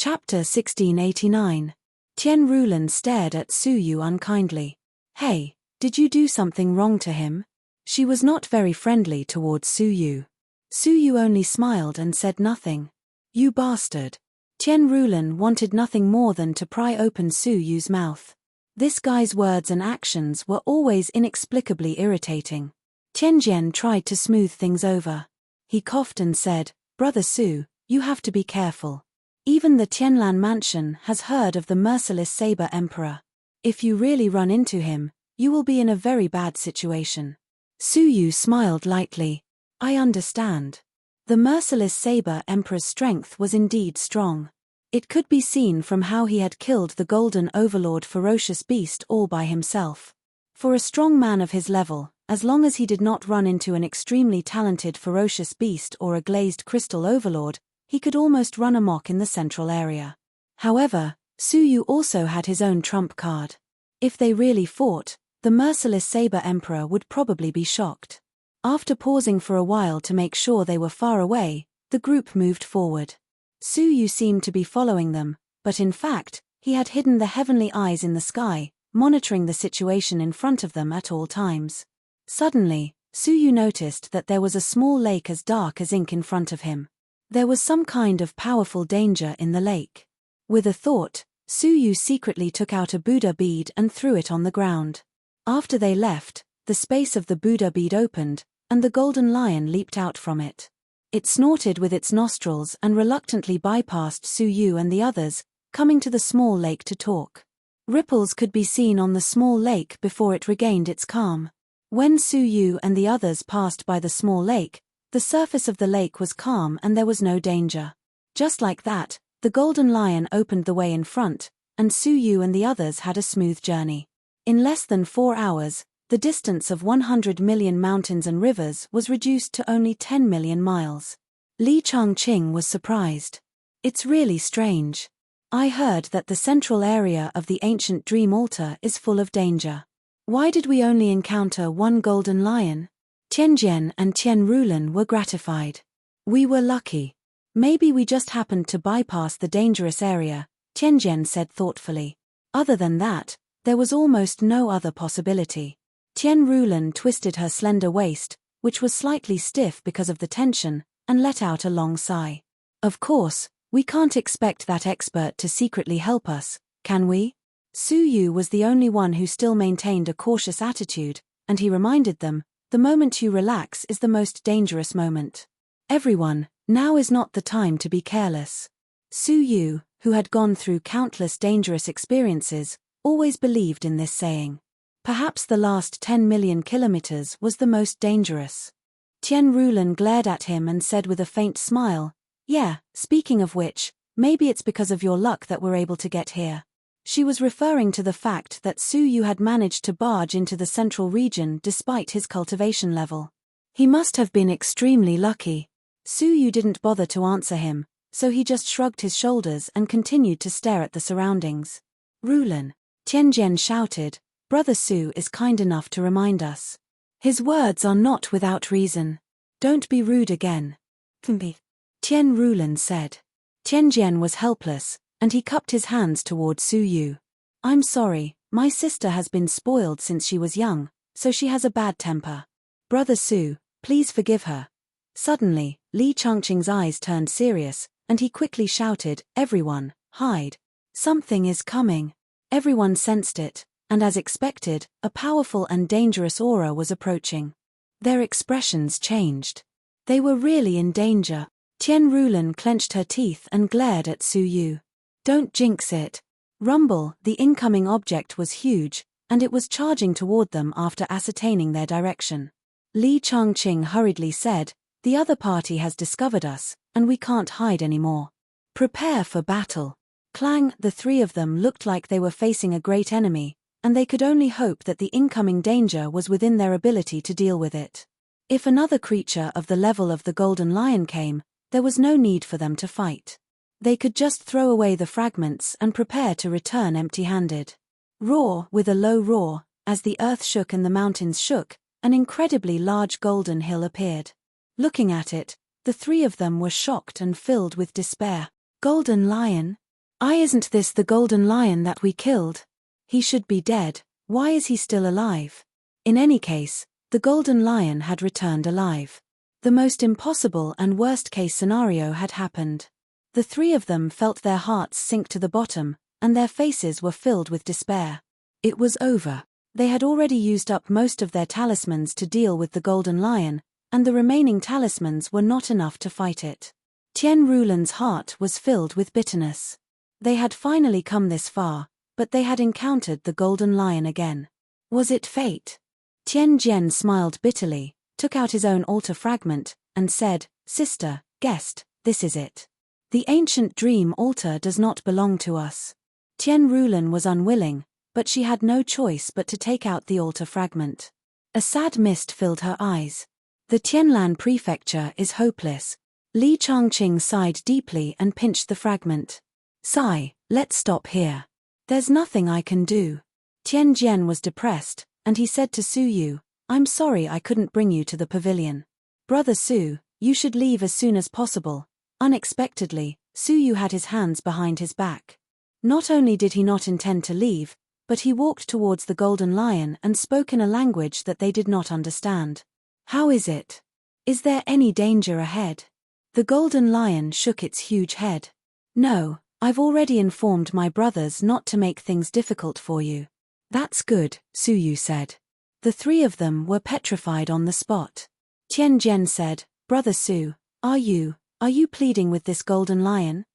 Chapter 1689. Tian Rulan stared at Su Yu unkindly. Hey, did you do something wrong to him? She was not very friendly towards Su Yu. Su Yu only smiled and said nothing. You bastard. Tian Rulan wanted nothing more than to pry open Su Yu's mouth. This guy's words and actions were always inexplicably irritating. Tianjian tried to smooth things over. He coughed and said, Brother Su, you have to be careful. Even the Tianlan mansion has heard of the merciless Saber Emperor. If you really run into him, you will be in a very bad situation. Su Yu smiled lightly. I understand. The merciless Saber Emperor's strength was indeed strong. It could be seen from how he had killed the Golden Overlord ferocious beast all by himself. For a strong man of his level, as long as he did not run into an extremely talented ferocious beast or a glazed crystal overlord, he could almost run amok in the central area. However, Su Yu also had his own trump card. If they really fought, the merciless Saber Emperor would probably be shocked. After pausing for a while to make sure they were far away, the group moved forward. Su Yu seemed to be following them, but in fact, he had hidden the heavenly eyes in the sky, monitoring the situation in front of them at all times. Suddenly, Su Yu noticed that there was a small lake as dark as ink in front of him. There was some kind of powerful danger in the lake. With a thought, Su Yu secretly took out a Buddha bead and threw it on the ground. After they left, the space of the Buddha bead opened, and the golden lion leaped out from it. It snorted with its nostrils and reluctantly bypassed Su Yu and the others, coming to the small lake to talk. Ripples could be seen on the small lake before it regained its calm. When Su Yu and the others passed by the small lake, the surface of the lake was calm and there was no danger. Just like that, the golden lion opened the way in front, and Su Yu and the others had a smooth journey. In less than 4 hours, the distance of 100 million mountains and rivers was reduced to only 10 million miles. Li Changqing was surprised. It's really strange. I heard that the central area of the ancient dream altar is full of danger. Why did we only encounter one golden lion? Tianjian and Tian Rulan were gratified. We were lucky. Maybe we just happened to bypass the dangerous area, Tianjian said thoughtfully. Other than that, there was almost no other possibility. Tian Rulan twisted her slender waist, which was slightly stiff because of the tension, and let out a long sigh. Of course, we can't expect that expert to secretly help us, can we? Su Yu was the only one who still maintained a cautious attitude, and he reminded them, the moment you relax is the most dangerous moment. Everyone, now is not the time to be careless. Su Yu, who had gone through countless dangerous experiences, always believed in this saying. Perhaps the last 10 million kilometers was the most dangerous. Tian Rulan glared at him and said with a faint smile, Yeah, speaking of which, maybe it's because of your luck that we're able to get here. She was referring to the fact that Su Yu had managed to barge into the central region despite his cultivation level. He must have been extremely lucky. Su Yu didn't bother to answer him, so he just shrugged his shoulders and continued to stare at the surroundings. Rulan, Tianjian shouted, Brother Su is kind enough to remind us. His words are not without reason. Don't be rude again. Tian Rulan said. Tianjian was helpless, and he cupped his hands toward Su Yu. I'm sorry, my sister has been spoiled since she was young, so she has a bad temper. Brother Su, please forgive her. Suddenly, Li Changqing's eyes turned serious, and he quickly shouted, Everyone, hide. Something is coming. Everyone sensed it, and as expected, a powerful and dangerous aura was approaching. Their expressions changed. They were really in danger. Tian Rulan clenched her teeth and glared at Su Yu. Don't jinx it. Rumble, the incoming object was huge, and it was charging toward them after ascertaining their direction. Li Changqing hurriedly said, The other party has discovered us, and we can't hide anymore. Prepare for battle. Clang, the three of them looked like they were facing a great enemy, and they could only hope that the incoming danger was within their ability to deal with it. If another creature of the level of the Golden Lion came, there was no need for them to fight. They could just throw away the fragments and prepare to return empty-handed. Roar, with a low roar, as the earth shook and the mountains shook, an incredibly large golden hill appeared. Looking at it, the three of them were shocked and filled with despair. Golden Lion? Isn't this the golden lion that we killed? He should be dead. Why is he still alive? In any case, the golden lion had returned alive. The most impossible and worst-case scenario had happened. The three of them felt their hearts sink to the bottom, and their faces were filled with despair. It was over. They had already used up most of their talismans to deal with the golden lion, and the remaining talismans were not enough to fight it. Tian Rulan's heart was filled with bitterness. They had finally come this far, but they had encountered the golden lion again. Was it fate? Tian Jian smiled bitterly, took out his own altar fragment, and said, "Sister, guest, this is it. The ancient dream altar does not belong to us." Tian Rulan was unwilling, but she had no choice but to take out the altar fragment. A sad mist filled her eyes. The Tianlan prefecture is hopeless. Li Changqing sighed deeply and pinched the fragment. "Sigh, let's stop here. There's nothing I can do." Tian Jian was depressed, and he said to Su Yu, "I'm sorry I couldn't bring you to the pavilion. Brother Su, you should leave as soon as possible." Unexpectedly, Su Yu had his hands behind his back. Not only did he not intend to leave, but he walked towards the golden lion and spoke in a language that they did not understand. "How is it? Is there any danger ahead?" The golden lion shook its huge head. "No, I've already informed my brothers not to make things difficult for you." "That's good," Su Yu said. The three of them were petrified on the spot. Tian Jian said, "Brother Su, are you pleading with this golden lion?"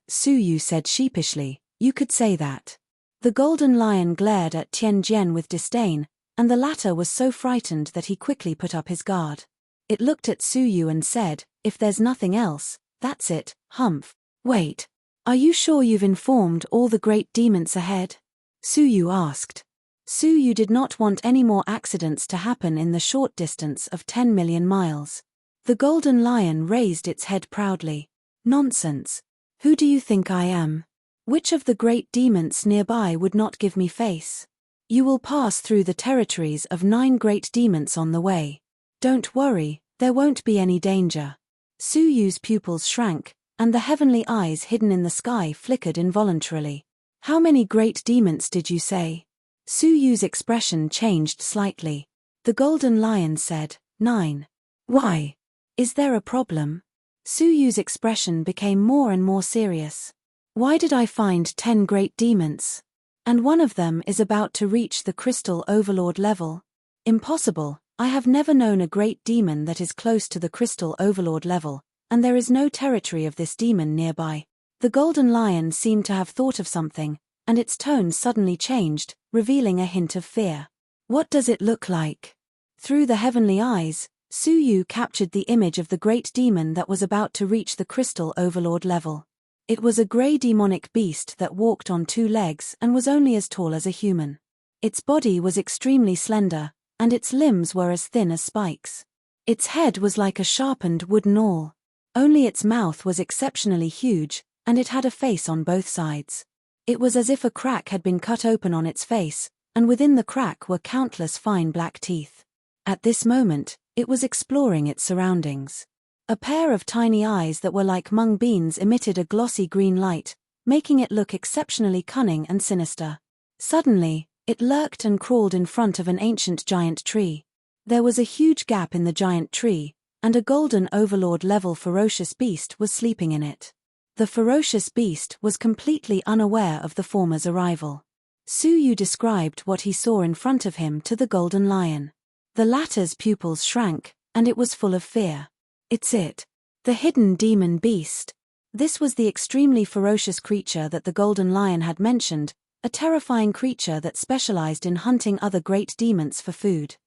Su Yu said sheepishly, "You could say that." The golden lion glared at Tian Jian with disdain, and the latter was so frightened that he quickly put up his guard. It looked at Su Yu and said, "If there's nothing else, that's it, Humph." "Wait. Are you sure you've informed all the great demons ahead?" Su Yu asked. Su Yu did not want any more accidents to happen in the short distance of 10 million miles. The golden lion raised its head proudly. "Nonsense. Who do you think I am? Which of the great demons nearby would not give me face? You will pass through the territories of 9 great demons on the way. Don't worry, there won't be any danger." Su Yu's pupils shrank, and the heavenly eyes hidden in the sky flickered involuntarily. "How many great demons did you say?" Su Yu's expression changed slightly. The golden lion said, 9. "Why? Is there a problem?" Su Yu's expression became more and more serious. "Why did I find 10 great demons? And one of them is about to reach the crystal overlord level? Impossible. I have never known a great demon that is close to the crystal overlord level, and there is no territory of this demon nearby." The golden lion seemed to have thought of something, and its tone suddenly changed, revealing a hint of fear. "What does it look like?" Through the heavenly eyes, Su Yu captured the image of the great demon that was about to reach the crystal overlord level. It was a grey demonic beast that walked on 2 legs and was only as tall as a human. Its body was extremely slender, and its limbs were as thin as spikes. Its head was like a sharpened wooden awl. Only its mouth was exceptionally huge, and it had a face on both sides. It was as if a crack had been cut open on its face, and within the crack were countless fine black teeth. At this moment, it was exploring its surroundings. A pair of tiny eyes that were like mung beans emitted a glossy green light, making it look exceptionally cunning and sinister. Suddenly, it lurked and crawled in front of an ancient giant tree. There was a huge gap in the giant tree, and a golden overlord-level ferocious beast was sleeping in it. The ferocious beast was completely unaware of the former's arrival. Su Yu described what he saw in front of him to the golden lion. The latter's pupils shrank, and it was full of fear. "It's it. The hidden demon beast." This was the extremely ferocious creature that the golden lion had mentioned, a terrifying creature that specialized in hunting other great demons for food.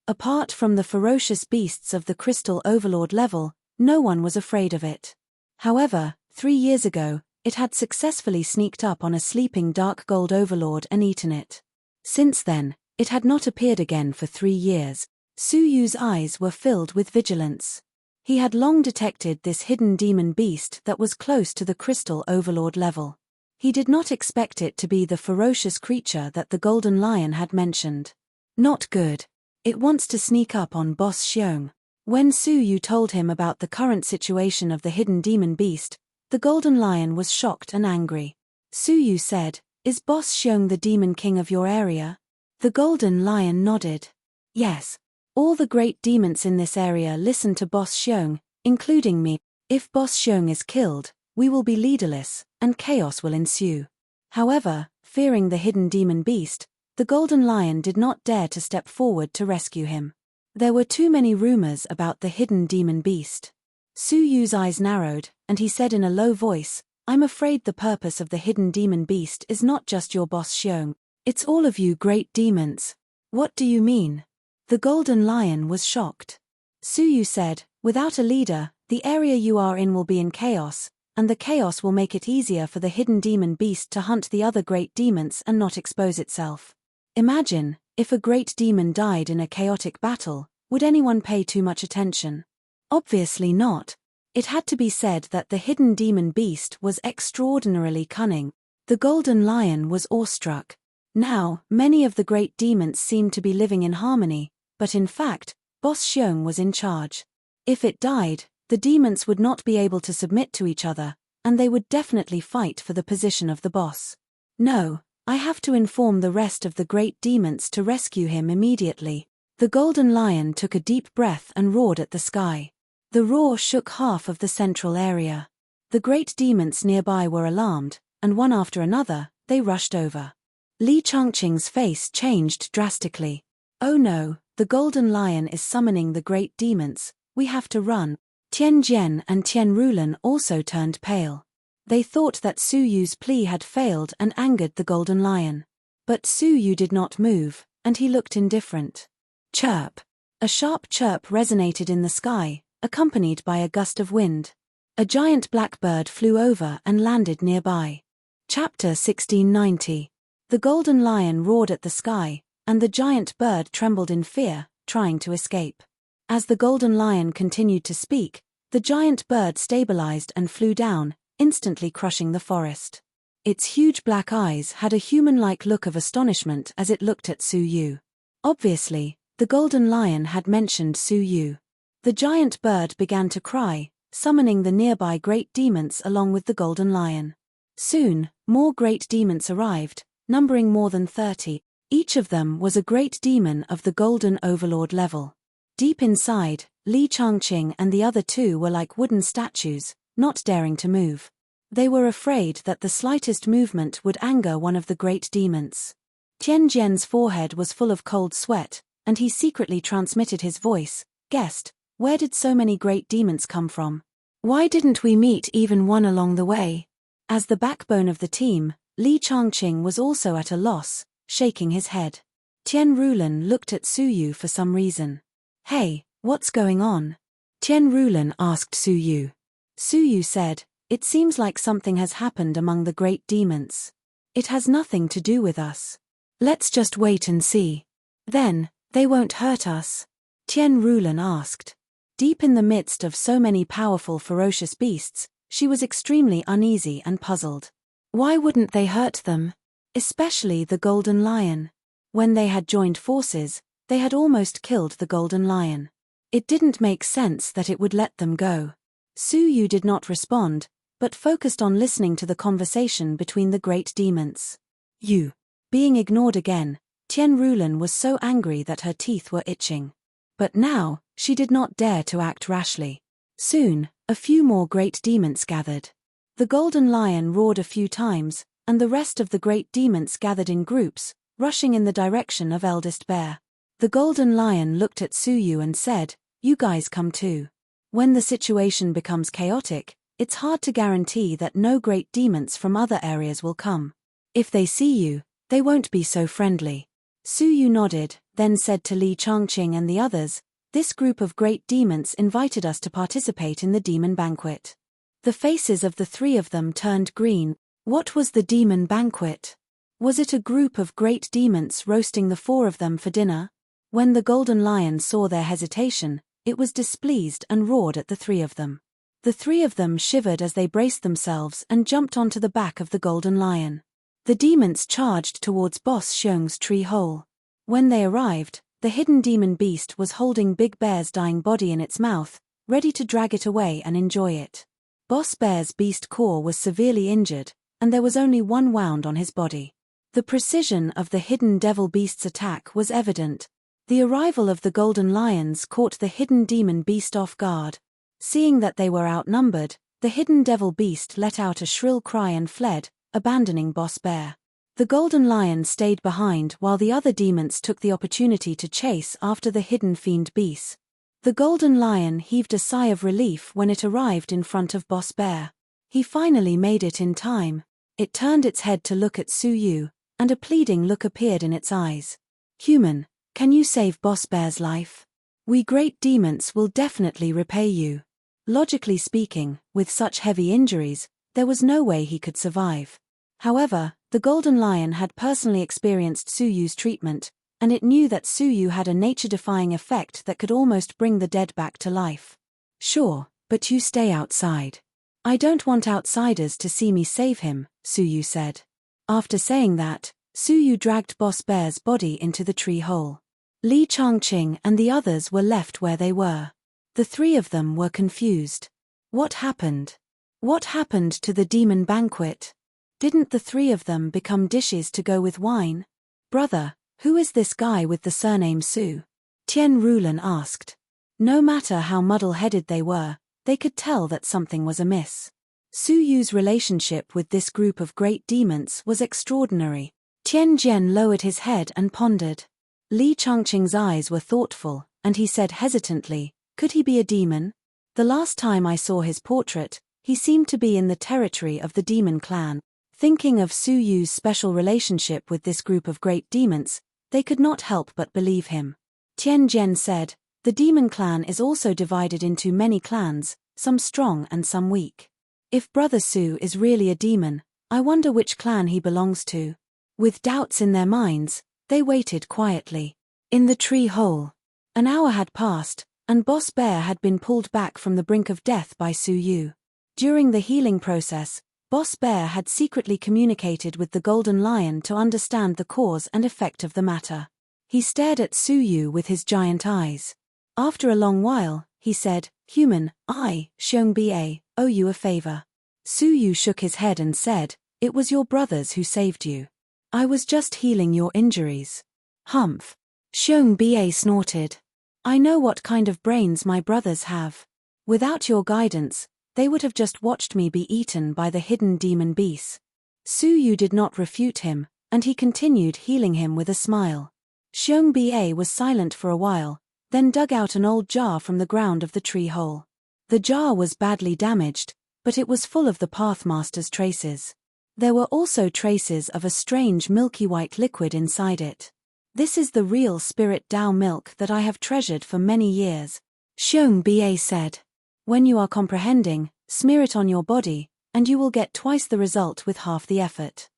Apart from the ferocious beasts of the crystal overlord level, no one was afraid of it. However, 3 years ago, it had successfully sneaked up on a sleeping dark gold overlord and eaten it. Since then, it had not appeared again for 3 years. Su Yu's eyes were filled with vigilance. He had long detected this hidden demon beast that was close to the crystal overlord level. He did not expect it to be the ferocious creature that the golden lion had mentioned. Not good. It wants to sneak up on Boss Xiong. When Su Yu told him about the current situation of the hidden demon beast, the golden lion was shocked and angry. Suyu said, "Is Boss Xiong the demon king of your area?" The golden lion nodded. "Yes. All the great demons in this area listen to Boss Xiong, including me. If Boss Xiong is killed, we will be leaderless, and chaos will ensue." However, fearing the hidden demon beast, the golden lion did not dare to step forward to rescue him. There were too many rumors about the hidden demon beast. Suyu's eyes narrowed, and he said in a low voice, "I'm afraid the purpose of the hidden demon beast is not just your Boss Xiong. It's all of you great demons." "What do you mean?" The golden lion was shocked. Suyu said, "Without a leader, the area you are in will be in chaos, and the chaos will make it easier for the hidden demon beast to hunt the other great demons and not expose itself. Imagine, if a great demon died in a chaotic battle, would anyone pay too much attention? Obviously not." It had to be said that the hidden demon beast was extraordinarily cunning. The golden lion was awestruck. Now, many of the great demons seemed to be living in harmony, but in fact, Boss Xiong was in charge. If it died, the demons would not be able to submit to each other, and they would definitely fight for the position of the boss. "No, I have to inform the rest of the great demons to rescue him immediately." The golden lion took a deep breath and roared at the sky. The roar shook half of the central area. The great demons nearby were alarmed, and one after another, they rushed over. Li Changqing's face changed drastically. "Oh no, the golden lion is summoning the great demons, we have to run." Tian Jian and Tian Rulan also turned pale. They thought that Suyu's plea had failed and angered the golden lion. But Suyu did not move, and he looked indifferent. Chirp! A sharp chirp resonated in the sky, accompanied by a gust of wind. A giant blackbird flew over and landed nearby. Chapter 1690. The golden lion roared at the sky, and the giant bird trembled in fear, trying to escape. As the golden lion continued to speak, the giant bird stabilized and flew down, instantly crushing the forest. Its huge black eyes had a human-like look of astonishment as it looked at Suyu. Obviously, the golden lion had mentioned Suyu. The giant bird began to cry, summoning the nearby great demons along with the golden lion. Soon, more great demons arrived, numbering more than 30. Each of them was a great demon of the golden overlord level. Deep inside, Li Changqing and the other two were like wooden statues, not daring to move. They were afraid that the slightest movement would anger one of the great demons. Tian Jian's forehead was full of cold sweat, and he secretly transmitted his voice, "Guest, where did so many great demons come from? Why didn't we meet even one along the way?" As the backbone of the team, Li Changqing was also at a loss, shaking his head. Tian Rulan looked at Suyu for some reason. "Hey, what's going on?" Tian Rulan asked Suyu. Suyu said, "It seems like something has happened among the great demons. It has nothing to do with us. Let's just wait and see. Then, they won't hurt us?" Tian Rulan asked. Deep in the midst of so many powerful ferocious beasts, she was extremely uneasy and puzzled. Why wouldn't they hurt them? Especially the golden lion. When they had joined forces, they had almost killed the golden lion. It didn't make sense that it would let them go. Suyu did not respond, but focused on listening to the conversation between the great demons. You. Being ignored again, Tian Rulan was so angry that her teeth were itching. But now, she did not dare to act rashly. Soon, a few more great demons gathered. The golden lion roared a few times, and the rest of the great demons gathered in groups, rushing in the direction of Eldest Bear. The golden lion looked at Suyu and said, "You guys come too." When the situation becomes chaotic, it's hard to guarantee that no great demons from other areas will come. If they see you, they won't be so friendly. Suyu nodded, then said to Li Changqing and the others, "This group of great demons invited us to participate in the demon banquet." The faces of the three of them turned green. What was the demon banquet? Was it a group of great demons roasting the four of them for dinner? When the golden lion saw their hesitation, it was displeased and roared at the three of them. The three of them shivered as they braced themselves and jumped onto the back of the golden lion. The demons charged towards Boss Xiong's tree hole. When they arrived, the hidden demon beast was holding Big Bear's dying body in its mouth, ready to drag it away and enjoy it. Boss Bear's beast core was severely injured, and there was only one wound on his body. The precision of the hidden devil beast's attack was evident. The arrival of the golden lions caught the hidden demon beast off guard. Seeing that they were outnumbered, the hidden devil beast let out a shrill cry and fled, abandoning Boss Bear. The golden lion stayed behind while the other demons took the opportunity to chase after the hidden fiend beast. The golden lion heaved a sigh of relief when it arrived in front of Boss Bear. He finally made it in time. It turned its head to look at Suyu, and a pleading look appeared in its eyes. "Human, can you save Boss Bear's life? We great demons will definitely repay you." Logically speaking, with such heavy injuries, there was no way he could survive. However, the golden lion had personally experienced Suyu's treatment, and it knew that Suyu had a nature-defying effect that could almost bring the dead back to life. "Sure, but you stay outside. I don't want outsiders to see me save him," Suyu said. After saying that, Suyu dragged Boss Bear's body into the tree hole. Li Changqing and the others were left where they were. The three of them were confused. What happened? What happened to the demon banquet? Didn't the three of them become dishes to go with wine? "Brother, who is this guy with the surname Su?" Tian Rulan asked. No matter how muddle-headed they were, they could tell that something was amiss. Su Yu's relationship with this group of great demons was extraordinary. Tian Jian lowered his head and pondered. Li Changqing's eyes were thoughtful, and he said hesitantly, "Could he be a demon? The last time I saw his portrait, he seemed to be in the territory of the demon clan." Thinking of Su Yu's special relationship with this group of great demons, they could not help but believe him. Tian Jian said, "The demon clan is also divided into many clans, some strong and some weak. If Brother Su is really a demon, I wonder which clan he belongs to." With doubts in their minds, they waited quietly. In the tree hole. An hour had passed, and Boss Bear had been pulled back from the brink of death by Su Yu. During the healing process, Boss Bear had secretly communicated with the golden lion to understand the cause and effect of the matter. He stared at Su Yu with his giant eyes. After a long while, he said, "Human, I, Xiong Ba, owe you a favor." Su Yu shook his head and said, "It was your brothers who saved you. I was just healing your injuries." "Humph." Xiong Ba snorted. "I know what kind of brains my brothers have. Without your guidance, they would have just watched me be eaten by the hidden demon beast." Su Yu did not refute him, and he continued healing him with a smile. Xiong Ba was silent for a while, then dug out an old jar from the ground of the tree hole. The jar was badly damaged, but it was full of the Pathmaster's traces. There were also traces of a strange milky white liquid inside it. "This is the real spirit Tao milk that I have treasured for many years," Xiong Ba said. "When you are comprehending, smear it on your body, and you will get twice the result with half the effort.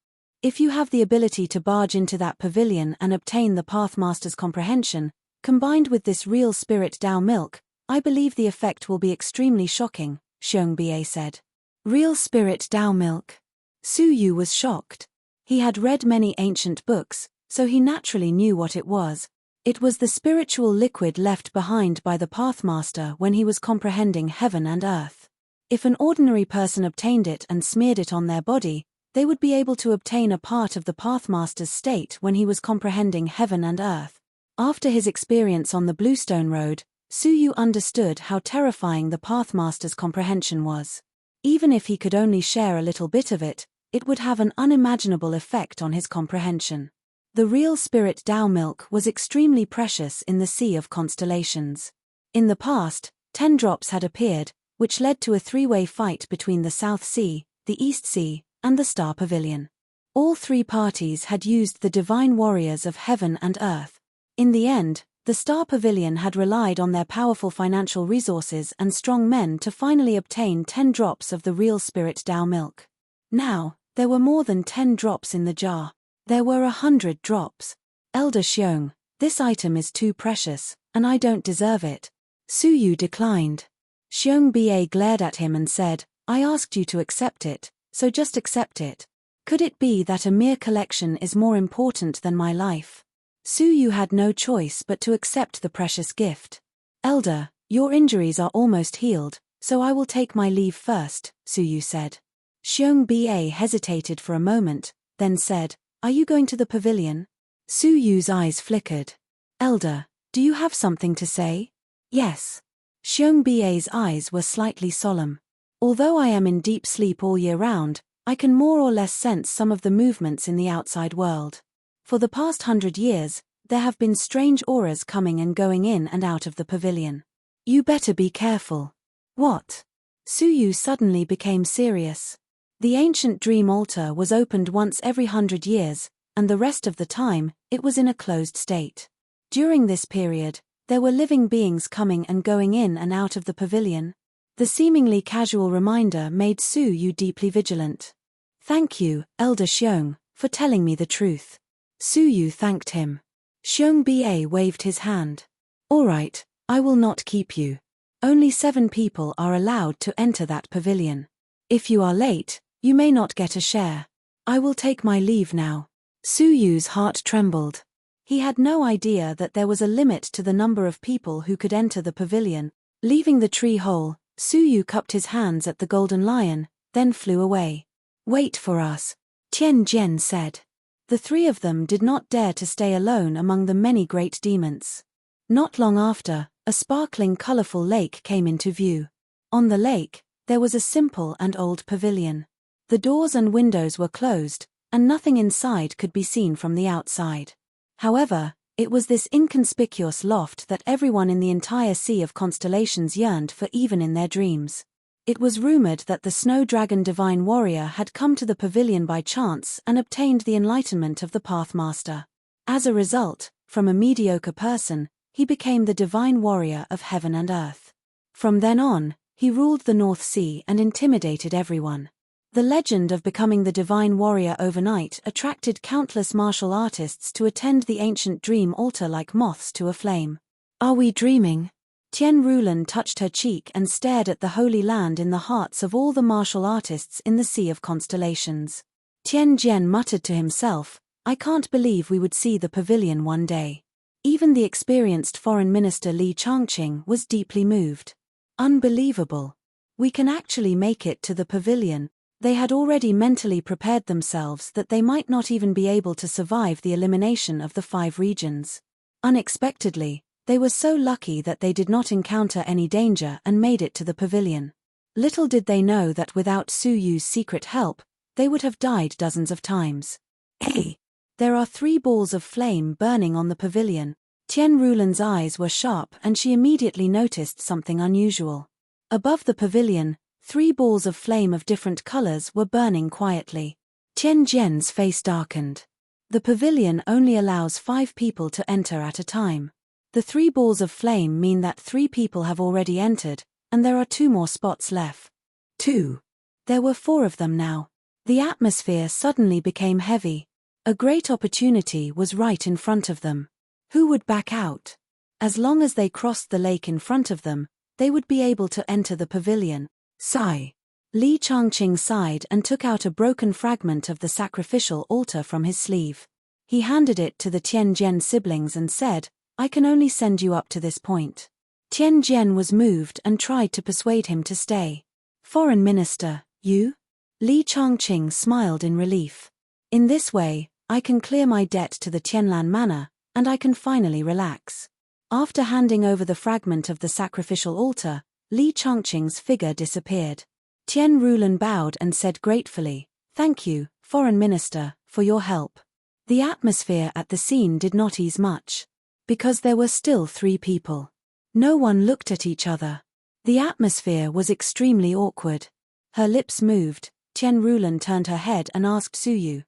If you have the ability to barge into that pavilion and obtain the Pathmaster's comprehension, combined with this real spirit Tao milk, I believe the effect will be extremely shocking," Xiong Ba said. Real spirit Tao milk. Su Yu was shocked. He had read many ancient books, so he naturally knew what it was. It was the spiritual liquid left behind by the Pathmaster when he was comprehending heaven and earth. If an ordinary person obtained it and smeared it on their body, they would be able to obtain a part of the Pathmaster's state when he was comprehending heaven and earth. After his experience on the Bluestone Road, Su Yu understood how terrifying the Pathmaster's comprehension was. Even if he could only share a little bit of it, it would have an unimaginable effect on his comprehension. The real spirit Tao milk was extremely precious in the sea of constellations. In the past, 10 drops had appeared, which led to a three-way fight between the South Sea, the East Sea, and the Star Pavilion. All three parties had used the divine warriors of heaven and earth. In the end, the Star Pavilion had relied on their powerful financial resources and strong men to finally obtain 10 drops of the real spirit Tao milk. Now, there were more than 10 drops in the jar. There were 100 drops. "Elder Xiong, this item is too precious, and I don't deserve it." Su Yu declined. Xiong Ba glared at him and said, "I asked you to accept it, so just accept it. Could it be that a mere collection is more important than my life?" Su Yu had no choice but to accept the precious gift. "Elder, your injuries are almost healed, so I will take my leave first," Su Yu said. Xiongba hesitated for a moment, then said, "Are you going to the pavilion?" Su Yu's eyes flickered. "Elder, do you have something to say?" "Yes." Xiongba's eyes were slightly solemn. "Although I am in deep sleep all year round, I can more or less sense some of the movements in the outside world. For the past 100 years, there have been strange auras coming and going in and out of the pavilion. You better be careful." "What?" Su Yu suddenly became serious. The ancient dream altar was opened once every 100 years, and the rest of the time, it was in a closed state. During this period, there were living beings coming and going in and out of the pavilion. The seemingly casual reminder made Su Yu deeply vigilant. "Thank you, Elder Xiong, for telling me the truth." Su Yu thanked him. Xiongba waved his hand. "All right, I will not keep you. Only 7 people are allowed to enter that pavilion. If you are late, you may not get a share. I will take my leave now." Su Yu's heart trembled. He had no idea that there was a limit to the number of people who could enter the pavilion. Leaving the tree hole, Su Yu cupped his hands at the golden lion, then flew away. "Wait for us," Tian Jian said. The 3 of them did not dare to stay alone among the many great demons. Not long after, a sparkling, colorful lake came into view. On the lake, there was a simple and old pavilion. The doors and windows were closed, and nothing inside could be seen from the outside. However, it was this inconspicuous loft that everyone in the entire sea of constellations yearned for, even in their dreams. It was rumored that the snow dragon divine warrior had come to the pavilion by chance and obtained the enlightenment of the Pathmaster. As a result, from a mediocre person, he became the divine warrior of heaven and earth. From then on, he ruled the North Sea and intimidated everyone. The legend of becoming the divine warrior overnight attracted countless martial artists to attend the ancient dream altar like moths to a flame. "Are we dreaming?" Tian Rulan touched her cheek and stared at the holy land in the hearts of all the martial artists in the Sea of Constellations. Tian Jian muttered to himself, "I can't believe we would see the pavilion one day." Even the experienced Foreign Minister Li Changqing was deeply moved. "Unbelievable. We can actually make it to the pavilion." They had already mentally prepared themselves that they might not even be able to survive the elimination of the 5 regions. Unexpectedly, they were so lucky that they did not encounter any danger and made it to the pavilion. Little did they know that without Su Yu's secret help, they would have died dozens of times. "Hey! There are 3 balls of flame burning on the pavilion." Tian Rulan's eyes were sharp and she immediately noticed something unusual. Above the pavilion, 3 balls of flame of different colors were burning quietly. Tian Jian's face darkened. The pavilion only allows 5 people to enter at a time. The 3 balls of flame mean that 3 people have already entered, and there are 2 more spots left. 2. There were 4 of them now. The atmosphere suddenly became heavy. A great opportunity was right in front of them. Who would back out? As long as they crossed the lake in front of them, they would be able to enter the pavilion. Sigh. Li Changqing sighed and took out a broken fragment of the sacrificial altar from his sleeve. He handed it to the Tian Jian siblings and said, "I can only send you up to this point." Tian Jian was moved and tried to persuade him to stay. "Foreign Minister, you?" Li Changqing smiled in relief. "In this way, I can clear my debt to the Tianlan Manor, and I can finally relax." After handing over the fragment of the sacrificial altar, Li Changqing's figure disappeared. Tian Rulan bowed and said gratefully, "Thank you, Foreign Minister, for your help." The atmosphere at the scene did not ease much. Because there were still 3 people. No one looked at each other. The atmosphere was extremely awkward. Her lips moved. Tian Rulan turned her head and asked Su Yu,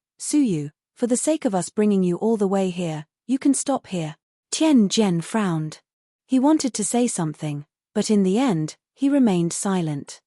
"For the sake of us bringing you all the way here, you can stop here." Tian Jian frowned. He wanted to say something, but in the end, he remained silent.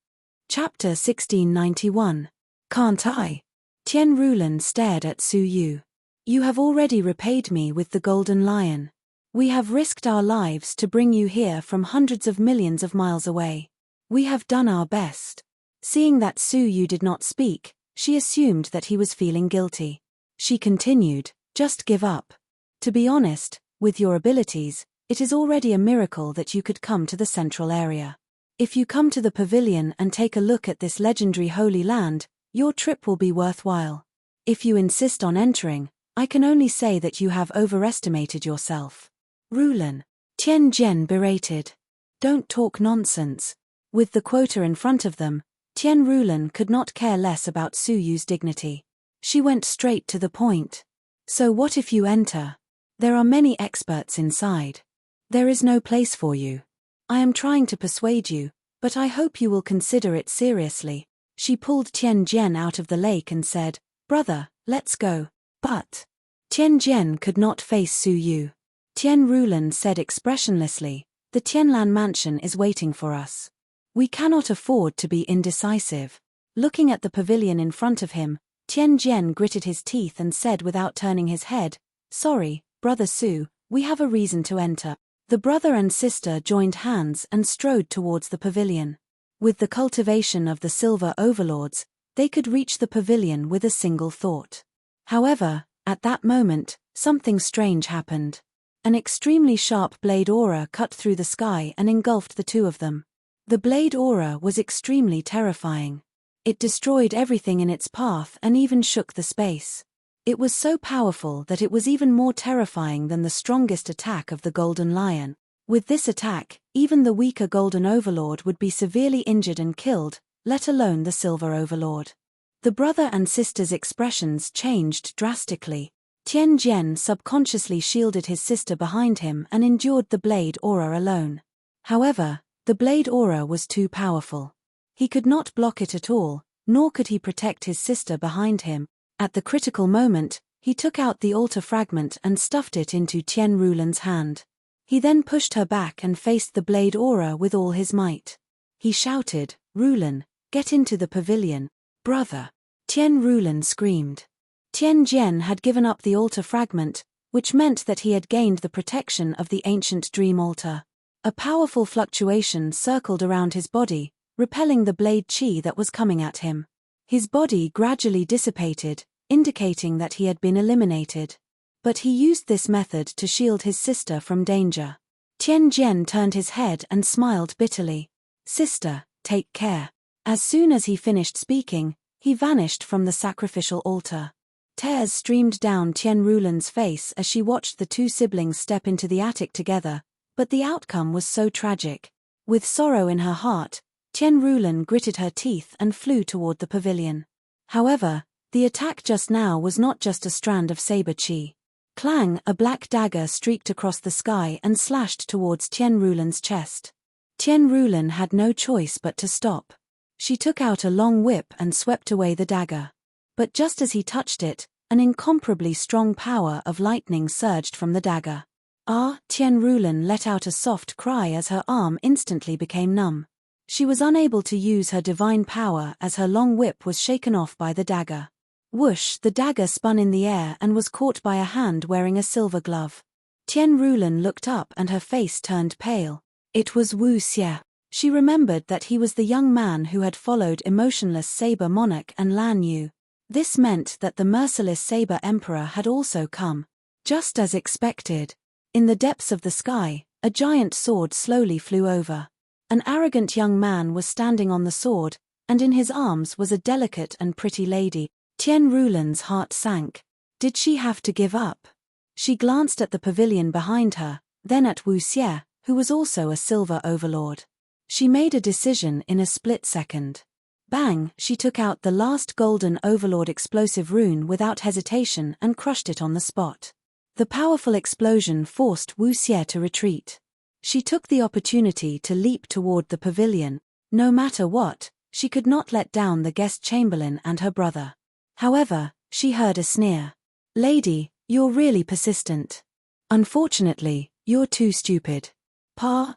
Chapter 1691. "Can't I?" Tian Rulan stared at Su Yu. "You have already repaid me with the golden lion. We have risked our lives to bring you here from hundreds of millions of miles away. We have done our best." Seeing that Su Yu did not speak, she assumed that he was feeling guilty. She continued, "Just give up. To be honest, with your abilities, it is already a miracle that you could come to the central area. If you come to the pavilion and take a look at this legendary holy land, Your trip will be worthwhile. If you insist on entering, I can only say that you have overestimated yourself. Rulan. Tian Jian berated. Don't talk nonsense. With the quota in front of them, Tian Rulan could not care less about Su Yu's dignity. She went straight to the point. So what if you enter? There are many experts inside. There is no place for you. I am trying to persuade you, but I hope you will consider it seriously. She pulled Tian Jian out of the lake and said, Brother, let's go. But Tian Jian could not face Su Yu. Tian Rulan said expressionlessly, the Tianlan mansion is waiting for us. We cannot afford to be indecisive. Looking at the pavilion in front of him, Tian Jian gritted his teeth and said without turning his head, Sorry, Brother Su, we have a reason to enter. The brother and sister joined hands and strode towards the pavilion. With the cultivation of the silver overlords, they could reach the pavilion with a single thought. However, at that moment, something strange happened. An extremely sharp blade aura cut through the sky and engulfed the two of them. The blade aura was extremely terrifying. It destroyed everything in its path and even shook the space. It was so powerful that it was even more terrifying than the strongest attack of the Golden Lion. With this attack, even the weaker Golden Overlord would be severely injured and killed, let alone the Silver Overlord. The brother and sister's expressions changed drastically. Tian Jian subconsciously shielded his sister behind him and endured the blade aura alone. However, the blade aura was too powerful. He could not block it at all, nor could he protect his sister behind him. At the critical moment, he took out the altar fragment and stuffed it into Tian Rulan's hand. He then pushed her back and faced the blade aura with all his might. He shouted, Rulan, get into the pavilion. Brother! Tian Rulan screamed. Tian Jian had given up the altar fragment, which meant that he had gained the protection of the ancient dream altar. A powerful fluctuation circled around his body, repelling the blade chi that was coming at him. His body gradually dissipated, indicating that he had been eliminated. But he used this method to shield his sister from danger. Tian Jian turned his head and smiled bitterly. Sister, take care. As soon as he finished speaking, he vanished from the sacrificial altar. Tears streamed down Tian Rulan's face as she watched the two siblings step into the attic together, but the outcome was so tragic. With sorrow in her heart, Tian Rulan gritted her teeth and flew toward the pavilion. However, the attack just now was not just a strand of saber chi. Clang! A black dagger streaked across the sky and slashed towards Tian Rulan's chest. Tian Rulan had no choice but to stop. She took out a long whip and swept away the dagger. But just as he touched it, an incomparably strong power of lightning surged from the dagger. Tian Rulan let out a soft cry as her arm instantly became numb. She was unable to use her divine power as her long whip was shaken off by the dagger. Whoosh! The dagger spun in the air and was caught by a hand wearing a silver glove. Tian Rulan looked up and her face turned pale. It was Wu Xie. She remembered that he was the young man who had followed emotionless Saber Monarch and Lan Yu. This meant that the merciless Saber Emperor had also come. Just as expected. In the depths of the sky, a giant sword slowly flew over. An arrogant young man was standing on the sword, and in his arms was a delicate and pretty lady. Tian Rulan's heart sank. Did she have to give up? She glanced at the pavilion behind her, then at Wu Xie, who was also a silver overlord. She made a decision in a split second. Bang! She took out the last golden overlord explosive rune without hesitation and crushed it on the spot. The powerful explosion forced Wu Xie to retreat. She took the opportunity to leap toward the pavilion. No matter what, she could not let down the guest chamberlain and her brother. However, she heard a sneer. Lady, you're really persistent. Unfortunately, you're too stupid.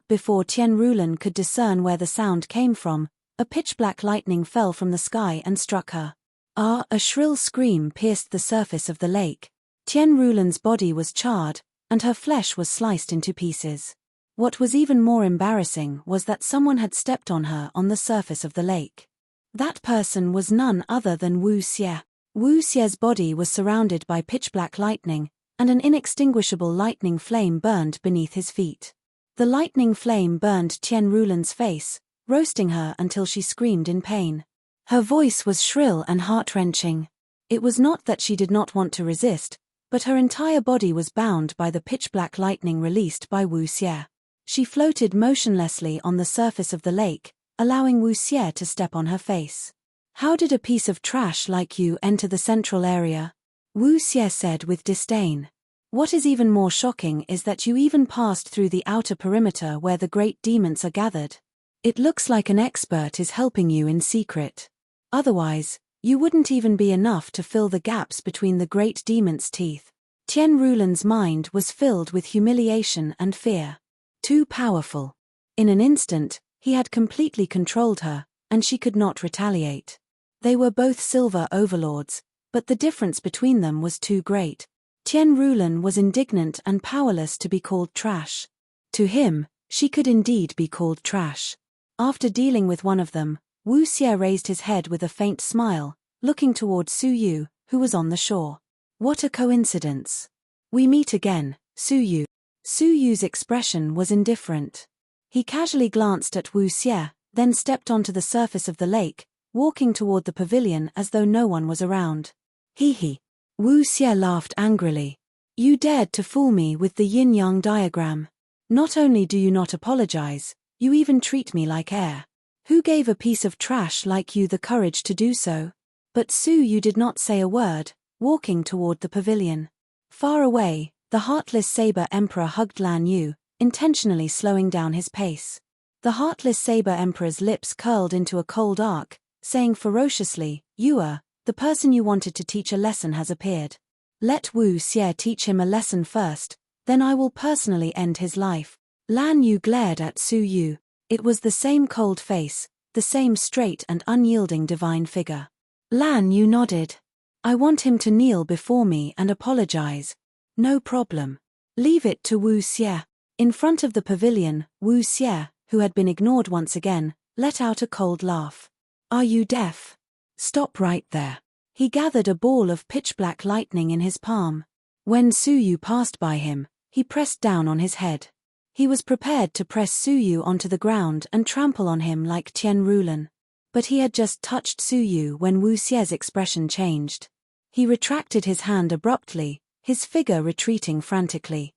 Before Tian Rulan could discern where the sound came from, a pitch-black lightning fell from the sky and struck her. A shrill scream pierced the surface of the lake. Tian Rulan's body was charred, and her flesh was sliced into pieces. What was even more embarrassing was that someone had stepped on her on the surface of the lake. That person was none other than Wu Xie. Wu Xie's body was surrounded by pitch-black lightning, and an inextinguishable lightning flame burned beneath his feet. The lightning flame burned Tian Rulan's face, roasting her until she screamed in pain. Her voice was shrill and heart-wrenching. It was not that she did not want to resist, but her entire body was bound by the pitch-black lightning released by Wu Xie. She floated motionlessly on the surface of the lake, allowing Wu Xie to step on her face. "How did a piece of trash like you enter the central area?" Wu Xie said with disdain. "What is even more shocking is that you even passed through the outer perimeter where the great demons are gathered. It looks like an expert is helping you in secret. Otherwise, you wouldn't even be enough to fill the gaps between the great demon's teeth." Tian Rulan's mind was filled with humiliation and fear. Too powerful. In an instant, he had completely controlled her, and she could not retaliate. They were both silver overlords, but the difference between them was too great. Tian Rulan was indignant and powerless to be called trash. To him, she could indeed be called trash. After dealing with one of them, Wu Xie raised his head with a faint smile, looking toward Su Yu, who was on the shore. "What a coincidence. We meet again, Su Yu." Su Yu's expression was indifferent. He casually glanced at Wu Xie, then stepped onto the surface of the lake, walking toward the pavilion as though no one was around. "Hee." Wu Xie laughed angrily. "You dared to fool me with the yin-yang diagram. Not only do you not apologize, you even treat me like air. Who gave a piece of trash like you the courage to do so?" But Su Yu did not say a word, walking toward the pavilion. Far away, the heartless Saber Emperor hugged Lan Yu, intentionally slowing down his pace. The heartless Saber Emperor's lips curled into a cold arc, saying ferociously, "The person you wanted to teach a lesson has appeared. Let Wu Xie teach him a lesson first, then I will personally end his life." Lan Yu glared at Su Yu. It was the same cold face, the same straight and unyielding divine figure. Lan Yu nodded. "I want him to kneel before me and apologize." "No problem. Leave it to Wu Xie." In front of the pavilion, Wu Xie, who had been ignored once again, let out a cold laugh. "Are you deaf? Stop right there." He gathered a ball of pitch-black lightning in his palm. When Su Yu passed by him, he pressed down on his head. He was prepared to press Su Yu onto the ground and trample on him like Tian Rulan. But he had just touched Su Yu when Wu Xie's expression changed. He retracted his hand abruptly, his figure retreating frantically.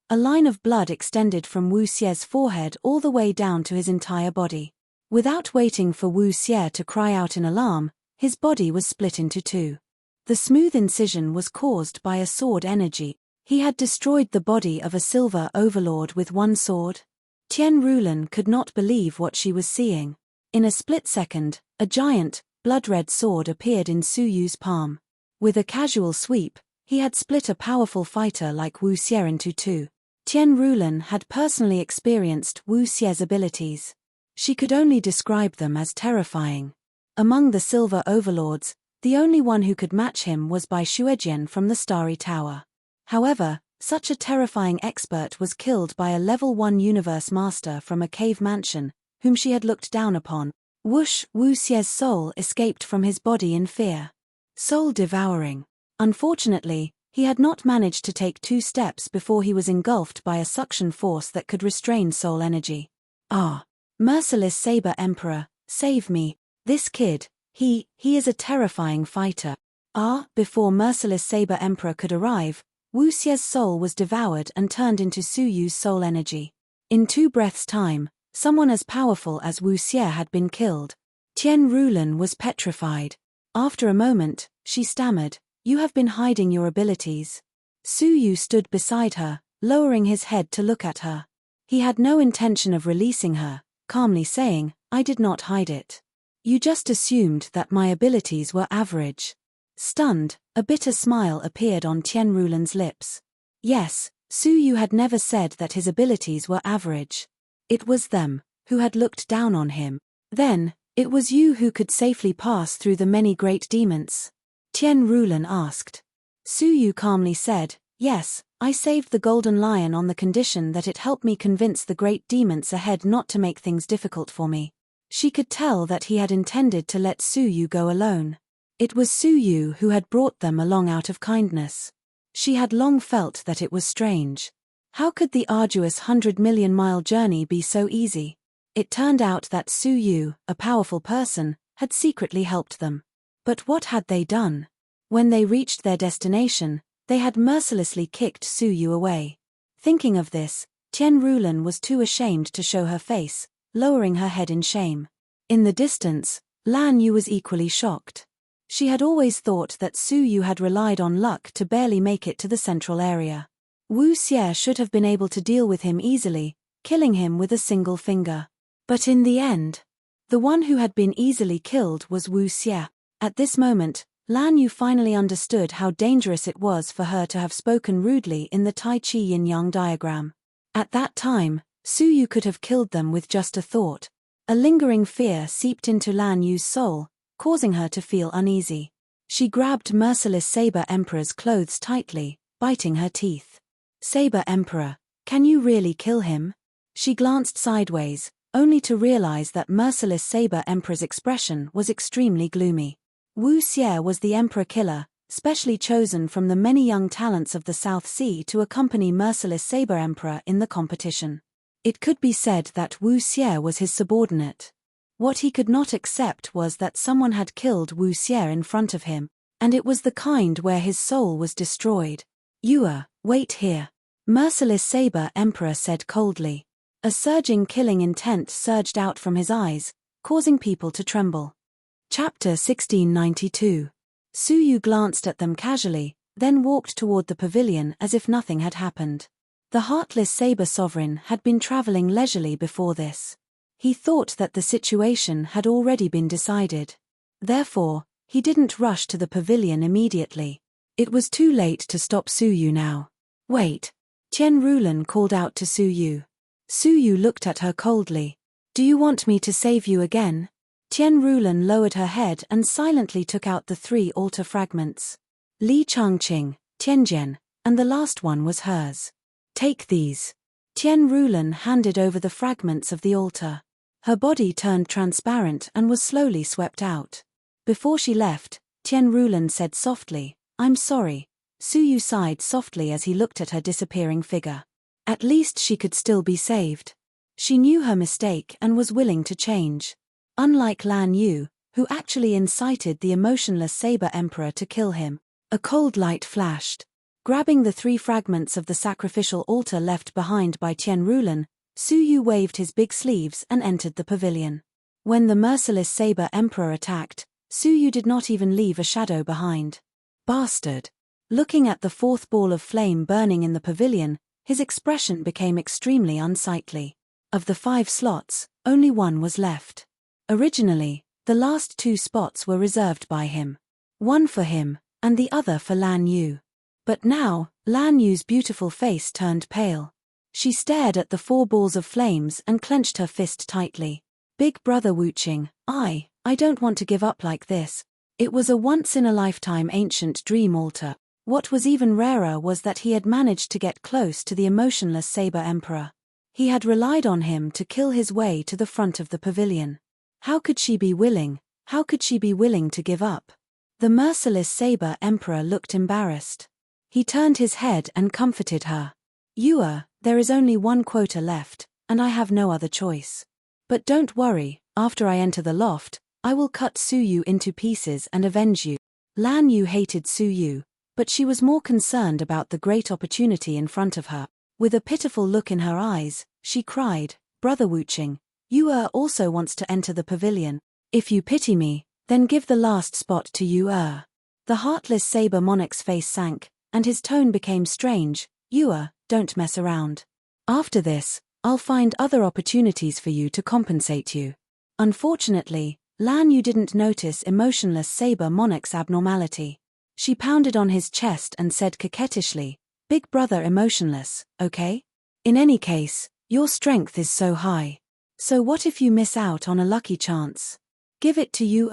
A line of blood extended from Wu Xie's forehead all the way down to his entire body. Without waiting for Wu Xie to cry out in alarm, his body was split into two. The smooth incision was caused by a sword energy. He had destroyed the body of a silver overlord with one sword. Tian Rulan could not believe what she was seeing. In a split second, a giant, blood-red sword appeared in Su Yu's palm. With a casual sweep, he had split a powerful fighter like Wu Xie into two. Tian Rulan had personally experienced Wu Xie's abilities. She could only describe them as terrifying. Among the silver overlords, the only one who could match him was Bai Xuejian from the Starry Tower. However, such a terrifying expert was killed by a level 1 universe master from a cave mansion, whom she had looked down upon. Whoosh! Wu Xie's soul escaped from his body in fear. Soul devouring. Unfortunately, he had not managed to take 2 steps before he was engulfed by a suction force that could restrain soul energy. "Ah! Merciless Saber Emperor, save me. This kid, he is a terrifying fighter." Before Merciless Saber Emperor could arrive, Wu Xie's soul was devoured and turned into Su Yu's soul energy. In 2 breaths' time, someone as powerful as Wu Xie had been killed. Tian Rulan was petrified. After a moment, she stammered, "You have been hiding your abilities." Su Yu stood beside her, lowering his head to look at her. He had no intention of releasing her, calmly saying, "I did not hide it. You just assumed that my abilities were average." Stunned, a bitter smile appeared on Tian Rulan's lips. Yes, Su Yu had never said that his abilities were average. It was them who had looked down on him. "Then, it was you who could safely pass through the many great demons?" Tian Rulan asked. Su Yu calmly said, "Yes, I saved the Golden Lion on the condition that it helped me convince the great demons ahead not to make things difficult for me." She could tell that he had intended to let Su Yu go alone. It was Su Yu who had brought them along out of kindness. She had long felt that it was strange. How could the arduous 100 million-mile journey be so easy? It turned out that Su Yu, a powerful person, had secretly helped them. But what had they done? When they reached their destination, they had mercilessly kicked Su Yu away. Thinking of this, Tian Rulan was too ashamed to show her face, lowering her head in shame. In the distance, Lan Yu was equally shocked. She had always thought that Su Yu had relied on luck to barely make it to the central area. Wu Xie should have been able to deal with him easily, killing him with a single finger. But in the end, the one who had been easily killed was Wu Xie. At this moment, Lan Yu finally understood how dangerous it was for her to have spoken rudely in the Tai Chi yin-yang diagram. At that time, Su Yu could have killed them with just a thought. A lingering fear seeped into Lan Yu's soul, causing her to feel uneasy. She grabbed Merciless Saber Emperor's clothes tightly, biting her teeth. "Saber Emperor, can you really kill him?" She glanced sideways, only to realize that Merciless Saber Emperor's expression was extremely gloomy. Wu Xie was the Emperor Killer, specially chosen from the many young talents of the South Sea to accompany Merciless Saber Emperor in the competition. It could be said that Wu Xie was his subordinate. What he could not accept was that someone had killed Wu Xie in front of him, and it was the kind where his soul was destroyed. "Yue, wait here," Merciless Saber Emperor said coldly. A surging killing intent surged out from his eyes, causing people to tremble. Chapter 1692. Su Yu glanced at them casually, then walked toward the pavilion as if nothing had happened. The heartless Saber Sovereign had been traveling leisurely before this. He thought that the situation had already been decided. Therefore, he didn't rush to the pavilion immediately. It was too late to stop Su Yu now. "Wait." Tian Rulan called out to Su Yu. Su Yu looked at her coldly. "Do you want me to save you again?" Tian Rulan lowered her head and silently took out the 3 altar fragments. Li Changqing, Tianjian, and the last one was hers. "Take these." Tian Rulan handed over the fragments of the altar. Her body turned transparent and was slowly swept out. Before she left, Tian Rulan said softly, "I'm sorry." Su Yu sighed softly as he looked at her disappearing figure. At least she could still be saved. She knew her mistake and was willing to change. Unlike Lan Yu, who actually incited the emotionless Saber Emperor to kill him, a cold light flashed. Grabbing the 3 fragments of the sacrificial altar left behind by Tian Rulan, Su Yu waved his big sleeves and entered the pavilion. When the merciless Saber Emperor attacked, Su Yu did not even leave a shadow behind. "Bastard." Looking at the 4th ball of flame burning in the pavilion, his expression became extremely unsightly. Of the 5 slots, only 1 was left. Originally, the last 2 spots were reserved by him. One for him, and the other for Lan Yu. But now, Lan Yu's beautiful face turned pale. She stared at the 4 balls of flames and clenched her fist tightly. "Big brother Wuqing, I don't want to give up like this." It was a once-in-a-lifetime ancient dream altar. What was even rarer was that he had managed to get close to the emotionless Saber Emperor. He had relied on him to kill his way to the front of the pavilion. How could she be willing? How could she be willing to give up? The merciless Saber Emperor looked embarrassed. He turned his head and comforted her. "Yue, there is only 1 quota left, and I have no other choice. But don't worry, after I enter the loft, I will cut Su Yu into pieces and avenge you." Lan Yu hated Su Yu, but she was more concerned about the great opportunity in front of her. With a pitiful look in her eyes, she cried, "Brother Wuqing, Yue also wants to enter the pavilion. If you pity me, then give the last spot to Yue." The heartless Saber Monarch's face sank, and his tone became strange. "Yue, don't mess around. After this, I'll find other opportunities for you to compensate you." Unfortunately, Lan Yu didn't notice emotionless Saber Monarch's abnormality. She pounded on his chest and said coquettishly, "Big brother emotionless, okay? In any case, your strength is so high. So what if you miss out on a lucky chance? Give it to Yue.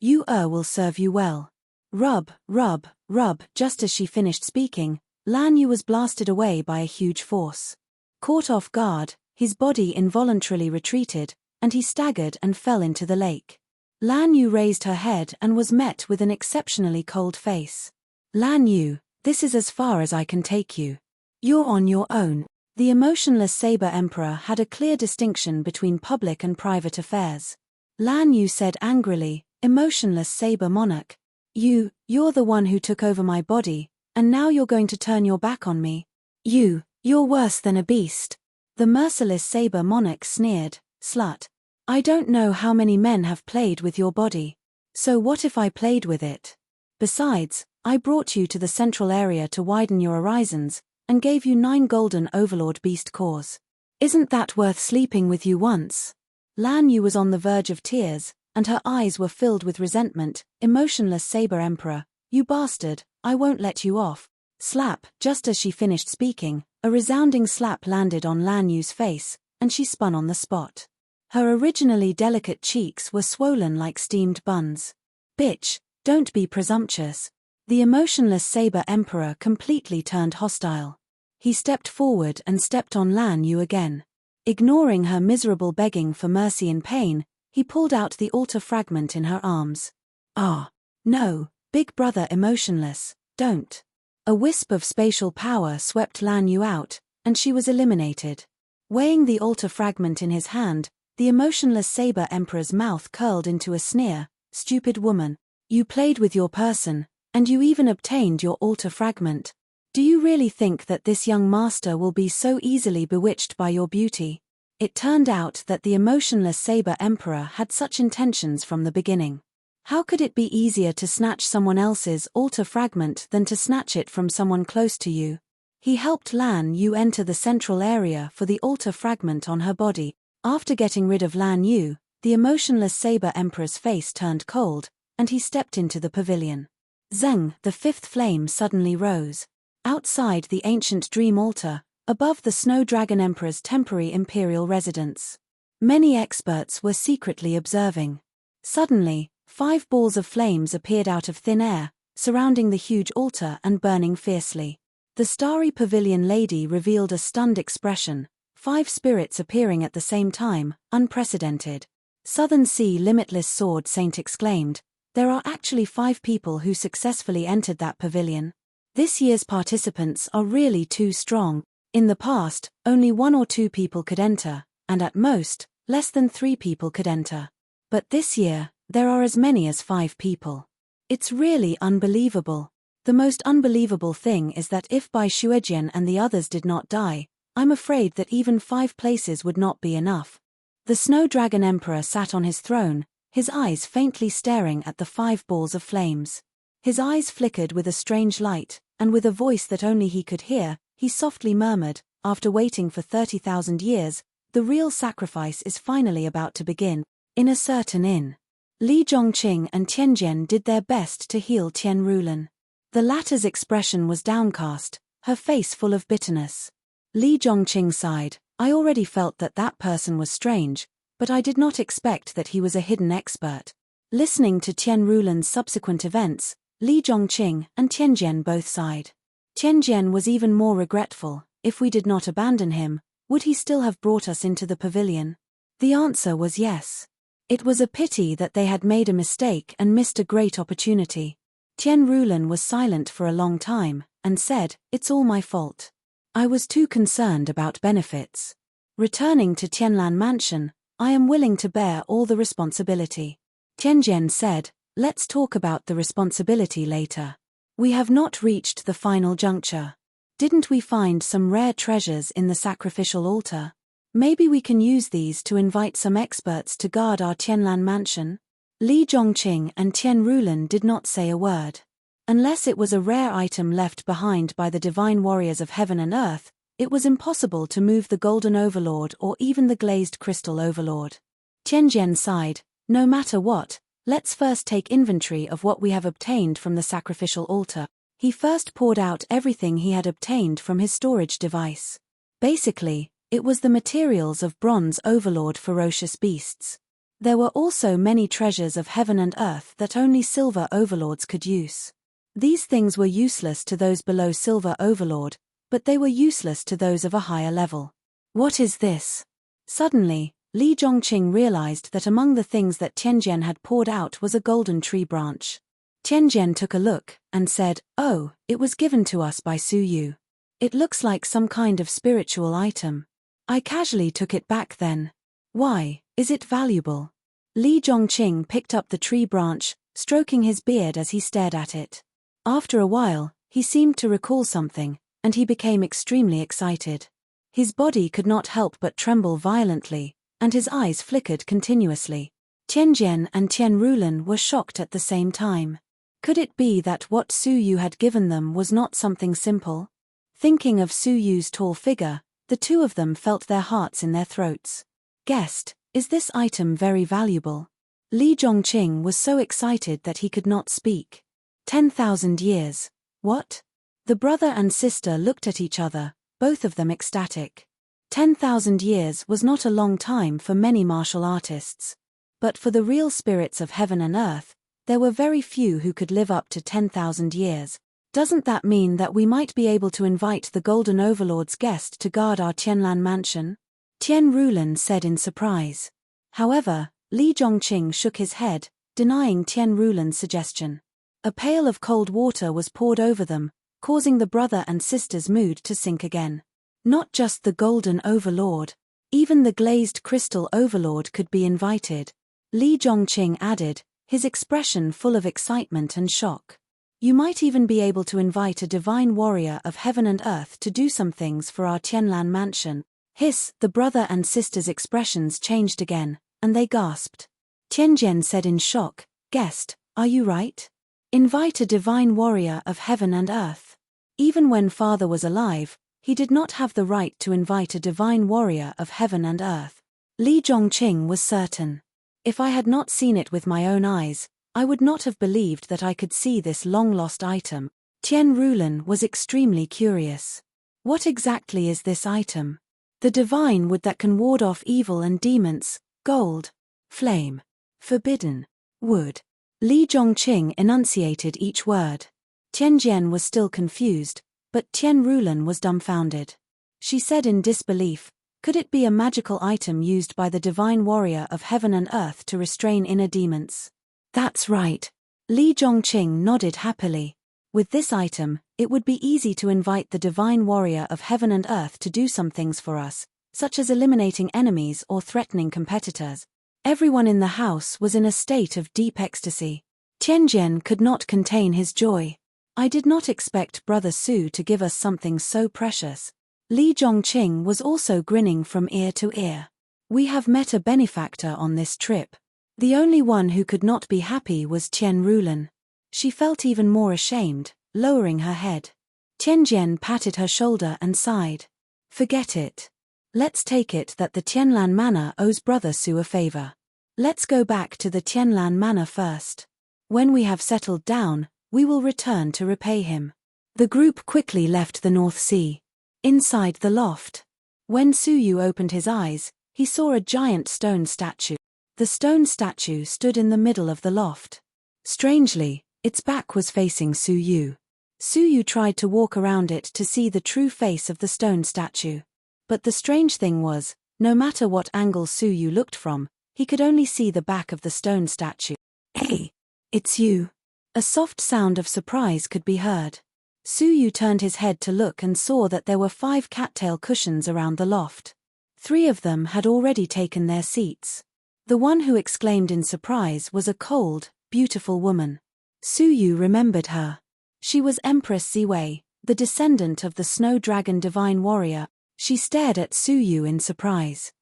Yue will serve you well." Rub, rub, rub. Just as she finished speaking, Lan Yu was blasted away by a huge force. Caught off guard, his body involuntarily retreated, and he staggered and fell into the lake. Lan Yu raised her head and was met with an exceptionally cold face. "Lan Yu, this is as far as I can take you. You're on your own." The emotionless Saber Emperor had a clear distinction between public and private affairs. Lan Yu said angrily, emotionless saber monarch. You're the one who took over my body, and now you're going to turn your back on me. You're worse than a beast. The merciless saber monarch sneered, slut. I don't know how many men have played with your body. So what if I played with it? Besides, I brought you to the central area to widen your horizons, and gave you 9 golden overlord beast cores. Isn't that worth sleeping with you once? Lan Yu was on the verge of tears, and her eyes were filled with resentment. Emotionless saber emperor, you bastard, I won't let you off. Slap. Just as she finished speaking, a resounding slap landed on Lan Yu's face, and she spun on the spot. Her originally delicate cheeks were swollen like steamed buns. Bitch, don't be presumptuous. The emotionless saber emperor completely turned hostile. He stepped forward and stepped on Lan Yu again. Ignoring her miserable begging for mercy and pain, he pulled out the altar fragment in her arms. Ah. No, big brother emotionless, don't. A wisp of spatial power swept Lan Yu out, and she was eliminated. Weighing the altar fragment in his hand, the emotionless saber emperor's mouth curled into a sneer. Stupid woman, you played with your person, and you even obtained your altar fragment. Do you really think that this young master will be so easily bewitched by your beauty? It turned out that the emotionless saber emperor had such intentions from the beginning. How could it be easier to snatch someone else's altar fragment than to snatch it from someone close to you? He helped Lan Yu enter the central area for the altar fragment on her body. After getting rid of Lan Yu, the emotionless saber emperor's face turned cold, and he stepped into the pavilion. Zeng, the 5th flame suddenly rose. Outside the ancient dream altar, above the snow dragon emperor's temporary imperial residence. Many experts were secretly observing. Suddenly, 5 balls of flames appeared out of thin air, surrounding the huge altar and burning fiercely. The starry pavilion lady revealed a stunned expression, 5 spirits appearing at the same time, unprecedented. Southern Sea Limitless Sword Saint exclaimed, there are actually 5 people who successfully entered that pavilion. This year's participants are really too strong. In the past, only 1 or 2 people could enter, and at most, less than 3 people could enter. But this year, there are as many as 5 people. It's really unbelievable. The most unbelievable thing is that if Bai Shuejian and the others did not die, I'm afraid that even 5 places would not be enough. The Snow Dragon Emperor sat on his throne, his eyes faintly staring at the 5 balls of flames. His eyes flickered with a strange light, and with a voice that only he could hear, he softly murmured, after waiting for 30,000 years, the real sacrifice is finally about to begin, in a certain inn. Li Zhongqing and Tianjian did their best to heal Tian Rulan. The latter's expression was downcast, her face full of bitterness. Li Zhongqing sighed, I already felt that that person was strange, but I did not expect that he was a hidden expert. Listening to Tian Rulan's subsequent events, Li Zhongqing and Tianjian both sighed. Tianjian was even more regretful. If we did not abandon him, would he still have brought us into the pavilion? The answer was yes. It was a pity that they had made a mistake and missed a great opportunity. Tian Rulan was silent for a long time, and said, it's all my fault. I was too concerned about benefits. Returning to Tianlan Mansion, I am willing to bear all the responsibility. Tianjian said, let's talk about the responsibility later. We have not reached the final juncture. Didn't we find some rare treasures in the sacrificial altar? Maybe we can use these to invite some experts to guard our Tianlan mansion? Li Zhongqing and Tian Rulan did not say a word. Unless it was a rare item left behind by the divine warriors of heaven and earth, it was impossible to move the golden overlord or even the glazed crystal overlord. Tianjian sighed, no matter what, let's first take inventory of what we have obtained from the sacrificial altar. He first poured out everything he had obtained from his storage device. Basically, it was the materials of bronze overlord ferocious beasts. There were also many treasures of heaven and earth that only silver overlords could use. These things were useless to those below silver overlord, but they were useless to those of a higher level. What is this? Suddenly, Li Zhongqing realized that among the things that Tianjian had poured out was a golden tree branch. Tianjian took a look, and said, oh, it was given to us by Su Yu. It looks like some kind of spiritual item. I casually took it back then. Why, is it valuable? Li Zhongqing picked up the tree branch, stroking his beard as he stared at it. After a while, he seemed to recall something, and he became extremely excited. His body could not help but tremble violently, and his eyes flickered continuously. Tianjian and Tianrulan were shocked at the same time. Could it be that what Su Yu had given them was not something simple? Thinking of Su Yu's tall figure, the two of them felt their hearts in their throats. Guest, is this item very valuable? Li Zhongqing was so excited that he could not speak. 10,000 years. What? The brother and sister looked at each other, both of them ecstatic. 10,000 years was not a long time for many martial artists. But for the real spirits of heaven and earth, there were very few who could live up to 10,000 years. Doesn't that mean that we might be able to invite the Golden Overlord's guest to guard our Tianlan mansion? Tianrulan said in surprise. However, Li Zhongqing shook his head, denying Tianrulan's suggestion. A pail of cold water was poured over them, causing the brother and sister's mood to sink again. Not just the Golden Overlord. Even the glazed crystal Overlord could be invited. Li Zhongqing added, his expression full of excitement and shock. You might even be able to invite a divine warrior of heaven and earth to do some things for our Tianlan mansion. Hiss, the brother and sister's expressions changed again, and they gasped. Tianjian said in shock, Guest, are you right? Invite a divine warrior of heaven and earth. Even when father was alive, he did not have the right to invite a divine warrior of heaven and earth. Li Zhongqing was certain. If I had not seen it with my own eyes, I would not have believed that I could see this long-lost item. Tianrulan was extremely curious. What exactly is this item? The divine wood that can ward off evil and demons, gold, flame, forbidden, wood. Li Zhongqing enunciated each word. Tianjian was still confused, but Tianrulan was dumbfounded. She said in disbelief, could it be a magical item used by the divine warrior of heaven and earth to restrain inner demons? That's right. Li Zhongqing nodded happily. With this item, it would be easy to invite the divine warrior of heaven and earth to do some things for us, such as eliminating enemies or threatening competitors. Everyone in the house was in a state of deep ecstasy. Tianjian could not contain his joy. I did not expect Brother Su to give us something so precious. Li Zhongqing was also grinning from ear to ear. We have met a benefactor on this trip. The only one who could not be happy was Tianrulan. She felt even more ashamed, lowering her head. Tianjian patted her shoulder and sighed. Forget it. Let's take it that the Tianlan Manor owes Brother Su a favor. Let's go back to the Tianlan Manor first. When we have settled down, we will return to repay him. The group quickly left the North Sea. Inside the loft. When Su Yu opened his eyes, he saw a giant stone statue. The stone statue stood in the middle of the loft. Strangely, its back was facing Su Yu. Su Yu tried to walk around it to see the true face of the stone statue. But the strange thing was, no matter what angle Su Yu looked from, he could only see the back of the stone statue. Hey, it's you. A soft sound of surprise could be heard. Su Yu turned his head to look and saw that there were 5 cattail cushions around the loft. 3 of them had already taken their seats. The one who exclaimed in surprise was a cold, beautiful woman. Su Yu remembered her. She was Empress Ziwei, the descendant of the Snow Dragon Divine Warrior. She stared at Su Yu in surprise.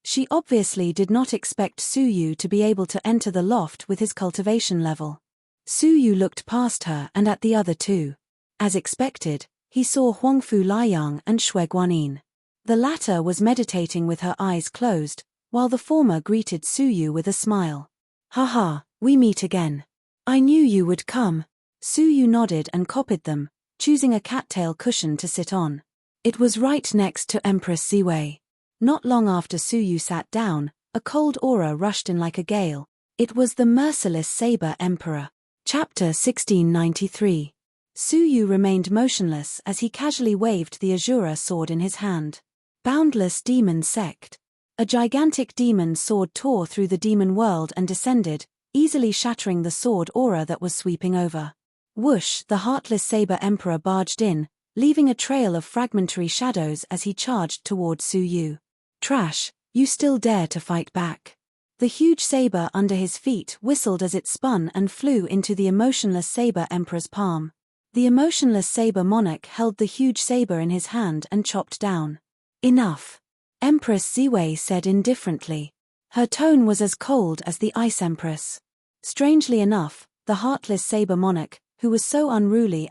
She obviously did not expect Su Yu to be able to enter the loft with his cultivation level. Su Yu looked past her and at the other 2. As expected, he saw Huangfu Liang and Shui Guanyin. The latter was meditating with her eyes closed, while the former greeted Su Yu with a smile. Haha, we meet again. I knew you would come. Su Yu nodded and copied them, choosing a cattail cushion to sit on. It was right next to Empress Ziwei. Not long after Su Yu sat down, a cold aura rushed in like a gale. It was the merciless Saber Emperor. Chapter 1693. Su Yu remained motionless as he casually waved the Azura sword in his hand. Boundless Demon Sect. A gigantic demon sword tore through the demon world and descended, easily shattering the sword aura that was sweeping over. Whoosh, the heartless Saber Emperor barged in, leaving a trail of fragmentary shadows as he charged toward Su Yu. Trash, you still dare to fight back. The huge saber under his feet whistled as it spun and flew into the emotionless saber emperor's palm. The emotionless saber monarch held the huge saber in his hand and chopped down. Enough. Empress Ziwei said indifferently. Her tone was as cold as the Ice Empress. Strangely enough, the heartless saber monarch, who was so unruly,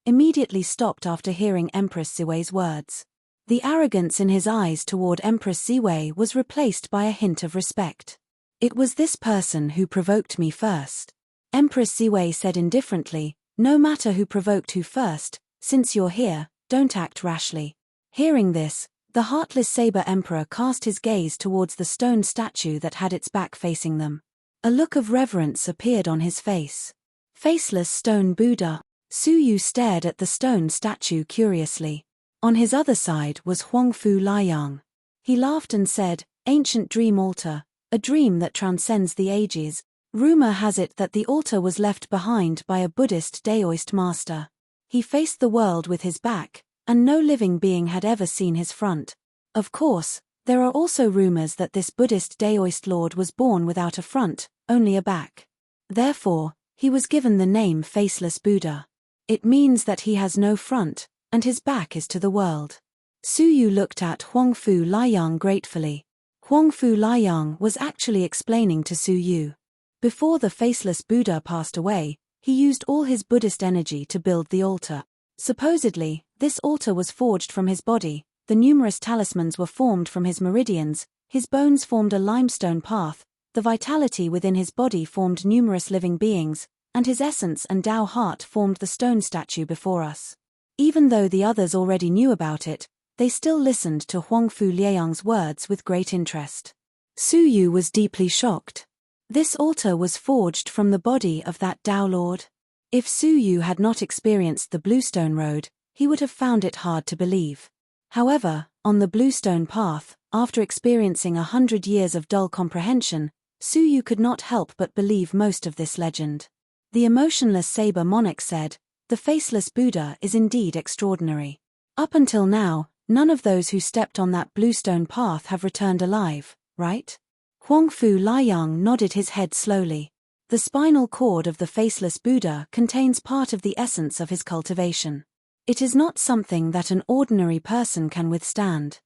immediately stopped after hearing Empress Ziwei's words. The arrogance in his eyes toward Empress Ziwei was replaced by a hint of respect. It was this person who provoked me first. Empress Ziwei said indifferently, no matter who provoked who first, since you're here, don't act rashly. Hearing this, the heartless saber emperor cast his gaze towards the stone statue that had its back facing them. A look of reverence appeared on his face. Faceless stone Buddha. Suyu stared at the stone statue curiously. On his other side was Huangfu Liang. He laughed and said, "Ancient dream altar, a dream that transcends the ages. Rumor has it that the altar was left behind by a Buddhist Daoist master. He faced the world with his back, and no living being had ever seen his front. Of course, there are also rumors that this Buddhist Daoist lord was born without a front, only a back. Therefore, he was given the name Faceless Buddha. It means that he has no front, and his back is to the world." Suyu looked at Huangfu Liang gratefully. Huangfu Liang was actually explaining to Suyu. Before the Faceless Buddha passed away, he used all his Buddhist energy to build the altar. Supposedly, this altar was forged from his body, the numerous talismans were formed from his meridians, his bones formed a limestone path, the vitality within his body formed numerous living beings, and his essence and Tao heart formed the stone statue before us. Even though the others already knew about it, they still listened to Huangfu Liang's words with great interest. Suyu was deeply shocked. This altar was forged from the body of that Tao Lord? If Suyu had not experienced the Bluestone Road, he would have found it hard to believe. However, on the Bluestone Path, after experiencing 100 years of dull comprehension, Suyu could not help but believe most of this legend. The emotionless saber monarch said, "The Faceless Buddha is indeed extraordinary. Up until now, none of those who stepped on that Bluestone Path have returned alive, right?" Huangfu Liang nodded his head slowly. The spinal cord of the Faceless Buddha contains part of the essence of his cultivation. It is not something that an ordinary person can withstand.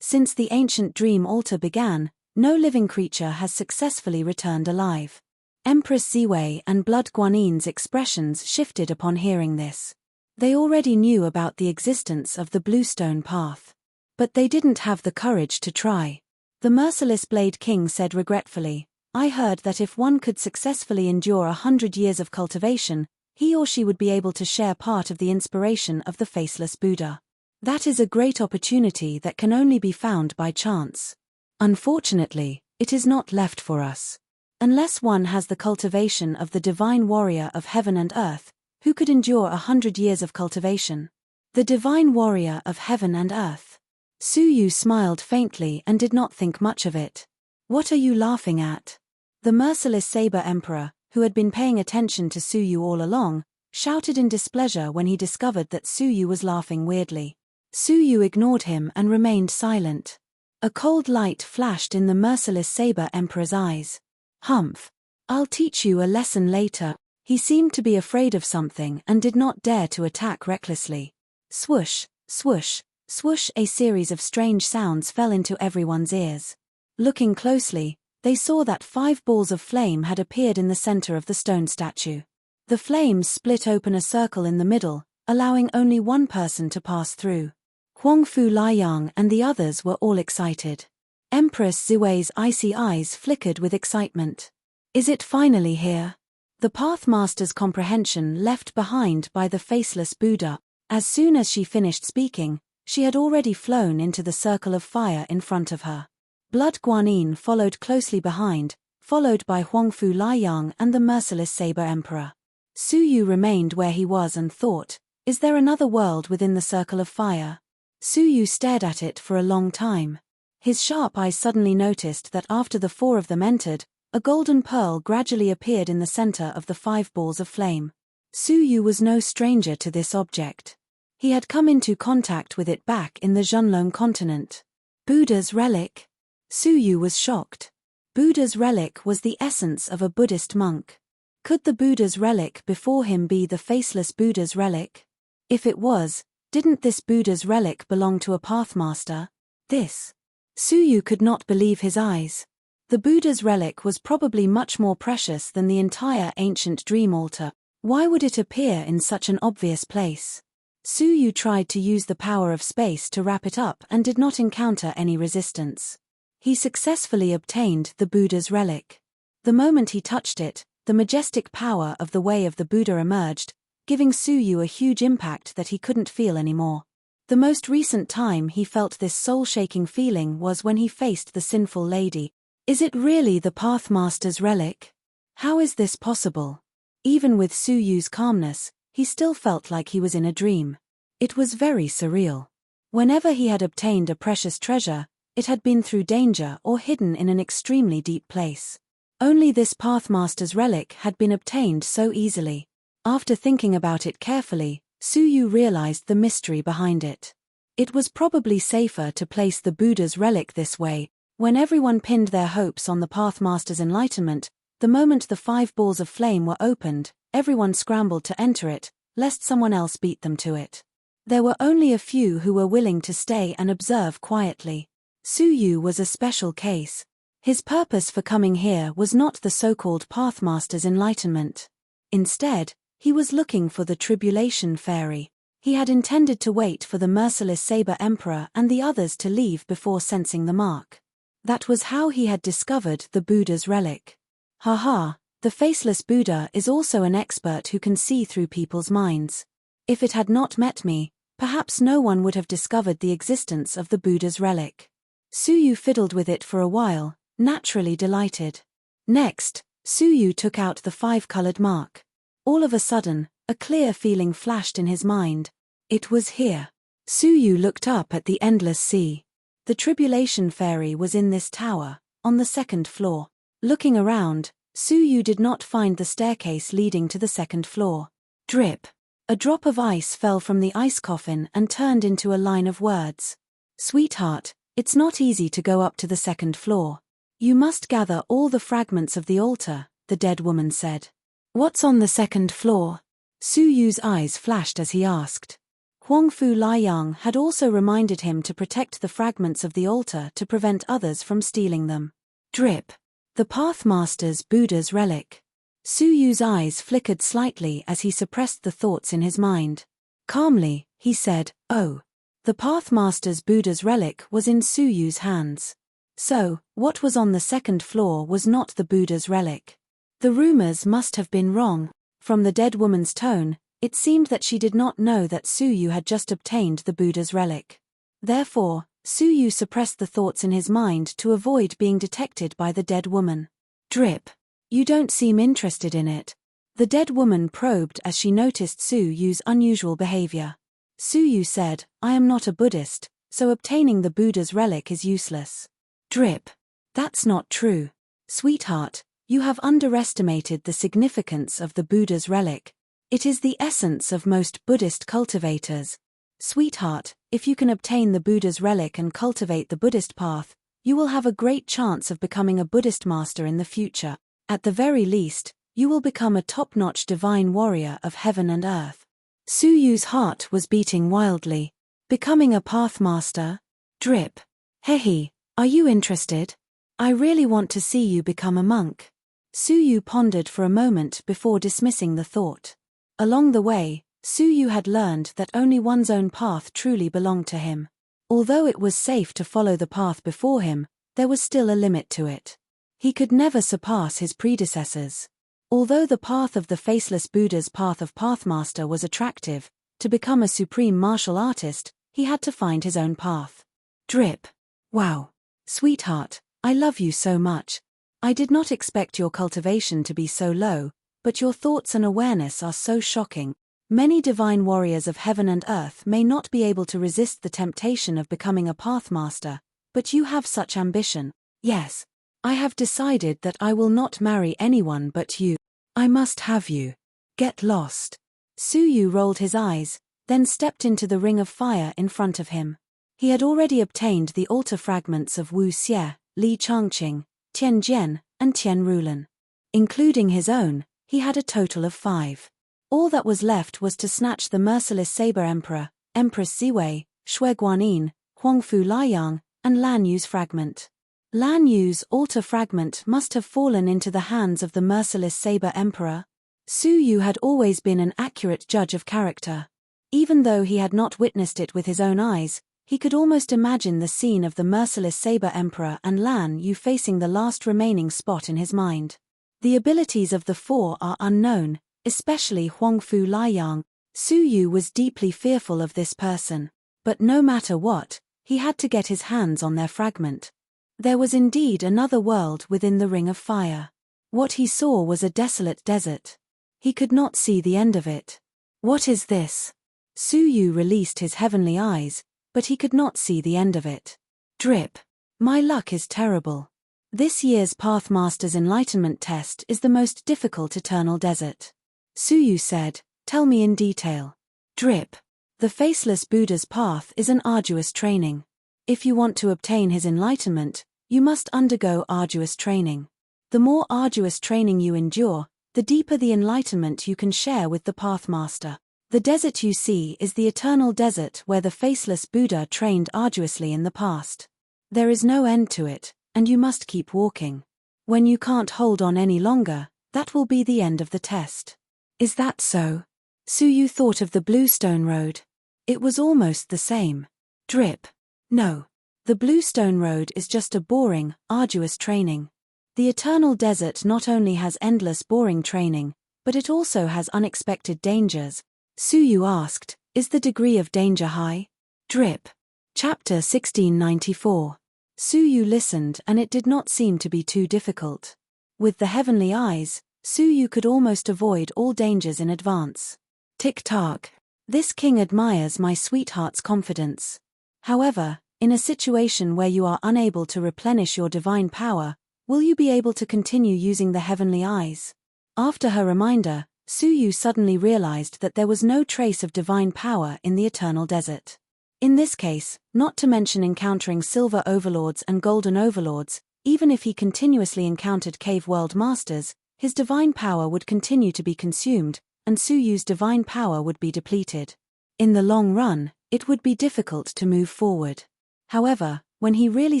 Since the ancient dream altar began, no living creature has successfully returned alive. Empress Ziwei and Blood Guanin's expressions shifted upon hearing this. They already knew about the existence of the Bluestone Path. But they didn't have the courage to try. The merciless Blade King said regretfully, "I heard that if one could successfully endure 100 years of cultivation, he or she would be able to share part of the inspiration of the Faceless Buddha. That is a great opportunity that can only be found by chance. Unfortunately, it is not left for us. Unless one has the cultivation of the divine warrior of heaven and earth, who could endure 100 years of cultivation? The divine warrior of heaven and earth." Suyu smiled faintly and did not think much of it. "What are you laughing at?" The merciless saber emperor, who had been paying attention to Suyu all along, shouted in displeasure when he discovered that Suyu was laughing weirdly. Suyu ignored him and remained silent. A cold light flashed in the merciless saber emperor's eyes. "Humph. I'll teach you a lesson later." He seemed to be afraid of something and did not dare to attack recklessly. Swoosh, swoosh, swoosh, a series of strange sounds fell into everyone's ears. Looking closely, they saw that 5 balls of flame had appeared in the center of the stone statue. The flames split open a circle in the middle, allowing only one person to pass through. Huangfu Liang and the others were all excited. Empress Ziwei's icy eyes flickered with excitement. Is it finally here? The Pathmaster's comprehension left behind by the Faceless Buddha. As soon as she finished speaking, she had already flown into the circle of fire in front of her. Blood Guanin followed closely behind, followed by Huangfu Liang and the merciless Saber Emperor. Suyu remained where he was and thought, is there another world within the circle of fire? Suyu stared at it for a long time. His sharp eyes suddenly noticed that after the 4 of them entered, a golden pearl gradually appeared in the center of the 5 balls of flame. Suyu was no stranger to this object. He had come into contact with it back in the Zhonlong continent. Buddha's relic? Suyu was shocked. Buddha's relic was the essence of a Buddhist monk. Could the Buddha's relic before him be the faceless Buddha's relic? If it was, didn't this Buddha's relic belong to a pathmaster? Suyu could not believe his eyes. The Buddha's relic was probably much more precious than the entire ancient dream altar. Why would it appear in such an obvious place? Suyu tried to use the power of space to wrap it up and did not encounter any resistance. He successfully obtained the Buddha's relic. The moment he touched it, the majestic power of the way of the Buddha emerged, giving Suyu a huge impact that he couldn't feel anymore. The most recent time he felt this soul-shaking feeling was when he faced the sinful lady. Is it really the Pathmaster's relic? How is this possible? Even with Suyu's calmness, he still felt like he was in a dream. It was very surreal. Whenever he had obtained a precious treasure, it had been through danger or hidden in an extremely deep place. Only this Pathmaster's relic had been obtained so easily. After thinking about it carefully, Suyu realized the mystery behind it. It was probably safer to place the Buddha's relic this way. When everyone pinned their hopes on the Pathmaster's enlightenment, the moment the 5 balls of flame were opened, everyone scrambled to enter it, lest someone else beat them to it. There were only a few who were willing to stay and observe quietly. Suyu was a special case. His purpose for coming here was not the so-called Pathmaster's enlightenment. Instead, he was looking for the Tribulation Fairy. He had intended to wait for the merciless Saber Emperor and the others to leave before sensing the mark. That was how he had discovered the Buddha's relic. Haha, the faceless Buddha is also an expert who can see through people's minds. If it had not met me, perhaps no one would have discovered the existence of the Buddha's relic. Suyu fiddled with it for a while, naturally delighted. Next, Suyu took out the 5-colored mark. All of a sudden, a clear feeling flashed in his mind. It was here. Suyu looked up at the endless sea. The Tribulation Fairy was in this tower, on the 2nd floor. Looking around, Suyu did not find the staircase leading to the 2nd floor. Drip. A drop of ice fell from the ice coffin and turned into a line of words. Sweetheart, it's not easy to go up to the 2nd floor. You must gather all the fragments of the altar, the dead woman said. What's on the 2nd floor? Suyu's eyes flashed as he asked. Huangfu Liang had also reminded him to protect the fragments of the altar to prevent others from stealing them. Drip. The Pathmaster's Buddha's relic. Suyu's eyes flickered slightly as he suppressed the thoughts in his mind. Calmly, he said, "Oh." The Pathmaster's Buddha's relic was in Suyu's hands. So, what was on the 2nd floor was not the Buddha's relic. The rumors must have been wrong. From the dead woman's tone, it seemed that she did not know that Suyu had just obtained the Buddha's relic. Therefore, Suyu suppressed the thoughts in his mind to avoid being detected by the dead woman. Drip. You don't seem interested in it. The dead woman probed as she noticed Suyu's unusual behavior. Suyu said, I am not a Buddhist, so obtaining the Buddha's relic is useless. Drip. That's not true. Sweetheart, you have underestimated the significance of the Buddha's relic. It is the essence of most Buddhist cultivators. Sweetheart, if you can obtain the Buddha's relic and cultivate the Buddhist path, you will have a great chance of becoming a Buddhist master in the future. At the very least, you will become a top-notch divine warrior of heaven and earth. Suyu's heart was beating wildly. Becoming a pathmaster? Drip. Hehe, are you interested? I really want to see you become a monk. Suyu pondered for a moment before dismissing the thought. Along the way, Suyu had learned that only one's own path truly belonged to him. Although it was safe to follow the path before him, there was still a limit to it. He could never surpass his predecessors. Although the path of the faceless Buddha's path of Pathmaster was attractive, to become a supreme martial artist, he had to find his own path. Drip. Wow. Sweetheart, I love you so much. I did not expect your cultivation to be so low, but your thoughts and awareness are so shocking. Many divine warriors of heaven and earth may not be able to resist the temptation of becoming a pathmaster, but you have such ambition. Yes. I have decided that I will not marry anyone but you. I must have you. Get lost. Suyu rolled his eyes, then stepped into the ring of fire in front of him. He had already obtained the altar fragments of Wu Xie, Li Changqing, Tianjian, and Tianrulan. Including his own, he had a total of 5. All that was left was to snatch the merciless Saber Emperor, Empress Ziwei, Shui Guanyin, Huangfu Liang, and Lan Yu's fragment. Lan Yu's altar fragment must have fallen into the hands of the merciless Saber Emperor. Su Yu had always been an accurate judge of character. Even though he had not witnessed it with his own eyes, he could almost imagine the scene of the merciless Saber Emperor and Lan Yu facing the last remaining spot in his mind. The abilities of the 4 are unknown, especially Huangfu Liang. Su Yu was deeply fearful of this person. But no matter what, he had to get his hands on their fragment. There was indeed another world within the Ring of Fire. What he saw was a desolate desert. He could not see the end of it. What is this? Su Yu released his heavenly eyes, but he could not see the end of it. Drip. My luck is terrible. This year's Pathmaster's Enlightenment test is the most difficult eternal desert. Su Yu said, tell me in detail. Drip. The Faceless Buddha's path is an arduous training. If you want to obtain his enlightenment, you must undergo arduous training. The more arduous training you endure, the deeper the enlightenment you can share with the Pathmaster. The desert you see is the eternal desert where the Faceless Buddha trained arduously in the past. There is no end to it, and you must keep walking. When you can't hold on any longer, that will be the end of the test. Is that so? Su Yu thought of the Bluestone Road. It was almost the same. Drip. No. The Bluestone Road is just a boring, arduous training. The eternal desert not only has endless boring training, but it also has unexpected dangers. Su Yu asked, is the degree of danger high? Drip. Chapter 1694. Su Yu listened and it did not seem to be too difficult. With the heavenly eyes, Su Yu could almost avoid all dangers in advance. Tick-tock. This king admires my sweetheart's confidence. However, in a situation where you are unable to replenish your divine power, will you be able to continue using the heavenly eyes? After her reminder, Su Yu suddenly realized that there was no trace of divine power in the eternal desert. In this case, not to mention encountering silver overlords and golden overlords, even if he continuously encountered cave world masters, his divine power would continue to be consumed, and Su Yu's divine power would be depleted. In the long run, it would be difficult to move forward. However, when he really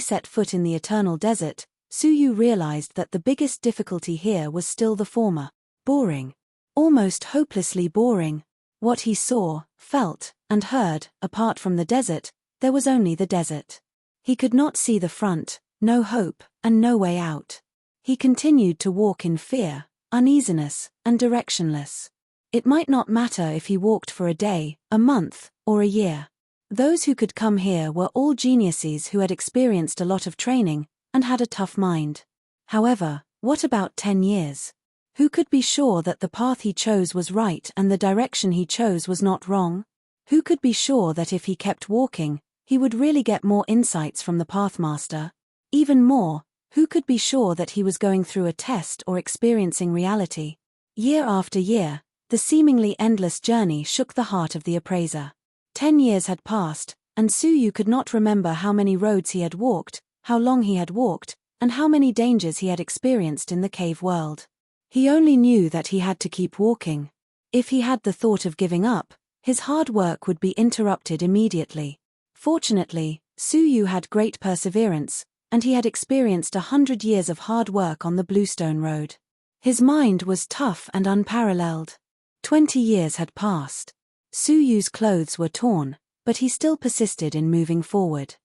set foot in the eternal desert, Su Yu realized that the biggest difficulty here was still the former. Boring. Almost hopelessly boring. What he saw, felt, and heard, apart from the desert, there was only the desert. He could not see the front, no hope, and no way out. He continued to walk in fear, uneasiness, and directionless. It might not matter if he walked for a day, a month, or a year. Those who could come here were all geniuses who had experienced a lot of training, and had a tough mind. However, what about 10 years? Who could be sure that the path he chose was right and the direction he chose was not wrong? Who could be sure that if he kept walking, he would really get more insights from the Pathmaster? Even more, who could be sure that he was going through a test or experiencing reality? Year after year, the seemingly endless journey shook the heart of the appraiser. 10 years had passed, and Su Yu could not remember how many roads he had walked, how long he had walked, and how many dangers he had experienced in the cave world. He only knew that he had to keep walking. If he had the thought of giving up, his hard work would be interrupted immediately. Fortunately, Su Yu had great perseverance, and he had experienced 100 years of hard work on the Bluestone Road. His mind was tough and unparalleled. 20 years had passed. Su Yu's clothes were torn, but he still persisted in moving forward.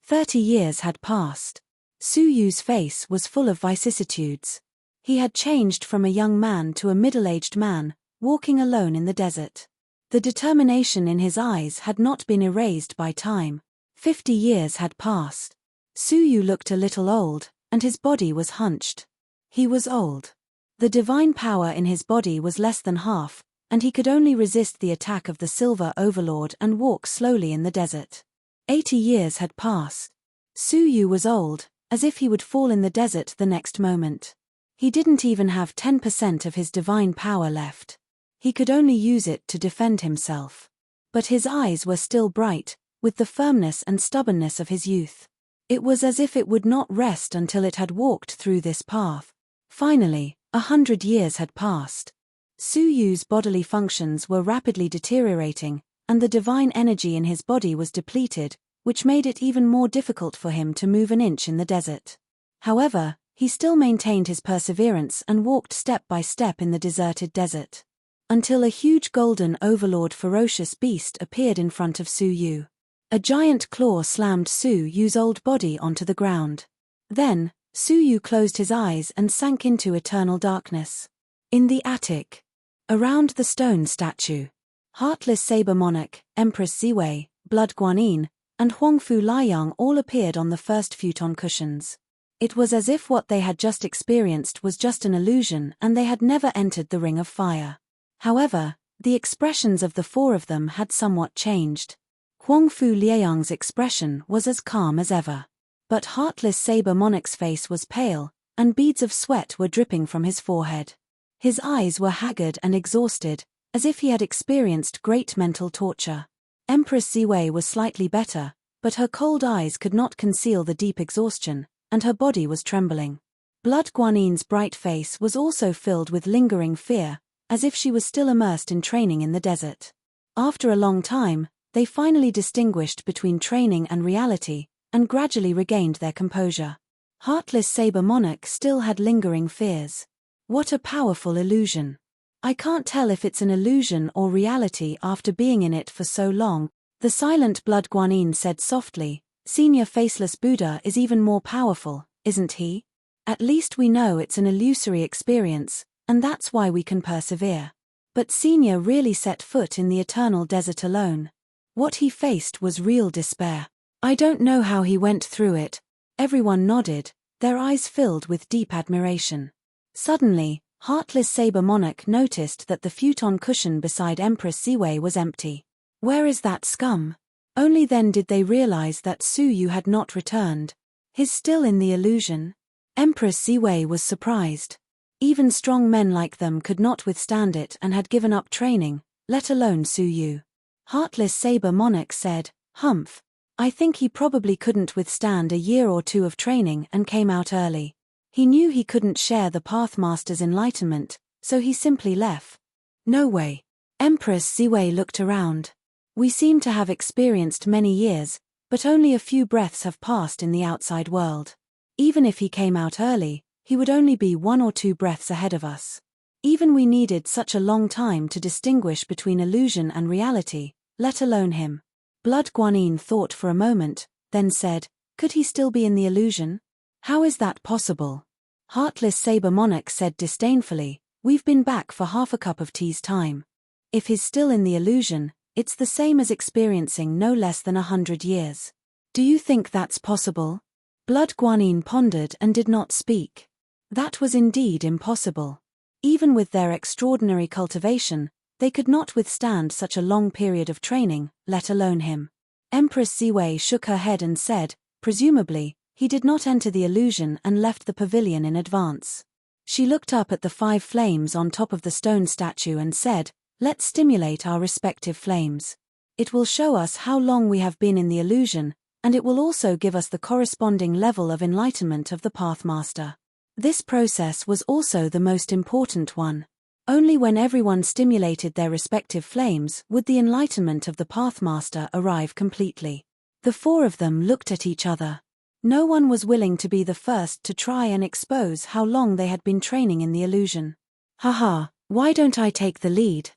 30 years had passed. Su Yu's face was full of vicissitudes. He had changed from a young man to a middle-aged man, walking alone in the desert. The determination in his eyes had not been erased by time. 50 years had passed. Su Yu looked a little old, and his body was hunched. He was old. The divine power in his body was less than half, and he could only resist the attack of the Silver Overlord and walk slowly in the desert. 80 years had passed. Su Yu was old, as if he would fall in the desert the next moment. He didn't even have 10% of his divine power left. He could only use it to defend himself. But his eyes were still bright, with the firmness and stubbornness of his youth. It was as if it would not rest until it had walked through this path. Finally, 100 years had passed. Su Yu's bodily functions were rapidly deteriorating, and the divine energy in his body was depleted, which made it even more difficult for him to move an inch in the desert. However, he still maintained his perseverance and walked step by step in the deserted desert. Until a huge golden overlord ferocious beast appeared in front of Su Yu. A giant claw slammed Su Yu's old body onto the ground. Then, Su Yu closed his eyes and sank into eternal darkness. In the attic, around the stone statue, Heartless Saber Monarch, Empress Ziwei, Blood Guanyin, and Huangfu Liang all appeared on the first futon cushions. It was as if what they had just experienced was just an illusion and they had never entered the Ring of Fire. However, the expressions of the four of them had somewhat changed. Huangfu Liang's expression was as calm as ever. But Heartless Saber Monarch's face was pale, and beads of sweat were dripping from his forehead. His eyes were haggard and exhausted, as if he had experienced great mental torture. Empress Ziwei was slightly better, but her cold eyes could not conceal the deep exhaustion, and her body was trembling. Blood Guanyin's bright face was also filled with lingering fear, as if she was still immersed in training in the desert. After a long time, they finally distinguished between training and reality, and gradually regained their composure. Heartless Saber Monarch still had lingering fears. What a powerful illusion. I can't tell if it's an illusion or reality after being in it for so long, the silent Blood Guanyin said softly. Senior Faceless Buddha is even more powerful, isn't he? At least we know it's an illusory experience, and that's why we can persevere. But Senior really set foot in the eternal desert alone. What he faced was real despair. I don't know how he went through it. Everyone nodded, their eyes filled with deep admiration. Suddenly, Heartless Saber Monarch noticed that the futon cushion beside Empress Ziwei was empty. Where is that scum? Only then did they realize that Su Yu had not returned. He's still in the illusion? Empress Ziwei was surprised. Even strong men like them could not withstand it and had given up training, let alone Su Yu. Heartless Saber Monarch said, "Humph. I think he probably couldn't withstand a year or two of training and came out early. He knew he couldn't share the Pathmaster's enlightenment, so he simply left." No way. Empress Ziwei looked around. We seem to have experienced many years, but only a few breaths have passed in the outside world. Even if he came out early, he would only be 1 or 2 breaths ahead of us. Even we needed such a long time to distinguish between illusion and reality, let alone him. Blood Guanyin thought for a moment, then said, "Could he still be in the illusion? How is that possible?" Heartless Saber Monarch said disdainfully, "We've been back for half a cup of tea's time. If he's still in the illusion, it's the same as experiencing no less than 100 years. Do you think that's possible?" Blood Guanyin pondered and did not speak. That was indeed impossible. Even with their extraordinary cultivation, they could not withstand such a long period of training, let alone him. Empress Ziwei shook her head and said, "Presumably, he did not enter the illusion and left the pavilion in advance." She looked up at the 5 flames on top of the stone statue and said, "Let's stimulate our respective flames. It will show us how long we have been in the illusion, and it will also give us the corresponding level of enlightenment of the Pathmaster." This process was also the most important one. Only when everyone stimulated their respective flames would the enlightenment of the Pathmaster arrive completely. The 4 of them looked at each other. No one was willing to be the first to try and expose how long they had been training in the illusion. "Haha, why don't I take the lead?"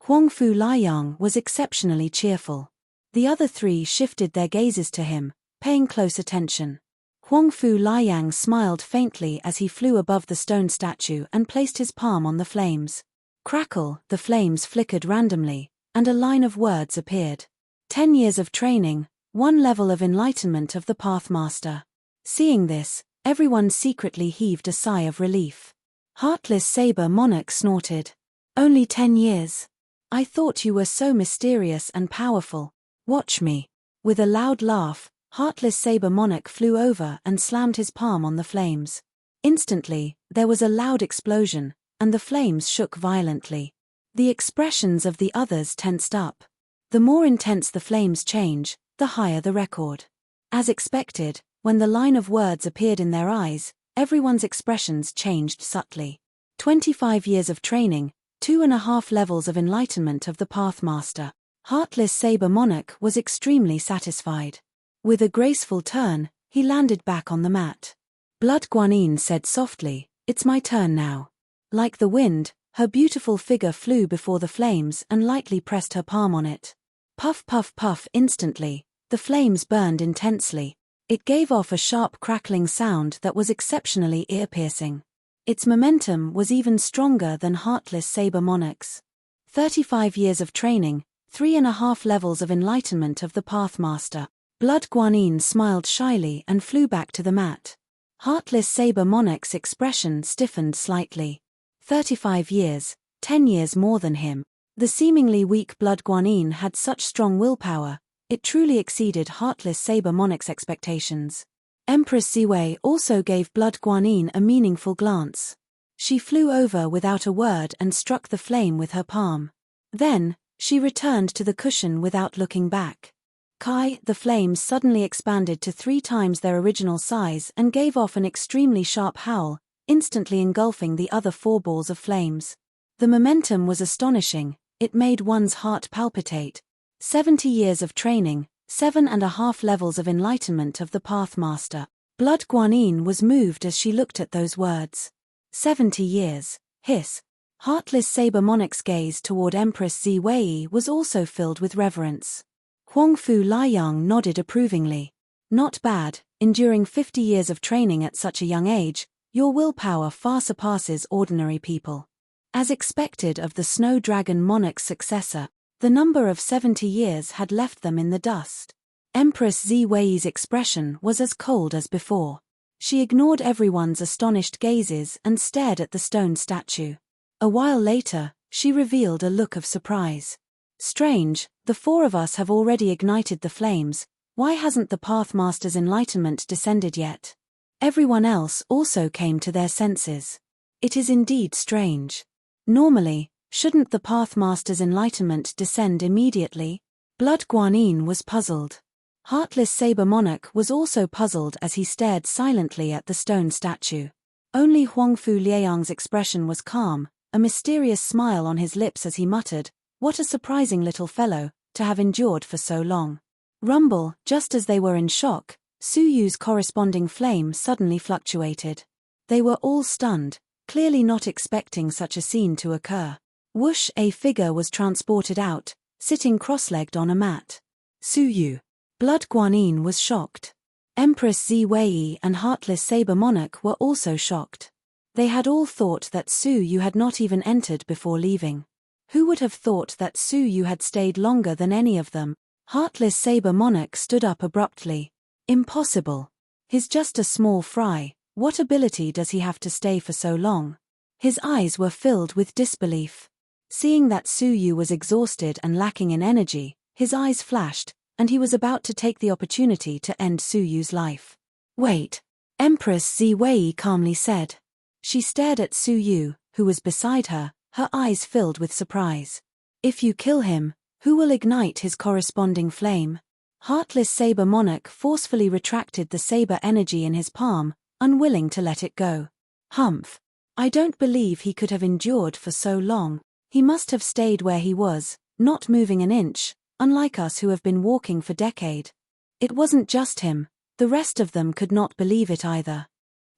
Huangfu Liang was exceptionally cheerful. The other 3 shifted their gazes to him, paying close attention. Huangfu Liang smiled faintly as he flew above the stone statue and placed his palm on the flames. Crackle, the flames flickered randomly, and a line of words appeared. 10 years of training, 1 level of enlightenment of the Pathmaster. Seeing this, everyone secretly heaved a sigh of relief. Heartless Saber Monarch snorted. "Only 10 years. I thought you were so mysterious and powerful. Watch me." With a loud laugh, Heartless Saber Monarch flew over and slammed his palm on the flames. Instantly, there was a loud explosion, and the flames shook violently. The expressions of the others tensed up. The more intense the flames change, the higher the record. As expected, When the line of words appeared in their eyes, everyone's expressions changed subtly. 25 years of training, 2.5 levels of enlightenment of the Pathmaster. Heartless Saber Monarch was extremely satisfied. With a graceful turn, he landed back on the mat. Blood Guanyin said softly, "It's my turn now." Like the wind, her beautiful figure flew before the flames and lightly pressed her palm on it. Puff puff puff. Instantly, the flames burned intensely. It gave off a sharp crackling sound that was exceptionally ear-piercing. Its momentum was even stronger than Heartless Saber Monarch's. 35 years of training, 3.5 levels of enlightenment of the Pathmaster. Blood Guanyin smiled shyly and flew back to the mat. Heartless Saber Monarch's expression stiffened slightly. 35 years, 10 years more than him. The seemingly weak Blood Guanyin had such strong willpower, it truly exceeded Heartless Saber Monarch's expectations. Empress Ziwei also gave Blood Guanyin a meaningful glance. She flew over without a word and struck the flame with her palm. Then, she returned to the cushion without looking back. The flames suddenly expanded to 3 times their original size and gave off an extremely sharp howl, instantly engulfing the other 4 balls of flames. The momentum was astonishing, it made one's heart palpitate. 70 years of training, 7.5 levels of enlightenment of the Pathmaster. Blood Guanyin was moved as she looked at those words. 70 years, hiss. Heartless Saber Monarch's gaze toward Empress Ziwei was also filled with reverence. Huangfu Liang nodded approvingly. Not bad, enduring 50 years of training at such a young age, your willpower far surpasses ordinary people. As expected of the Snow Dragon Monarch's successor, the number of 70 years had left them in the dust. Empress Ziwei's expression was as cold as before. She ignored everyone's astonished gazes and stared at the stone statue. A while later, she revealed a look of surprise. Strange, the 4 of us have already ignited the flames, why hasn't the Pathmaster's enlightenment descended yet? Everyone else also came to their senses. It is indeed strange. Normally, shouldn't the Pathmaster's enlightenment descend immediately? Blood Guanyin was puzzled. Heartless Saber Monarch was also puzzled as he stared silently at the stone statue. Only Huangfu Liang's expression was calm, a mysterious smile on his lips as he muttered, "What a surprising little fellow, to have endured for so long." Rumble, just as they were in shock, Su Yu's corresponding flame suddenly fluctuated. They were all stunned, clearly not expecting such a scene to occur. Whoosh, a figure was transported out, sitting cross-legged on a mat. Su Yu. Blood Guanyin was shocked. Empress Ziwei and Heartless Saber Monarch were also shocked. They had all thought that Su Yu had not even entered before leaving. Who would have thought that Su Yu had stayed longer than any of them? Heartless Saber Monarch stood up abruptly. Impossible. He's just a small fry, what ability does he have to stay for so long? His eyes were filled with disbelief. Seeing that Su Yu was exhausted and lacking in energy, his eyes flashed, and he was about to take the opportunity to end Su Yu's life. "Wait," Empress Ziwei calmly said. She stared at Su Yu, who was beside her, her eyes filled with surprise. "If you kill him, who will ignite his corresponding flame?" Heartless Saber Monarch forcefully retracted the saber energy in his palm, unwilling to let it go. "Humph. I don't believe he could have endured for so long. He must have stayed where he was, not moving an inch, unlike us who have been walking for decades." It wasn't just him, the rest of them could not believe it either.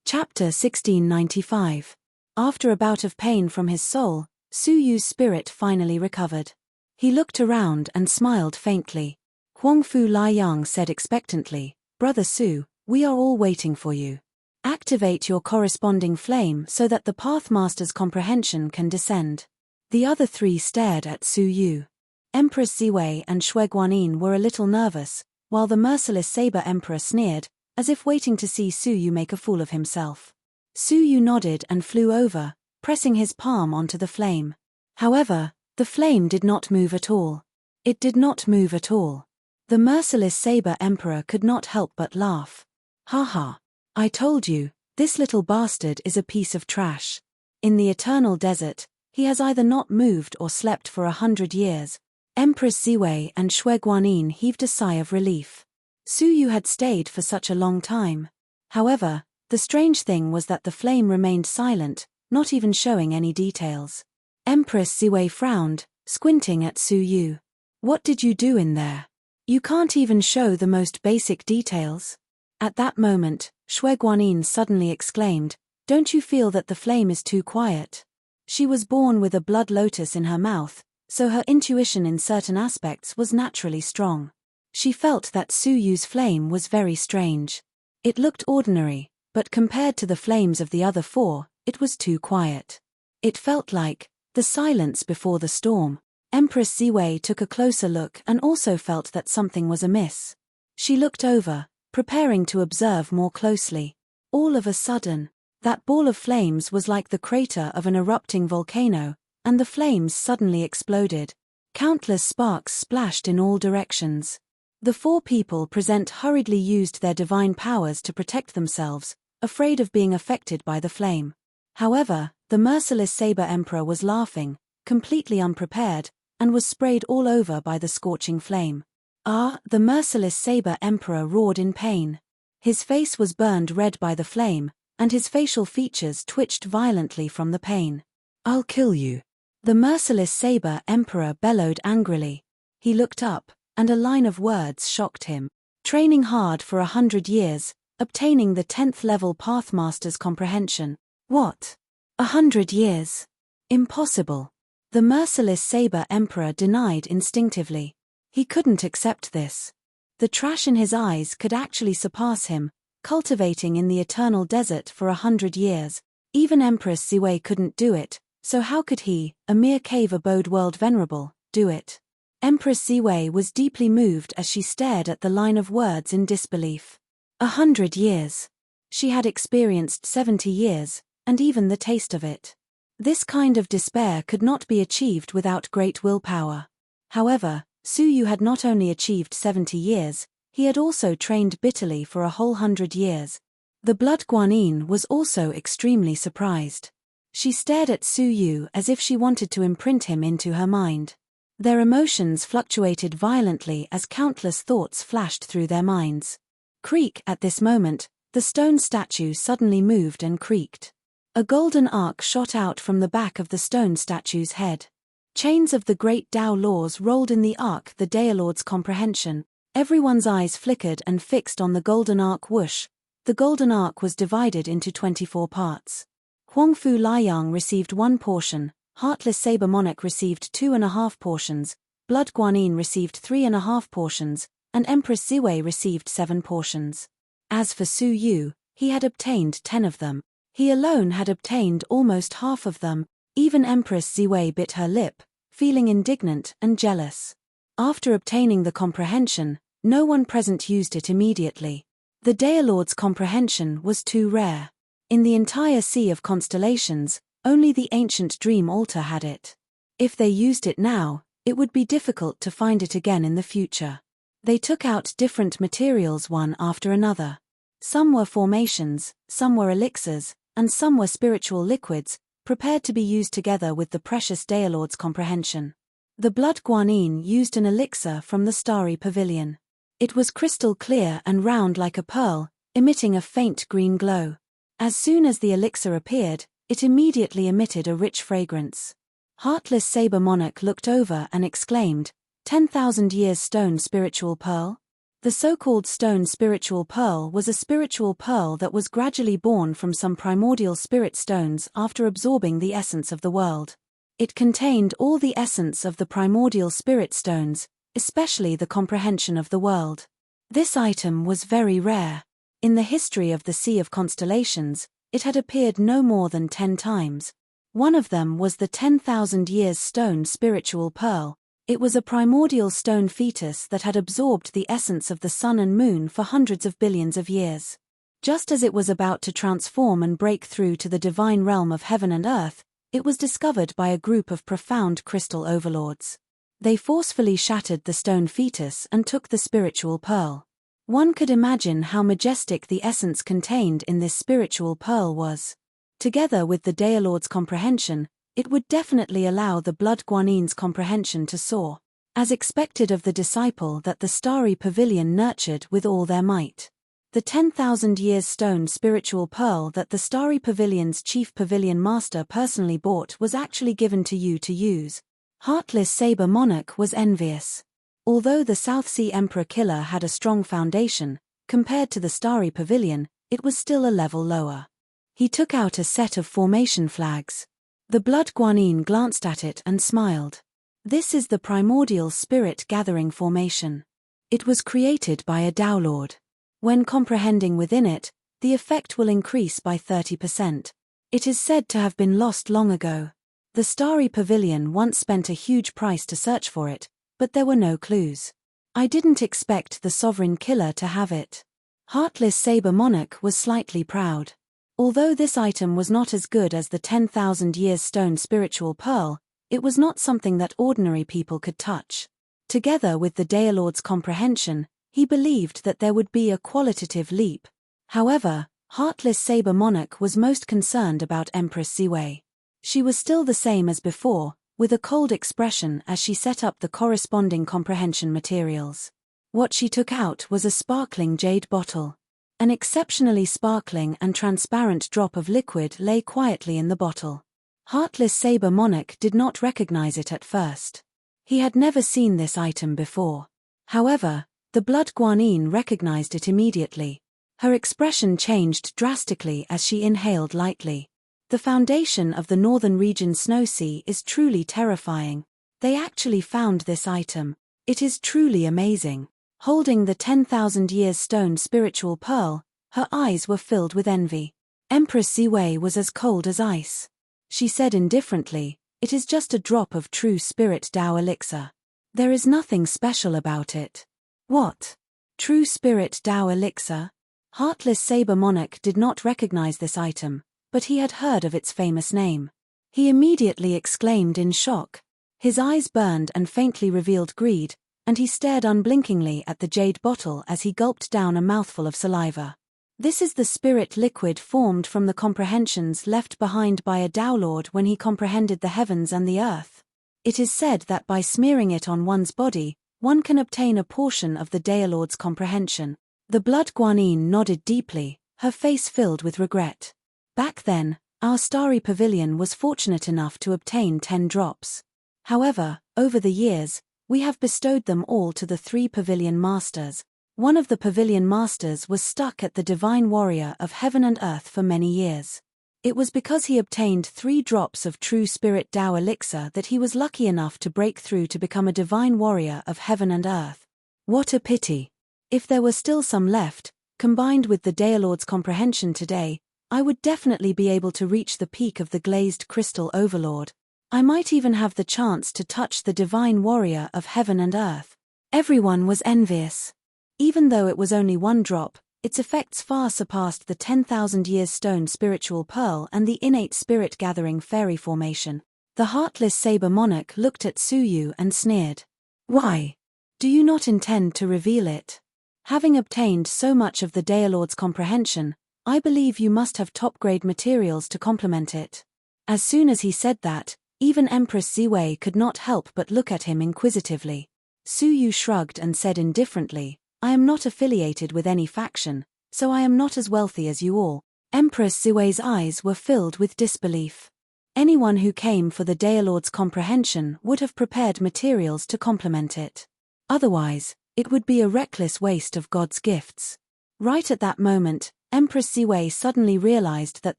Chapter 1695. After a bout of pain from his soul, Su Yu's spirit finally recovered. He looked around and smiled faintly. Huangfu Liang said expectantly, "Brother Su, we are all waiting for you. Activate your corresponding flame so that the Pathmaster's comprehension can descend." The other 3 stared at Su Yu. Empress Ziwei and Shui Guanyin were a little nervous, while the merciless Saber Emperor sneered, as if waiting to see Su Yu make a fool of himself. Su Yu nodded and flew over, pressing his palm onto the flame. However, the flame did not move at all. It did not move at all. The merciless Saber Emperor could not help but laugh. "Ha ha. I told you, this little bastard is a piece of trash. In the eternal desert, he has either not moved or slept for 100 years. Empress Ziwei and Shui Guanyin heaved a sigh of relief. Suyu had stayed for such a long time. However, the strange thing was that the flame remained silent, not even showing any details. Empress Ziwei frowned, squinting at Suyu. What did you do in there? You can't even show the most basic details. At that moment, Shui Guanyin suddenly exclaimed, "Don't you feel that the flame is too quiet?" She was born with a blood lotus in her mouth, so her intuition in certain aspects was naturally strong. She felt that Suyu's flame was very strange. It looked ordinary, but compared to the flames of the other four, it was too quiet. It felt like the silence before the storm. Empress Ziwei took a closer look and also felt that something was amiss. She looked over, preparing to observe more closely. All of a sudden, that ball of flames was like the crater of an erupting volcano, and the flames suddenly exploded. Countless sparks splashed in all directions. The four people present hurriedly used their divine powers to protect themselves, afraid of being affected by the flame. However, the merciless Saber Emperor was laughing, completely unprepared, and was sprayed all over by the scorching flame. Ah! The merciless Saber Emperor roared in pain. His face was burned red by the flame, and his facial features twitched violently from the pain. "I'll kill you!" The merciless Saber Emperor bellowed angrily. He looked up, and a line of words shocked him. Training hard for 100 years, obtaining the 10th level Pathmaster's comprehension. What? 100 years? Impossible. The merciless Saber Emperor denied instinctively. He couldn't accept this. The trash in his eyes could actually surpass him, cultivating in the eternal desert for 100 years. Even Empress Ziwei couldn't do it, so how could he, a mere cave abode world venerable, do it? Empress Ziwei was deeply moved as she stared at the line of words in disbelief. 100 years. She had experienced 70 years, and even the taste of it. This kind of despair could not be achieved without great willpower. However, Suyu had not only achieved 70 years, he had also trained bitterly for a whole 100 years. The Blood Guanyin was also extremely surprised. She stared at Suyu as if she wanted to imprint him into her mind. Their emotions fluctuated violently as countless thoughts flashed through their minds. Creak! At this moment, the stone statue suddenly moved and creaked. A golden arc shot out from the back of the stone statue's head. Chains of the great Tao laws rolled in the arc, the Daelord's comprehension. Everyone's eyes flickered and fixed on the golden arc. Whoosh! The golden arc was divided into 24 parts. Huangfu Liang received 1 portion, Heartless Saber Monarch received 2.5 portions, Blood Guanyin received 3.5 portions, and Empress Ziwei received 7 portions. As for Suyu, he had obtained 10 of them. He alone had obtained almost half of them. Even Empress Ziwei bit her lip, feeling indignant and jealous. After obtaining the comprehension, no one present used it immediately. The Daelord's comprehension was too rare. In the entire sea of constellations, only the ancient Dream Altar had it. If they used it now, it would be difficult to find it again in the future. They took out different materials one after another. Some were formations, some were elixirs, and some were spiritual liquids, prepared to be used together with the precious Daelord's comprehension. The Blood Guanyin used an elixir from the starry pavilion. It was crystal clear and round like a pearl, emitting a faint green glow. As soon as the elixir appeared, it immediately emitted a rich fragrance. Heartless Saber Monarch looked over and exclaimed, 10,000 years stone spiritual pearl? The so-called stone spiritual pearl was a spiritual pearl that was gradually born from some primordial spirit stones after absorbing the essence of the world. It contained all the essence of the primordial spirit stones, especially the comprehension of the world. This item was very rare. In the history of the Sea of Constellations, it had appeared no more than 10 times. One of them was the 10,000 years stone spiritual pearl. It was a primordial stone fetus that had absorbed the essence of the sun and moon for hundreds of billions of years. Just as it was about to transform and break through to the divine realm of heaven and earth, it was discovered by a group of profound crystal overlords. They forcefully shattered the stone fetus and took the spiritual pearl. One could imagine how majestic the essence contained in this spiritual pearl was. Together with the Daelord's comprehension, it would definitely allow the Blood Guanyin's comprehension to soar. as expected of the disciple that the starry pavilion nurtured with all their might. The 10,000 years stone spiritual pearl that the starry pavilion's chief pavilion master personally bought was actually given to you to use. Heartless saber monarch was envious. Although the South Sea Emperor killer had a strong foundation, compared to the starry pavilion, it was still a level lower. He took out a set of formation flags. The blood guanine glanced at it and smiled. This is the primordial spirit gathering formation. It was created by a Tao Lord. When comprehending within it, the effect will increase by 30%. It is said to have been lost long ago. The starry pavilion once spent a huge price to search for it, but there were no clues. I didn't expect the sovereign killer to have it. Heartless Saber Monarch was slightly proud. Although this item was not as good as the 10,000 years stone spiritual pearl, it was not something that ordinary people could touch. Together with the Daelord's comprehension, he believed that there would be a qualitative leap. However, Heartless Saber Monarch was most concerned about Empress Ziwei. She was still the same as before, with a cold expression as she set up the corresponding comprehension materials. What she took out was a sparkling jade bottle. An exceptionally sparkling and transparent drop of liquid lay quietly in the bottle. Heartless Saber Monarch did not recognize it at first. He had never seen this item before. However, the blood guanine recognized it immediately. Her expression changed drastically as she inhaled lightly. The foundation of the northern region Snow Sea is truly terrifying. They actually found this item. It is truly amazing. Holding the 10,000 years stone spiritual pearl, her eyes were filled with envy. Empress Ziwei was as cold as ice. She said indifferently, "It is just a drop of true spirit Tao elixir. There is nothing special about it." What? True spirit Tao elixir? Heartless Saber Monarch did not recognize this item, but he had heard of its famous name. He immediately exclaimed in shock. His eyes burned and faintly revealed greed, and he stared unblinkingly at the jade bottle as he gulped down a mouthful of saliva. This is the spirit liquid formed from the comprehensions left behind by a Tao Lord when he comprehended the heavens and the earth. It is said that by smearing it on one's body, one can obtain a portion of the Tao Lord's comprehension. The blood guanine nodded deeply, her face filled with regret. Back then, our starry pavilion was fortunate enough to obtain 10 drops. However, over the years, we have bestowed them all to the 3 pavilion masters. One of the pavilion masters was stuck at the divine warrior of heaven and earth for many years. It was because he obtained 3 drops of true spirit Tao elixir that he was lucky enough to break through to become a divine warrior of heaven and earth. What a pity. If there were still some left, combined with the Daelord's comprehension today, I would definitely be able to reach the peak of the glazed crystal overlord. I might even have the chance to touch the divine warrior of heaven and earth. Everyone was envious. Even though it was only 1 drop, its effects far surpassed the 10,000 years stone spiritual pearl and the innate spirit gathering fairy formation. The Heartless Saber Monarch looked at Suyu and sneered. "Why? Do you not intend to reveal it? Having obtained so much of the Daelord's comprehension, I believe you must have top-grade materials to complement it." As soon as he said that, even Empress Ziwei could not help but look at him inquisitively. Suyu shrugged and said indifferently, "I am not affiliated with any faction, so I am not as wealthy as you all." Empress Ziwei's eyes were filled with disbelief. Anyone who came for the Daelord's comprehension would have prepared materials to complement it. Otherwise, it would be a reckless waste of God's gifts. Right at that moment, Empress Ziwei suddenly realized that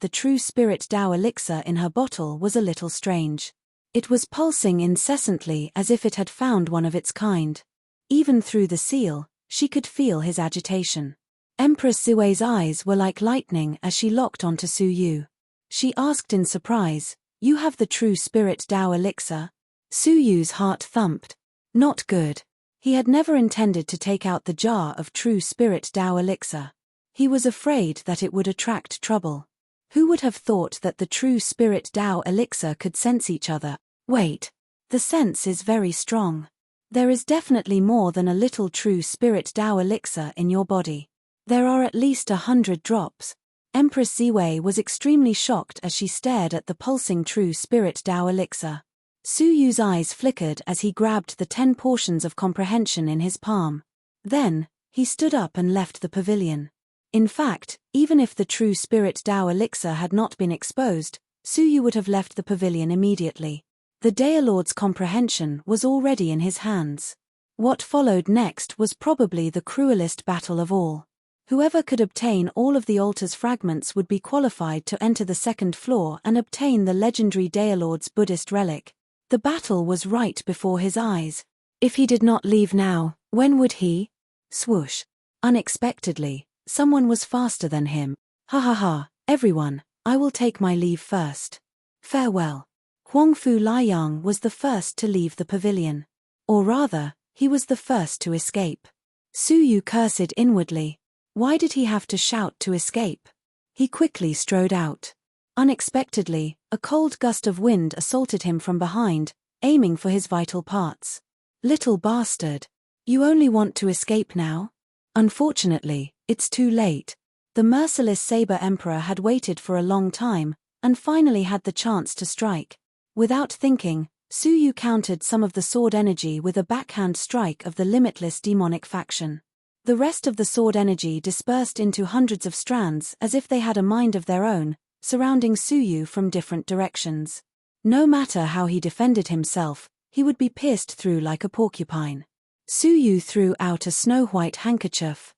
the true spirit Tao elixir in her bottle was a little strange. It was pulsing incessantly as if it had found one of its kind. Even through the seal, she could feel his agitation. Empress Ziwei's eyes were like lightning as she locked onto Suyu. She asked in surprise, "You have the true spirit Tao elixir?" Suyu's heart thumped. Not good. He had never intended to take out the jar of true spirit Tao elixir. He was afraid that it would attract trouble. Who would have thought that the true spirit Tao elixir could sense each other? Wait. The sense is very strong. There is definitely more than a little true spirit Tao elixir in your body. There are at least 100 drops. Empress Ziwei was extremely shocked as she stared at the pulsing true spirit Tao elixir. Su Yu's eyes flickered as he grabbed the 10 portions of comprehension in his palm. Then, he stood up and left the pavilion. In fact, even if the true spirit Tao elixir had not been exposed, Su Yu would have left the pavilion immediately. The Daelord's comprehension was already in his hands. What followed next was probably the cruelest battle of all. Whoever could obtain all of the altar's fragments would be qualified to enter the second floor and obtain the legendary Daelord's Buddhist relic. The battle was right before his eyes. If he did not leave now, when would he? Swoosh. Unexpectedly, someone was faster than him. Ha ha ha, everyone, I will take my leave first. Farewell. Huangfu Liang was the first to leave the pavilion. Or rather, he was the first to escape. Su Yu cursed inwardly. Why did he have to shout to escape? He quickly strode out. Unexpectedly, a cold gust of wind assaulted him from behind, aiming for his vital parts. Little bastard. You only want to escape now? Unfortunately, it's too late. The merciless Saber Emperor had waited for a long time, and finally had the chance to strike. Without thinking, Su Yu countered some of the sword energy with a backhand strike of the limitless demonic faction. The rest of the sword energy dispersed into hundreds of strands as if they had a mind of their own, surrounding Su Yu from different directions. No matter how he defended himself, he would be pierced through like a porcupine. Su Yu threw out a snow-white handkerchief.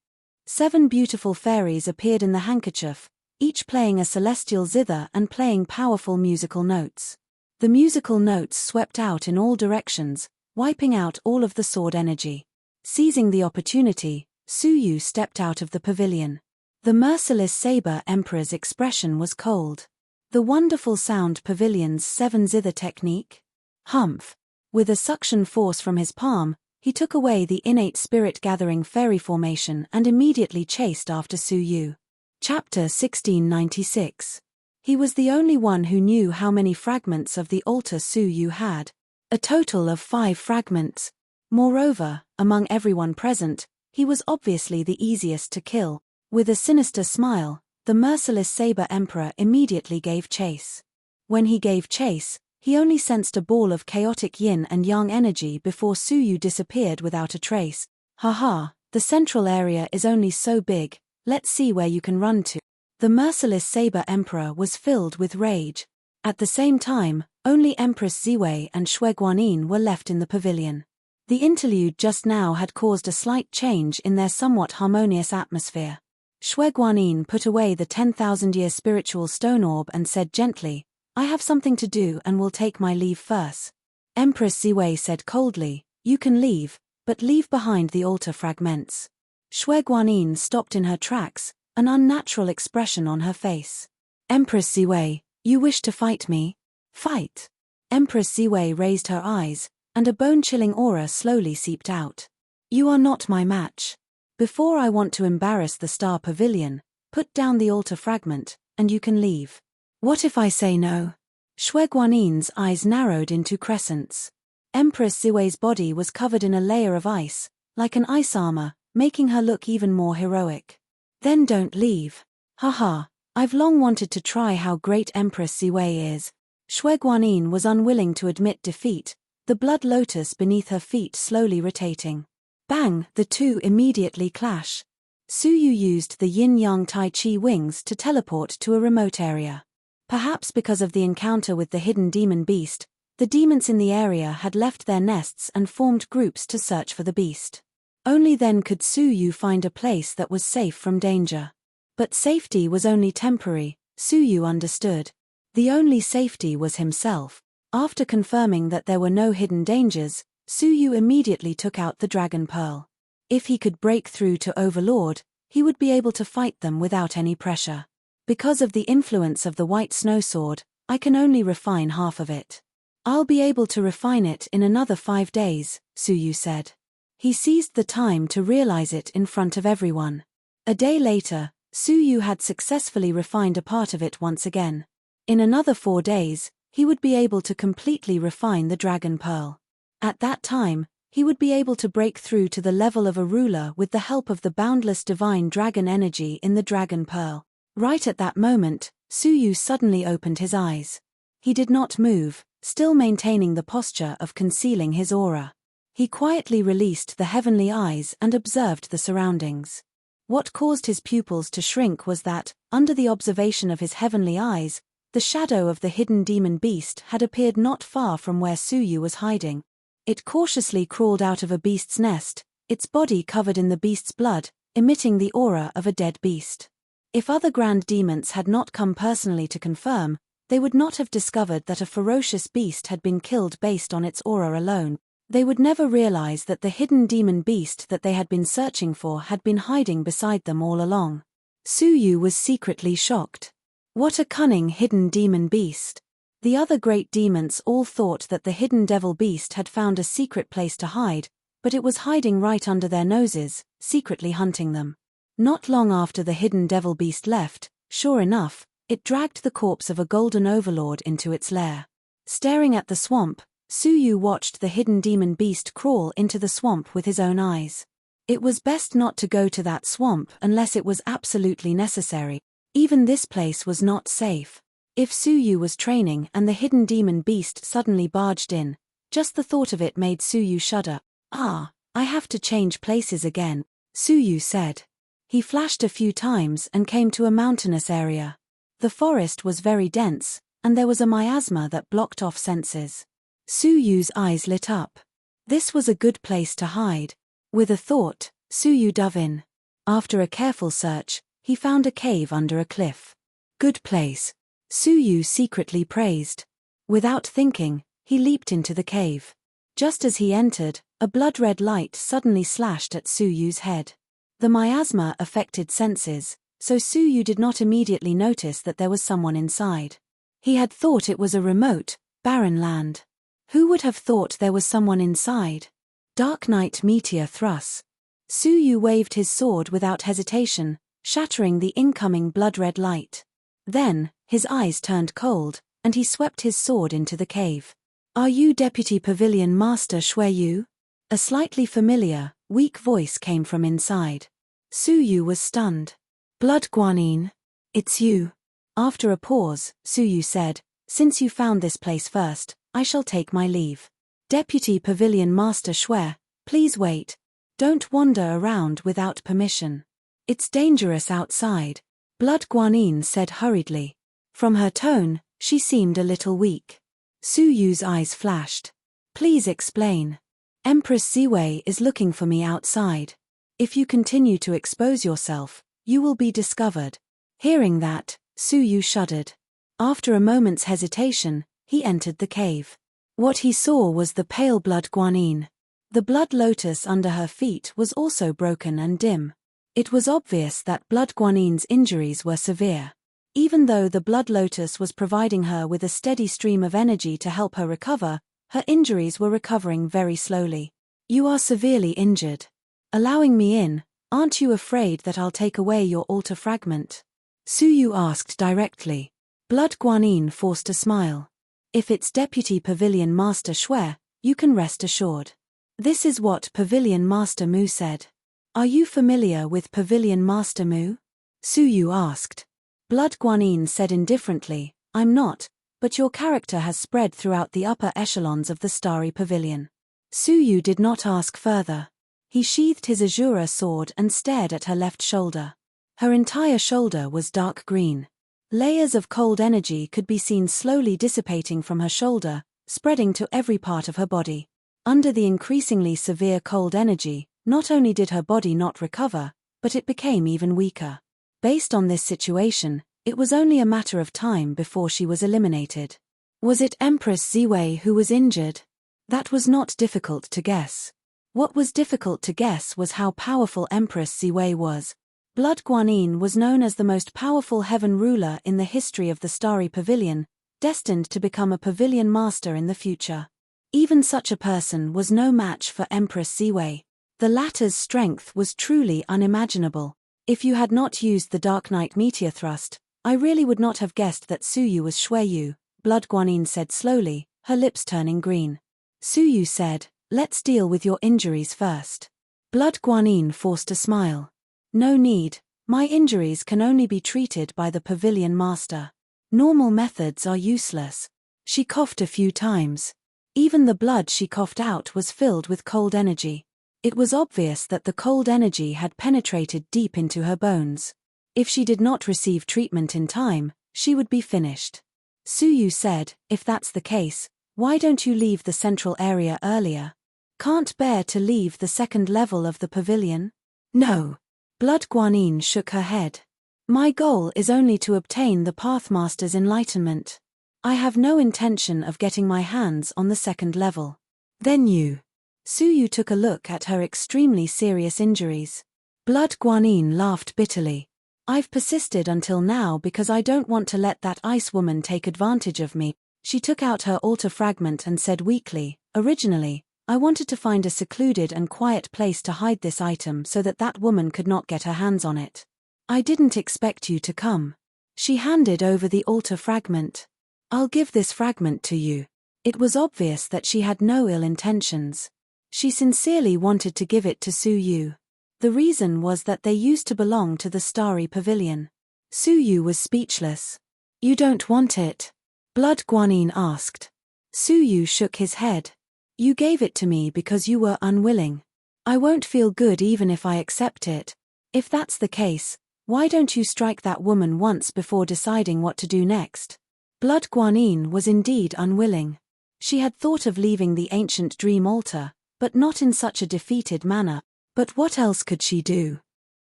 7 beautiful fairies appeared in the handkerchief, each playing a celestial zither and playing powerful musical notes. The musical notes swept out in all directions, wiping out all of the sword energy. Seizing the opportunity, Su Yu stepped out of the pavilion. The merciless Saber Emperor's expression was cold. The wonderful sound pavilion's 7 zither technique? Humph. With a suction force from his palm, he took away the innate spirit-gathering fairy formation and immediately chased after Su Yu. Chapter 1696. He was the only one who knew how many fragments of the altar Su Yu had. A total of 5 fragments. Moreover, among everyone present, he was obviously the easiest to kill. With a sinister smile, the merciless Saber Emperor immediately gave chase. When he gave chase, he only sensed a ball of chaotic yin and yang energy before Su Yu disappeared without a trace. Haha, the central area is only so big, let's see where you can run to. The merciless Saber Emperor was filled with rage. At the same time, only Empress Ziwei and Xue Guanyin were left in the pavilion. The interlude just now had caused a slight change in their somewhat harmonious atmosphere. Xue Guanyin put away the 10,000-year spiritual stone orb and said gently, I have something to do and will take my leave first. Empress Ziwei said coldly, you can leave, but leave behind the altar fragments. Xue Guanyin stopped in her tracks, an unnatural expression on her face. Empress Ziwei, you wish to fight me? Fight. Empress Ziwei raised her eyes, and a bone-chilling aura slowly seeped out. You are not my match. Before I want to embarrass the Star Pavilion, put down the altar fragment, and you can leave. What if I say no? Xue Guanyin's eyes narrowed into crescents. Empress Ziwei's body was covered in a layer of ice, like an ice armor, making her look even more heroic. Then don't leave. Haha, I've long wanted to try how great Empress Ziwei is. Xue Guanyin was unwilling to admit defeat, the blood lotus beneath her feet slowly rotating. Bang, the two immediately clash. Su Yu used the yin-yang tai chi wings to teleport to a remote area. Perhaps because of the encounter with the hidden demon beast, the demons in the area had left their nests and formed groups to search for the beast. Only then could Su Yu find a place that was safe from danger. But safety was only temporary, Su Yu understood. The only safety was himself. After confirming that there were no hidden dangers, Su Yu immediately took out the Dragon Pearl. If he could break through to Overlord, he would be able to fight them without any pressure. Because of the influence of the White Snow Sword, I can only refine half of it. I'll be able to refine it in another 5 days, Su Yu said. He seized the time to realize it in front of everyone. A day later, Su Yu had successfully refined a part of it once again. In another 4 days, he would be able to completely refine the Dragon Pearl. At that time, he would be able to break through to the level of a ruler with the help of the boundless divine dragon energy in the Dragon Pearl. Right at that moment, Su Yu suddenly opened his eyes. He did not move, still maintaining the posture of concealing his aura. He quietly released the heavenly eyes and observed the surroundings. What caused his pupils to shrink was that, under the observation of his heavenly eyes, the shadow of the hidden demon beast had appeared not far from where Suyu was hiding. It cautiously crawled out of a beast's nest, its body covered in the beast's blood, emitting the aura of a dead beast. If other grand demons had not come personally to confirm, they would not have discovered that a ferocious beast had been killed based on its aura alone. They would never realize that the hidden demon beast that they had been searching for had been hiding beside them all along. Suyu was secretly shocked. What a cunning hidden demon beast! The other great demons all thought that the hidden devil beast had found a secret place to hide, but it was hiding right under their noses, secretly hunting them. Not long after the hidden devil beast left, sure enough, it dragged the corpse of a golden overlord into its lair. Staring at the swamp, Suyu watched the hidden demon beast crawl into the swamp with his own eyes. It was best not to go to that swamp unless it was absolutely necessary. Even this place was not safe. If Suyu was training and the hidden demon beast suddenly barged in, just the thought of it made Suyu shudder. "Ah, I have to change places again," Suyu said. He flashed a few times and came to a mountainous area. The forest was very dense, and there was a miasma that blocked off senses. Suyu's eyes lit up. This was a good place to hide. With a thought, Suyu dove in. After a careful search, he found a cave under a cliff. "Good place," Suyu secretly praised. Without thinking, he leaped into the cave. Just as he entered, a blood-red light suddenly slashed at Suyu's head. The miasma affected senses, so Suyu did not immediately notice that there was someone inside. He had thought it was a remote, barren land. Who would have thought there was someone inside? Dark Night Meteor Thrust. Suyu waved his sword without hesitation, shattering the incoming blood-red light. Then, his eyes turned cold, and he swept his sword into the cave. "Are you Deputy Pavilion Master Shueyu?" A slightly familiar, weak voice came from inside. Suyu was stunned. "Blood Guanyin, it's you." After a pause, Suyu said, "Since you found this place first, I shall take my leave. Deputy Pavilion Master Shui, please wait. Don't wander around without permission. It's dangerous outside," Blood Guanyin said hurriedly. From her tone, she seemed a little weak. Suyu's eyes flashed. "Please explain. Empress Ziwei is looking for me outside. If you continue to expose yourself, you will be discovered." Hearing that, Suyu shuddered. After a moment's hesitation, he entered the cave. What he saw was the pale Blood Guanyin. The blood lotus under her feet was also broken and dim. It was obvious that Blood Guanyin's injuries were severe. Even though the blood lotus was providing her with a steady stream of energy to help her recover, her injuries were recovering very slowly. "You are severely injured. Allowing me in, aren't you afraid that I'll take away your altar fragment?" Suyu asked directly. Blood Guanyin forced a smile. "If it's Deputy Pavilion Master Shui, you can rest assured." This is what Pavilion Master Mu said. "Are you familiar with Pavilion Master Mu?" Suyu asked. Blood Guanyin said indifferently, "I'm not, but your character has spread throughout the upper echelons of the Starry Pavilion." Suyu did not ask further. He sheathed his Azura sword and stared at her left shoulder. Her entire shoulder was dark green. Layers of cold energy could be seen slowly dissipating from her shoulder, spreading to every part of her body. Under the increasingly severe cold energy, not only did her body not recover, but it became even weaker. Based on this situation, it was only a matter of time before she was eliminated. Was it Empress Ziwei who was injured? That was not difficult to guess. What was difficult to guess was how powerful Empress Ziwei was. Blood Guanyin was known as the most powerful heaven ruler in the history of the Starry Pavilion, destined to become a pavilion master in the future. Even such a person was no match for Empress Ziwei. The latter's strength was truly unimaginable. If you had not used the Dark Night Meteor Thrust, I really would not have guessed that Suyu was Shueyu, Blood Guanyin said slowly, her lips turning green. Suyu said, "Let's deal with your injuries first." Blood Guanyin forced a smile. "No need, my injuries can only be treated by the Pavilion Master. Normal methods are useless." She coughed a few times. Even the blood she coughed out was filled with cold energy. It was obvious that the cold energy had penetrated deep into her bones. If she did not receive treatment in time, she would be finished. Suyu said, "If that's the case, why don't you leave the central area earlier? Can't bear to leave the second level of the pavilion?" "No." Blood Guanyin shook her head. "My goal is only to obtain the Pathmaster's enlightenment. I have no intention of getting my hands on the second level." "Then you..." Suyu took a look at her extremely serious injuries. Blood Guanyin laughed bitterly. "I've persisted until now because I don't want to let that ice woman take advantage of me." She took out her altar fragment and said weakly, "Originally, I wanted to find a secluded and quiet place to hide this item so that that woman could not get her hands on it. I didn't expect you to come." She handed over the altar fragment. "I'll give this fragment to you." It was obvious that she had no ill intentions. She sincerely wanted to give it to Suyu. The reason was that they used to belong to the Starry Pavilion. Suyu was speechless. "You don't want it?" Blood Guanyin asked. Suyu shook his head. "You gave it to me because you were unwilling. I won't feel good even if I accept it. If that's the case, why don't you strike that woman once before deciding what to do next?" Blood Guanyin was indeed unwilling. She had thought of leaving the ancient dream altar, but not in such a defeated manner. But what else could she do?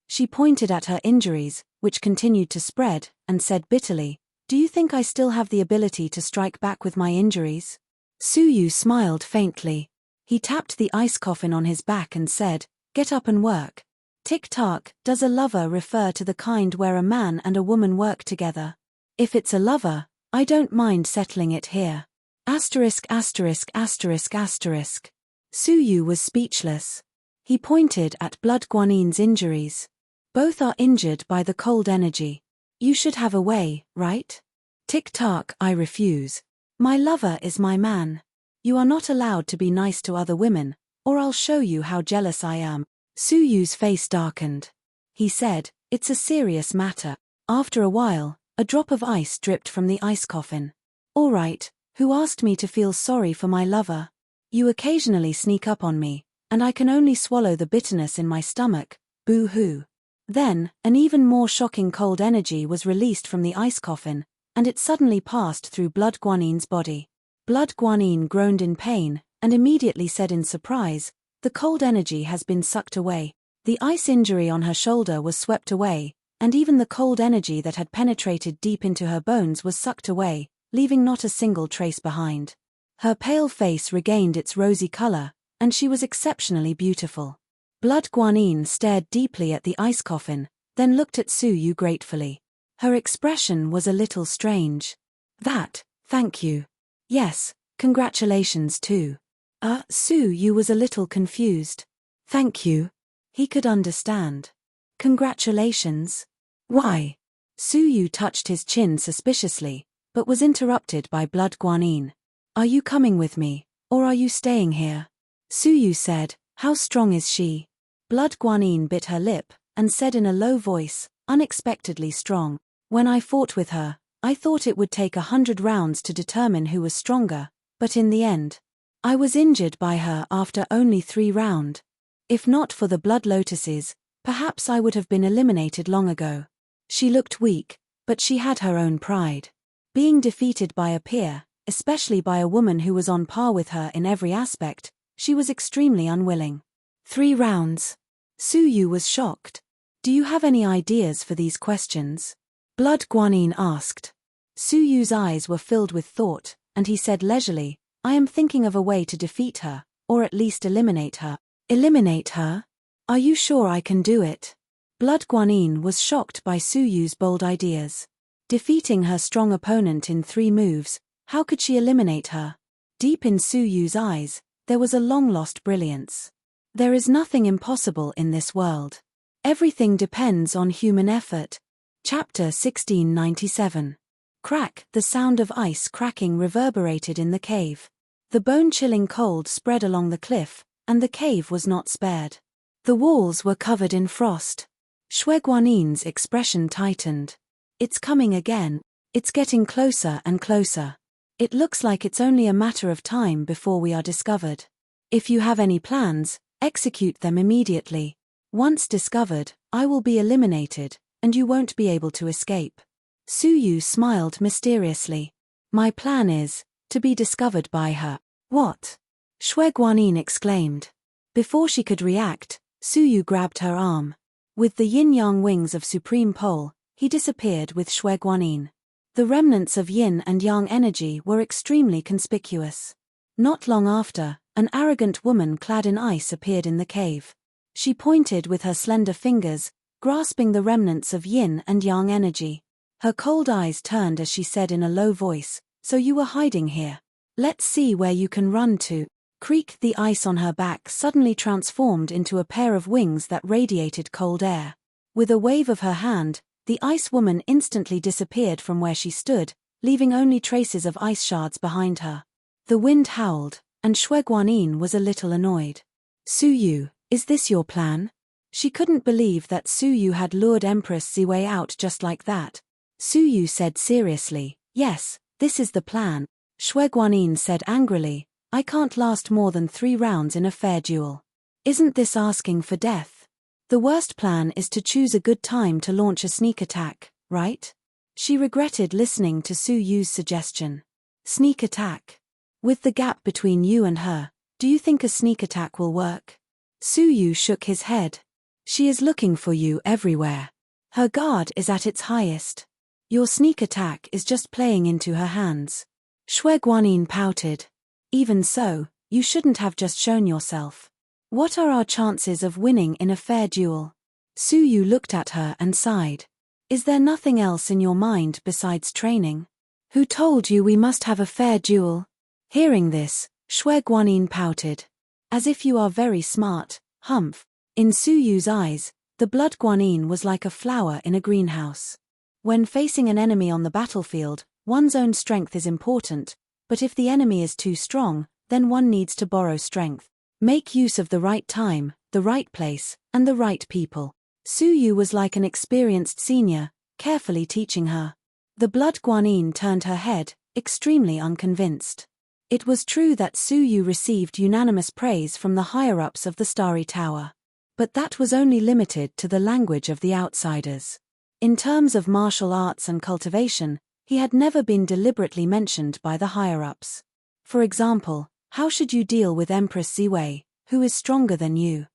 She pointed at her injuries, which continued to spread, and said bitterly, "Do you think I still have the ability to strike back with my injuries?" Suyu smiled faintly. He tapped the ice coffin on his back and said, "Get up and work." Tick-tock, does a lover refer to the kind where a man and a woman work together? If it's a lover, I don't mind settling it here. Asterisk asterisk asterisk asterisk. Suyu was speechless. He pointed at Blood Guanyin's injuries. "Both are injured by the cold energy. You should have a way, right?" "Tick-tock, I refuse. My lover is my man. You are not allowed to be nice to other women, or I'll show you how jealous I am." Suyu's face darkened. He said, "It's a serious matter." After a while, a drop of ice dripped from the ice coffin. "All right, who asked me to feel sorry for my lover? You occasionally sneak up on me, and I can only swallow the bitterness in my stomach, boo-hoo." Then, an even more shocking cold energy was released from the ice coffin, and it suddenly passed through Blood Guanyin's body. Blood Guanyin groaned in pain, and immediately said in surprise, "The cold energy has been sucked away." The ice injury on her shoulder was swept away, and even the cold energy that had penetrated deep into her bones was sucked away, leaving not a single trace behind. Her pale face regained its rosy color, and she was exceptionally beautiful. Blood Guanyin stared deeply at the ice coffin, then looked at Suyu gratefully. Her expression was a little strange. Thank you. Yes, congratulations too." Suyu was a little confused. "Thank you." He could understand. "Congratulations? Why?" Suyu touched his chin suspiciously, but was interrupted by Blood Guanyin. "Are you coming with me, or are you staying here?" Suyu said, "How strong is she?" Blood Guanyin bit her lip, and said in a low voice, "Unexpectedly strong. When I fought with her, I thought it would take 100 rounds to determine who was stronger, but in the end, I was injured by her after only 3 rounds. If not for the blood lotuses, perhaps I would have been eliminated long ago." She looked weak, but she had her own pride. Being defeated by a peer, especially by a woman who was on par with her in every aspect, she was extremely unwilling. 3 rounds. Suyu was shocked. "Do you have any ideas for these questions?" Blood Guanyin asked. Suyu's eyes were filled with thought, and he said leisurely, "I am thinking of a way to defeat her, or at least eliminate her." "Eliminate her? Are you sure I can do it?" Blood Guanyin was shocked by Suyu's bold ideas. Defeating her strong opponent in 3 moves, how could she eliminate her? Deep in Suyu's eyes, there was a long-lost brilliance. There is nothing impossible in this world. Everything depends on human effort. Chapter 1697. Crack, the sound of ice cracking reverberated in the cave. The bone-chilling cold spread along the cliff, and the cave was not spared. The walls were covered in frost. Shui Guanyin's expression tightened. "It's coming again. It's getting closer and closer." It looks like it's only a matter of time before we are discovered. If you have any plans, execute them immediately. Once discovered, I will be eliminated, and you won't be able to escape. Suyu smiled mysteriously. My plan is to be discovered by her. What? Shui Guanyin exclaimed. Before she could react, Suyu grabbed her arm. With the yin-yang wings of Supreme Pole, he disappeared with Shui Guanyin. The remnants of yin and yang energy were extremely conspicuous. Not long after, an arrogant woman clad in ice appeared in the cave. She pointed with her slender fingers, grasping the remnants of yin and yang energy. Her cold eyes turned as she said in a low voice, "So you were hiding here? Let's see where you can run to." Creak. The ice on her back suddenly transformed into a pair of wings that radiated cold air. With a wave of her hand, the ice woman instantly disappeared from where she stood, leaving only traces of ice shards behind her. The wind howled, and Shui Guanyin was a little annoyed. Suyu, is this your plan? She couldn't believe that Suyu had lured Empress Ziwei out just like that. Suyu said seriously, "Yes, this is the plan." Shui Guanyin said angrily, "I can't last more than 3 rounds in a fair duel. Isn't this asking for death? The worst plan is to choose a good time to launch a sneak attack, right?" She regretted listening to Suyu's suggestion. Sneak attack? With the gap between you and her, do you think a sneak attack will work? Suyu shook his head. She is looking for you everywhere. Her guard is at its highest. Your sneak attack is just playing into her hands. Shui Guanyin pouted. Even so, you shouldn't have just shown yourself. What are our chances of winning in a fair duel? Suyu looked at her and sighed. Is there nothing else in your mind besides training? Who told you we must have a fair duel? Hearing this, Shui Guanyin pouted. As if you are very smart, humph. In Suyu's eyes, the blood Guanyin was like a flower in a greenhouse. When facing an enemy on the battlefield, one's own strength is important, but if the enemy is too strong, then one needs to borrow strength. Make use of the right time, the right place, and the right people. Suyu was like an experienced senior, carefully teaching her. The blood Guanyin turned her head, extremely unconvinced. It was true that Suyu received unanimous praise from the higher-ups of the Starry Tower. But that was only limited to the language of the outsiders. In terms of martial arts and cultivation, he had never been deliberately mentioned by the higher-ups. For example, how should you deal with Empress Ziwei, who is stronger than you?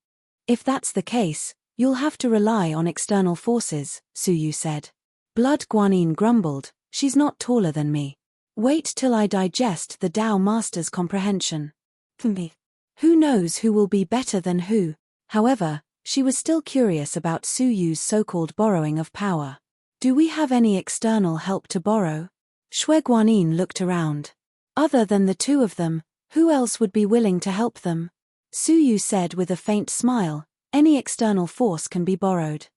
If that's the case, you'll have to rely on external forces, Suyu said. Blood Guanyin grumbled, she's not taller than me. Wait till I digest the Tao Master's comprehension. Who knows who will be better than who? However, she was still curious about Suyu's so-called borrowing of power. Do we have any external help to borrow? Shui Guanyin looked around. Other than the two of them, who else would be willing to help them? Suyu said with a faint smile, any external force can be borrowed.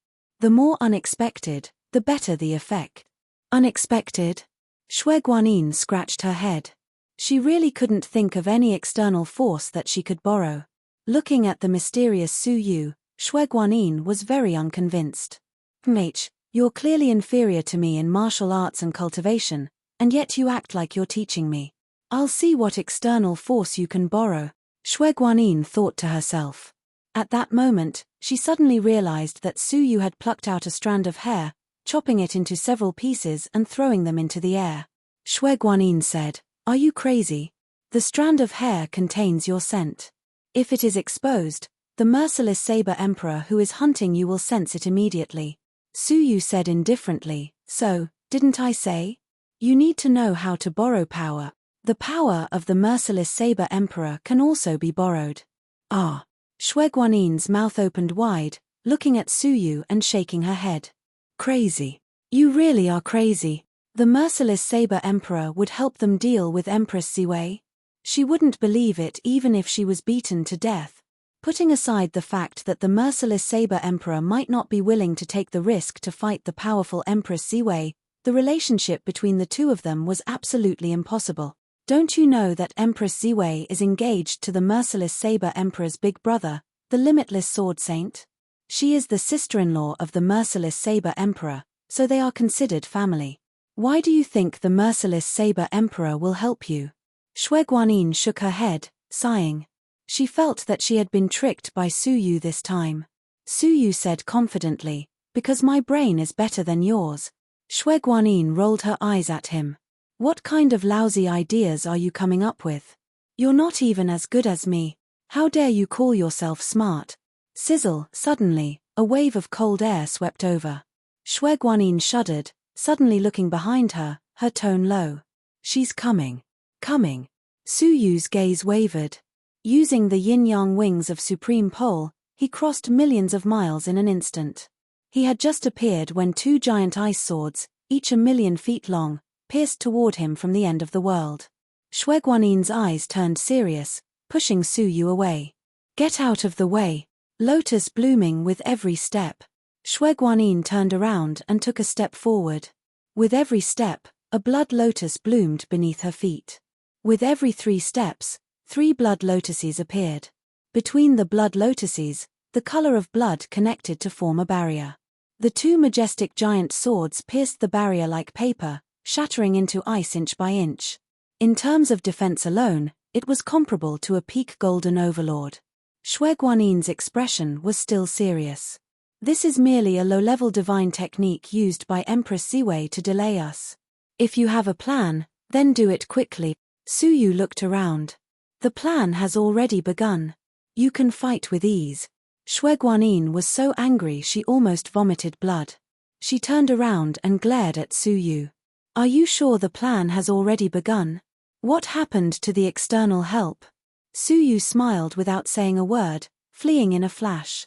The more unexpected, the better the effect. Unexpected? Shui Guanyin scratched her head. She really couldn't think of any external force that she could borrow. Looking at the mysterious Suyu, Shui Guanyin was very unconvinced. Mate, you're clearly inferior to me in martial arts and cultivation, and yet you act like you're teaching me. I'll see what external force you can borrow, Shui Guanyin thought to herself. At that moment, she suddenly realized that Suyu had plucked out a strand of hair, chopping it into several pieces and throwing them into the air. Shui Guanyin said, "Are you crazy? The strand of hair contains your scent. If it is exposed, the merciless Saber Emperor who is hunting you will sense it immediately." Suyu said indifferently, "So, didn't I say? You need to know how to borrow power. The power of the merciless Saber Emperor can also be borrowed." Ah! Shui Guanyin's mouth opened wide, looking at Suyu and shaking her head. Crazy. You really are crazy. The merciless Saber Emperor would help them deal with Empress Ziwei? She wouldn't believe it even if she was beaten to death. Putting aside the fact that the merciless Saber Emperor might not be willing to take the risk to fight the powerful Empress Ziwei, the relationship between the two of them was absolutely impossible. Don't you know that Empress Ziwei is engaged to the merciless Saber Emperor's big brother, the limitless Sword Saint? She is the sister-in-law of the merciless Saber Emperor, so they are considered family. Why do you think the merciless Saber Emperor will help you? Shui Guanyin shook her head, sighing. She felt that she had been tricked by Su Yu this time. Su Yu said confidently, because my brain is better than yours. Shui Guanyin rolled her eyes at him. What kind of lousy ideas are you coming up with? You're not even as good as me. How dare you call yourself smart? Sizzle, suddenly, a wave of cold air swept over. Shui Guanyin shuddered, suddenly looking behind her, her tone low. She's coming. Coming. Su Yu's gaze wavered. Using the yin-yang wings of Supreme Pole, he crossed millions of miles in an instant. He had just appeared when two giant ice swords, each 1,000,000 feet long, pierced toward him from the end of the world. Shui Guanyin's eyes turned serious, pushing Su Yu away. Get out of the way. Lotus blooming with every step. Shui Guanyin turned around and took a step forward. With every step, a blood lotus bloomed beneath her feet. With every 3 steps, 3 blood lotuses appeared. Between the blood lotuses, the color of blood connected to form a barrier. The 2 majestic giant swords pierced the barrier like paper, shattering into ice inch by inch. In terms of defense alone, it was comparable to a peak golden overlord. Shui Guanyin's expression was still serious. This is merely a low-level divine technique used by Empress Ziwei to delay us. If you have a plan, then do it quickly. Su Yu looked around. The plan has already begun. You can fight with ease. Shui Guanyin was so angry she almost vomited blood. She turned around and glared at Su Yu. Are you sure the plan has already begun? What happened to the external help? Su Yu smiled without saying a word, fleeing in a flash.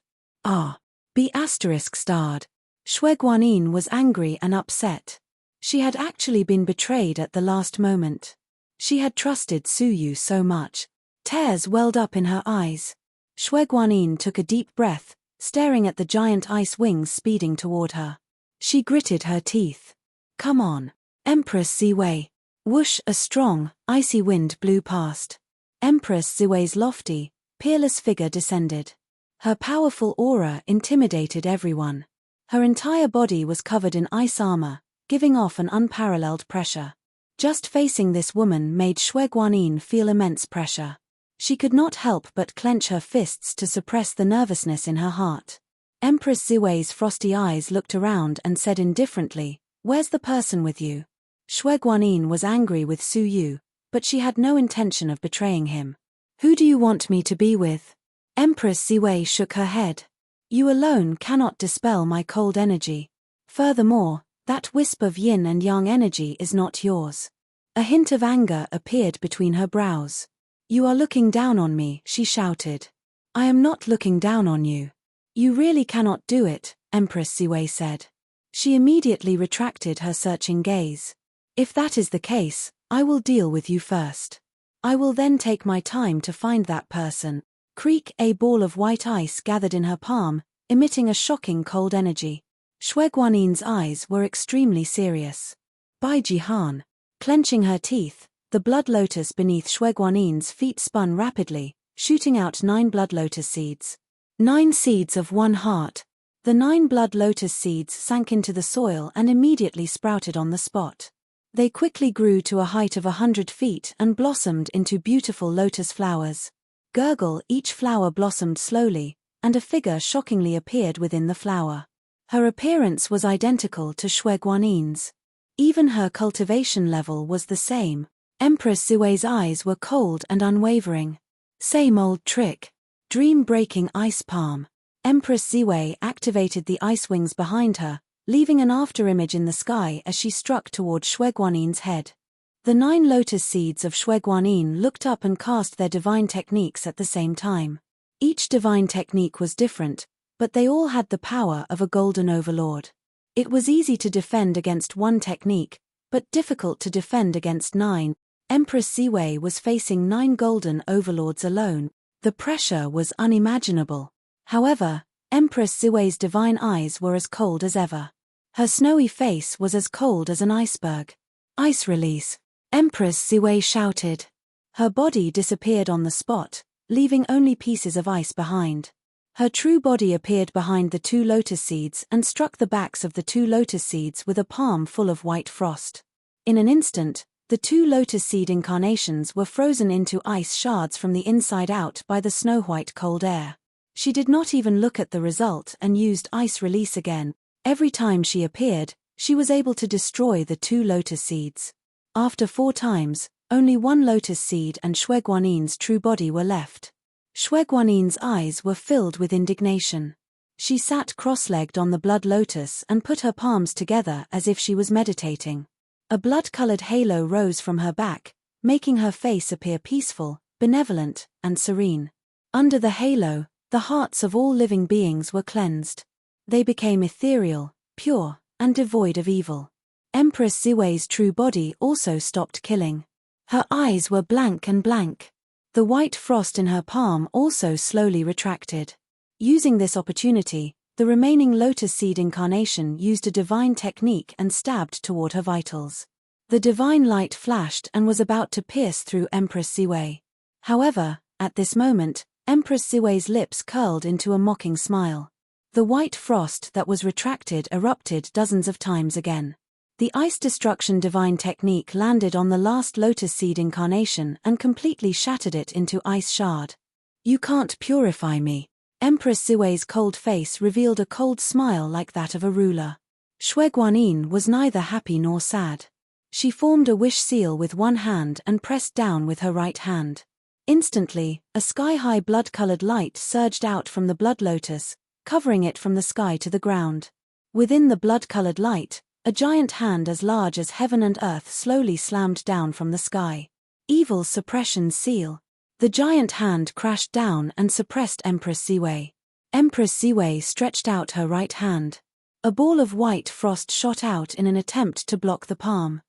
Be ****. Shui Guanyin was angry and upset. She had actually been betrayed at the last moment. She had trusted Su Yu so much. Tears welled up in her eyes. Shui Guanyin took a deep breath, staring at the giant ice wings speeding toward her. She gritted her teeth. Come on. Empress Ziwei. Whoosh, a strong, icy wind blew past. Empress Ziwei's lofty, peerless figure descended. Her powerful aura intimidated everyone. Her entire body was covered in ice armor, giving off an unparalleled pressure. Just facing this woman made Shui Guanyin feel immense pressure. She could not help but clench her fists to suppress the nervousness in her heart. Empress Ziwei's frosty eyes looked around and said indifferently, "Where's the person with you?" Shui Guanyin was angry with Su Yu, but she had no intention of betraying him. Who do you want me to be with? Empress Ziwei shook her head. You alone cannot dispel my cold energy. Furthermore, that wisp of yin and yang energy is not yours. A hint of anger appeared between her brows. You are looking down on me, she shouted. I am not looking down on you. You really cannot do it, Empress Ziwei said. She immediately retracted her searching gaze. If that is the case, I will deal with you first. I will then take my time to find that person. Creak, a ball of white ice gathered in her palm, emitting a shocking cold energy. Shui Guanyin's eyes were extremely serious. Bai Jihan. Clenching her teeth, the blood lotus beneath Shui Guanyin's feet spun rapidly, shooting out 9 blood lotus seeds. 9 seeds of 1 heart. The 9 blood lotus seeds sank into the soil and immediately sprouted on the spot. They quickly grew to a height of 100 feet and blossomed into beautiful lotus flowers. Gurgle, each flower blossomed slowly, and a figure shockingly appeared within the flower. Her appearance was identical to Shui Guanyin's. Even her cultivation level was the same. Empress Ziwei's eyes were cold and unwavering. Same old trick. Dream-breaking ice palm. Empress Ziwei activated the ice wings behind her, leaving an afterimage in the sky as she struck toward Shui Guanyin's head. The 9 lotus seeds of Shui Guanyin looked up and cast their divine techniques at the same time. Each divine technique was different, but they all had the power of a golden overlord. It was easy to defend against one technique, but difficult to defend against 9. Empress Ziwei was facing 9 golden overlords alone. The pressure was unimaginable. However, Empress Ziwei's divine eyes were as cold as ever. Her snowy face was as cold as an iceberg. Ice release. Empress Ziwei shouted. Her body disappeared on the spot, leaving only pieces of ice behind. Her true body appeared behind the 2 lotus seeds and struck the backs of the 2 lotus seeds with a palm full of white frost. In an instant, the 2 lotus seed incarnations were frozen into ice shards from the inside out by the snow-white cold air. She did not even look at the result and used ice release again. Every time she appeared, she was able to destroy the 2 lotus seeds. After 4 times, only 1 lotus seed and Xueguanin's true body were left. Xueguanin's eyes were filled with indignation. She sat cross-legged on the blood lotus and put her palms together as if she was meditating. A blood-colored halo rose from her back, making her face appear peaceful, benevolent, and serene. Under the halo, the hearts of all living beings were cleansed. They became ethereal, pure, and devoid of evil. Empress Ziwei's true body also stopped killing. Her eyes were blank and blank. The white frost in her palm also slowly retracted. Using this opportunity, the remaining lotus seed incarnation used a divine technique and stabbed toward her vitals. The divine light flashed and was about to pierce through Empress Ziwei. However, at this moment, Empress Ziwei's lips curled into a mocking smile. The white frost that was retracted erupted dozens of times again. The ice destruction divine technique landed on the last lotus seed incarnation and completely shattered it into ice shard. "You can't purify me." Empress Ziwei's cold face revealed a cold smile like that of a ruler. Xueguanin was neither happy nor sad. She formed a wish seal with one hand and pressed down with her right hand. Instantly, a sky-high blood-colored light surged out from the blood lotus, covering it from the sky to the ground. Within the blood-colored light, a giant hand as large as heaven and earth slowly slammed down from the sky. Evil suppression seal. The giant hand crashed down and suppressed Empress Ziwei. Empress Ziwei stretched out her right hand. A ball of white frost shot out in an attempt to block the palm.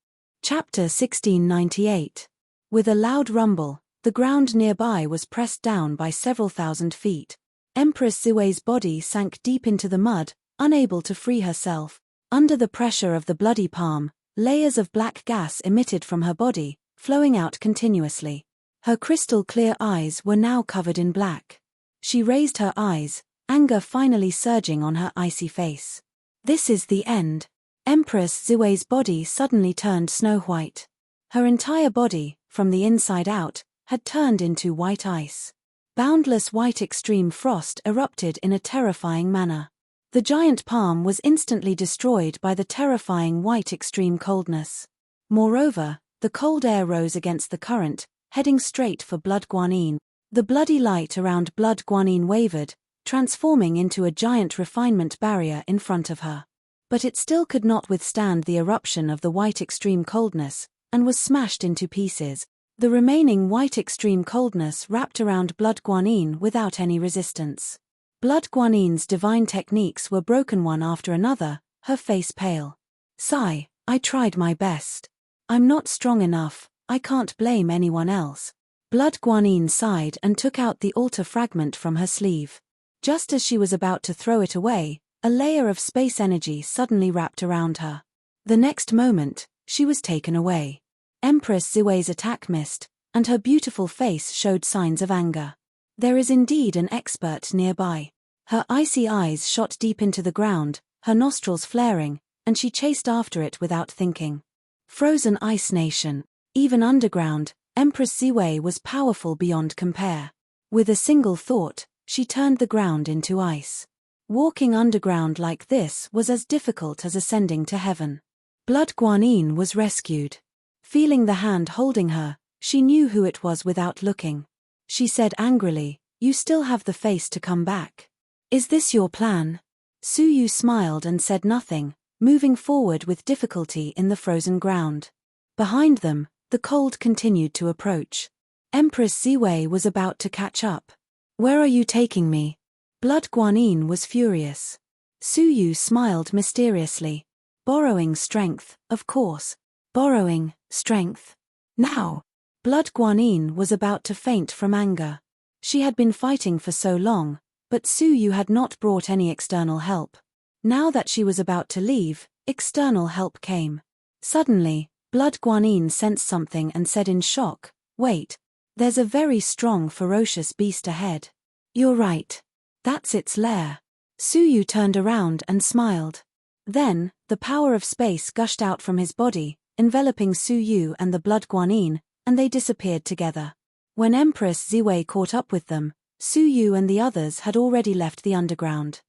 Chapter 1698. With a loud rumble, the ground nearby was pressed down by several thousand feet. Empress Ziwei's body sank deep into the mud, unable to free herself. Under the pressure of the bloody palm, layers of black gas emitted from her body, flowing out continuously. Her crystal-clear eyes were now covered in black. She raised her eyes, anger finally surging on her icy face. This is the end. Empress Ziwei's body suddenly turned snow-white. Her entire body, from the inside out, had turned into white ice. Boundless white extreme frost erupted in a terrifying manner. The giant palm was instantly destroyed by the terrifying white extreme coldness. Moreover, the cold air rose against the current, heading straight for Blood Guanyin. The bloody light around Blood Guanyin wavered, transforming into a giant refinement barrier in front of her. But it still could not withstand the eruption of the white extreme coldness, and was smashed into pieces. The remaining white extreme coldness wrapped around Blood Guanyin without any resistance. Blood Guanyin's divine techniques were broken one after another, her face pale. "Sigh, I tried my best. I'm not strong enough, I can't blame anyone else." Blood Guanyin sighed and took out the altar fragment from her sleeve. Just as she was about to throw it away, a layer of space energy suddenly wrapped around her. The next moment, she was taken away. Empress Ziwei's attack missed, and her beautiful face showed signs of anger. There is indeed an expert nearby. Her icy eyes shot deep into the ground, her nostrils flaring, and she chased after it without thinking. Frozen Ice Nation. Even underground, Empress Ziwei was powerful beyond compare. With a single thought, she turned the ground into ice. Walking underground like this was as difficult as ascending to heaven. Blood Guanyin was rescued. Feeling the hand holding her, she knew who it was without looking. She said angrily, "You still have the face to come back. Is this your plan?" Suyu smiled and said nothing, moving forward with difficulty in the frozen ground. Behind them, the cold continued to approach. Empress Ziwei was about to catch up. "Where are you taking me?" Blood Guanyin was furious. Suyu smiled mysteriously. "Borrowing strength, of course. Borrowing strength. Now." Blood Guanyin was about to faint from anger. She had been fighting for so long, but Suyu had not brought any external help. Now that she was about to leave, external help came. Suddenly, Blood Guanyin sensed something and said in shock, "Wait. There's a very strong ferocious beast ahead." "You're right." That's its lair. Suyu turned around and smiled. Then, the power of space gushed out from his body, enveloping Suyu and the blood guanine, and they disappeared together. When Empress Ziwei caught up with them, Suyu and the others had already left the underground.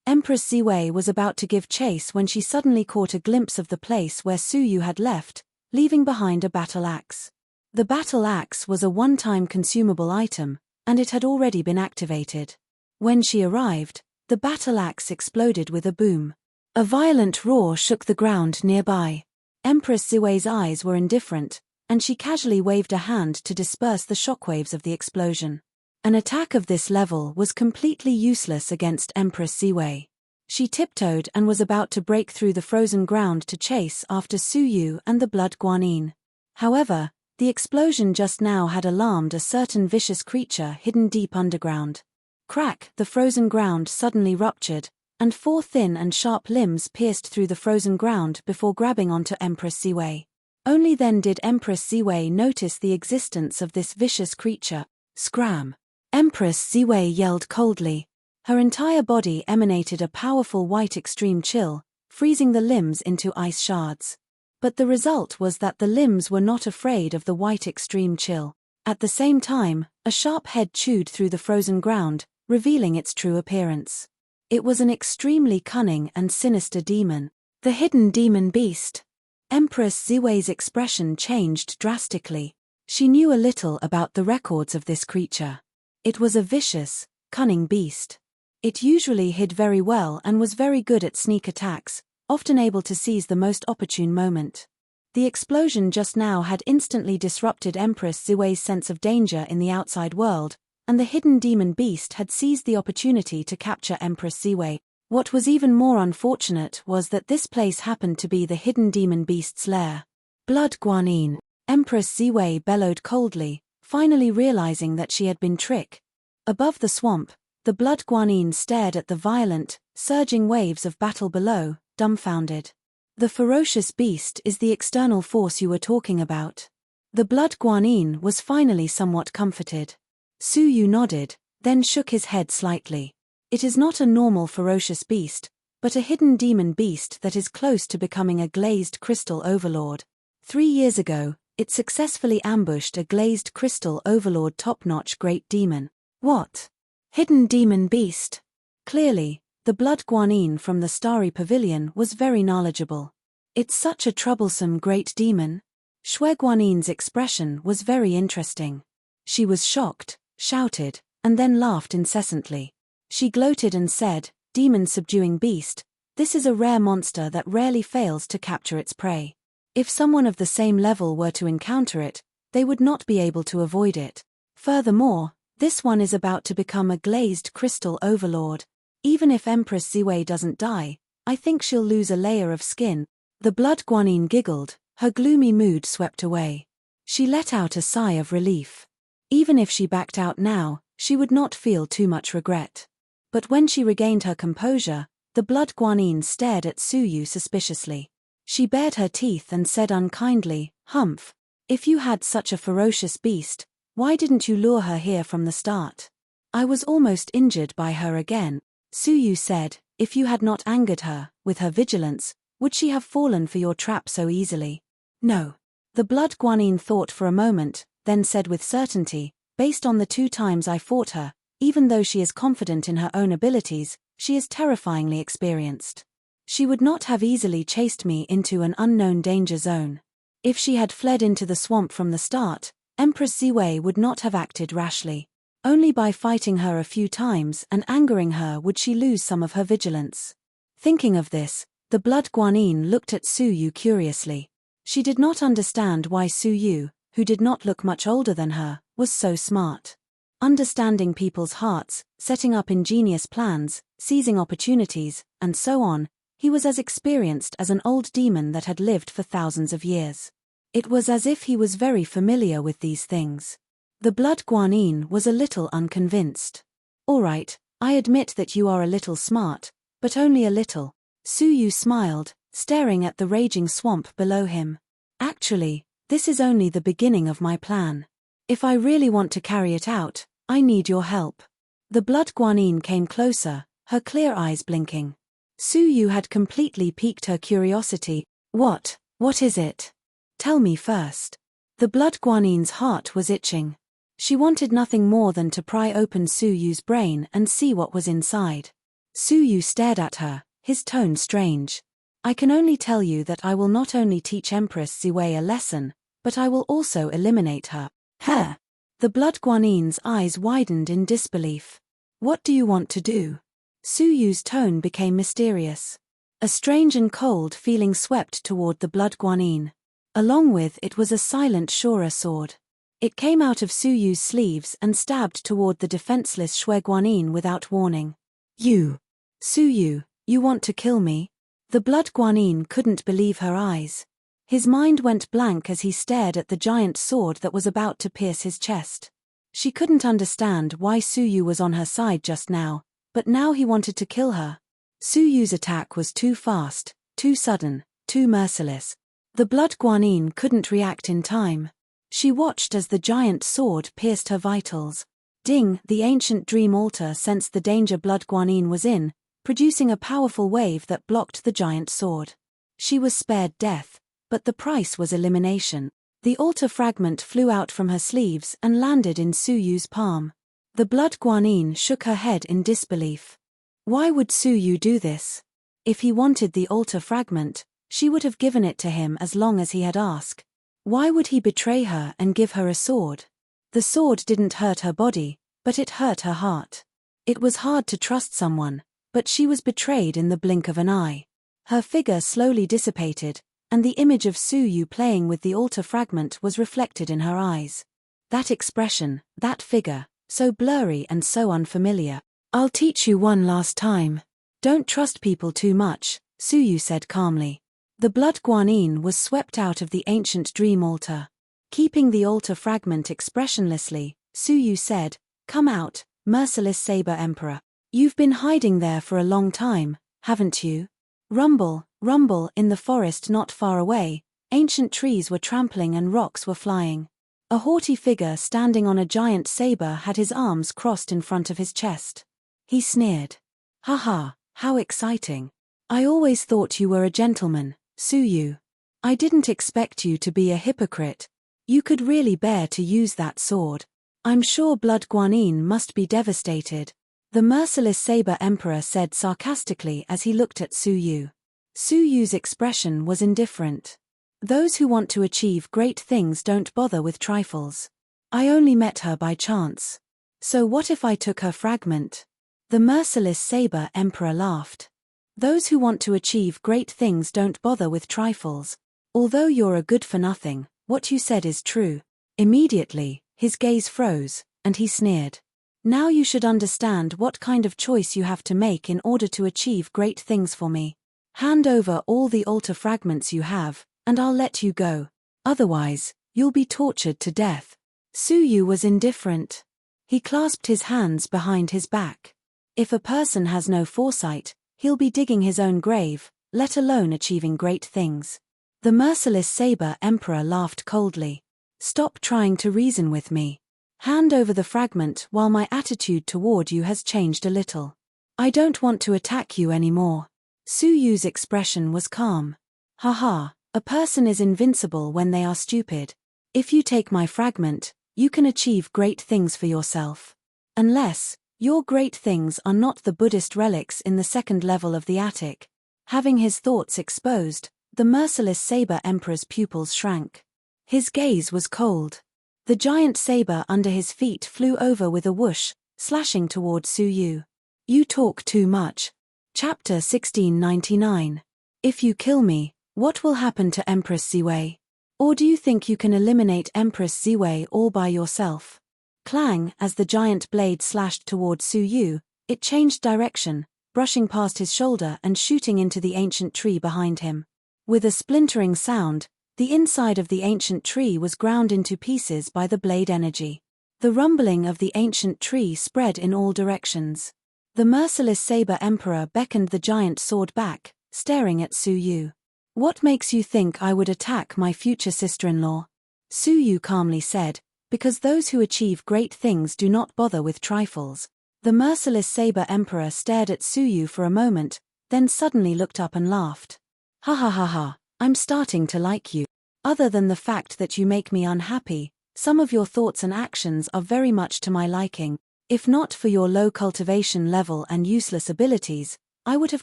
Empress Ziwei was about to give chase when she suddenly caught a glimpse of the place where Suyu had left, leaving behind a battle axe. The battle axe was a one-time consumable item, and it had already been activated. When she arrived, the battle axe exploded with a boom. A violent roar shook the ground nearby. Empress Ziwei's eyes were indifferent, and she casually waved a hand to disperse the shockwaves of the explosion. An attack of this level was completely useless against Empress Ziwei. She tiptoed and was about to break through the frozen ground to chase after Suyu and the blood guanine. However, the explosion just now had alarmed a certain vicious creature hidden deep underground. Crack! The frozen ground suddenly ruptured, and 4 thin and sharp limbs pierced through the frozen ground before grabbing onto Empress Ziwei. Only then did Empress Ziwei notice the existence of this vicious creature. Scram! Empress Ziwei yelled coldly. Her entire body emanated a powerful white extreme chill, freezing the limbs into ice shards. But the result was that the limbs were not afraid of the white extreme chill. At the same time, a sharp head chewed through the frozen ground, revealing its true appearance. It was an extremely cunning and sinister demon. The hidden demon beast. Empress Ziwei's expression changed drastically. She knew a little about the records of this creature. It was a vicious, cunning beast. It usually hid very well and was very good at sneak attacks, often able to seize the most opportune moment. The explosion just now had instantly disrupted Empress Ziwei's sense of danger in the outside world, and the hidden demon beast had seized the opportunity to capture Empress Ziwei. What was even more unfortunate was that this place happened to be the hidden demon beast's lair. Blood guanine. Empress Ziwei bellowed coldly, finally realizing that she had been tricked. Above the swamp, the blood guanine stared at the violent, surging waves of battle below, dumbfounded. The ferocious beast is the external force you were talking about. The blood guanine was finally somewhat comforted. Suyu nodded, then shook his head slightly. It is not a normal ferocious beast, but a hidden demon beast that is close to becoming a glazed crystal overlord. 3 years ago, it successfully ambushed a glazed crystal overlord top-notch great demon. What? Hidden demon beast? Clearly, the blood guanine from the Starry Pavilion was very knowledgeable. It's such a troublesome great demon. Shui Guanine's expression was very interesting. She was shocked, shouted, and then laughed incessantly. She gloated and said, "Demon-subduing beast, this is a rare monster that rarely fails to capture its prey. If someone of the same level were to encounter it, they would not be able to avoid it. Furthermore, this one is about to become a glazed crystal overlord. Even if Empress Ziwei doesn't die, I think she'll lose a layer of skin." The blood guanine giggled, her gloomy mood swept away. She let out a sigh of relief. Even if she backed out now, she would not feel too much regret. But when she regained her composure, the blood guanine stared at Suyu suspiciously. She bared her teeth and said unkindly, "Humph. If you had such a ferocious beast, why didn't you lure her here from the start?" "I was almost injured by her again," Suyu said. "If you had not angered her, with her vigilance, would she have fallen for your trap so easily?" "No." The blood guanine thought for a moment, then said with certainty, "Based on the 2 times I fought her, even though she is confident in her own abilities, she is terrifyingly experienced. She would not have easily chased me into an unknown danger zone. If she had fled into the swamp from the start, Empress Ziwei would not have acted rashly. Only by fighting her a few times and angering her would she lose some of her vigilance." Thinking of this, the blood guanine looked at Suyu curiously. She did not understand why Suyu, who did not look much older than her, was so smart. Understanding people's hearts, setting up ingenious plans, seizing opportunities, and so on, he was as experienced as an old demon that had lived for thousands of years. It was as if he was very familiar with these things. The blood guanine was a little unconvinced. "All right, I admit that you are a little smart, but only a little." Suyu smiled, staring at the raging swamp below him. "Actually, this is only the beginning of my plan. If I really want to carry it out, I need your help." The blood guanine came closer, her clear eyes blinking. Su Yu had completely piqued her curiosity. What is it? Tell me first. The blood guanine's heart was itching. She wanted nothing more than to pry open Su Yu's brain and see what was inside. Su Yu stared at her, his tone strange. I can only tell you that I will not only teach Empress Ziwei a lesson, but I will also eliminate her. Her. The blood guanine's eyes widened in disbelief. What do you want to do? Su Yu's tone became mysterious. A strange and cold feeling swept toward the blood guanine. Along with it was a silent Shura sword. It came out of Su Yu's sleeves and stabbed toward the defenseless Shui guanine without warning. You. Su Yu, you want to kill me? The blood guanine couldn't believe her eyes. His mind went blank as he stared at the giant sword that was about to pierce his chest. She couldn't understand why Su Yu was on her side just now, but now he wanted to kill her. Su Yu's attack was too fast, too sudden, too merciless. The blood guanine couldn't react in time. She watched as the giant sword pierced her vitals. Ding! The ancient dream altar sensed the danger blood guanine was in, producing a powerful wave that blocked the giant sword. She was spared death, but the price was elimination. The altar fragment flew out from her sleeves and landed in Su Yu's palm. The blood guanine shook her head in disbelief. Why would Su Yu do this? If he wanted the altar fragment, she would have given it to him as long as he had asked. Why would he betray her and give her a sword? The sword didn't hurt her body, but it hurt her heart. It was hard to trust someone, but she was betrayed in the blink of an eye. Her figure slowly dissipated, and the image of Su Yu playing with the altar fragment was reflected in her eyes. That expression, that figure, so blurry and so unfamiliar. I'll teach you one last time. Don't trust people too much, Su Yu said calmly. The blood guanine was swept out of the ancient dream altar. Keeping the altar fragment expressionlessly, Su Yu said, "Come out, merciless Saber Emperor. You've been hiding there for a long time, haven't you?" Rumble, rumble in the forest not far away, ancient trees were trampling and rocks were flying. A haughty figure standing on a giant saber had his arms crossed in front of his chest. He sneered. "Haha, how exciting. I always thought you were a gentleman, Su Yu. I didn't expect you to be a hypocrite. You could really bear to use that sword. I'm sure blood guanine must be devastated," the merciless Saber Emperor said sarcastically as he looked at Su Yu. Su Yu's expression was indifferent. Those who want to achieve great things don't bother with trifles. I only met her by chance. So what if I took her fragment? The merciless Saber Emperor laughed. Those who want to achieve great things don't bother with trifles. Although you're a good-for-nothing, what you said is true. Immediately, his gaze froze, and he sneered. Now you should understand what kind of choice you have to make in order to achieve great things for me. Hand over all the altar fragments you have, and I'll let you go. Otherwise, you'll be tortured to death. Su Yu was indifferent. He clasped his hands behind his back. If a person has no foresight, he'll be digging his own grave, let alone achieving great things. The merciless Saber Emperor laughed coldly. Stop trying to reason with me. Hand over the fragment while my attitude toward you has changed a little. I don't want to attack you anymore. Su Yu's expression was calm. Haha, a person is invincible when they are stupid. If you take my fragment, you can achieve great things for yourself. Unless, your great things are not the Buddhist relics in the second level of the attic. Having his thoughts exposed, the merciless Saber Emperor's pupils shrank. His gaze was cold. The giant saber under his feet flew over with a whoosh, slashing toward Su Yu. You talk too much. Chapter 1699. If you kill me, what will happen to Empress Ziwei? Or do you think you can eliminate Empress Ziwei all by yourself? Clang, as the giant blade slashed toward Su Yu, it changed direction, brushing past his shoulder and shooting into the ancient tree behind him. With a splintering sound, the inside of the ancient tree was ground into pieces by the blade energy. The rumbling of the ancient tree spread in all directions. The merciless Saber Emperor beckoned the giant sword back, staring at Su Yu. What makes you think I would attack my future sister-in-law? Su Yu calmly said, because those who achieve great things do not bother with trifles. The merciless saber emperor stared at Suyu for a moment, then suddenly looked up and laughed. Ha ha ha ha, I'm starting to like you. Other than the fact that you make me unhappy, some of your thoughts and actions are very much to my liking. If not for your low cultivation level and useless abilities, I would have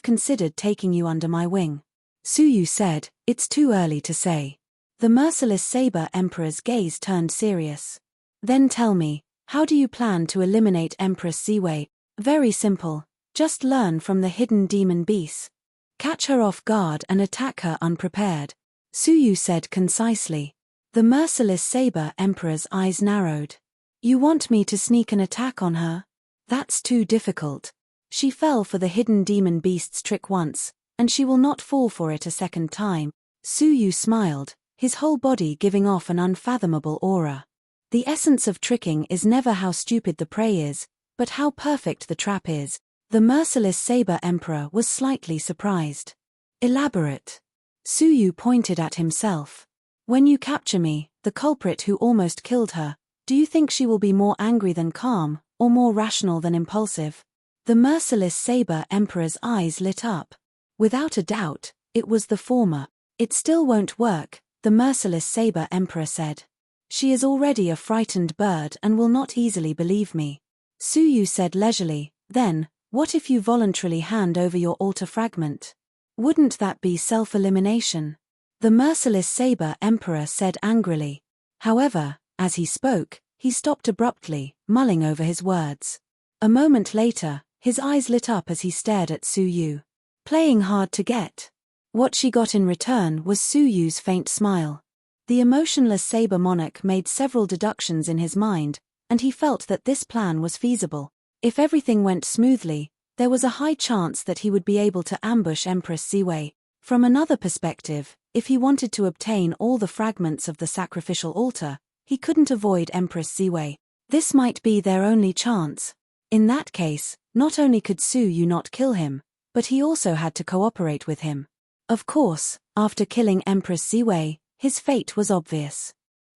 considered taking you under my wing. Suyu said, it's too early to say. The merciless saber emperor's gaze turned serious. Then tell me, how do you plan to eliminate Empress Ziwei? Very simple, just learn from the hidden demon beast. Catch her off guard and attack her unprepared. Suyu said concisely. The merciless saber emperor's eyes narrowed. You want me to sneak an attack on her? That's too difficult. She fell for the hidden demon beast's trick once, and she will not fall for it a second time. Suyu smiled, his whole body giving off an unfathomable aura. The essence of tricking is never how stupid the prey is, but how perfect the trap is. The merciless saber emperor was slightly surprised. Elaborate. Suyu pointed at himself. When you capture me, the culprit who almost killed her, do you think she will be more angry than calm, or more rational than impulsive? The merciless saber emperor's eyes lit up. Without a doubt, it was the former. It still won't work, the merciless saber emperor said. She is already a frightened bird and will not easily believe me. Suyu said leisurely, then, what if you voluntarily hand over your altar fragment? Wouldn't that be self-elimination? The merciless saber emperor said angrily. However, as he spoke, he stopped abruptly, mulling over his words. A moment later, his eyes lit up as he stared at Suyu. Playing hard to get. What she got in return was Suyu's faint smile. The emotionless saber monarch made several deductions in his mind, and he felt that this plan was feasible. If everything went smoothly, there was a high chance that he would be able to ambush Empress Ziwei. From another perspective, if he wanted to obtain all the fragments of the sacrificial altar, he couldn't avoid Empress Ziwei. This might be their only chance. In that case, not only could Suyu not kill him, but he also had to cooperate with him. Of course, after killing Empress Ziwei, his fate was obvious.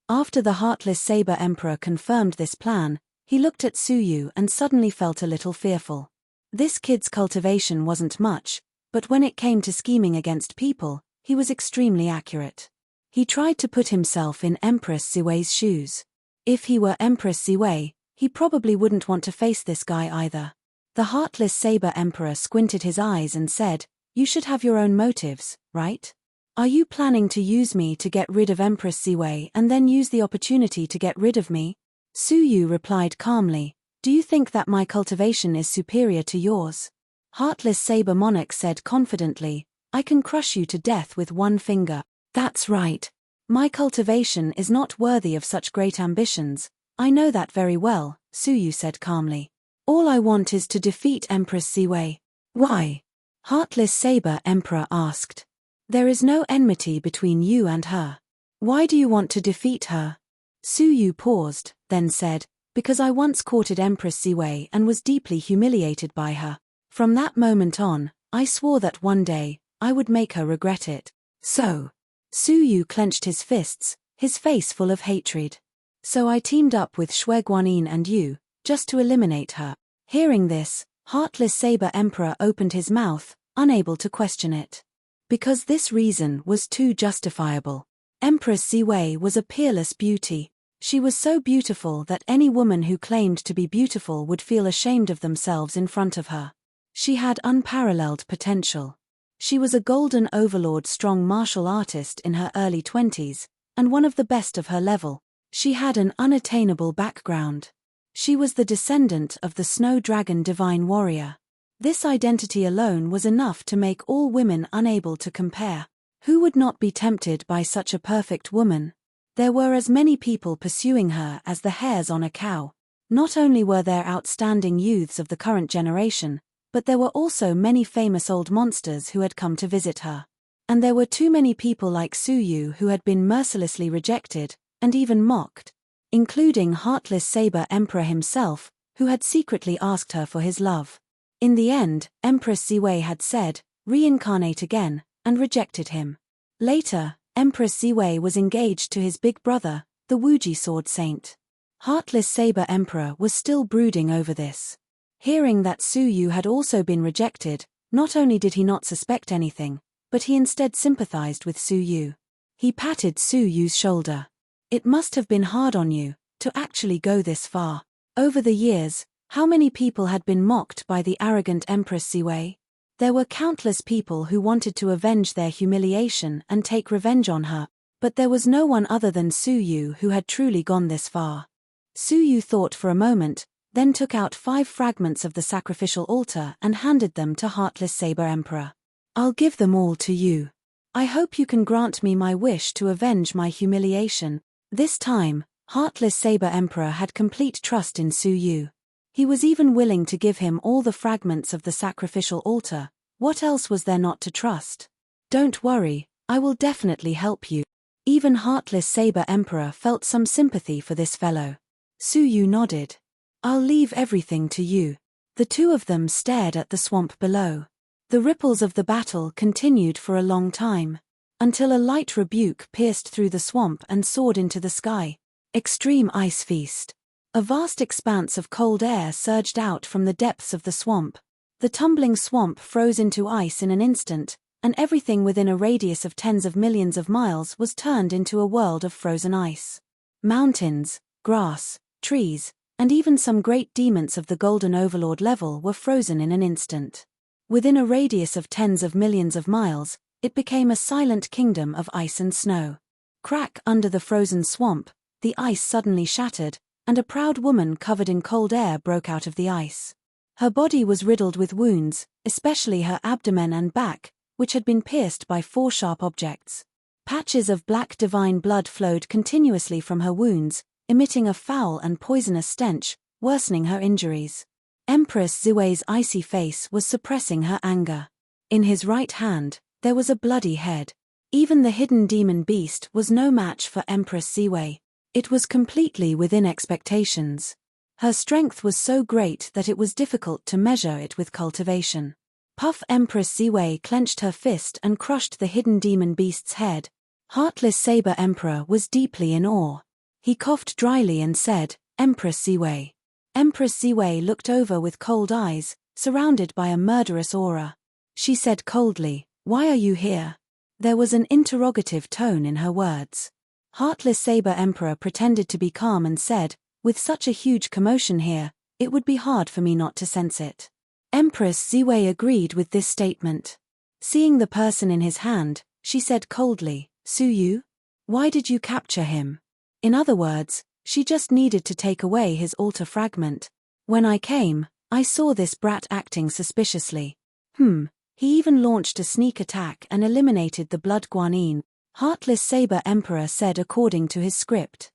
After the heartless saber emperor confirmed this plan, he looked at Suyu and suddenly felt a little fearful. This kid's cultivation wasn't much, but when it came to scheming against people, he was extremely accurate. He tried to put himself in Empress Ziwei's shoes. If he were Empress Ziwei, he probably wouldn't want to face this guy either. The heartless saber emperor squinted his eyes and said, you should have your own motives, right? Are you planning to use me to get rid of Empress Ziwei and then use the opportunity to get rid of me? Suyu replied calmly, do you think that my cultivation is superior to yours? Heartless saber monarch said confidently, I can crush you to death with one finger. That's right. My cultivation is not worthy of such great ambitions. I know that very well, Suyu said calmly. All I want is to defeat Empress Ziwei. Why? Heartless saber emperor asked. There is no enmity between you and her. Why do you want to defeat her? Suyu paused, then said, because I once courted Empress Ziwei and was deeply humiliated by her. From that moment on, I swore that one day, I would make her regret it. So. Suyu clenched his fists, his face full of hatred. So I teamed up with Shui Guanyin and you, just to eliminate her. Hearing this, heartless saber emperor opened his mouth, unable to question it. Because this reason was too justifiable. Empress Ziwei was a peerless beauty. She was so beautiful that any woman who claimed to be beautiful would feel ashamed of themselves in front of her. She had unparalleled potential. She was a golden overlord strong martial artist in her early 20s, and one of the best of her level. She had an unattainable background. She was the descendant of the snow dragon divine warrior. This identity alone was enough to make all women unable to compare. Who would not be tempted by such a perfect woman? There were as many people pursuing her as the hairs on a cow. Not only were there outstanding youths of the current generation, but there were also many famous old monsters who had come to visit her. And there were too many people like Suyu who had been mercilessly rejected, and even mocked, including heartless saber emperor himself, who had secretly asked her for his love. In the end, Empress Ziwei had said, reincarnate again, and rejected him. Later, Empress Ziwei was engaged to his big brother, the Wuji Sword Saint. Heartless saber emperor was still brooding over this. Hearing that Su Yu had also been rejected, not only did he not suspect anything, but he instead sympathized with Su Yu. He patted Su Yu's shoulder. It must have been hard on you, to actually go this far. Over the years, how many people had been mocked by the arrogant Empress Ziwei? There were countless people who wanted to avenge their humiliation and take revenge on her, but there was no one other than Su Yu who had truly gone this far. Su Yu thought for a moment, then took out 5 fragments of the sacrificial altar and handed them to Heartless Saber Emperor. I'll give them all to you. I hope you can grant me my wish to avenge my humiliation. This time, Heartless Saber Emperor had complete trust in Su Yu. He was even willing to give him all the fragments of the sacrificial altar. What else was there not to trust? Don't worry, I will definitely help you. Even Heartless Saber Emperor felt some sympathy for this fellow. Su Yu nodded. I'll leave everything to you. The two of them stared at the swamp below. The ripples of the battle continued for a long time, until a light rebuke pierced through the swamp and soared into the sky. Extreme Ice Feast. A vast expanse of cold air surged out from the depths of the swamp. The tumbling swamp froze into ice in an instant, and everything within a radius of tens of millions of miles was turned into a world of frozen ice. Mountains, grass, trees, and even some great demons of the Golden Overlord level were frozen in an instant. Within a radius of tens of millions of miles, it became a silent kingdom of ice and snow. Crack under the frozen swamp, the ice suddenly shattered, and a proud woman covered in cold air broke out of the ice. Her body was riddled with wounds, especially her abdomen and back, which had been pierced by 4 sharp objects. Patches of black divine blood flowed continuously from her wounds, emitting a foul and poisonous stench, worsening her injuries. Empress Ziwei's icy face was suppressing her anger. In his right hand, there was a bloody head. Even the hidden demon beast was no match for Empress Ziwei. It was completely within expectations. Her strength was so great that it was difficult to measure it with cultivation. Puff Empress Ziwei clenched her fist and crushed the hidden demon beast's head. Heartless Saber Emperor was deeply in awe. He coughed dryly and said, Empress Ziwei. Empress Ziwei looked over with cold eyes, surrounded by a murderous aura. She said coldly, Why are you here? There was an interrogative tone in her words. Heartless Saber Emperor pretended to be calm and said, With such a huge commotion here, it would be hard for me not to sense it. Empress Ziwei agreed with this statement. Seeing the person in his hand, she said coldly, Su Yu? Why did you capture him? In other words, she just needed to take away his altar fragment. When I came, I saw this brat acting suspiciously. He even launched a sneak attack and eliminated the Blood Guanyin. Heartless Saber Emperor said according to his script.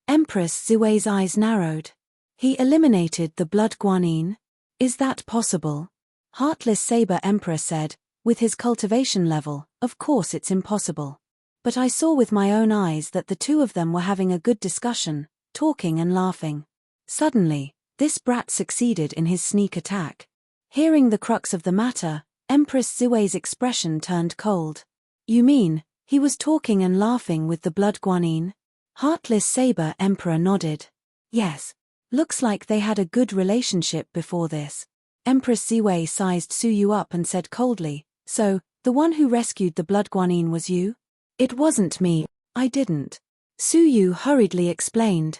Empress Ziwei's eyes narrowed. He eliminated the Blood Guanyin? Is that possible? Heartless Saber Emperor said, with his cultivation level, of course it's impossible. But I saw with my own eyes that the two of them were having a good discussion, talking and laughing. Suddenly, this brat succeeded in his sneak attack. Hearing the crux of the matter, Empress Ziwei's expression turned cold. You mean, he was talking and laughing with the Blood Guanyin? Heartless Saber Emperor nodded. Yes. Looks like they had a good relationship before this. Empress Ziwei sized Su Yu up and said coldly, So, the one who rescued the Blood Guanyin was you? It wasn't me, I didn't. Su Yu hurriedly explained.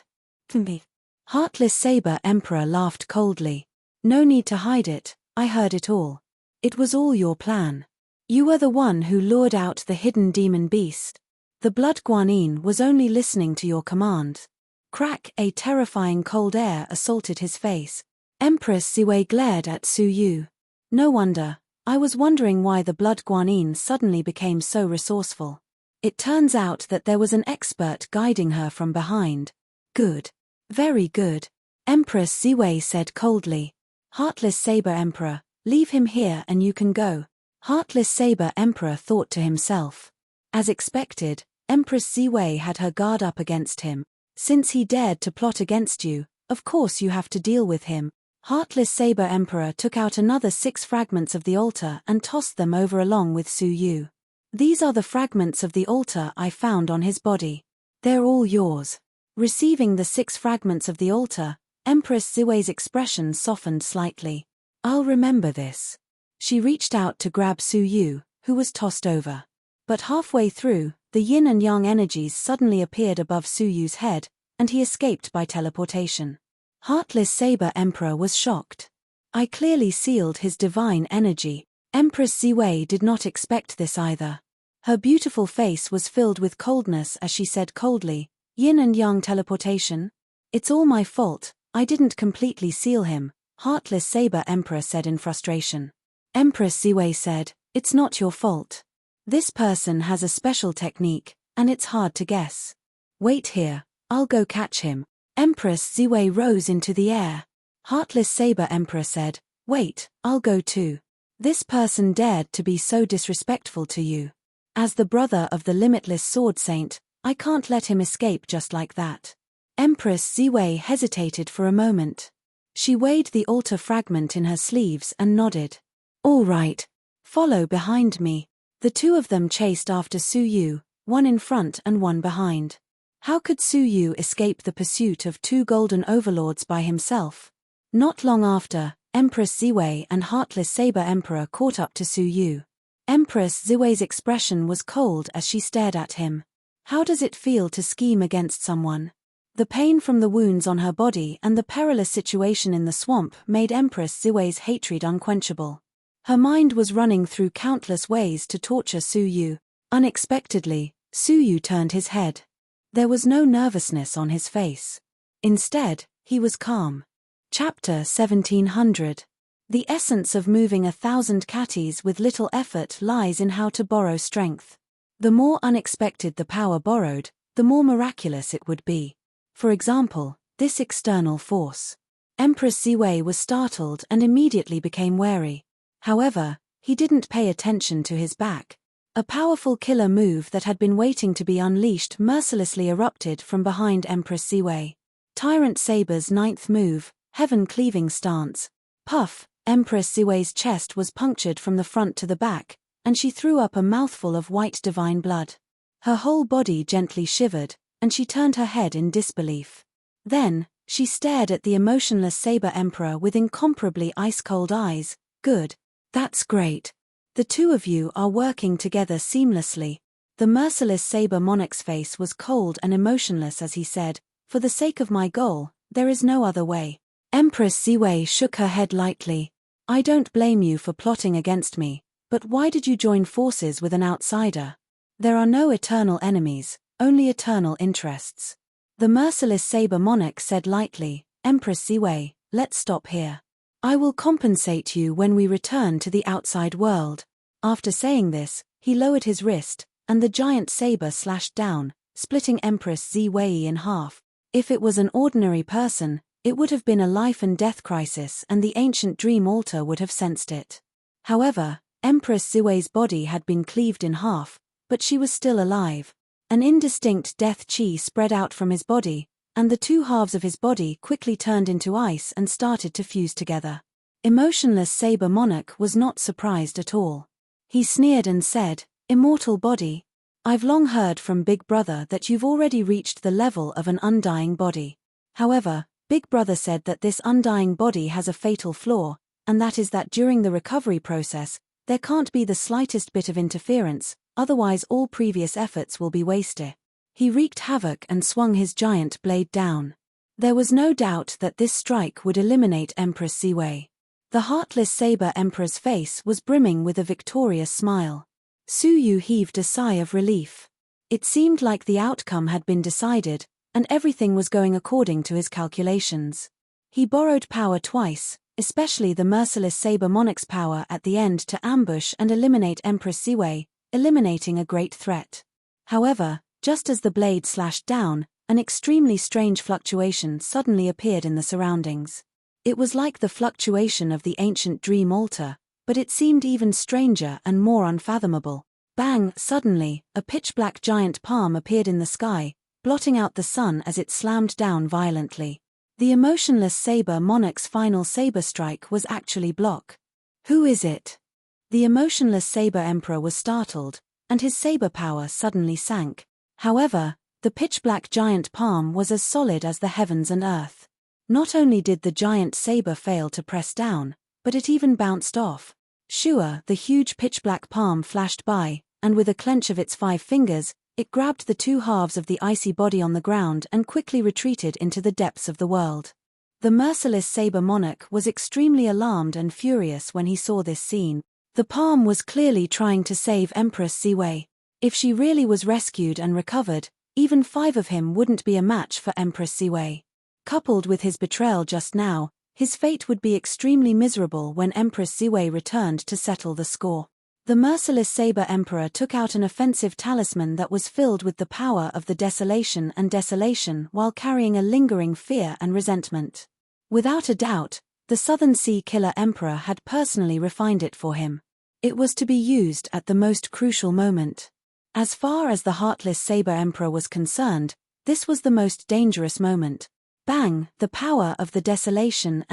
Me. Heartless Saber Emperor laughed coldly. No need to hide it, I heard it all. It was all your plan. You were the one who lured out the hidden demon beast. The Blood Guanyin was only listening to your command. Crack, a terrifying cold air assaulted his face. Empress Ziwei glared at Su Yu. No wonder, I was wondering why the Blood Guanyin suddenly became so resourceful. It turns out that there was an expert guiding her from behind. Good. Very good. Empress Ziwei said coldly. Heartless Saber Emperor, leave him here and you can go. Heartless Saber Emperor thought to himself. As expected, Empress Ziwei had her guard up against him. Since he dared to plot against you, of course you have to deal with him. Heartless Saber Emperor took out another 6 fragments of the altar and tossed them over along with Su Yu. These are the fragments of the altar I found on his body. They're all yours. Receiving the 6 fragments of the altar, Empress Ziwei's expression softened slightly. I'll remember this. She reached out to grab Su Yu, who was tossed over. But halfway through, the yin and yang energies suddenly appeared above Su Yu's head, and he escaped by teleportation. Heartless Saber Emperor was shocked. I clearly sealed his divine energy. Empress Ziwei did not expect this either. Her beautiful face was filled with coldness as she said coldly, yin and yang teleportation? It's all my fault, I didn't completely seal him, Heartless Saber Emperor said in frustration. Empress Ziwei said, it's not your fault. This person has a special technique, and it's hard to guess. Wait here, I'll go catch him. Empress Ziwei rose into the air. Heartless Saber Emperor said, wait, I'll go too. This person dared to be so disrespectful to you. As the brother of the limitless sword saint, I can't let him escape just like that. Empress Ziwei hesitated for a moment. She weighed the altar fragment in her sleeves and nodded. All right. Follow behind me. The two of them chased after Su Yu, one in front and one behind. How could Su Yu escape the pursuit of two golden overlords by himself? Not long after, Empress Ziwei and Heartless Saber Emperor caught up to Su Yu. Empress Ziwei's expression was cold as she stared at him. How does it feel to scheme against someone? The pain from the wounds on her body and the perilous situation in the swamp made Empress Ziwei's hatred unquenchable. Her mind was running through countless ways to torture Su Yu. Unexpectedly, Su Yu turned his head. There was no nervousness on his face. Instead, he was calm. Chapter 1700. The essence of moving 1,000 catties with little effort lies in how to borrow strength. The more unexpected the power borrowed, the more miraculous it would be. For example, this external force. Empress Ziwei was startled and immediately became wary. However, he didn't pay attention to his back. A powerful killer move that had been waiting to be unleashed mercilessly erupted from behind Empress Ziwei. Tyrant Saber's ninth move, heaven-cleaving stance. Puff, Empress Ziwei's chest was punctured from the front to the back, and she threw up a mouthful of white divine blood. Her whole body gently shivered, and she turned her head in disbelief. Then, she stared at the emotionless Saber Emperor with incomparably ice-cold eyes. Good. That's great. The two of you are working together seamlessly. The merciless Saber Monarch's face was cold and emotionless as he said, for the sake of my goal, there is no other way. Empress Ziwei shook her head lightly. I don't blame you for plotting against me, but why did you join forces with an outsider? There are no eternal enemies, only eternal interests. The merciless Saber Monarch said lightly, Empress Ziwei, let's stop here. I will compensate you when we return to the outside world. After saying this, he lowered his wrist, and the giant saber slashed down, splitting Empress Ziwei in half. If it was an ordinary person, it would have been a life and death crisis and the ancient dream altar would have sensed it. However, Empress Ziwei's body had been cleaved in half, but she was still alive. An indistinct death chi spread out from his body, and the two halves of his body quickly turned into ice and started to fuse together. Emotionless Saber Monarch was not surprised at all. He sneered and said, Immortal body. I've long heard from Big Brother that you've already reached the level of an undying body. However, Big Brother said that this undying body has a fatal flaw, and that is that during the recovery process, there can't be the slightest bit of interference, otherwise all previous efforts will be wasted. He wreaked havoc and swung his giant blade down. There was no doubt that this strike would eliminate Empress Ziwei. The heartless Saber Emperor's face was brimming with a victorious smile. Su Yu heaved a sigh of relief. It seemed like the outcome had been decided, and everything was going according to his calculations. He borrowed power twice, especially the merciless Saber Monarch's power at the end to ambush and eliminate Empress Ziwei, eliminating a great threat. However, just as the blade slashed down, an extremely strange fluctuation suddenly appeared in the surroundings. It was like the fluctuation of the ancient dream altar, but it seemed even stranger and more unfathomable. Bang! Suddenly, a pitch-black giant palm appeared in the sky, blotting out the sun as it slammed down violently. The emotionless Saber Monarch's final saber strike was actually block. Who is it? The emotionless Saber Emperor was startled, and his saber power suddenly sank. However, the pitch-black giant palm was as solid as the heavens and earth. Not only did the giant saber fail to press down, but it even bounced off. Shua, the huge pitch-black palm, flashed by, and with a clench of its 5 fingers, it grabbed the 2 halves of the icy body on the ground and quickly retreated into the depths of the world. The merciless saber monarch was extremely alarmed and furious when he saw this scene. The palm was clearly trying to save Empress Ziwei. If she really was rescued and recovered, even 5 of him wouldn't be a match for Empress Ziwei. Coupled with his betrayal just now, his fate would be extremely miserable when Empress Ziwei returned to settle the score. The merciless Saber Emperor took out an offensive talisman that was filled with the power of the desolation while carrying a lingering fear and resentment. Without a doubt, the Southern Sea Killer Emperor had personally refined it for him. It was to be used at the most crucial moment. As far as the Heartless Saber Emperor was concerned, this was the most dangerous moment. Bang! The power of the desolation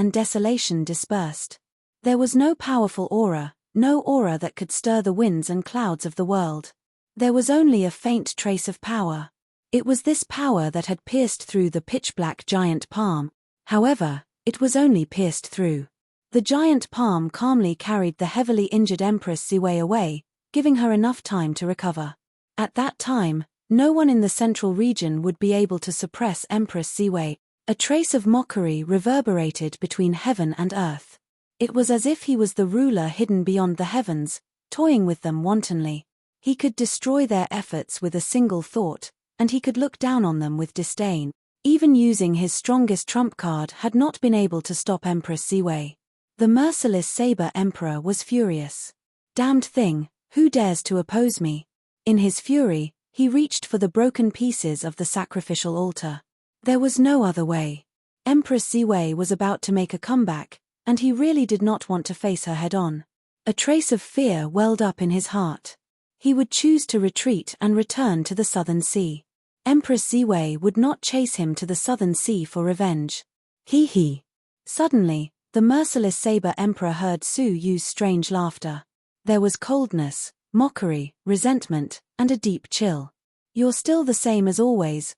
dispersed. There was no powerful aura, no aura that could stir the winds and clouds of the world. There was only a faint trace of power. It was this power that had pierced through the pitch-black giant palm. However, it was only pierced through. The giant palm calmly carried the heavily injured Empress Ziwei away, giving her enough time to recover. At that time, no one in the central region would be able to suppress Empress Ziwei. A trace of mockery reverberated between heaven and earth. It was as if he was the ruler hidden beyond the heavens, toying with them wantonly. He could destroy their efforts with a single thought, and he could look down on them with disdain. Even using his strongest trump card had not been able to stop Empress Ziwei. The merciless Saber Emperor was furious. Damned thing, who dares to oppose me? In his fury, he reached for the broken pieces of the sacrificial altar. There was no other way. Empress Ziwei was about to make a comeback, and he really did not want to face her head-on. A trace of fear welled up in his heart. He would choose to retreat and return to the Southern Sea. Empress Ziwei would not chase him to the Southern Sea for revenge. He. Suddenly, the merciless Saber Emperor heard Su Yu's strange laughter. There was coldness, mockery, resentment, and a deep chill. You're still the same as always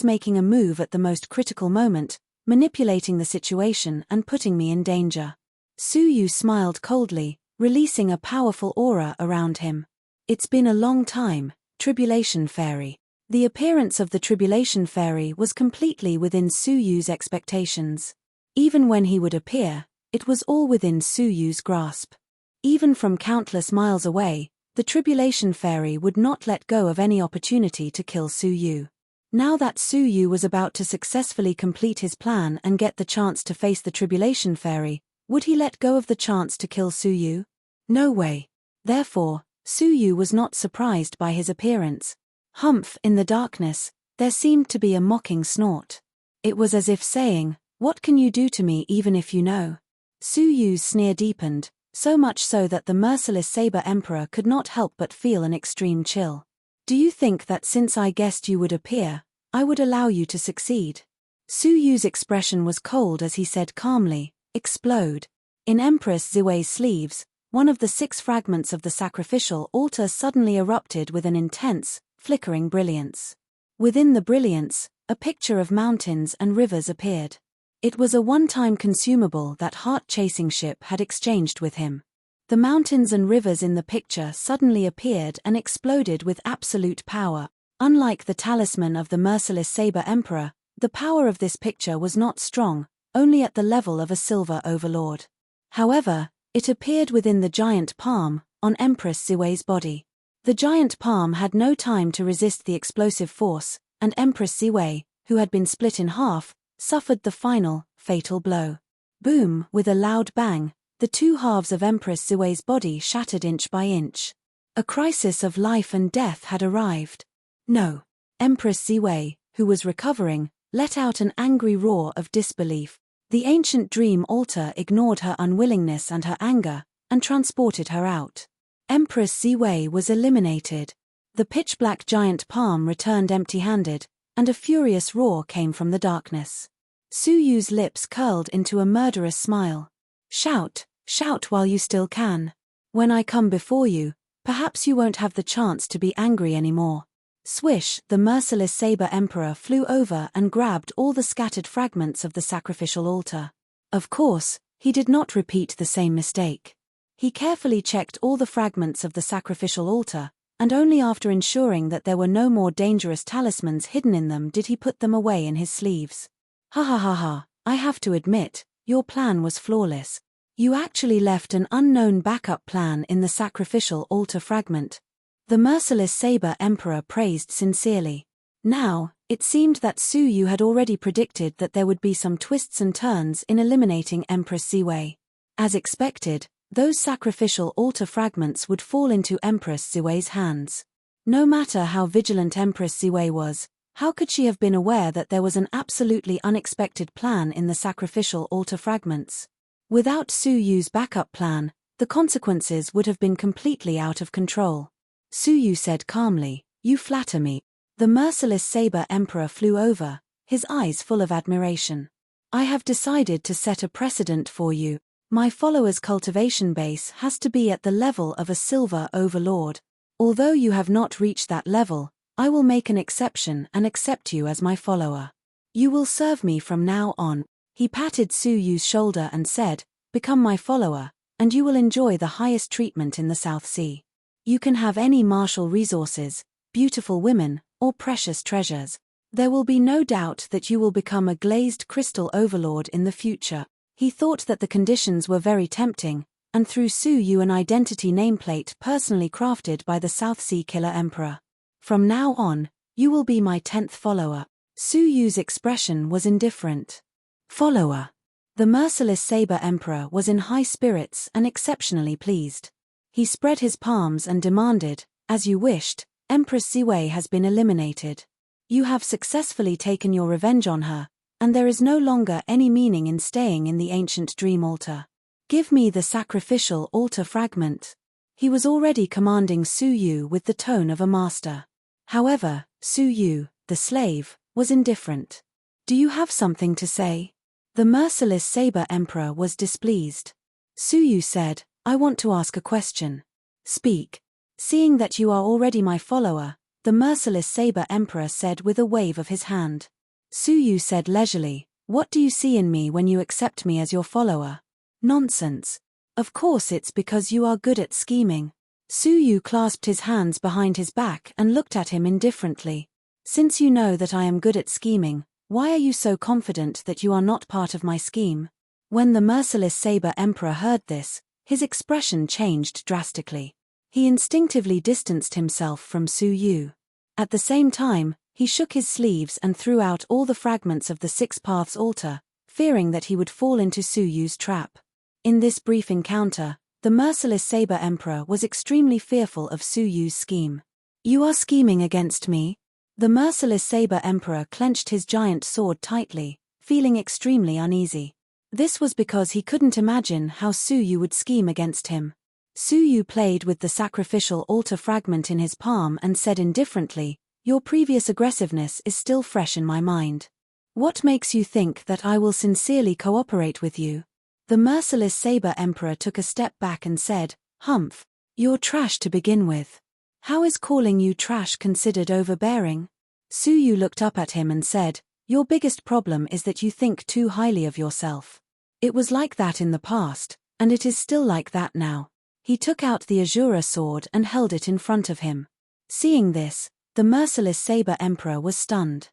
making a move at the most critical moment, manipulating the situation and putting me in danger. Su Yu smiled coldly, releasing a powerful aura around him. It's been a long time, Tribulation Fairy. The appearance of the Tribulation Fairy was completely within Su Yu's expectations. Even when he would appear, it was all within Su Yu's grasp. Even from countless miles away, the Tribulation Fairy would not let go of any opportunity to kill Su Yu. Now that Su Yu was about to successfully complete his plan and get the chance to face the Tribulation Fairy, would he let go of the chance to kill Su Yu? No way. Therefore, Su Yu was not surprised by his appearance. Humph! In the darkness, there seemed to be a mocking snort. It was as if saying, "What can you do to me even if you know?" Su Yu's sneer deepened, so much so that the merciless Saber Emperor could not help but feel an extreme chill. Do you think that since I guessed you would appear, I would allow you to succeed? Su Yu's expression was cold as he said calmly, "Explode." In Empress Ziwei's sleeves, one of the 6 fragments of the sacrificial altar suddenly erupted with an intense, flickering brilliance. Within the brilliance, a picture of mountains and rivers appeared. It was a one-time consumable that Heart-Chasing Ship had exchanged with him. The mountains and rivers in the picture suddenly appeared and exploded with absolute power. Unlike the talisman of the merciless Saber Emperor, the power of this picture was not strong, only at the level of a silver overlord. However, it appeared within the giant palm, on Empress Ziwei's body. The giant palm had no time to resist the explosive force, and Empress Ziwei, who had been split in half, suffered the final, fatal blow. Boom! With a loud bang, the 2 halves of Empress Ziwei's body shattered inch by inch. A crisis of life and death had arrived. No. Empress Ziwei, who was recovering, let out an angry roar of disbelief. The ancient dream altar ignored her unwillingness and her anger, and transported her out. Empress Ziwei was eliminated. The pitch-black giant palm returned empty-handed, and a furious roar came from the darkness. Su Yu's lips curled into a murderous smile. Shout! Shout while you still can. When I come before you, perhaps you won't have the chance to be angry anymore. Swish, the merciless saber emperor flew over and grabbed all the scattered fragments of the sacrificial altar. Of course, he did not repeat the same mistake. He carefully checked all the fragments of the sacrificial altar, and only after ensuring that there were no more dangerous talismans hidden in them did he put them away in his sleeves. Ha ha ha ha, I have to admit, your plan was flawless. You actually left an unknown backup plan in the sacrificial altar fragment. The merciless saber emperor praised sincerely. Now, it seemed that Su Yu had already predicted that there would be some twists and turns in eliminating Empress Ziwei. As expected, those sacrificial altar fragments would fall into Empress Ziwei's hands. No matter how vigilant Empress Ziwei was, how could she have been aware that there was an absolutely unexpected plan in the sacrificial altar fragments? Without Su Yu's backup plan, the consequences would have been completely out of control. Su Yu said calmly, "You flatter me." The merciless saber emperor flew over, his eyes full of admiration. "I have decided to set a precedent for you. My followers' cultivation base has to be at the level of a silver overlord. Although you have not reached that level, I will make an exception and accept you as my follower. You will serve me from now on." He patted Su Yu's shoulder and said, "Become my follower, and you will enjoy the highest treatment in the South Sea. You can have any martial resources, beautiful women, or precious treasures. There will be no doubt that you will become a glazed crystal overlord in the future." He thought that the conditions were very tempting, and threw Su Yu an identity nameplate personally crafted by the South Sea Killer Emperor. "From now on, you will be my 10th follower." Su Yu's expression was indifferent. "Follower." The merciless saber emperor was in high spirits and exceptionally pleased. He spread his palms and demanded, "As you wished, Empress Ziwei has been eliminated. You have successfully taken your revenge on her, and there is no longer any meaning in staying in the ancient dream altar. Give me the sacrificial altar fragment." He was already commanding Su Yu with the tone of a master. However, Su Yu, the slave, was indifferent. "Do you have something to say?" The merciless saber emperor was displeased. Su Yu said, "I want to ask a question." "Speak." "Seeing that you are already my follower," the merciless saber emperor said with a wave of his hand. Su Yu said leisurely, "What do you see in me when you accept me as your follower?" "Nonsense. Of course it's because you are good at scheming." Su Yu clasped his hands behind his back and looked at him indifferently. "Since you know that I am good at scheming, why are you so confident that you are not part of my scheme?" When the merciless saber emperor heard this, his expression changed drastically. He instinctively distanced himself from Su Yu. At the same time, he shook his sleeves and threw out all the fragments of the Six Paths altar, fearing that he would fall into Su Yu's trap. In this brief encounter, the merciless saber emperor was extremely fearful of Su Yu's scheme. "You are scheming against me?" The merciless saber emperor clenched his giant sword tightly, feeling extremely uneasy. This was because he couldn't imagine how Su Yu would scheme against him. Su Yu played with the sacrificial altar fragment in his palm and said indifferently, "Your previous aggressiveness is still fresh in my mind. What makes you think that I will sincerely cooperate with you?" The merciless saber emperor took a step back and said, "Humph, you're trash to begin with. How is calling you trash considered overbearing?" Su Yu looked up at him and said, "Your biggest problem is that you think too highly of yourself. It was like that in the past, and it is still like that now." He took out the Azura sword and held it in front of him. Seeing this, the merciless saber emperor was stunned.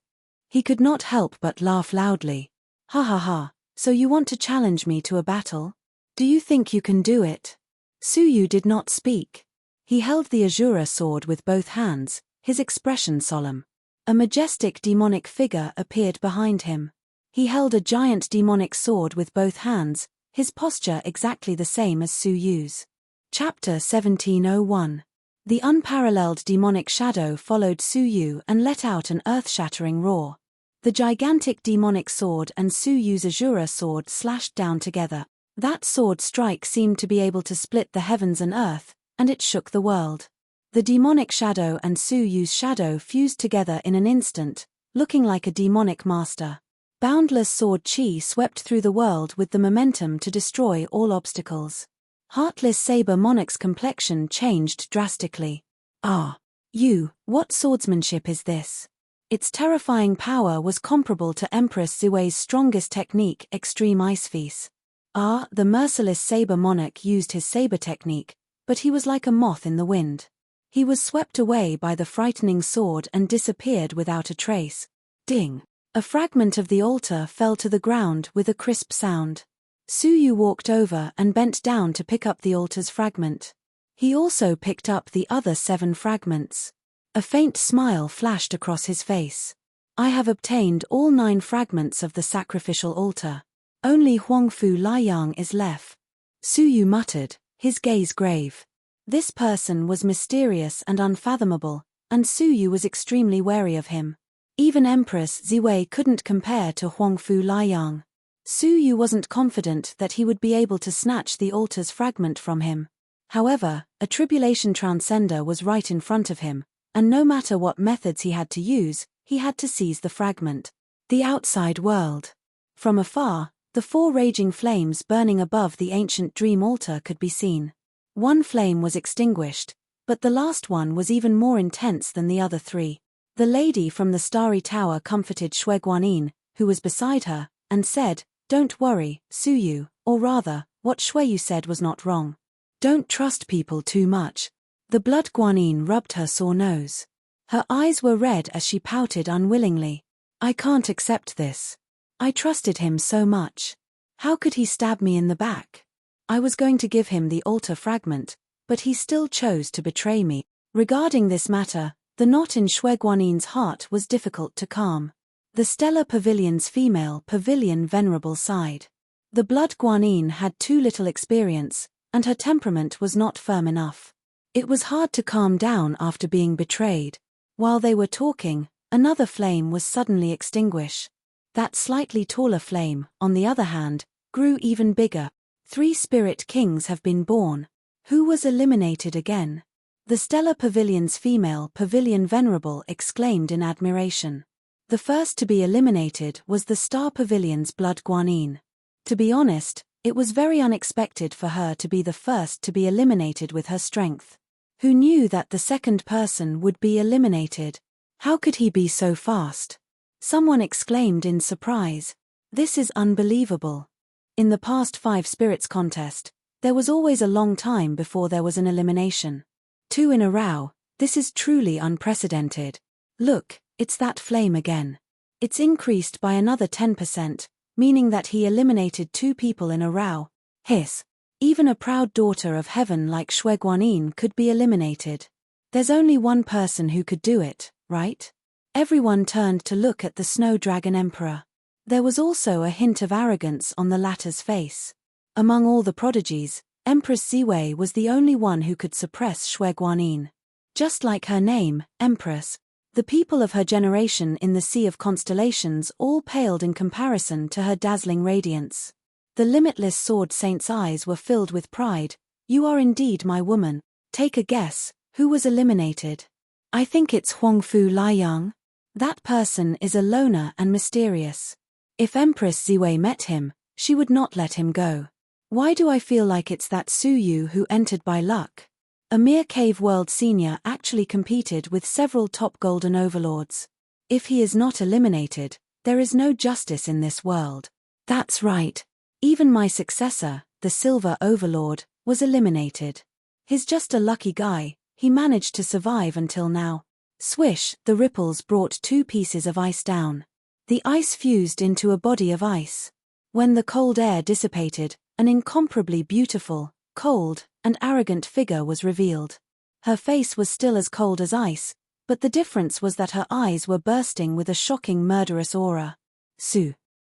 He could not help but laugh loudly. "Ha ha ha, so you want to challenge me to a battle? Do you think you can do it?" Su Yu did not speak. He held the Azura sword with both hands, his expression solemn. A majestic demonic figure appeared behind him. He held a giant demonic sword with both hands, his posture exactly the same as Su Yu's. Chapter 1701. The unparalleled demonic shadow followed Su Yu and let out an earth-shattering roar. The gigantic demonic sword and Su Yu's Azura sword slashed down together. That sword strike seemed to be able to split the heavens and earth, and it shook the world. The demonic shadow and Su Yu's shadow fused together in an instant, looking like a demonic master. Boundless sword chi swept through the world with the momentum to destroy all obstacles. Heartless Saber Monarch's complexion changed drastically. "Ah! What swordsmanship is this? Its terrifying power was comparable to Empress Ziwei's strongest technique, Extreme Ice Feast. The merciless saber monarch used his saber technique, but he was like a moth in the wind. He was swept away by the frightening sword and disappeared without a trace. Ding! A fragment of the altar fell to the ground with a crisp sound. Suyu walked over and bent down to pick up the altar's fragment. He also picked up the other 7 fragments. A faint smile flashed across his face. I have obtained all 9 fragments of the sacrificial altar. Only Huangfu Liang is left. Suyu muttered, his gaze grave. This person was mysterious and unfathomable, and Suyu was extremely wary of him. Even Empress Ziwei couldn't compare to Huangfu Liang. Suyu wasn't confident that he would be able to snatch the altar's fragment from him. However, a tribulation transcender was right in front of him, and no matter what methods he had to use, he had to seize the fragment. The outside world. From afar, the 4 raging flames burning above the ancient dream altar could be seen. One flame was extinguished, but the last one was even more intense than the other 3. The lady from the starry tower comforted Shui Guanyin, who was beside her, and said, "Don't worry, Suyu," or rather, what Shui said was not wrong. "Don't trust people too much." The blood Guanyin rubbed her sore nose. Her eyes were red as she pouted unwillingly. "I can't accept this. I trusted him so much. How could he stab me in the back? I was going to give him the altar fragment, but he still chose to betray me." Regarding this matter, the knot in Shui Guanyin's heart was difficult to calm. The Stellar Pavilion's female pavilion venerable sighed. The blood Guanyin had too little experience, and her temperament was not firm enough. It was hard to calm down after being betrayed. While they were talking, another flame was suddenly extinguished. That slightly taller flame, on the other hand, grew even bigger. 3 spirit kings have been born. Who was eliminated again? The Stellar Pavilion's female pavilion venerable exclaimed in admiration. The first to be eliminated was the Star Pavilion's blood Guanyin. To be honest, it was very unexpected for her to be the first to be eliminated with her strength. Who knew that the second person would be eliminated? How could he be so fast? Someone exclaimed in surprise. This is unbelievable. In the past 5 spirits contest, there was always a long time before there was an elimination. 2 in a row, this is truly unprecedented. Look, it's that flame again. It's increased by another 10%, meaning that he eliminated 2 people in a row. Hiss. Even a proud daughter of heaven like Shui Guanyin could be eliminated. There's only one person who could do it, right? Everyone turned to look at the Snow Dragon Emperor. There was also a hint of arrogance on the latter's face. Among all the prodigies, Empress Ziwei was the only one who could suppress Shui Guanyin. Just like her name, Empress, the people of her generation in the Sea of Constellations all paled in comparison to her dazzling radiance. The limitless sword saint's eyes were filled with pride. "You are indeed my woman. Take a guess, who was eliminated?" "I think it's Huangfu Liang. That person is a loner and mysterious. If Empress Ziwei met him, she would not let him go. Why do I feel like it's that Suyu who entered by luck?" A mere Cave World Senior actually competed with several top golden overlords. If he is not eliminated, there is no justice in this world. That's right. Even my successor, the Silver Overlord, was eliminated. He's just a lucky guy, he managed to survive until now. Swish, the ripples brought 2 pieces of ice down. The ice fused into a body of ice. When the cold air dissipated, an incomparably beautiful, cold, and arrogant figure was revealed. Her face was still as cold as ice, but the difference was that her eyes were bursting with a shocking murderous aura.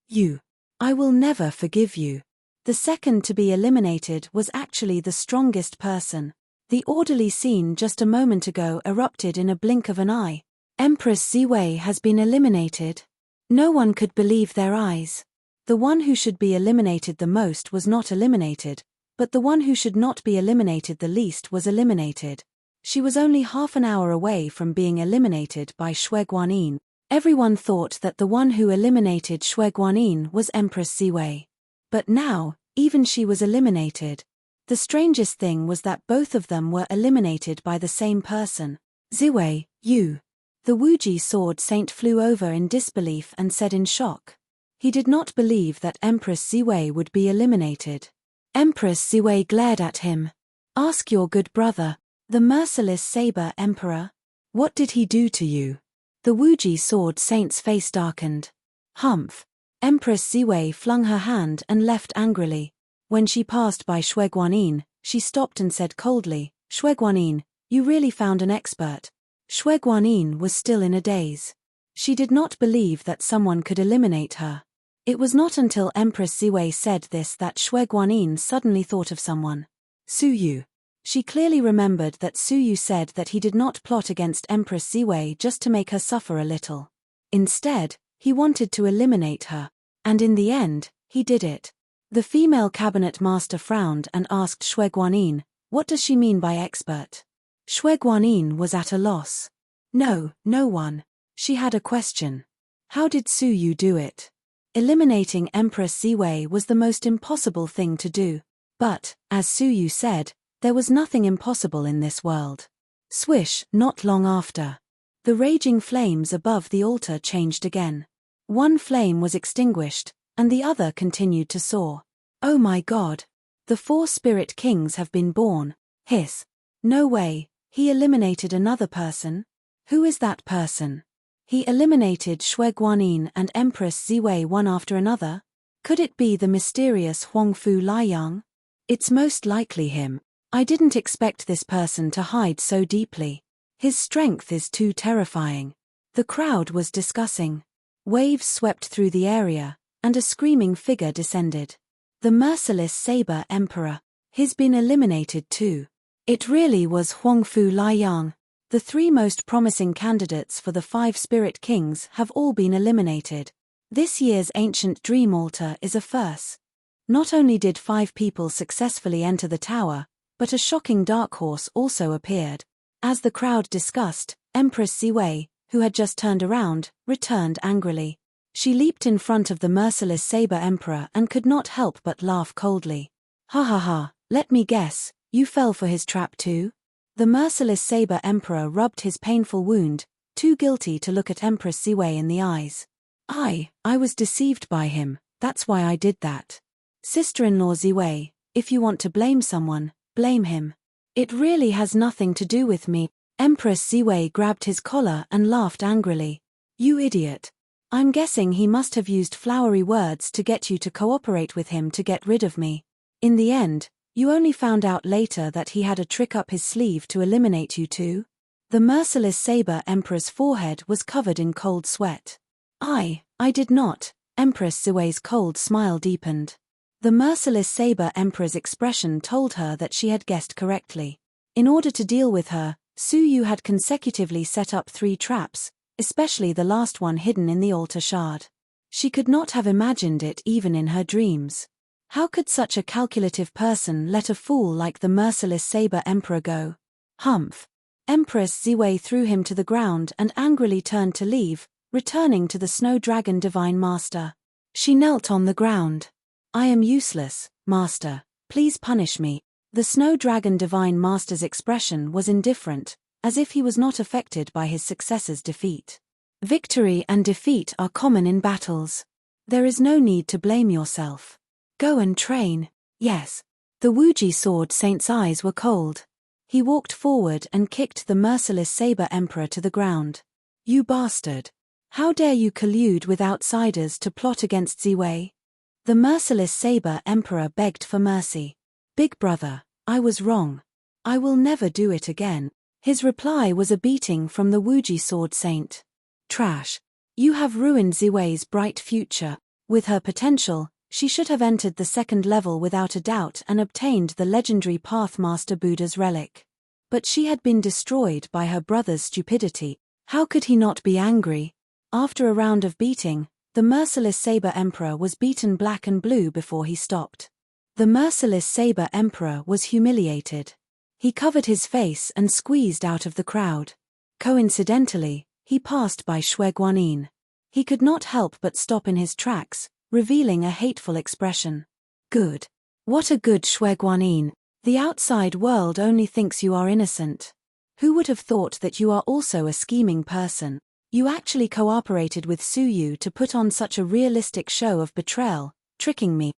You. I will never forgive you. The second to be eliminated was actually the strongest person. The orderly scene just a moment ago erupted in a blink of an eye. Empress Ziwei has been eliminated. No one could believe their eyes. The one who should be eliminated the most was not eliminated, but the one who should not be eliminated the least was eliminated. She was only half an hour away from being eliminated by Shui Guanyin. Everyone thought that the one who eliminated Shui Guanyin was Empress Ziwei. But now, even she was eliminated. The strangest thing was that both of them were eliminated by the same person. Ziwei, you. The Wuji sword saint flew over in disbelief and said in shock. He did not believe that Empress Ziwei would be eliminated. Empress Ziwei glared at him. Ask your good brother, the merciless saber emperor. What did he do to you? The Wuji sword saint's face darkened. Humph. Empress Ziwei flung her hand and left angrily. When she passed by Shueguanin, she stopped and said coldly, Shueguanin, you really found an expert. Shueguanin was still in a daze. She did not believe that someone could eliminate her. It was not until Empress Ziwei said this that Shueguanin suddenly thought of someone. Suyu. She clearly remembered that Suyu said that he did not plot against Empress Ziwei just to make her suffer a little. Instead, he wanted to eliminate her. And in the end, he did it. The female cabinet master frowned and asked Shueguanin, what does she mean by expert? Shueguanin was at a loss. No one. She had a question. How did Suyu do it? Eliminating Empress Ziwei was the most impossible thing to do. But, as Suyu said, there was nothing impossible in this world. Swish, not long after. The raging flames above the altar changed again. One flame was extinguished, and the other continued to soar. Oh my God! The 4 spirit kings have been born. Hiss. No way, he eliminated another person? Who is that person? He eliminated Shueguanin and Empress Ziwei one after another? Could it be the mysterious Huangfu Liang? It's most likely him. I didn't expect this person to hide so deeply. His strength is too terrifying. The crowd was discussing. Waves swept through the area, and a screaming figure descended. The merciless saber emperor. He's been eliminated too. It really was Huangfu Liang. The 3 most promising candidates for the 5 spirit kings have all been eliminated. This year's ancient dream altar is a first. Not only did 5 people successfully enter the tower, but a shocking dark horse also appeared. As the crowd discussed, Empress Ziwei, who had just turned around, returned angrily. She leaped in front of the merciless saber emperor and could not help but laugh coldly. Ha ha ha, let me guess, you fell for his trap too? The merciless saber emperor rubbed his painful wound, too guilty to look at Empress Ziwei in the eyes. I was deceived by him, that's why I did that. Sister-in-law Ziwei, if you want to blame someone, blame him. It really has nothing to do with me. Empress Ziwei grabbed his collar and laughed angrily. You idiot. I'm guessing he must have used flowery words to get you to cooperate with him to get rid of me. In the end, you only found out later that he had a trick up his sleeve to eliminate you too? The merciless saber emperor's forehead was covered in cold sweat. I did not. Empress Ziwei's cold smile deepened. The merciless saber emperor's expression told her that she had guessed correctly. In order to deal with her, Suyu had consecutively set up 3 traps, especially the last one hidden in the altar shard. She could not have imagined it even in her dreams. How could such a calculative person let a fool like the merciless saber emperor go? Humph. Empress Ziwei threw him to the ground and angrily turned to leave, returning to the Snow Dragon Divine Master. She knelt on the ground. I am useless, Master. Please punish me. The Snow Dragon Divine Master's expression was indifferent, as if he was not affected by his successor's defeat. Victory and defeat are common in battles. There is no need to blame yourself. Go and train. Yes. The Wuji sword saint's eyes were cold. He walked forward and kicked the merciless saber emperor to the ground. You bastard. How dare you collude with outsiders to plot against Ziwei? The merciless saber emperor begged for mercy. Big brother, I was wrong. I will never do it again. His reply was a beating from the Wuji sword saint. Trash. You have ruined Ziwei's bright future. With her potential, she should have entered the 2nd level without a doubt and obtained the legendary Pathmaster Buddha's relic. But she had been destroyed by her brother's stupidity. How could he not be angry? After a round of beating, the merciless saber emperor was beaten black and blue before he stopped. The merciless saber emperor was humiliated. He covered his face and squeezed out of the crowd. Coincidentally, he passed by Shueguanin. He could not help but stop in his tracks, revealing a hateful expression. Good. What a good Shueguanin. The outside world only thinks you are innocent. Who would have thought that you are also a scheming person? You actually cooperated with Suyu to put on such a realistic show of betrayal, tricking me.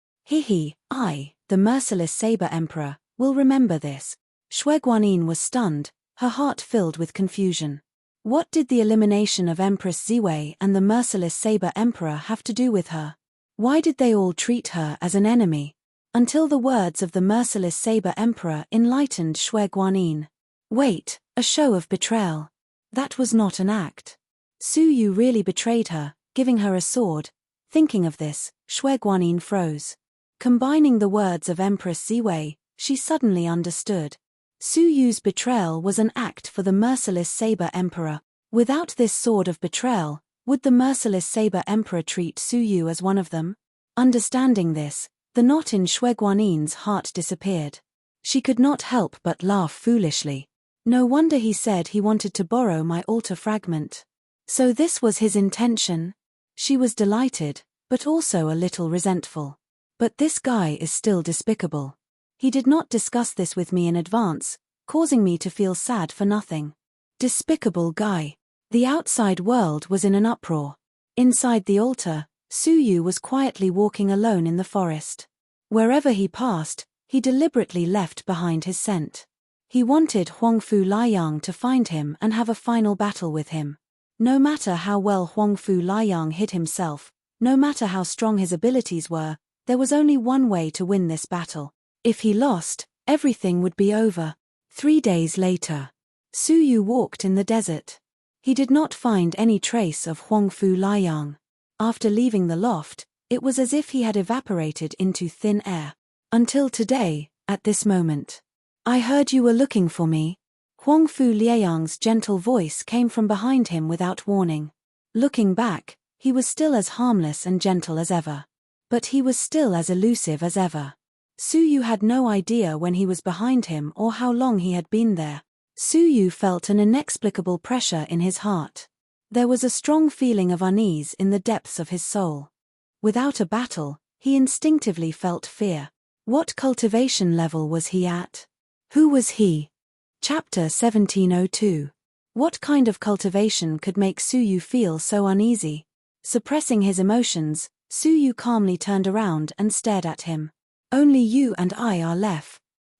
I, the merciless Saber Emperor, will remember this. Shui Guanyin was stunned, her heart filled with confusion. What did the elimination of Empress Ziwei and the merciless Saber Emperor have to do with her? Why did they all treat her as an enemy? Until the words of the merciless Saber Emperor enlightened Shui Guanyin. Wait, a show of betrayal. That was not an act. Suyu really betrayed her, giving her a sword. Thinking of this, Shui Guanyin froze. Combining the words of Empress Ziwei, she suddenly understood. Suyu's betrayal was an act for the merciless Saber Emperor. Without this sword of betrayal, would the merciless Saber Emperor treat Suyu as one of them? Understanding this, the knot in Shui Guanyin's heart disappeared. She could not help but laugh foolishly. No wonder he said he wanted to borrow my altar fragment. So this was his intention? She was delighted, but also a little resentful. But this guy is still despicable. He did not discuss this with me in advance, causing me to feel sad for nothing. Despicable guy. The outside world was in an uproar. Inside the altar, Suyu was quietly walking alone in the forest. Wherever he passed, he deliberately left behind his scent. He wanted Huangfu Liang to find him and have a final battle with him. No matter how well Huangfu Liang hid himself, no matter how strong his abilities were, there was only one way to win this battle. If he lost, everything would be over. 3 days later, Suyu walked in the desert. He did not find any trace of Huangfu Liang. After leaving the loft, it was as if he had evaporated into thin air. Until today, at this moment. I heard you were looking for me. Huangfu Liang's gentle voice came from behind him without warning. Looking back, he was still as harmless and gentle as ever. But he was still as elusive as ever. Suyu had no idea when he was behind him or how long he had been there. Suyu felt an inexplicable pressure in his heart. There was a strong feeling of unease in the depths of his soul. Without a battle, he instinctively felt fear. What cultivation level was he at? Who was he? Chapter 1702. What kind of cultivation could make Suyu feel so uneasy? Suppressing his emotions, Suyu calmly turned around and stared at him. Only you and I are left.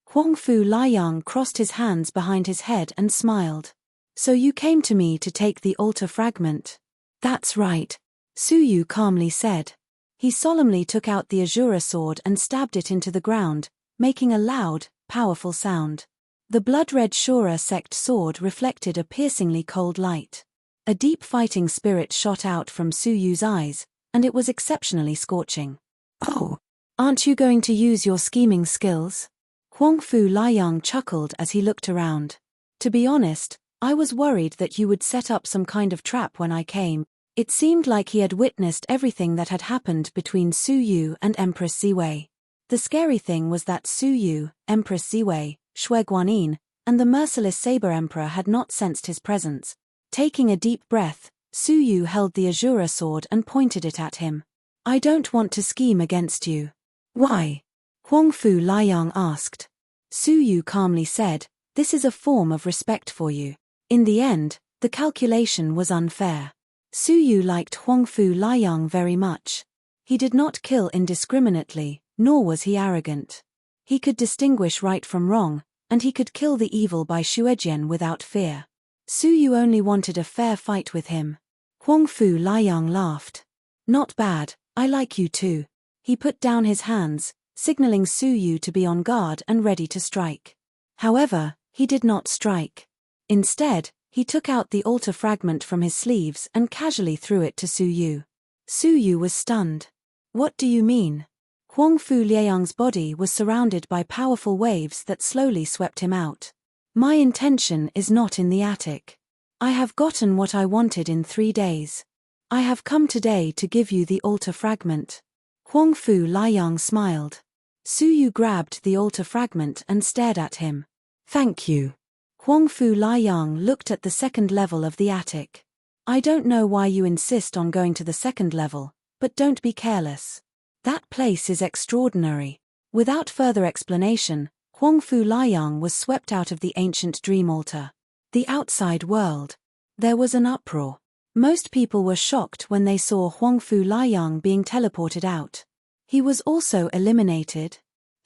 Huangfu Liang crossed his hands behind his head and smiled. So you came to me to take the altar fragment? That's right, Suyu calmly said. He solemnly took out the Azura sword and stabbed it into the ground, making a loud, powerful sound. The blood-red Shura sect sword reflected a piercingly cold light. A deep fighting spirit shot out from Suyu's eyes, and it was exceptionally scorching. Oh, aren't you going to use your scheming skills? Huangfu Liang chuckled as he looked around. To be honest, I was worried that you would set up some kind of trap when I came. It seemed like he had witnessed everything that had happened between Suyu and Empress Ziwei. The scary thing was that Suyu, Empress Ziwei, Shui Guanyin, and the merciless Saber Emperor had not sensed his presence. Taking a deep breath, Suyu held the Azura sword and pointed it at him. I don't want to scheme against you. Why? Huangfu Liang asked. Suyu calmly said, this is a form of respect for you. In the end, the calculation was unfair. Suyu liked Huangfu Liang very much. He did not kill indiscriminately, nor was he arrogant. He could distinguish right from wrong, and he could kill the evil by Shuejian without fear. Suyu only wanted a fair fight with him. Huangfu Liang laughed. Not bad, I like you too. He put down his hands, signaling Suyu to be on guard and ready to strike. However, he did not strike. Instead, he took out the altar fragment from his sleeves and casually threw it to Suyu. Suyu was stunned. What do you mean? Huangfu Liang's body was surrounded by powerful waves that slowly swept him out. My intention is not in the attic. I have gotten what I wanted in 3 days. I have come today to give you the altar fragment. Huangfu Liang smiled. Suyu grabbed the altar fragment and stared at him. Thank you. Huangfu Liang looked at the second level of the attic. I don't know why you insist on going to the second level, but don't be careless. That place is extraordinary. Without further explanation, Huangfu Liang was swept out of the ancient dream altar. The outside world. There was an uproar. Most people were shocked when they saw Huangfu Liang being teleported out. He was also eliminated.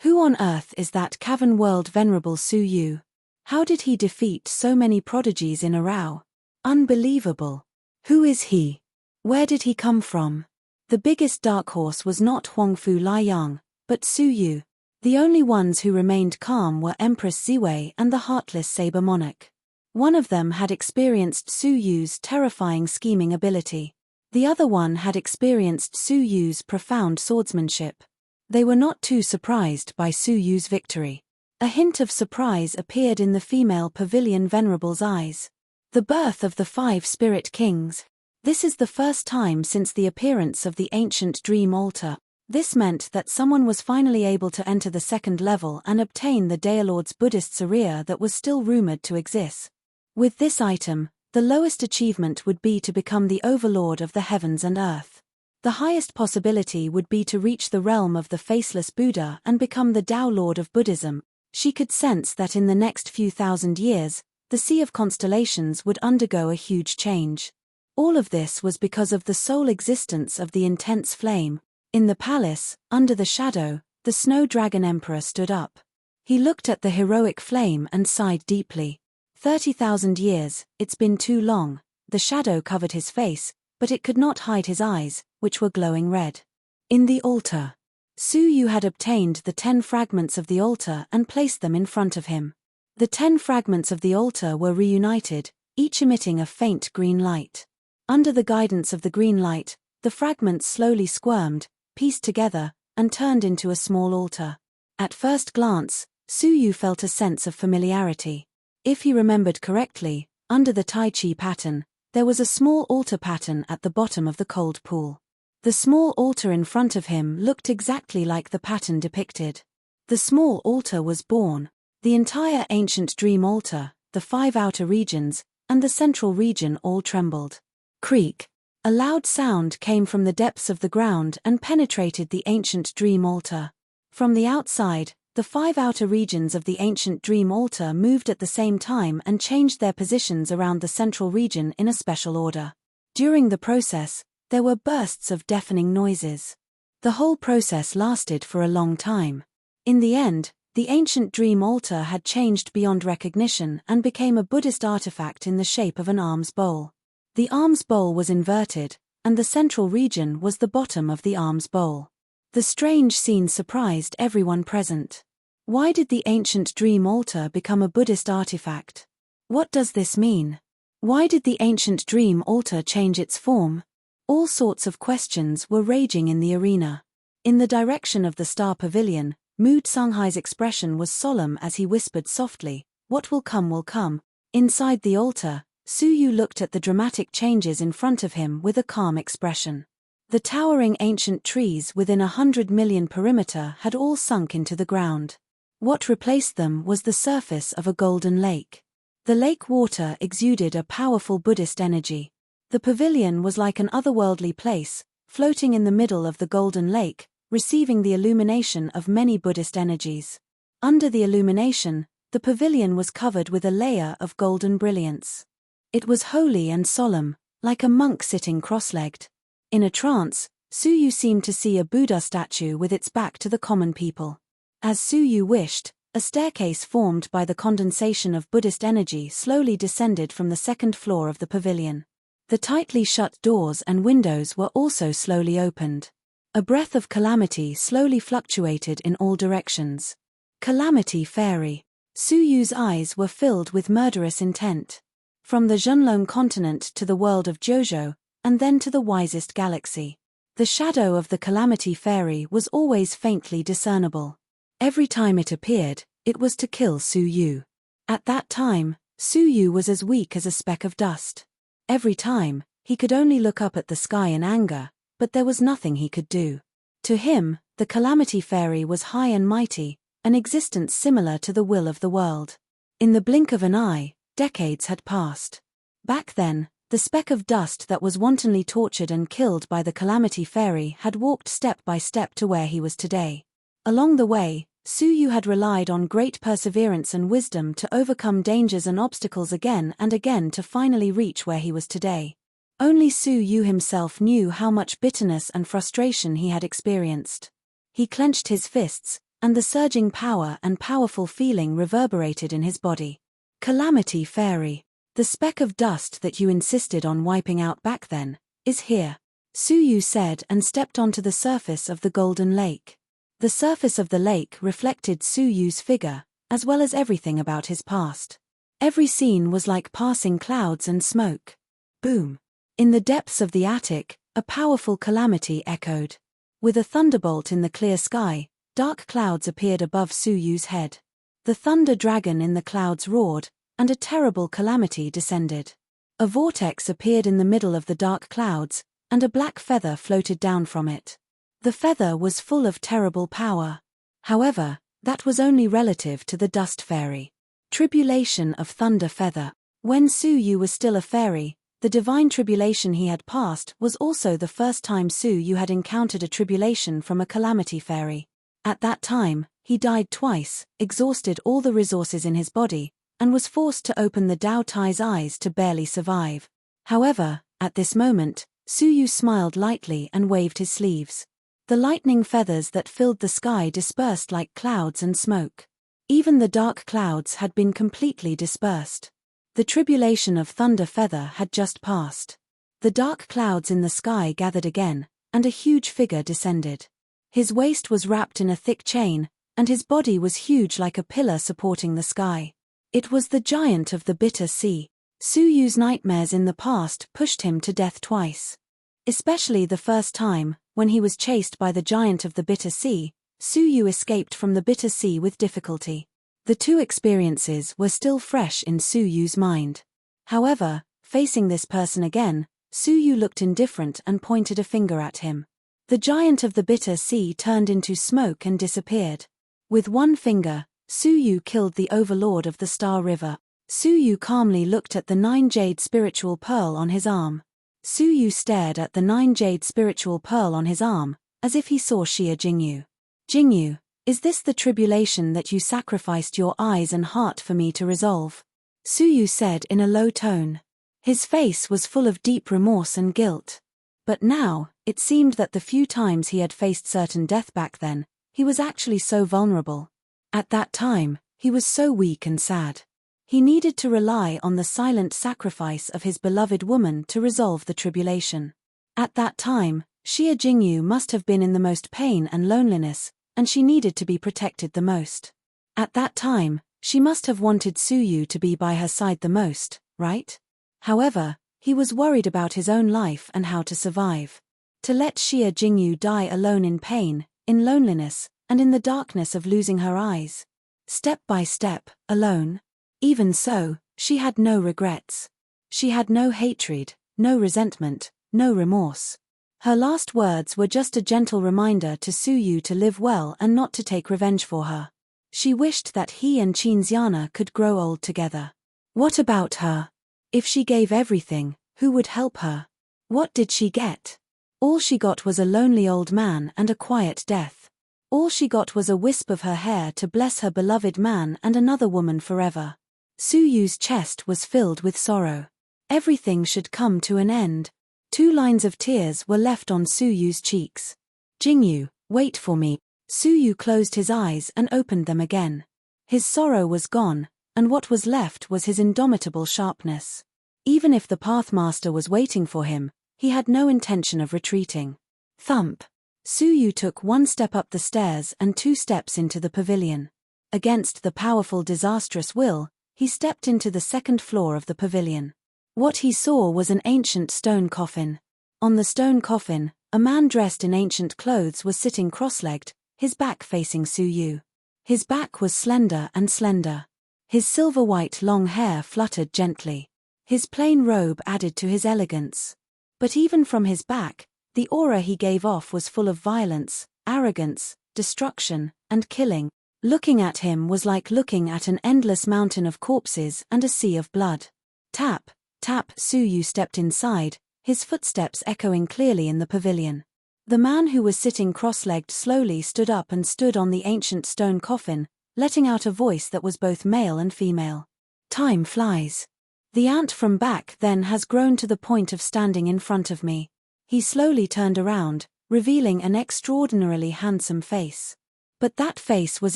Who on earth is that cavern world venerable Su Yu? How did he defeat so many prodigies in a row? Unbelievable. Who is he? Where did he come from? The biggest dark horse was not Huangfu Liang, but Su Yu. The only ones who remained calm were Empress Ziwei and the heartless Saber Monarch. One of them had experienced Su Yu's terrifying scheming ability. The other one had experienced Su Yu's profound swordsmanship. They were not too surprised by Su Yu's victory. A hint of surprise appeared in the female pavilion venerable's eyes. The birth of the 5 spirit kings. This is the first time since the appearance of the ancient dream altar. This meant that someone was finally able to enter the 2nd level and obtain the Daelord's Buddhist Saria that was still rumored to exist. With this item, the lowest achievement would be to become the overlord of the heavens and earth. The highest possibility would be to reach the realm of the faceless Buddha and become the Tao Lord of Buddhism. She could sense that in the next few thousand years, the Sea of Constellations would undergo a huge change. All of this was because of the sole existence of the intense flame. In the palace, under the shadow, the Snow Dragon Emperor stood up. He looked at the heroic flame and sighed deeply. 30,000 years, it's been too long. The shadow covered his face, but it could not hide his eyes, which were glowing red. In the altar. Su Yu had obtained the 10 fragments of the altar and placed them in front of him. The 10 fragments of the altar were reunited, each emitting a faint green light. Under the guidance of the green light, the fragments slowly squirmed, pieced together, and turned into a small altar. At first glance, Su Yu felt a sense of familiarity. If he remembered correctly, under the Tai Chi pattern, there was a small altar pattern at the bottom of the cold pool. The small altar in front of him looked exactly like the pattern depicted. The small altar was born. The entire ancient dream altar, the 5 outer regions, and the central region all trembled. Creak. A loud sound came from the depths of the ground and penetrated the ancient dream altar. From the outside, the 5 outer regions of the ancient dream altar moved at the same time and changed their positions around the central region in a special order. During the process, there were bursts of deafening noises. The whole process lasted for a long time. In the end, the ancient dream altar had changed beyond recognition and became a Buddhist artifact in the shape of an alms bowl. The alms bowl was inverted, and the central region was the bottom of the alms bowl. The strange scene surprised everyone present. Why did the ancient dream altar become a Buddhist artifact? What does this mean? Why did the ancient dream altar change its form? All sorts of questions were raging in the arena. In the direction of the Star Pavilion, Mu Songhai's expression was solemn as he whispered softly, "What will come will come." Inside the altar, Su Yu looked at the dramatic changes in front of him with a calm expression. The towering ancient trees within 100 million perimeter had all sunk into the ground. What replaced them was the surface of a golden lake. The lake water exuded a powerful Buddhist energy. The pavilion was like an otherworldly place, floating in the middle of the golden lake, receiving the illumination of many Buddhist energies. Under the illumination, the pavilion was covered with a layer of golden brilliance. It was holy and solemn, like a monk sitting cross-legged. In a trance, Su Yu seemed to see a Buddha statue with its back to the common people. As Su Yu wished, a staircase formed by the condensation of Buddhist energy slowly descended from the 2nd floor of the pavilion. The tightly shut doors and windows were also slowly opened. A breath of calamity slowly fluctuated in all directions. Calamity Fairy. Su Yu's eyes were filled with murderous intent. From the Zhenlong continent to the world of Jojo, and then to the wisest galaxy. The shadow of the Calamity Fairy was always faintly discernible. Every time it appeared, it was to kill Su Yu. At that time, Su Yu was as weak as a speck of dust. Every time, he could only look up at the sky in anger, but there was nothing he could do. To him, the Calamity Fairy was high and mighty, an existence similar to the will of the world. In the blink of an eye, decades had passed. Back then, the speck of dust that was wantonly tortured and killed by the Calamity Fairy had walked step by step to where he was today. Along the way, Suyu had relied on great perseverance and wisdom to overcome dangers and obstacles again and again to finally reach where he was today. Only Suyu himself knew how much bitterness and frustration he had experienced. He clenched his fists, and the surging power and powerful feeling reverberated in his body. Calamity Fairy. The speck of dust that you insisted on wiping out back then is here, Suyu said and stepped onto the surface of the golden lake. The surface of the lake reflected Suyu's figure, as well as everything about his past. Every scene was like passing clouds and smoke. Boom. In the depths of the attic, a powerful calamity echoed. With a thunderbolt in the clear sky, dark clouds appeared above Suyu's head. The thunder dragon in the clouds roared, and a terrible calamity descended. A vortex appeared in the middle of the dark clouds, and a black feather floated down from it. The feather was full of terrible power. However, that was only relative to the dust fairy. Tribulation of Thunder Feather. When Suyu was still a fairy, the divine tribulation he had passed was also the first time Suyu had encountered a tribulation from a calamity fairy. At that time, he died twice, exhausted all the resources in his body, and was forced to open the Dao Tai's eyes to barely survive. However, at this moment, Suyu smiled lightly and waved his sleeves. The lightning feathers that filled the sky dispersed like clouds and smoke. Even the dark clouds had been completely dispersed. The tribulation of Thunder Feather had just passed. The dark clouds in the sky gathered again, and a huge figure descended. His waist was wrapped in a thick chain, and his body was huge like a pillar supporting the sky. It was the giant of the bitter sea. Suyu's nightmares in the past pushed him to death twice. Especially the first time, when he was chased by the giant of the bitter sea, Suyu escaped from the bitter sea with difficulty. The two experiences were still fresh in Suyu's mind. However, facing this person again, Suyu looked indifferent and pointed a finger at him. The giant of the bitter sea turned into smoke and disappeared. With one finger, Suyu killed the overlord of the Star River. Suyu calmly looked at the 9-jade spiritual pearl on his arm. Suyu stared at the 9-jade spiritual pearl on his arm, as if he saw Xia Jingyu. Jingyu, is this the tribulation that you sacrificed your eyes and heart for me to resolve? Suyu said in a low tone. His face was full of deep remorse and guilt. But now, it seemed that the few times he had faced certain death back then, he was actually so vulnerable. At that time, he was so weak and sad. He needed to rely on the silent sacrifice of his beloved woman to resolve the tribulation. At that time, Xia Jingyu must have been in the most pain and loneliness, and she needed to be protected the most. At that time, she must have wanted Suyu to be by her side the most, right? However, he was worried about his own life and how to survive. To let Xia Jingyu die alone in pain, in loneliness, and in the darkness of losing her eyes. Step by step, alone. Even so, she had no regrets. She had no hatred, no resentment, no remorse. Her last words were just a gentle reminder to Suyu to live well and not to take revenge for her. She wished that he and Qinxiana could grow old together. What about her? If she gave everything, who would help her? What did she get? All she got was a lonely old man and a quiet death. All she got was a wisp of her hair to bless her beloved man and another woman forever. Suyu's chest was filled with sorrow. Everything should come to an end. 2 lines of tears were left on Suyu's cheeks. Jingyu, wait for me. Suyu closed his eyes and opened them again. His sorrow was gone, and what was left was his indomitable sharpness. Even if the Pathmaster was waiting for him, he had no intention of retreating. Thump. Suyu took 1 step up the stairs and 2 steps into the pavilion. Against the powerful disastrous will, he stepped into the 2nd floor of the pavilion. What he saw was an ancient stone coffin. On the stone coffin, a man dressed in ancient clothes was sitting cross-legged, his back facing Suyu. His back was slender and slender. His silver-white long hair fluttered gently. His plain robe added to his elegance. But even from his back, the aura he gave off was full of violence, arrogance, destruction, and killing. Looking at him was like looking at an endless mountain of corpses and a sea of blood. Tap, tap. Suyu stepped inside, his footsteps echoing clearly in the pavilion. The man who was sitting cross-legged slowly stood up and stood on the ancient stone coffin, letting out a voice that was both male and female. Time flies. The ant from back then has grown to the point of standing in front of me. He slowly turned around, revealing an extraordinarily handsome face. But that face was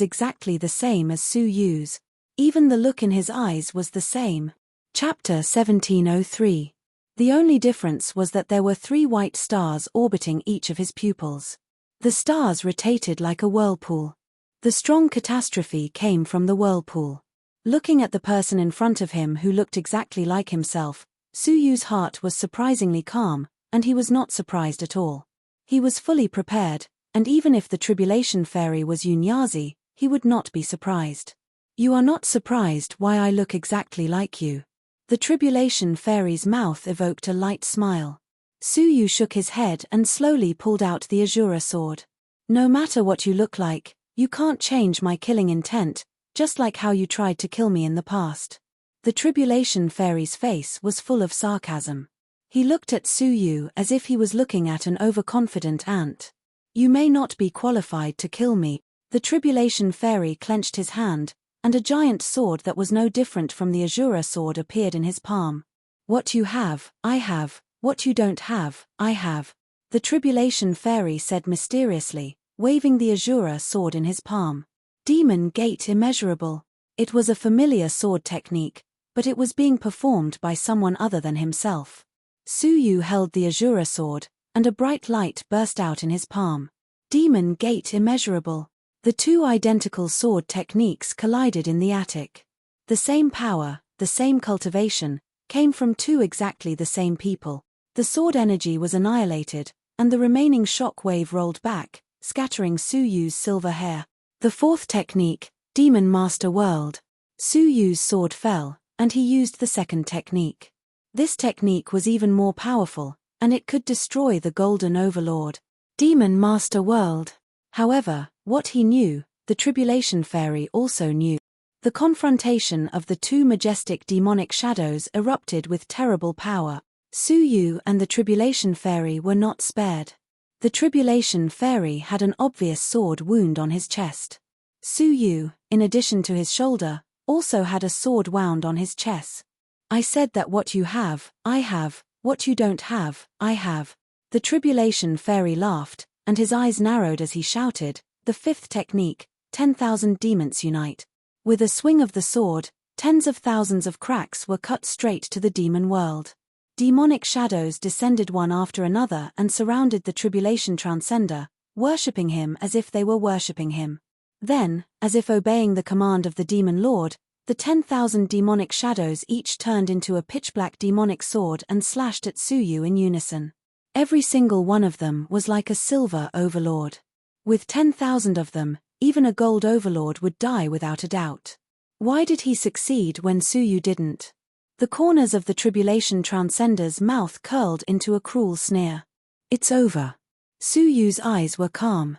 exactly the same as Su Yu's. Even the look in his eyes was the same. Chapter 1703. The only difference was that there were 3 white stars orbiting each of his pupils. The stars rotated like a whirlpool. The strong catastrophe came from the whirlpool. Looking at the person in front of him who looked exactly like himself, Su Yu's heart was surprisingly calm, and he was not surprised at all. He was fully prepared, and even if the tribulation fairy was Yunyazi, he would not be surprised. You are not surprised why I look exactly like you. The tribulation fairy's mouth evoked a light smile. Su Yu shook his head and slowly pulled out the Azura sword. No matter what you look like, you can't change my killing intent, just like how you tried to kill me in the past. The tribulation fairy's face was full of sarcasm. He looked at Su Yu as if he was looking at an overconfident ant. You may not be qualified to kill me. The tribulation fairy clenched his hand, and a giant sword that was no different from the Azura sword appeared in his palm. What you have, I have. What you don't have, I have. The tribulation fairy said mysteriously, waving the Azura sword in his palm. Demon Gate Immeasurable. It was a familiar sword technique, but it was being performed by someone other than himself. Su Yu held the Azura sword, and a bright light burst out in his palm. Demon Gate Immeasurable. The 2 identical sword techniques collided in the attic. The same power, the same cultivation, came from 2 exactly the same people. The sword energy was annihilated, and the remaining shock wave rolled back, scattering Su Yu's silver hair. The 4th technique, Demon Master World. Su Yu's sword fell, and he used the 2nd technique. This technique was even more powerful, and it could destroy the Golden Overlord. Demon Master World. However, what he knew, the tribulation fairy also knew. The confrontation of the 2 majestic demonic shadows erupted with terrible power. Su Yu and the tribulation fairy were not spared. The tribulation fairy had an obvious sword wound on his chest. Su Yu, in addition to his shoulder, also had a sword wound on his chest. I said that what you have, I have. What you don't have, I have. The tribulation fairy laughed, and his eyes narrowed as he shouted, the 5th technique, 10,000 demons unite. With a swing of the sword, tens of thousands of cracks were cut straight to the demon world. Demonic shadows descended one after another and surrounded the tribulation transcender, worshipping him as if they were worshipping him. Then, as if obeying the command of the demon lord, the 10,000 demonic shadows each turned into a pitch-black demonic sword and slashed at Su Yu in unison. Every single one of them was like a silver overlord. With 10,000 of them, even a gold overlord would die without a doubt. Why did he succeed when Su Yu didn't? The corners of the tribulation transcender's mouth curled into a cruel sneer. It's over. Su Yu's eyes were calm.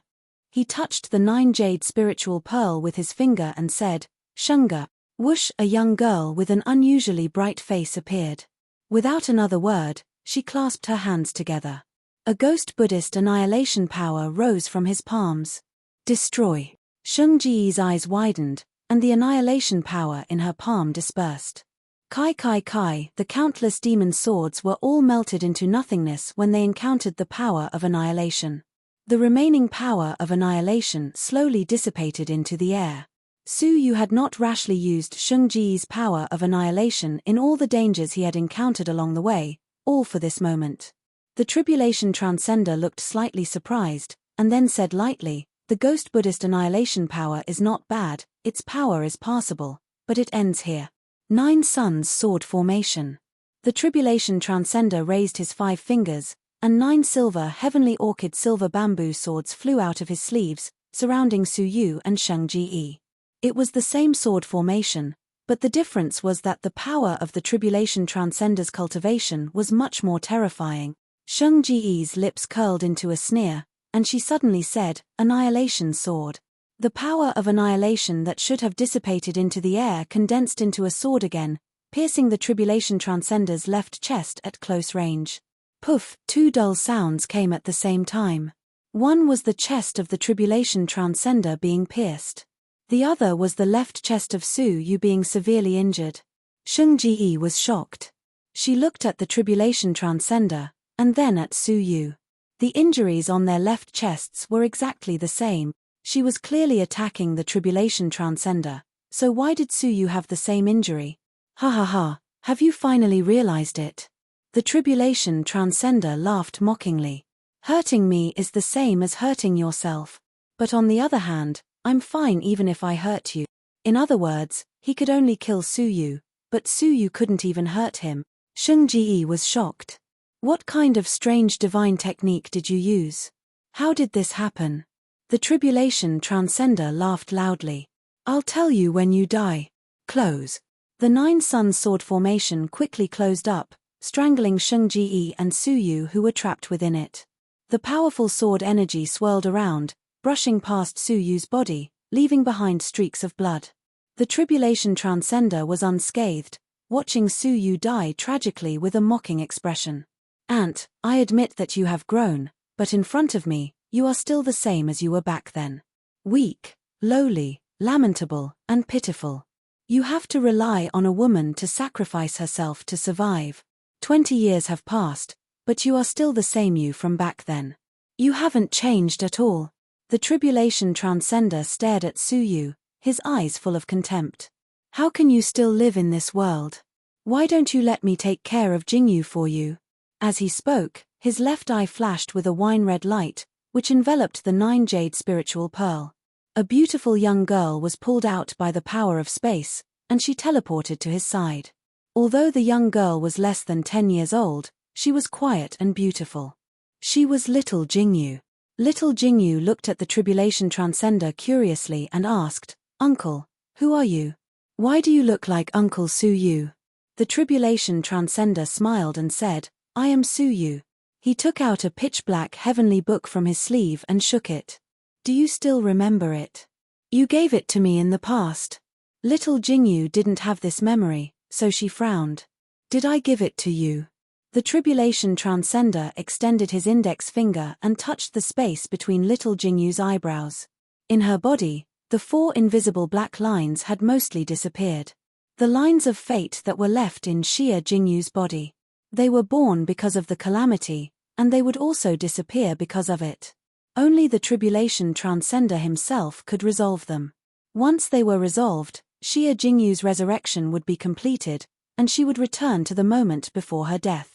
He touched the 9 jade spiritual pearl with his finger and said, Shunga. Whoosh, a young girl with an unusually bright face appeared. Without another word, she clasped her hands together. A ghost Buddhist annihilation power rose from his palms. Destroy. Sheng Ji's eyes widened, and the annihilation power in her palm dispersed. Kai Kai Kai, the countless demon swords were all melted into nothingness when they encountered the power of annihilation. The remaining power of annihilation slowly dissipated into the air. Su Yu had not rashly used Sheng Ji's power of annihilation in all the dangers he had encountered along the way, all for this moment. The tribulation transcender looked slightly surprised, and then said lightly, the ghost Buddhist annihilation power is not bad, its power is passable, but it ends here. 9 Suns Sword Formation. The tribulation transcender raised his 5 fingers, and 9 silver heavenly orchid silver bamboo swords flew out of his sleeves, surrounding Su Yu and Sheng Ji. It was the same sword formation, but the difference was that the power of the tribulation transcender's cultivation was much more terrifying. Sheng Ji's lips curled into a sneer, and she suddenly said, Annihilation Sword. The power of annihilation that should have dissipated into the air condensed into a sword again, piercing the tribulation transcender's left chest at close range. Poof, 2 dull sounds came at the same time. One was the chest of the tribulation transcender being pierced. The other was the left chest of Su Yu being severely injured. Sheng Ji was shocked. She looked at the tribulation transcender, and then at Su Yu. The injuries on their left chests were exactly the same. She was clearly attacking the tribulation transcender, so why did Su Yu have the same injury? Ha ha ha, have you finally realized it? The tribulation transcender laughed mockingly. Hurting me is the same as hurting yourself. But on the other hand, I'm fine even if I hurt you. In other words, he could only kill Su Yu, but Su Yu couldn't even hurt him. Sheng Ji was shocked. What kind of strange divine technique did you use? How did this happen? The tribulation transcender laughed loudly. I'll tell you when you die. Close. The 9 suns sword formation quickly closed up, strangling Sheng Ji and Su Yu who were trapped within it. The powerful sword energy swirled around, brushing past Su Yu's body, leaving behind streaks of blood. The tribulation transcender was unscathed, watching Su Yu die tragically with a mocking expression. Aunt, I admit that you have grown, but in front of me, you are still the same as you were back then. Weak, lowly, lamentable, and pitiful. You have to rely on a woman to sacrifice herself to survive. 20 years have passed, but you are still the same you from back then. You haven't changed at all. The tribulation transcender stared at Su Yu, his eyes full of contempt. How can you still live in this world? Why don't you let me take care of Jingyu for you? As he spoke, his left eye flashed with a wine-red light, which enveloped the 9 jade spiritual pearl. A beautiful young girl was pulled out by the power of space, and she teleported to his side. Although the young girl was less than 10 years old, she was quiet and beautiful. She was little Jingyu. Little Jingyu looked at the tribulation transcender curiously and asked, Uncle, who are you? Why do you look like Uncle Su Yu? The tribulation transcender smiled and said, I am Su Yu. He took out a pitch-black heavenly book from his sleeve and shook it. Do you still remember it? You gave it to me in the past. Little Jingyu didn't have this memory, so she frowned. Did I give it to you? The tribulation transcender extended his index finger and touched the space between little Jingyu's eyebrows. In her body, the 4 invisible black lines had mostly disappeared. The lines of fate that were left in Xia Jingyu's body. They were born because of the calamity, and they would also disappear because of it. Only the tribulation transcender himself could resolve them. Once they were resolved, Xia Jingyu's resurrection would be completed, and she would return to the moment before her death.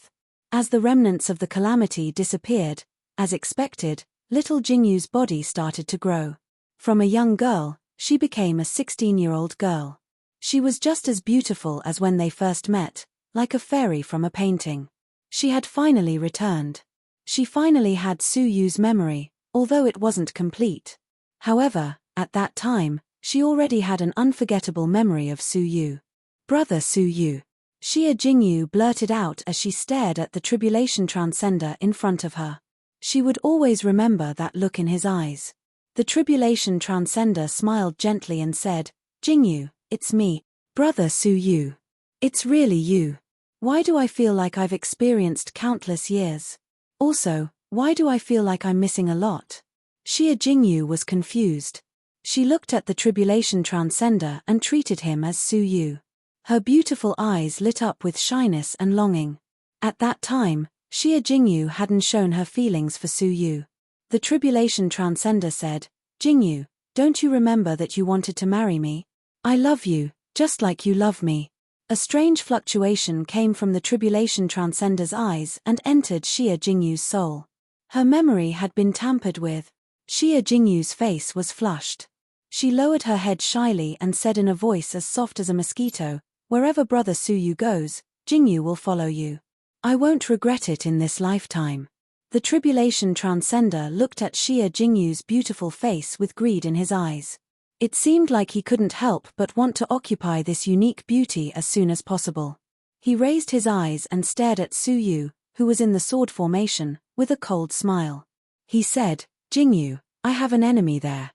As the remnants of the calamity disappeared, as expected, little Jingyu's body started to grow. From a young girl, she became a 16-year-old girl. She was just as beautiful as when they first met, like a fairy from a painting. She had finally returned. She finally had Su Yu's memory, although it wasn't complete. However, at that time, she already had an unforgettable memory of Su Yu. Brother Su Yu. Xia Jingyu blurted out as she stared at the tribulation transcender in front of her. She would always remember that look in his eyes. The tribulation transcender smiled gently and said, Jingyu, it's me, Brother Su Yu. It's really you. Why do I feel like I've experienced countless years? Also, why do I feel like I'm missing a lot? Xia Jingyu was confused. She looked at the tribulation transcender and treated him as Su Yu. Her beautiful eyes lit up with shyness and longing. At that time, Xia Jingyu hadn't shown her feelings for Su Yu. The tribulation transcender said, Jingyu, don't you remember that you wanted to marry me? I love you, just like you love me. A strange fluctuation came from the tribulation transcender's eyes and entered Xia Jingyu's soul. Her memory had been tampered with. Xia Jingyu's face was flushed. She lowered her head shyly and said in a voice as soft as a mosquito, Wherever Brother Su Yu goes, Jingyu will follow you. I won't regret it in this lifetime. The tribulation transcender looked at Xia Jingyu's beautiful face with greed in his eyes. It seemed like he couldn't help but want to occupy this unique beauty as soon as possible. He raised his eyes and stared at Su Yu, who was in the sword formation, with a cold smile. He said, Jingyu, I have an enemy there.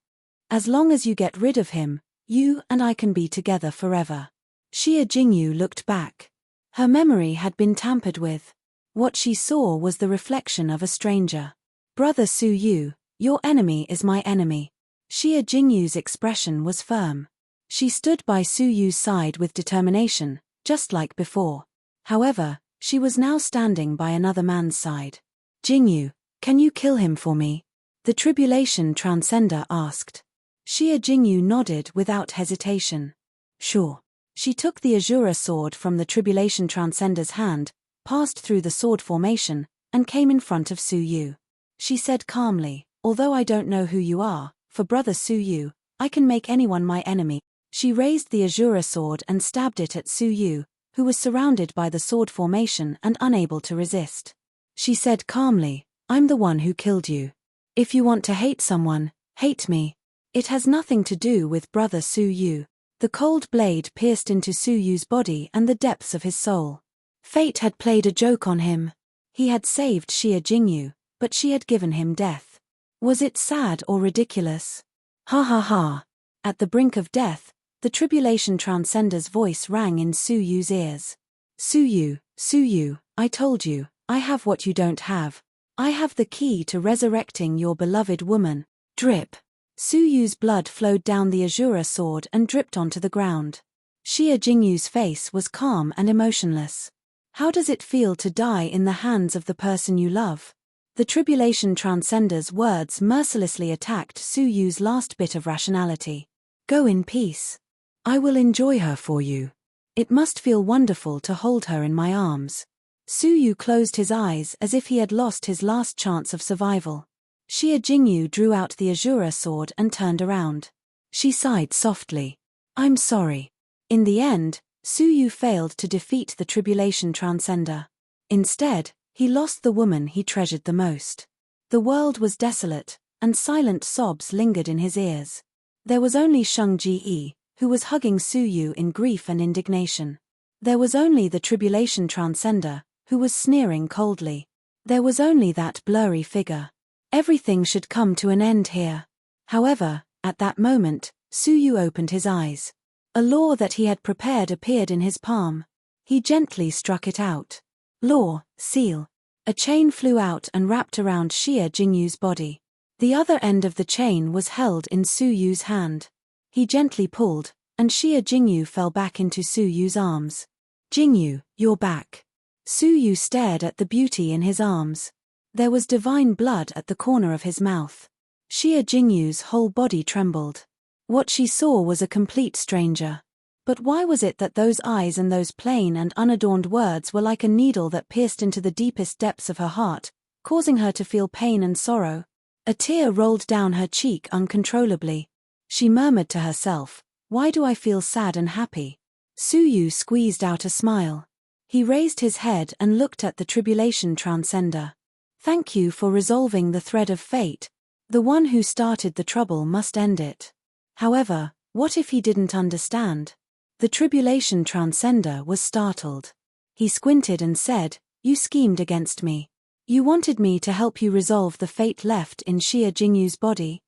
As long as you get rid of him, you and I can be together forever. Xia Jingyu looked back. Her memory had been tampered with. What she saw was the reflection of a stranger. Brother Su Yu, Your enemy is my enemy. Xia Jingyu's expression was firm. She stood by Su Yu's side with determination, just like before. However, she was now standing by another man's side. Jingyu, can you kill him for me? The Tribulation Transcender asked. Xia Jingyu nodded without hesitation. Sure. She took the Azura sword from the Tribulation Transcender's hand, passed through the sword formation, and came in front of Su Yu. She said calmly, although I don't know who you are, for brother Su Yu, I can make anyone my enemy. She raised the Azura sword and stabbed it at Su Yu, who was surrounded by the sword formation and unable to resist. She said calmly, I'm the one who killed you. If you want to hate someone, hate me. It has nothing to do with brother Su Yu. The cold blade pierced into Su Yu's body and the depths of his soul. Fate had played a joke on him. He had saved Xia Jingyu, but she had given him death. Was it sad or ridiculous? Ha ha ha. At the brink of death, the Tribulation Transcender's voice rang in Su Yu's ears. Su Yu, I told you, I have what you don't have. I have the key to resurrecting your beloved woman. Drip. Su Yu's blood flowed down the Azura sword and dripped onto the ground. Xia Jingyu's face was calm and emotionless. How does it feel to die in the hands of the person you love? The Tribulation Transcender's words mercilessly attacked Su Yu's last bit of rationality. Go in peace. I will enjoy her for you. It must feel wonderful to hold her in my arms. Su Yu closed his eyes as if he had lost his last chance of survival. Xia Jingyu drew out the Azura sword and turned around. She sighed softly. I'm sorry. In the end, Su Yu failed to defeat the Tribulation Transcender. Instead, he lost the woman he treasured the most. The world was desolate, and silent sobs lingered in his ears. There was only Sheng Ji, who was hugging Su Yu in grief and indignation. There was only the Tribulation Transcender, who was sneering coldly. There was only that blurry figure. Everything should come to an end here. However, at that moment, Su Yu opened his eyes. A law that he had prepared appeared in his palm. He gently struck it out. Law, seal. A chain flew out and wrapped around Xia Jingyu's body. The other end of the chain was held in Su Yu's hand. He gently pulled, and Xia Jingyu fell back into Su Yu's arms. Jingyu, you're back. Su Yu stared at the beauty in his arms. There was divine blood at the corner of his mouth. Xia Jingyu's whole body trembled. What she saw was a complete stranger. But why was it that those eyes and those plain and unadorned words were like a needle that pierced into the deepest depths of her heart, causing her to feel pain and sorrow? A tear rolled down her cheek uncontrollably. She murmured to herself, why do I feel sad and happy? Su Yu squeezed out a smile. He raised his head and looked at the Tribulation Transcender. Thank you for resolving the thread of fate. The one who started the trouble must end it. However, what if he didn't understand? The Tribulation Transcender was startled. He squinted and said, you schemed against me. You wanted me to help you resolve the fate left in Xia Jingyu's body?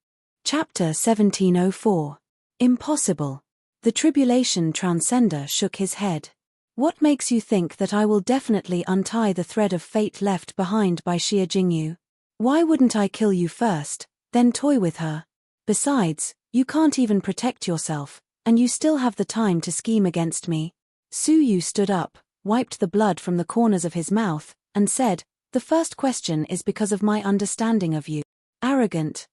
Chapter 1704. Impossible. The Tribulation Transcender shook his head. What makes you think that I will definitely untie the thread of fate left behind by Xia Jingyu? Why wouldn't I kill you first, then toy with her? Besides, you can't even protect yourself, and you still have the time to scheme against me. Su Yu stood up, wiped the blood from the corners of his mouth, and said, the first question is because of my understanding of you. Arrogant,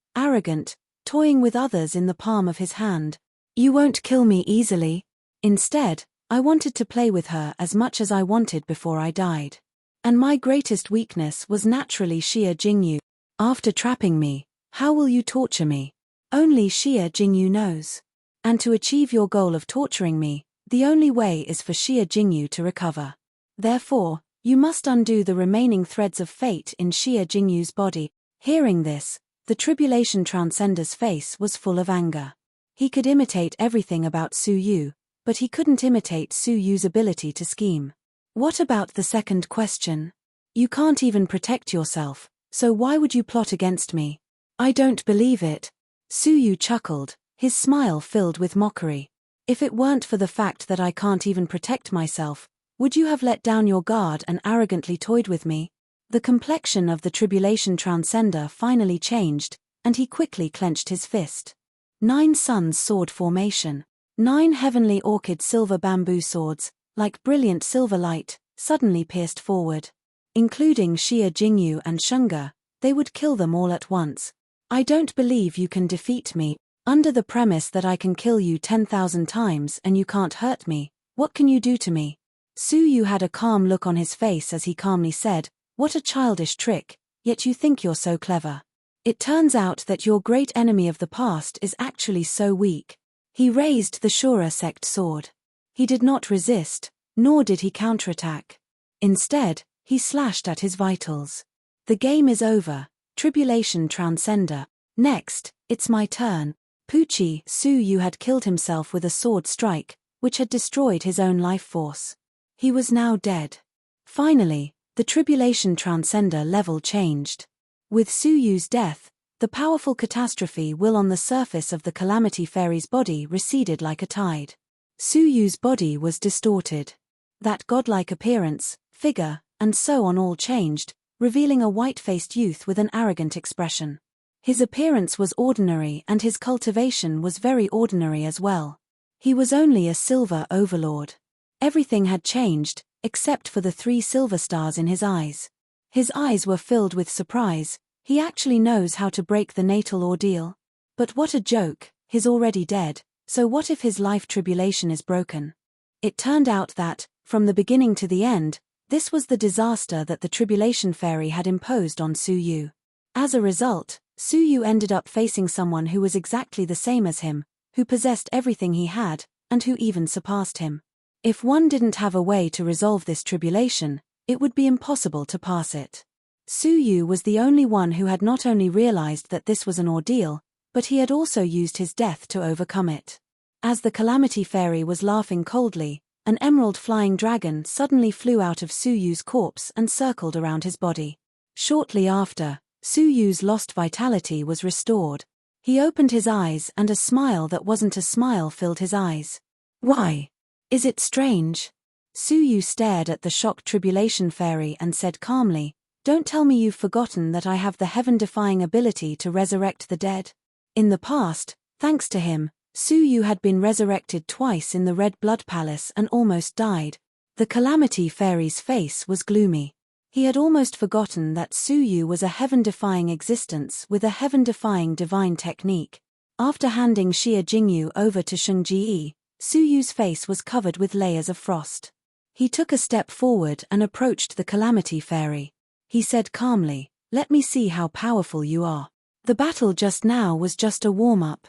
toying with others in the palm of his hand. You won't kill me easily. Instead, I wanted to play with her as much as I wanted before I died. And my greatest weakness was naturally Xia Jingyu. After trapping me, how will you torture me? Only Xia Jingyu knows. And to achieve your goal of torturing me, the only way is for Xia Jingyu to recover. Therefore, you must undo the remaining threads of fate in Xia Jingyu's body. Hearing this, the Tribulation Transcender's face was full of anger. He could imitate everything about Su Yu, but he couldn't imitate Su Yu's ability to scheme. What about the second question? You can't even protect yourself, so why would you plot against me? I don't believe it. Su Yu chuckled, his smile filled with mockery. If it weren't for the fact that I can't even protect myself, would you have let down your guard and arrogantly toyed with me? The complexion of the Tribulation Transcender finally changed, and he quickly clenched his fist. 9 suns sword formation. 9 heavenly orchid silver bamboo swords, like brilliant silver light, suddenly pierced forward. Including Xia Jingyu and Shunga, they would kill them all at once. I don't believe you can defeat me. Under the premise that I can kill you 10,000 times and you can't hurt me, what can you do to me? Su Yu had a calm look on his face as he calmly said, "What a childish trick, yet you think you're so clever. It turns out that your great enemy of the past is actually so weak." He raised the Shura sect sword. He did not resist, nor did he counterattack. Instead, he slashed at his vitals. The game is over, Tribulation Transcender. Next, it's my turn. Pucci Su Yu had killed himself with a sword strike, which had destroyed his own life force. He was now dead. Finally, the Tribulation Transcender level changed. With Su Yu's death, the powerful catastrophe will on the surface of the Calamity Fairy's body receded like a tide. Su Yu's body was distorted. That godlike appearance, figure, and so on all changed, revealing a white-faced youth with an arrogant expression. His appearance was ordinary and his cultivation was very ordinary as well. He was only a silver overlord. Everything had changed, except for the 3 silver stars in his eyes. His eyes were filled with surprise. He actually knows how to break the natal ordeal. But what a joke, he's already dead, so what if his life tribulation is broken? It turned out that, from the beginning to the end, this was the disaster that the Tribulation Fairy had imposed on Su Yu. As a result, Su Yu ended up facing someone who was exactly the same as him, who possessed everything he had, and who even surpassed him. If one didn't have a way to resolve this tribulation, it would be impossible to pass it. Su Yu was the only one who had not only realized that this was an ordeal, but he had also used his death to overcome it. As the Calamity Fairy was laughing coldly, an emerald flying dragon suddenly flew out of Su Yu's corpse and circled around his body. Shortly after, Su Yu's lost vitality was restored. He opened his eyes and a smile that wasn't a smile filled his eyes. "Why? Is it strange?" Su Yu stared at the shocked Tribulation Fairy and said calmly, "Don't tell me you've forgotten that I have the heaven-defying ability to resurrect the dead." In the past, thanks to him, Su Yu had been resurrected twice in the Red Blood Palace and almost died. The Calamity Fairy's face was gloomy. He had almost forgotten that Su Yu was a heaven-defying existence with a heaven-defying divine technique. After handing Xia Jingyu over to Sheng Ji, Su Yu's face was covered with layers of frost. He took a step forward and approached the Calamity Fairy. He said calmly, "Let me see how powerful you are. The battle just now was just a warm-up.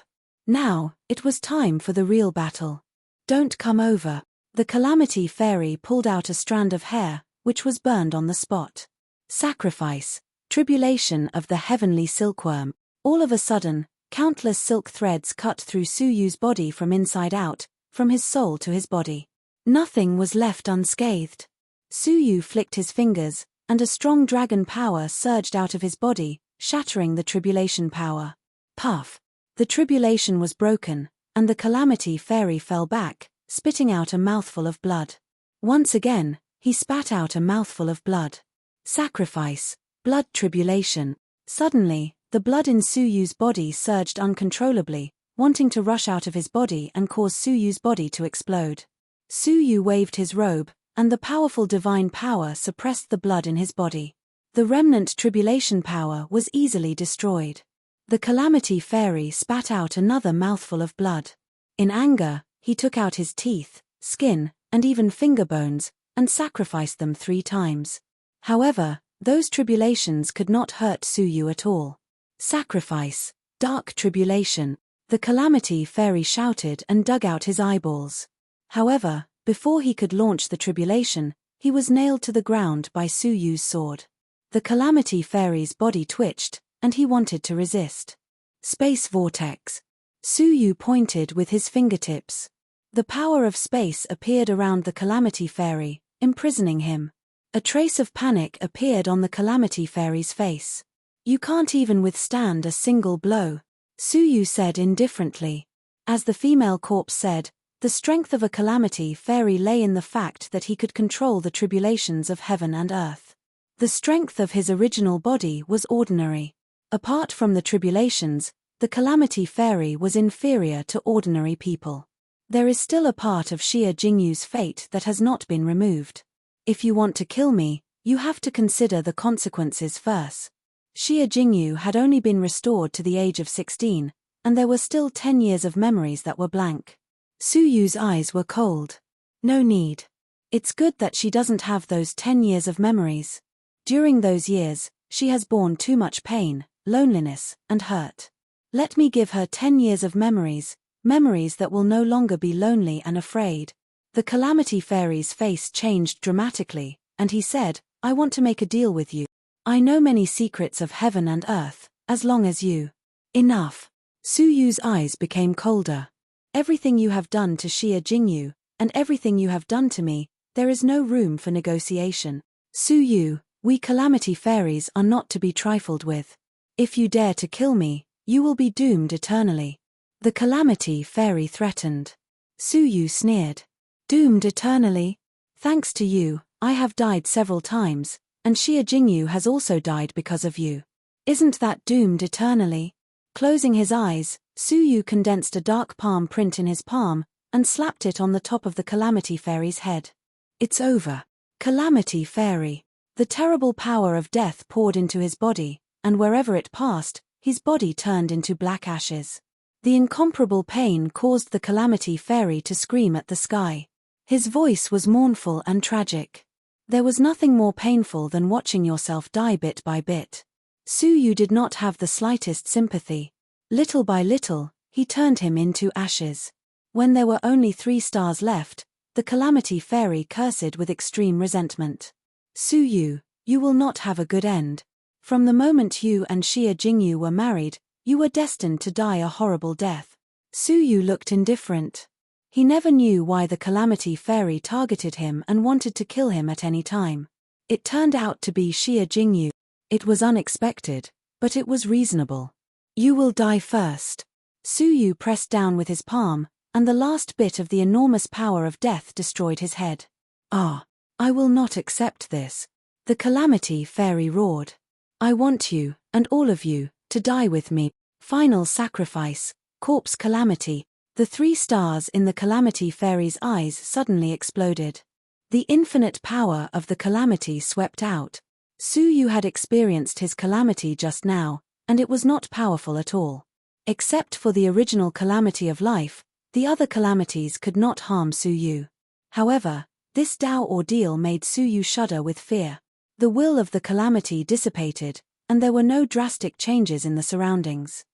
Now, it was time for the real battle. Don't come over." The Calamity Fairy pulled out a strand of hair, which was burned on the spot. Sacrifice, tribulation of the heavenly silkworm. All of a sudden, countless silk threads cut through Su Yu's body from inside out, from his soul to his body. Nothing was left unscathed. Su Yu flicked his fingers, and a strong dragon power surged out of his body, shattering the tribulation power. Puff! The tribulation was broken, and the Calamity Fairy fell back, spitting out a mouthful of blood. Once again, he spat out a mouthful of blood. Sacrifice, blood tribulation. Suddenly, the blood in Su Yu's body surged uncontrollably, wanting to rush out of his body and cause Su Yu's body to explode. Su Yu waved his robe, and the powerful divine power suppressed the blood in his body. The remnant tribulation power was easily destroyed. The Calamity Fairy spat out another mouthful of blood. In anger, he took out his teeth, skin, and even finger bones, and sacrificed them 3 times. However, those tribulations could not hurt Su Yu at all. Sacrifice, dark tribulation. The Calamity Fairy shouted and dug out his eyeballs. However, before he could launch the tribulation, he was nailed to the ground by Su Yu's sword. The Calamity Fairy's body twitched, and he wanted to resist. Space vortex. Su Yu pointed with his fingertips. The power of space appeared around the Calamity Fairy, imprisoning him. A trace of panic appeared on the Calamity Fairy's face. "You can't even withstand a single blow," Su Yu said indifferently. As the female corpse said, the strength of a Calamity Fairy lay in the fact that he could control the tribulations of heaven and earth. The strength of his original body was ordinary. Apart from the tribulations, the Calamity Fairy was inferior to ordinary people. There is still a part of Xia Jingyu's fate that has not been removed. If you want to kill me, you have to consider the consequences first. Xia Jingyu had only been restored to the age of 16, and there were still 10 years of memories that were blank. Su Yu's eyes were cold. No need. It's good that she doesn't have those 10 years of memories. During those years, she has borne too much pain, loneliness, and hurt. Let me give her 10 years of memories that will no longer be lonely and afraid. The Calamity Fairy's face changed dramatically, and he said, I want to make a deal with you. I know many secrets of heaven and earth, as long as you. Enough. Su Yu's eyes became colder. Everything you have done to Xia Jingyu, and everything you have done to me, there is no room for negotiation. Su Yu, we Calamity Fairies are not to be trifled with. If you dare to kill me, you will be doomed eternally. The Calamity Fairy threatened. Su Yu sneered. Doomed eternally? Thanks to you, I have died several times, and Xia Jingyu has also died because of you. Isn't that doomed eternally? Closing his eyes, Su Yu condensed a dark palm print in his palm, and slapped it on the top of the Calamity Fairy's head. It's over. Calamity Fairy. The terrible power of death poured into his body, and wherever it passed, his body turned into black ashes. The incomparable pain caused the Calamity Fairy to scream at the sky. His voice was mournful and tragic. There was nothing more painful than watching yourself die bit by bit. Su Yu did not have the slightest sympathy. Little by little, he turned him into ashes. When there were only 3 stars left, the Calamity Fairy cursed with extreme resentment. Su Yu, you will not have a good end. From the moment you and Xia Jingyu were married, you were destined to die a horrible death. Su Yu looked indifferent. He never knew why the Calamity Fairy targeted him and wanted to kill him at any time. It turned out to be Xia Jingyu. It was unexpected, but it was reasonable. You will die first. Su Yu pressed down with his palm, and the last bit of the enormous power of death destroyed his head. Ah, I will not accept this. The Calamity Fairy roared. I want you, and all of you, to die with me. Final sacrifice, corpse calamity. The 3 stars in the Calamity Fairy's eyes suddenly exploded. The infinite power of the calamity swept out. Su Yu had experienced his calamity just now, and it was not powerful at all. Except for the original calamity of life, the other calamities could not harm Su Yu. However, this Dao ordeal made Su Yu shudder with fear. The will of the calamity dissipated, and there were no drastic changes in the surroundings.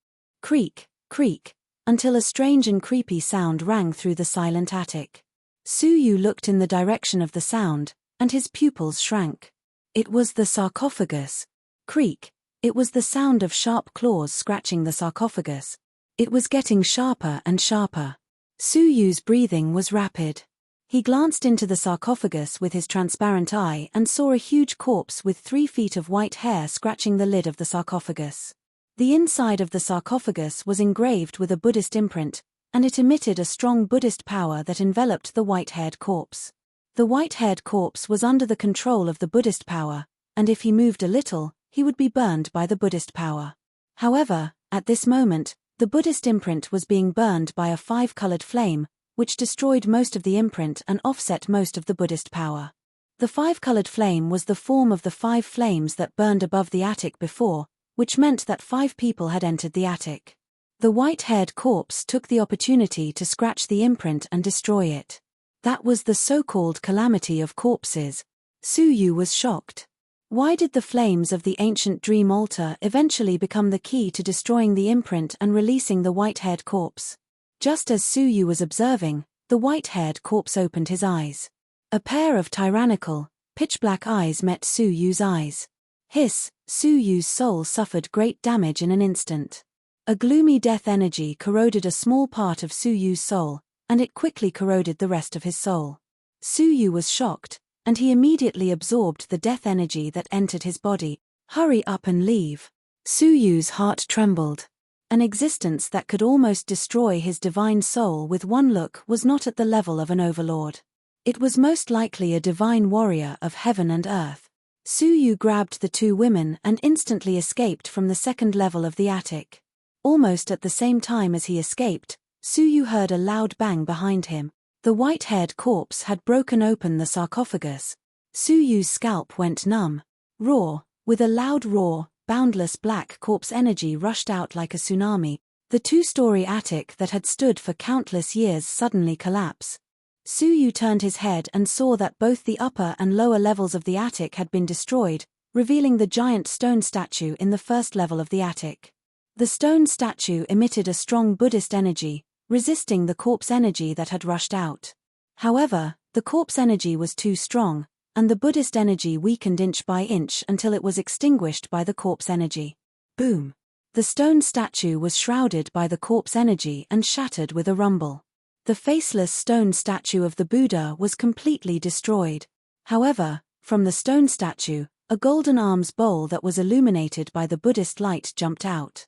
Creak, creak, until a strange and creepy sound rang through the silent attic. Su Yu looked in the direction of the sound, and his pupils shrank. It was the sarcophagus. Creak, it was the sound of sharp claws scratching the sarcophagus. It was getting sharper and sharper. Su Yu's breathing was rapid. He glanced into the sarcophagus with his transparent eye and saw a huge corpse with 3 feet of white hair scratching the lid of the sarcophagus. The inside of the sarcophagus was engraved with a Buddhist imprint, and it emitted a strong Buddhist power that enveloped the white-haired corpse. The white-haired corpse was under the control of the Buddhist power, and if he moved a little, he would be burned by the Buddhist power. However, at this moment, the Buddhist imprint was being burned by a 5-colored flame, which destroyed most of the imprint and offset most of the Buddhist power. The 5-colored flame was the form of the 5 flames that burned above the attic before, which meant that 5 people had entered the attic. The white-haired corpse took the opportunity to scratch the imprint and destroy it. That was the so-called calamity of corpses. Su Yu was shocked. Why did the flames of the ancient dream altar eventually become the key to destroying the imprint and releasing the white-haired corpse? Just as Su Yu was observing, the white-haired corpse opened his eyes. A pair of tyrannical, pitch-black eyes met Su Yu's eyes. Hiss, Su Yu's soul suffered great damage in an instant. A gloomy death energy corroded a small part of Su Yu's soul, and it quickly corroded the rest of his soul. Su Yu was shocked, and he immediately absorbed the death energy that entered his body. Hurry up and leave. Su Yu's heart trembled. An existence that could almost destroy his divine soul with one look was not at the level of an overlord. It was most likely a divine warrior of heaven and earth. Suyu grabbed the two women and instantly escaped from the second level of the attic. Almost at the same time as he escaped, Suyu heard a loud bang behind him. The white-haired corpse had broken open the sarcophagus. Suyu's scalp went numb. Roar! With a loud roar, boundless black corpse energy rushed out like a tsunami. The two-story attic that had stood for countless years suddenly collapsed. Suyu turned his head and saw that both the upper and lower levels of the attic had been destroyed, revealing the giant stone statue in the first level of the attic. The stone statue emitted a strong Buddhist energy, resisting the corpse energy that had rushed out. However, the corpse energy was too strong, and the Buddhist energy weakened inch by inch until it was extinguished by the corpse energy. Boom! The stone statue was shrouded by the corpse energy and shattered with a rumble. The faceless stone statue of the Buddha was completely destroyed. However, from the stone statue, a golden alms bowl that was illuminated by the Buddhist light jumped out.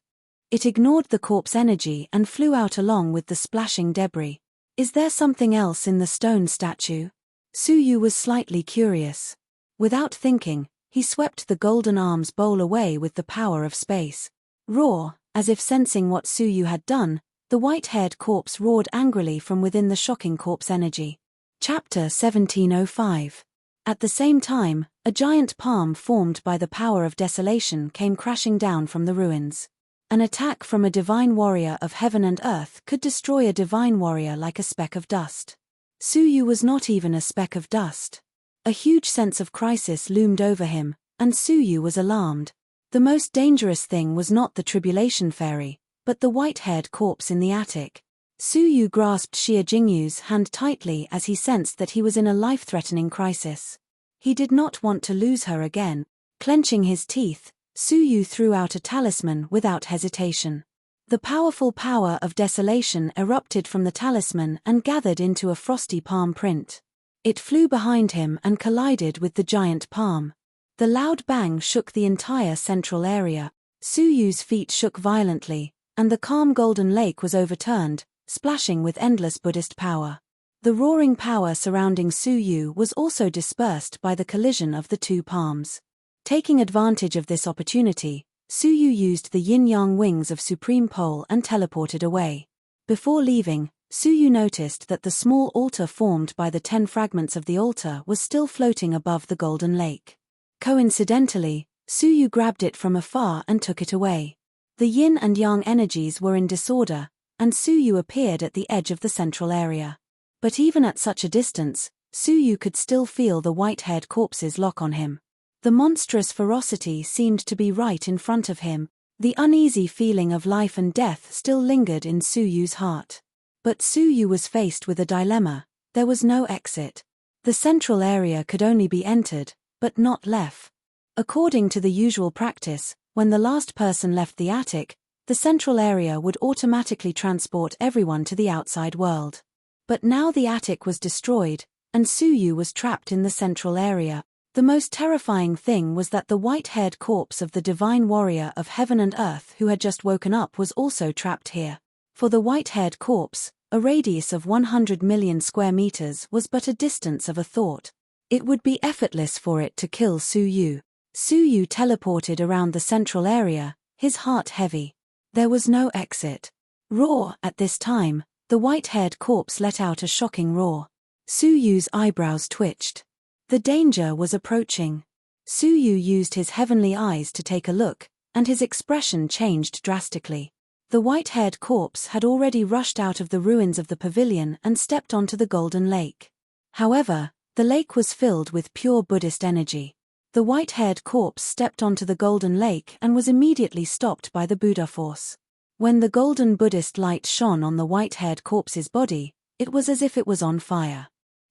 It ignored the corpse energy and flew out along with the splashing debris. Is there something else in the stone statue? Suyu was slightly curious. Without thinking, he swept the golden alms bowl away with the power of space. Roar! As if sensing what Suyu had done, the white-haired corpse roared angrily from within the shocking corpse energy. Chapter 1705. At the same time, a giant palm formed by the power of desolation came crashing down from the ruins. An attack from a divine warrior of heaven and earth could destroy a divine warrior like a speck of dust. Suyu was not even a speck of dust. A huge sense of crisis loomed over him, and Suyu was alarmed. The most dangerous thing was not the tribulation fairy, but the white-haired corpse in the attic. Suyu grasped Xia Jingyu's hand tightly as he sensed that he was in a life-threatening crisis. He did not want to lose her again. Clenching his teeth, Suyu threw out a talisman without hesitation. The powerful power of desolation erupted from the talisman and gathered into a frosty palm print. It flew behind him and collided with the giant palm. The loud bang shook the entire central area. Suyu's feet shook violently, and the calm golden lake was overturned, splashing with endless Buddhist power. The roaring power surrounding Suyu was also dispersed by the collision of the two palms. Taking advantage of this opportunity, Suyu used the yin-yang wings of Supreme Pole and teleported away. Before leaving, Suyu noticed that the small altar formed by the 10 fragments of the altar was still floating above the golden lake. Coincidentally, Suyu grabbed it from afar and took it away. The yin and yang energies were in disorder, and Suyu appeared at the edge of the central area. But even at such a distance, Suyu could still feel the white-haired corpses lock on him. The monstrous ferocity seemed to be right in front of him. The uneasy feeling of life and death still lingered in Suyu's heart. But Suyu was faced with a dilemma. There was no exit. The central area could only be entered, but not left. According to the usual practice, when the last person left the attic, the central area would automatically transport everyone to the outside world. But now the attic was destroyed, and Suyu was trapped in the central area. The most terrifying thing was that the white-haired corpse of the divine warrior of heaven and earth who had just woken up was also trapped here. For the white-haired corpse, a radius of 100 million square meters was but a distance of a thought. It would be effortless for it to kill Suyu. Suyu teleported around the central area, his heart heavy. There was no exit. Roar! At this time, the white-haired corpse let out a shocking roar. Suyu's eyebrows twitched. The danger was approaching. Suyu used his heavenly eyes to take a look, and his expression changed drastically. The white-haired corpse had already rushed out of the ruins of the pavilion and stepped onto the golden lake. However, the lake was filled with pure Buddhist energy. The white-haired corpse stepped onto the golden lake and was immediately stopped by the Buddha force. When the golden Buddhist light shone on the white-haired corpse's body, it was as if it was on fire.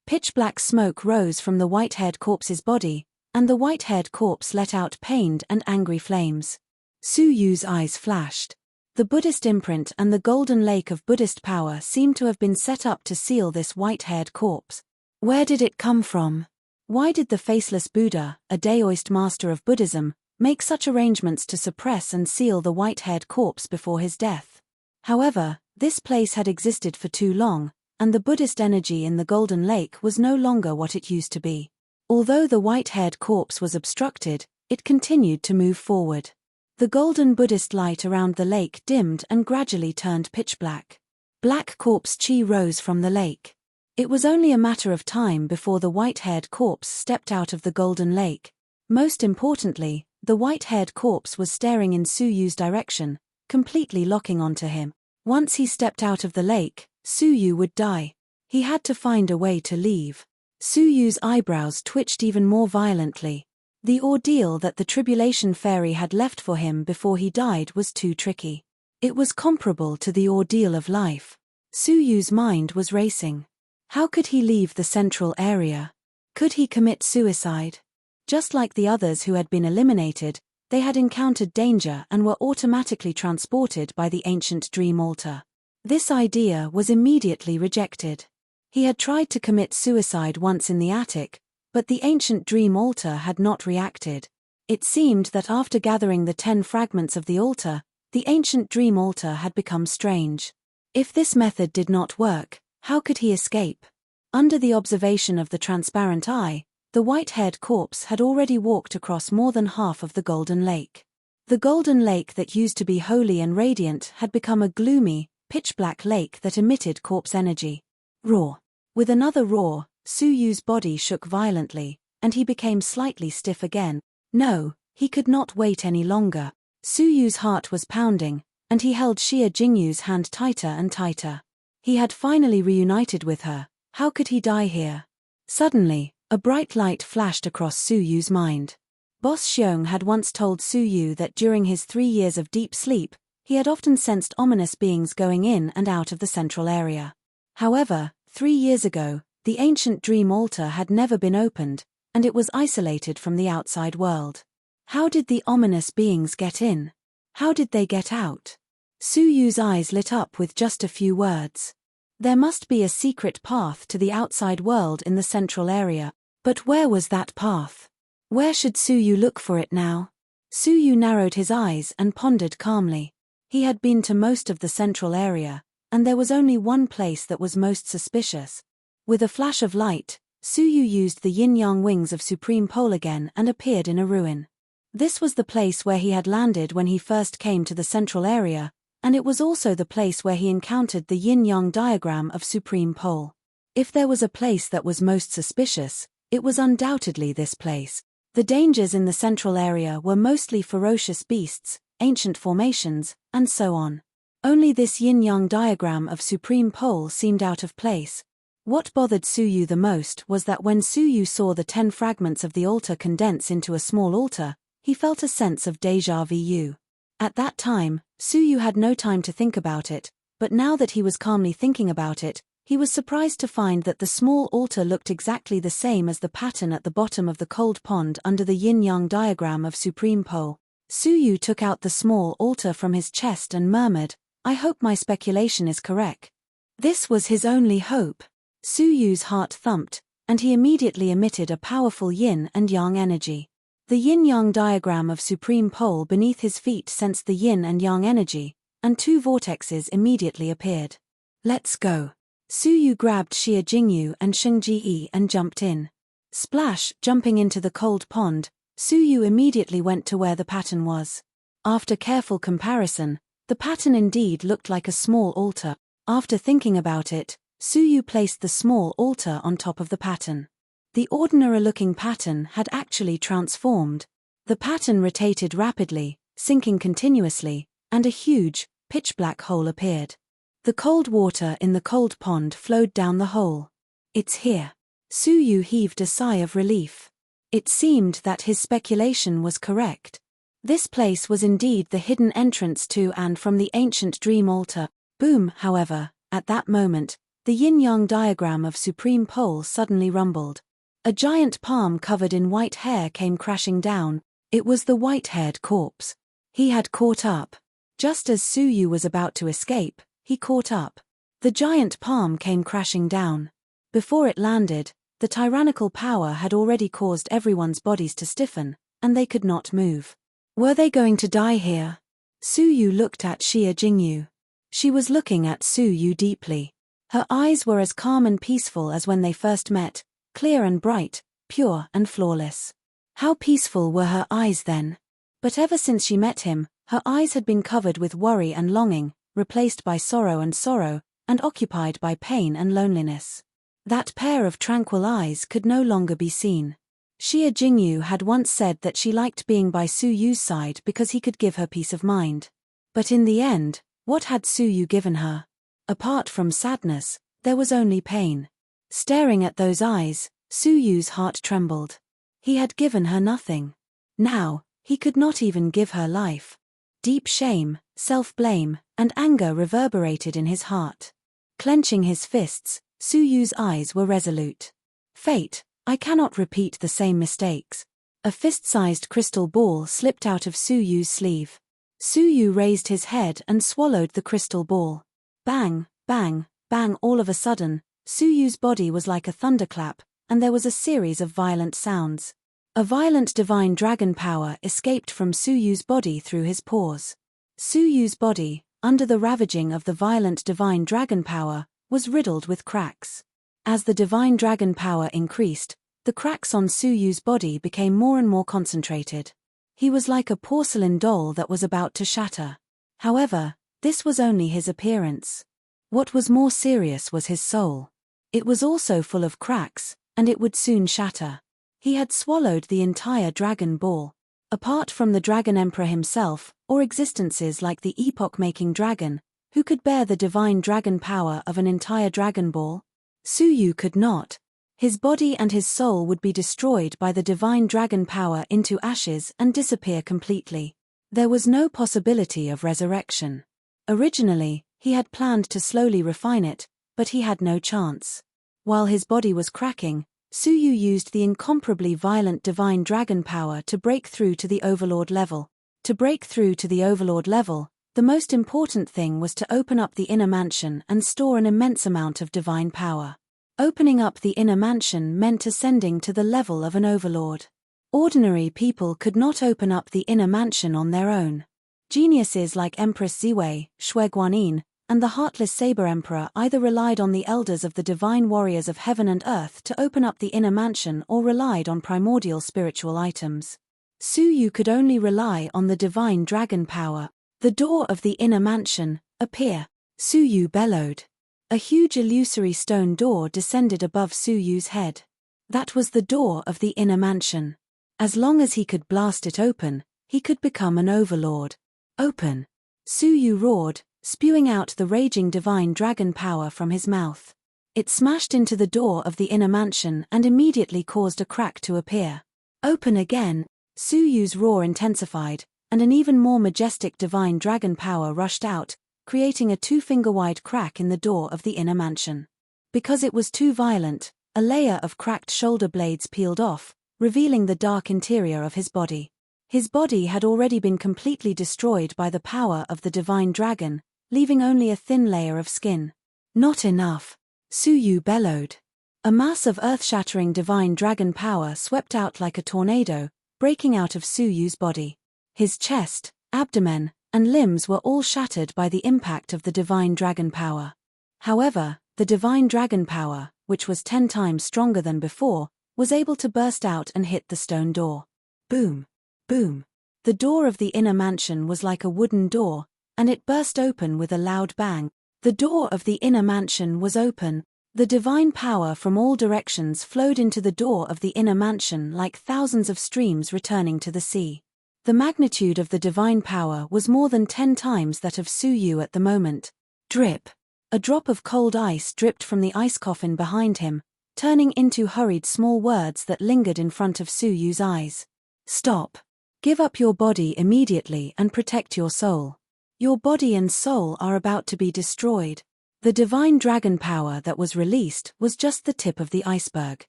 Pitch-black smoke rose from the white-haired corpse's body, and the white-haired corpse let out pained and angry flames. Suyu's eyes flashed. The Buddhist imprint and the golden lake of Buddhist power seemed to have been set up to seal this white-haired corpse. Where did it come from? Why did the faceless Buddha, a Daoist master of Buddhism, make such arrangements to suppress and seal the white-haired corpse before his death? However, this place had existed for too long, and the Buddhist energy in the Golden Lake was no longer what it used to be. Although the white-haired corpse was obstructed, it continued to move forward. The golden Buddhist light around the lake dimmed and gradually turned pitch black. Black corpse chi rose from the lake. It was only a matter of time before the white-haired corpse stepped out of the golden lake. Most importantly, the white-haired corpse was staring in Suyu's direction, completely locking onto him. Once he stepped out of the lake, Suyu would die. He had to find a way to leave. Suyu's eyebrows twitched even more violently. The ordeal that the Tribulation Fairy had left for him before he died was too tricky. It was comparable to the ordeal of life. Suyu's mind was racing. How could he leave the central area? Could he commit suicide? Just like the others who had been eliminated, they had encountered danger and were automatically transported by the ancient dream altar. This idea was immediately rejected. He had tried to commit suicide once in the attic, but the ancient dream altar had not reacted. It seemed that after gathering the 10 fragments of the altar, the ancient dream altar had become strange. If this method did not work, how could he escape? Under the observation of the transparent eye, the white-haired corpse had already walked across more than half of the golden lake. The golden lake that used to be holy and radiant had become a gloomy, pitch-black lake that emitted corpse energy. Roar. With another roar, Suyu's body shook violently, and he became slightly stiff again. No, he could not wait any longer. Suyu's heart was pounding, and he held Xia Jingyu's hand tighter and tighter. He had finally reunited with her. How could he die here? Suddenly, a bright light flashed across Suyu's mind. Boss Xiong had once told Suyu that during his 3 years of deep sleep, he had often sensed ominous beings going in and out of the central area. However, 3 years ago, the ancient dream altar had never been opened, and it was isolated from the outside world. How did the ominous beings get in? How did they get out? Suyu's eyes lit up with just a few words. There must be a secret path to the outside world in the central area, but where was that path? Where should Suyu look for it now? Suyu narrowed his eyes and pondered calmly. He had been to most of the central area, and there was only one place that was most suspicious. With a flash of light, Suyu used the yin-yang wings of Supreme Pole again and appeared in a ruin. This was the place where he had landed when he first came to the central area, and it was also the place where he encountered the yin-yang diagram of Supreme Pole. If there was a place that was most suspicious, it was undoubtedly this place. The dangers in the central area were mostly ferocious beasts, ancient formations, and so on. Only this yin-yang diagram of Supreme Pole seemed out of place. What bothered Suyu the most was that when Suyu saw the 10 fragments of the altar condense into a small altar, he felt a sense of déjà vu. At that time, Suyu had no time to think about it, but now that he was calmly thinking about it, he was surprised to find that the small altar looked exactly the same as the pattern at the bottom of the cold pond under the yin-yang diagram of Supreme Pole. Suyu took out the small altar from his chest and murmured, "I hope my speculation is correct." This was his only hope. Suyu's heart thumped, and he immediately emitted a powerful yin and yang energy. The yin-yang diagram of Supreme Pole beneath his feet sensed the yin and yang energy, and 2 vortexes immediately appeared. "Let's go." Suyu grabbed Xia Jingyu and Sheng Ji and jumped in. Splash, jumping into the cold pond, Suyu immediately went to where the pattern was. After careful comparison, the pattern indeed looked like a small altar. After thinking about it, Suyu placed the small altar on top of the pattern. The ordinary-looking pattern had actually transformed. The pattern rotated rapidly, sinking continuously, and a huge, pitch-black hole appeared. The cold water in the cold pond flowed down the hole. "It's here." Suyu heaved a sigh of relief. It seemed that his speculation was correct. This place was indeed the hidden entrance to and from the ancient dream altar. Boom, however, at that moment, the yin-yang diagram of Supreme Pole suddenly rumbled. A giant palm covered in white hair came crashing down. It was the white-haired corpse. He had caught up. Just as Suyu was about to escape, he caught up. The giant palm came crashing down. Before it landed, the tyrannical power had already caused everyone's bodies to stiffen, and they could not move. Were they going to die here? Suyu looked at Xia Jingyu. She was looking at Suyu deeply. Her eyes were as calm and peaceful as when they first met, clear and bright, pure and flawless. How peaceful were her eyes then! But ever since she met him, her eyes had been covered with worry and longing, replaced by sorrow, and occupied by pain and loneliness. That pair of tranquil eyes could no longer be seen. Xia Jingyu had once said that she liked being by Su Yu's side because he could give her peace of mind. But in the end, what had Su Yu given her? Apart from sadness, there was only pain. Staring at those eyes, Su Yu's heart trembled. He had given her nothing. Now, he could not even give her life. Deep shame, self-blame, and anger reverberated in his heart. Clenching his fists, Su Yu's eyes were resolute. Fate, I cannot repeat the same mistakes. A fist-sized crystal ball slipped out of Su Yu's sleeve. Su Yu raised his head and swallowed the crystal ball. Bang, bang, bang. All of a sudden, Su Yu's body was like a thunderclap, and there was a series of violent sounds. A violent divine dragon power escaped from Su Yu's body through his pores. Su Yu's body, under the ravaging of the violent divine dragon power, was riddled with cracks. As the divine dragon power increased, the cracks on Su Yu's body became more and more concentrated. He was like a porcelain doll that was about to shatter. However, this was only his appearance. What was more serious was his soul. It was also full of cracks, and it would soon shatter. He had swallowed the entire dragon ball. Apart from the Dragon Emperor himself, or existences like the epoch-making dragon, who could bear the divine dragon power of an entire dragon ball? Su Yu could not. His body and his soul would be destroyed by the divine dragon power into ashes and disappear completely. There was no possibility of resurrection. Originally, he had planned to slowly refine it, but he had no chance. While his body was cracking, Su Yu used the incomparably violent divine dragon power to break through to the Overlord level. To break through to the Overlord level, the most important thing was to open up the inner mansion and store an immense amount of divine power. Opening up the inner mansion meant ascending to the level of an overlord. Ordinary people could not open up the inner mansion on their own. Geniuses like Empress Ziwei, Shui Guanyin, and the Heartless Saber Emperor either relied on the elders of the divine warriors of heaven and earth to open up the inner mansion or relied on primordial spiritual items. Su Yu could only rely on the divine dragon power. The door of the inner mansion, appear. Su Yu bellowed. A huge illusory stone door descended above Su Yu's head. That was the door of the inner mansion. As long as he could blast it open, he could become an overlord. Open! Su Yu roared, spewing out the raging divine dragon power from his mouth. It smashed into the door of the inner mansion and immediately caused a crack to appear. Open again! Su Yu's roar intensified, and an even more majestic divine dragon power rushed out, creating a 2-finger-wide crack in the door of the inner mansion. Because it was too violent, a layer of cracked shoulder blades peeled off, revealing the dark interior of his body. His body had already been completely destroyed by the power of the divine dragon, leaving only a thin layer of skin. Not enough! Su Yu bellowed. A mass of earth-shattering divine dragon power swept out like a tornado, breaking out of Su Yu's body. His chest, abdomen, and limbs were all shattered by the impact of the divine dragon power. However, the divine dragon power, which was 10 times stronger than before, was able to burst out and hit the stone door. Boom! Boom! The door of the inner mansion was like a wooden door, and it burst open with a loud bang. The door of the inner mansion was open. The divine power from all directions flowed into the door of the inner mansion like thousands of streams returning to the sea. The magnitude of the divine power was more than 10 times that of Su Yu at the moment. Drip! A drop of cold ice dripped from the ice coffin behind him, turning into hurried small words that lingered in front of Su Yu's eyes. Stop! Give up your body immediately and protect your soul. Your body and soul are about to be destroyed. The divine dragon power that was released was just the tip of the iceberg.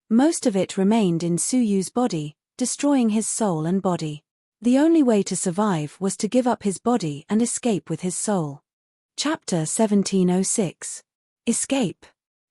Most of it remained in Su Yu's body, destroying his soul and body. The only way to survive was to give up his body and escape with his soul. Chapter 1706. Escape.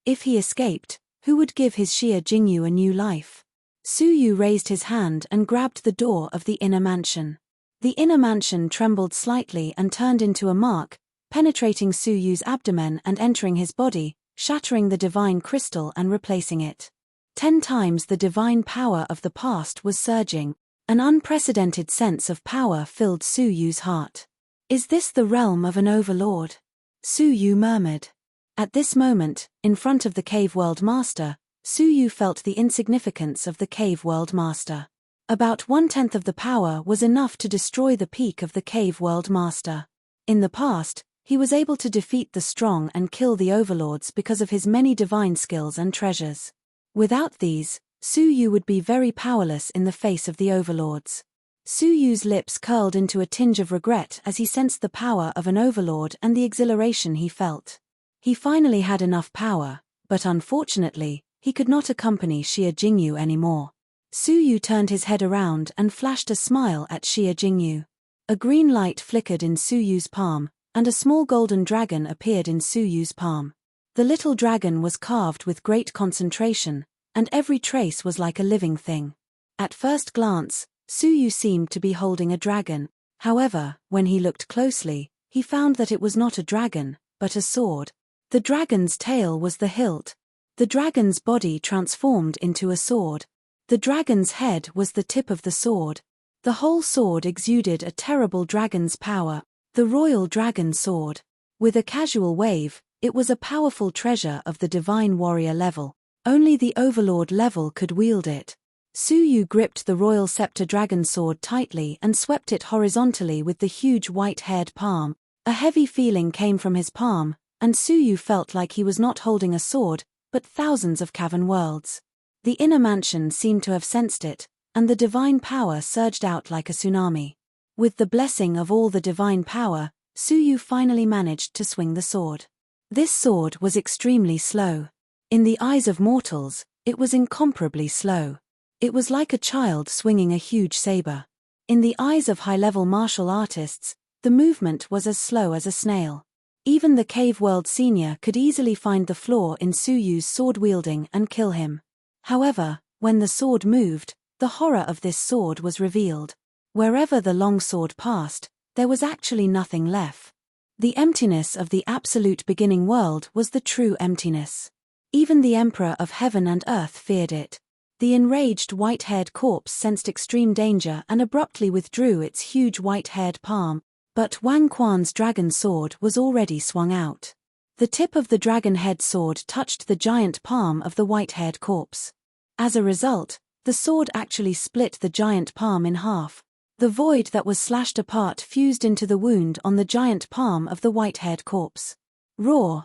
If he escaped, who would give his Xia Jingyu a new life? Su Yu raised his hand and grabbed the door of the inner mansion. The inner mansion trembled slightly and turned into a mark, penetrating Su Yu's abdomen and entering his body, shattering the divine crystal and replacing it. 10 times the divine power of the past was surging. An unprecedented sense of power filled Suyu's heart. Is this the realm of an overlord? Suyu murmured. At this moment, in front of the Cave World Master, Suyu felt the insignificance of the Cave World Master. About 1/10 of the power was enough to destroy the peak of the Cave World Master. In the past, he was able to defeat the strong and kill the overlords because of his many divine skills and treasures. Without these, Suyu would be very powerless in the face of the overlords. Suyu's lips curled into a tinge of regret as he sensed the power of an overlord and the exhilaration he felt. He finally had enough power, but unfortunately, he could not accompany Xie Jingyu anymore. Suyu turned his head around and flashed a smile at Xie Jingyu. A green light flickered in Suyu's palm, and a small golden dragon appeared in Suyu's palm. The little dragon was carved with great concentration, and every trace was like a living thing. At first glance, Suyu seemed to be holding a dragon. However, when he looked closely, he found that it was not a dragon, but a sword. The dragon's tail was the hilt. The dragon's body transformed into a sword. The dragon's head was the tip of the sword. The whole sword exuded a terrible dragon's power, the royal dragon sword. With a casual wave, it was a powerful treasure of the divine warrior level. Only the overlord level could wield it. Suyu gripped the royal scepter dragon sword tightly and swept it horizontally with the huge white-haired palm. A heavy feeling came from his palm, and Suyu felt like he was not holding a sword, but thousands of cavern worlds. The inner mansion seemed to have sensed it, and the divine power surged out like a tsunami. With the blessing of all the divine power, Suyu finally managed to swing the sword. This sword was extremely slow. In the eyes of mortals, it was incomparably slow. It was like a child swinging a huge saber. In the eyes of high-level martial artists, the movement was as slow as a snail. Even the Cave World Senior could easily find the flaw in Suyu's sword-wielding and kill him. However, when the sword moved, the horror of this sword was revealed. Wherever the long sword passed, there was actually nothing left. The emptiness of the absolute beginning world was the true emptiness. Even the Emperor of Heaven and Earth feared it. The enraged white-haired corpse sensed extreme danger and abruptly withdrew its huge white-haired palm, but Wang Quan's dragon sword was already swung out. The tip of the dragon head sword touched the giant palm of the white-haired corpse. As a result, the sword actually split the giant palm in half. The void that was slashed apart fused into the wound on the giant palm of the white-haired corpse.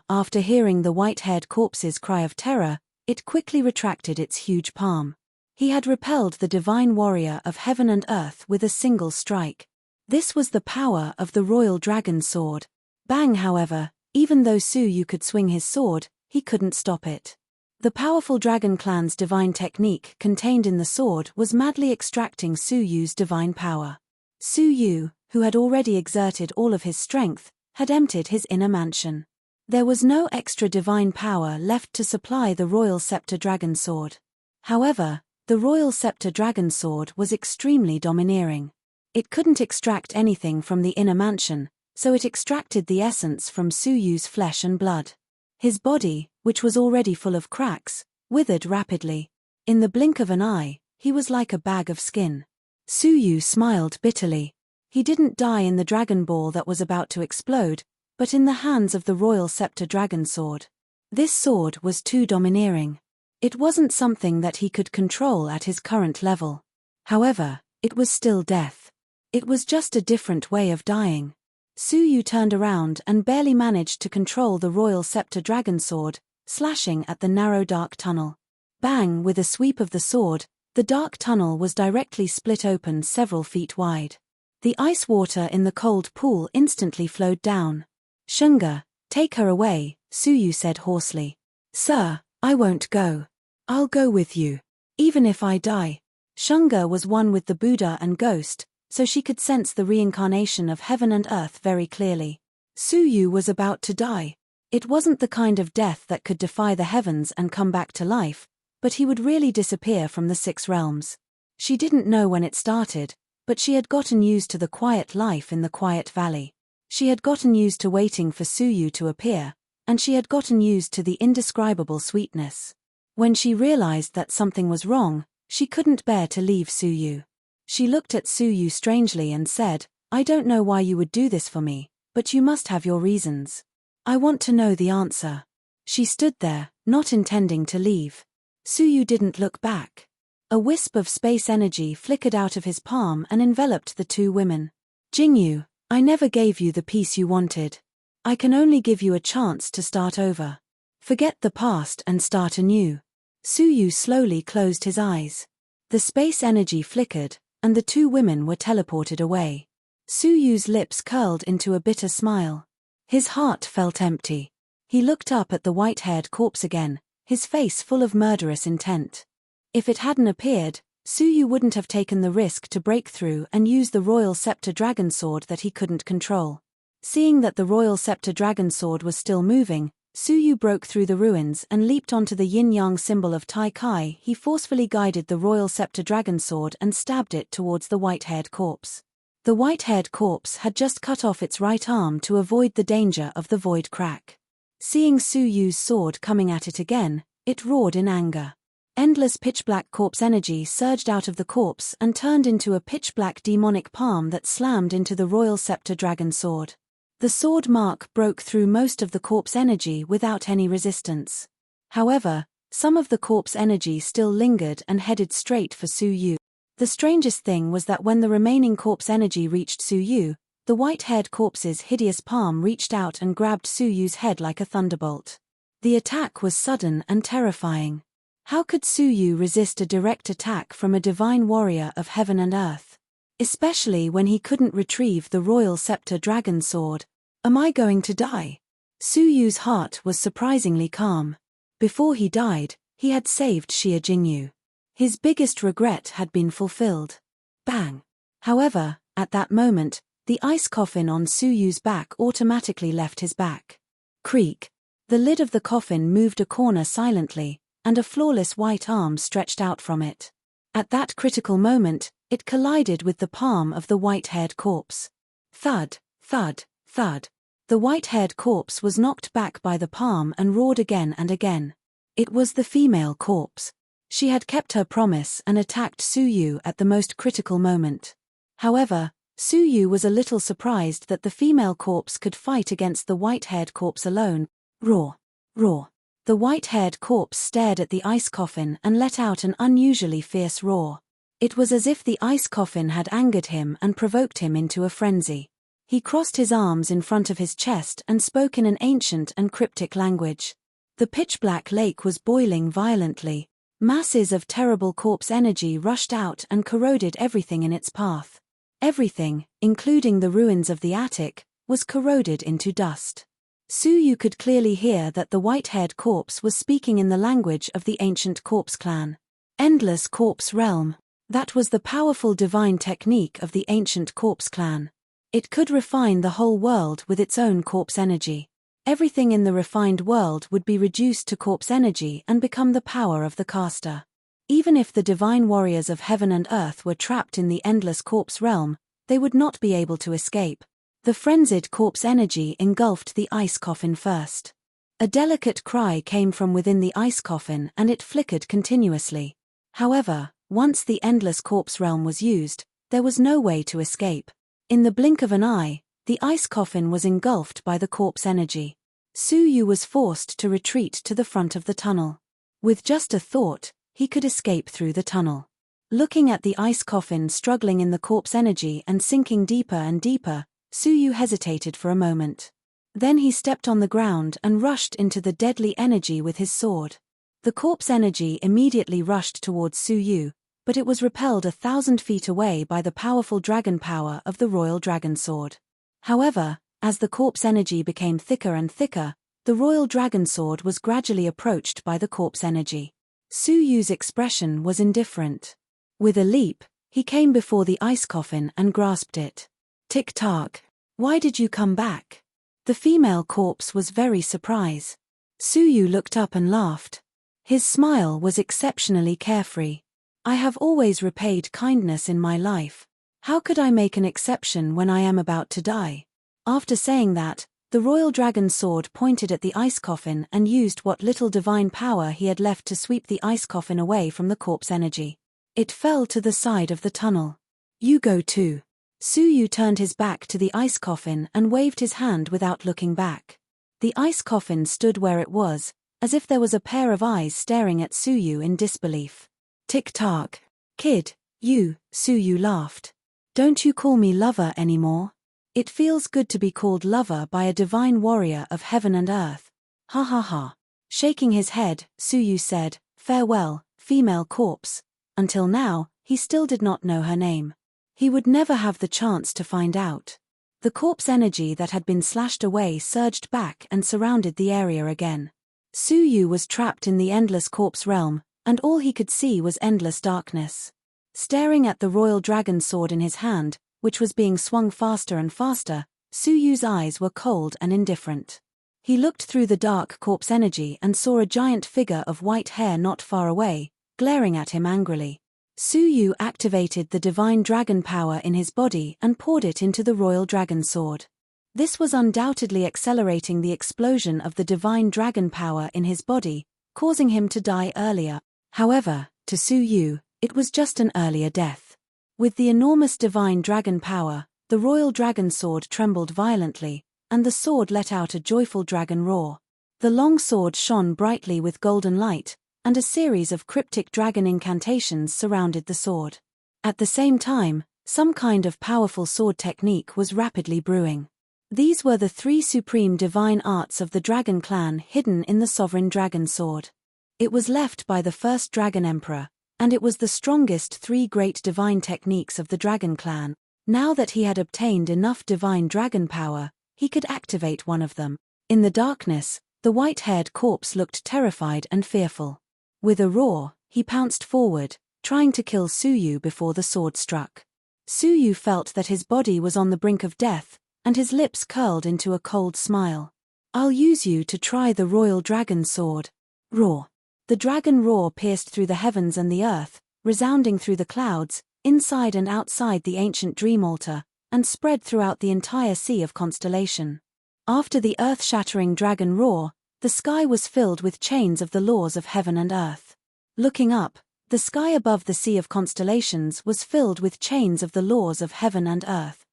After hearing the white-haired corpse's cry of terror, it quickly retracted its huge palm. He had repelled the divine warrior of heaven and earth with a single strike. This was the power of the royal dragon sword. Bang, however, even though Suyu could swing his sword, he couldn't stop it. The powerful dragon clan's divine technique contained in the sword was madly extracting Suyu's divine power. Suyu, who had already exerted all of his strength, had emptied his inner mansion. There was no extra divine power left to supply the royal scepter dragon sword. However, the royal scepter dragon sword was extremely domineering. It couldn't extract anything from the inner mansion, so it extracted the essence from Suyu's flesh and blood. His body, which was already full of cracks, withered rapidly. In the blink of an eye, he was like a bag of skin. Suyu smiled bitterly. He didn't die in the dragon ball that was about to explode, but in the hands of the royal scepter dragon sword. This sword was too domineering. It wasn't something that he could control at his current level. However, it was still death. It was just a different way of dying. Suyu turned around and barely managed to control the royal scepter dragon sword, slashing at the narrow dark tunnel. Bang! With a sweep of the sword, the dark tunnel was directly split open several feet wide. The ice water in the cold pool instantly flowed down. "Shunga, take her away," Suyu said hoarsely. "Sir, I won't go. I'll go with you. Even if I die." Shunga was one with the Buddha and ghost, so she could sense the reincarnation of heaven and earth very clearly. Suyu was about to die. It wasn't the kind of death that could defy the heavens and come back to life, but he would really disappear from the 6 realms. She didn't know when it started, but she had gotten used to the quiet life in the quiet valley. She had gotten used to waiting for Suyu to appear, and she had gotten used to the indescribable sweetness. When she realized that something was wrong, she couldn't bear to leave Suyu. She looked at Suyu strangely and said, "I don't know why you would do this for me, but you must have your reasons. I want to know the answer." She stood there, not intending to leave. Suyu didn't look back. A wisp of space energy flickered out of his palm and enveloped the two women. "Jingyu, I never gave you the peace you wanted. I can only give you a chance to start over. Forget the past and start anew." Suyu slowly closed his eyes. The space energy flickered, and the two women were teleported away. Suyu's lips curled into a bitter smile. His heart felt empty. He looked up at the white-haired corpse again, his face full of murderous intent. If it hadn't appeared, Suyu wouldn't have taken the risk to break through and use the Royal Scepter Dragon Sword that he couldn't control. Seeing that the Royal Scepter Dragon Sword was still moving, Suyu broke through the ruins and leaped onto the yin-yang symbol of Tai Kai. He forcefully guided the Royal Scepter Dragon Sword and stabbed it towards the white-haired corpse. The white-haired corpse had just cut off its right arm to avoid the danger of the void crack. Seeing Suyu's sword coming at it again, it roared in anger. Endless pitch-black corpse energy surged out of the corpse and turned into a pitch-black demonic palm that slammed into the Royal Scepter Dragon Sword. The sword mark broke through most of the corpse energy without any resistance. However, some of the corpse energy still lingered and headed straight for Suyu. The strangest thing was that when the remaining corpse energy reached Suyu, the white-haired corpse's hideous palm reached out and grabbed Suyu's head like a thunderbolt. The attack was sudden and terrifying. How could Suyu resist a direct attack from a divine warrior of heaven and earth? Especially when he couldn't retrieve the Royal Scepter Dragon Sword. "Am I going to die?" Suyu's heart was surprisingly calm. Before he died, he had saved Xia Jingyu. His biggest regret had been fulfilled. Bang! However, at that moment, the ice coffin on Suyu's back automatically left his back. Creak! The lid of the coffin moved a corner silently, and a flawless white arm stretched out from it. At that critical moment, it collided with the palm of the white-haired corpse. Thud, thud, thud. The white-haired corpse was knocked back by the palm and roared again and again. It was the female corpse. She had kept her promise and attacked Suyu at the most critical moment. However, Suyu was a little surprised that the female corpse could fight against the white-haired corpse alone. Roar! Roar! The white-haired corpse stared at the ice coffin and let out an unusually fierce roar. It was as if the ice coffin had angered him and provoked him into a frenzy. He crossed his arms in front of his chest and spoke in an ancient and cryptic language. The pitch-black lake was boiling violently. Masses of terrible corpse energy rushed out and corroded everything in its path. Everything, including the ruins of the attic, was corroded into dust. Suyu could clearly hear that the white-haired corpse was speaking in the language of the ancient corpse clan. Endless corpse realm. That was the powerful divine technique of the ancient corpse clan. It could refine the whole world with its own corpse energy. Everything in the refined world would be reduced to corpse energy and become the power of the caster. Even if the divine warriors of heaven and earth were trapped in the endless corpse realm, they would not be able to escape. The frenzied corpse energy engulfed the ice coffin first. A delicate cry came from within the ice coffin and it flickered continuously. However, once the endless corpse realm was used, there was no way to escape. In the blink of an eye, the ice coffin was engulfed by the corpse energy. Suyu was forced to retreat to the front of the tunnel. With just a thought, he could escape through the tunnel. Looking at the ice coffin struggling in the corpse energy and sinking deeper and deeper, Suyu hesitated for a moment. Then he stepped on the ground and rushed into the deadly energy with his sword. The corpse energy immediately rushed towards Suyu, but it was repelled 1,000 feet away by the powerful dragon power of the Royal Dragon Sword. However, as the corpse energy became thicker and thicker, the Royal Dragon Sword was gradually approached by the corpse energy. Suyu's expression was indifferent. With a leap, he came before the ice coffin and grasped it. Tick-tock. Why did you come back? The female corpse was very surprised. Suyu looked up and laughed. His smile was exceptionally carefree. I have always repaid kindness in my life. How could I make an exception when I am about to die? After saying that, The royal dragon sword pointed at the ice coffin and used what little divine power he had left to sweep the ice coffin away from the corpse energy. It fell to the side of the tunnel. "You go too." Suyu turned his back to the ice coffin and waved his hand without looking back. The ice coffin stood where it was, as if there was a pair of eyes staring at Suyu in disbelief. "Tick-tock. Kid, Suyu laughed. "Don't you call me lover anymore? It feels good to be called lover by a divine warrior of heaven and earth. Ha ha ha." Shaking his head, Suyu said, "Farewell, female corpse." Until now, he still did not know her name. He would never have the chance to find out. The corpse energy that had been slashed away surged back and surrounded the area again. Suyu was trapped in the endless corpse realm, and all he could see was endless darkness. Staring at the royal dragon sword in his hand, which was being swung faster and faster, Suyu's eyes were cold and indifferent. He looked through the dark corpse energy and saw a giant figure of white hair not far away, glaring at him angrily. Suyu activated the divine dragon power in his body and poured it into the royal dragon sword. This was undoubtedly accelerating the explosion of the divine dragon power in his body, causing him to die earlier. However, to Suyu, it was just an earlier death. With the enormous divine dragon power, the royal dragon sword trembled violently, and the sword let out a joyful dragon roar. The long sword shone brightly with golden light, and a series of cryptic dragon incantations surrounded the sword. At the same time, some kind of powerful sword technique was rapidly brewing. These were the 3 supreme divine arts of the dragon clan hidden in the sovereign dragon sword. It was left by the first dragon emperor, and it was the strongest 3 great divine techniques of the dragon clan. Now that he had obtained enough divine dragon power, he could activate one of them. In the darkness, the white-haired corpse looked terrified and fearful. With a roar, he pounced forward, trying to kill Suyu before the sword struck. Suyu felt that his body was on the brink of death, and his lips curled into a cold smile. "I'll use you to try the royal dragon sword." Roar. The dragon roar pierced through the heavens and the earth, resounding through the clouds, inside and outside the ancient dream altar, and spread throughout the entire sea of constellation. After the earth-shattering dragon roar, the sky was filled with chains of the laws of heaven and earth. Looking up, the sky above the sea of constellations was filled with chains of the laws of heaven and earth.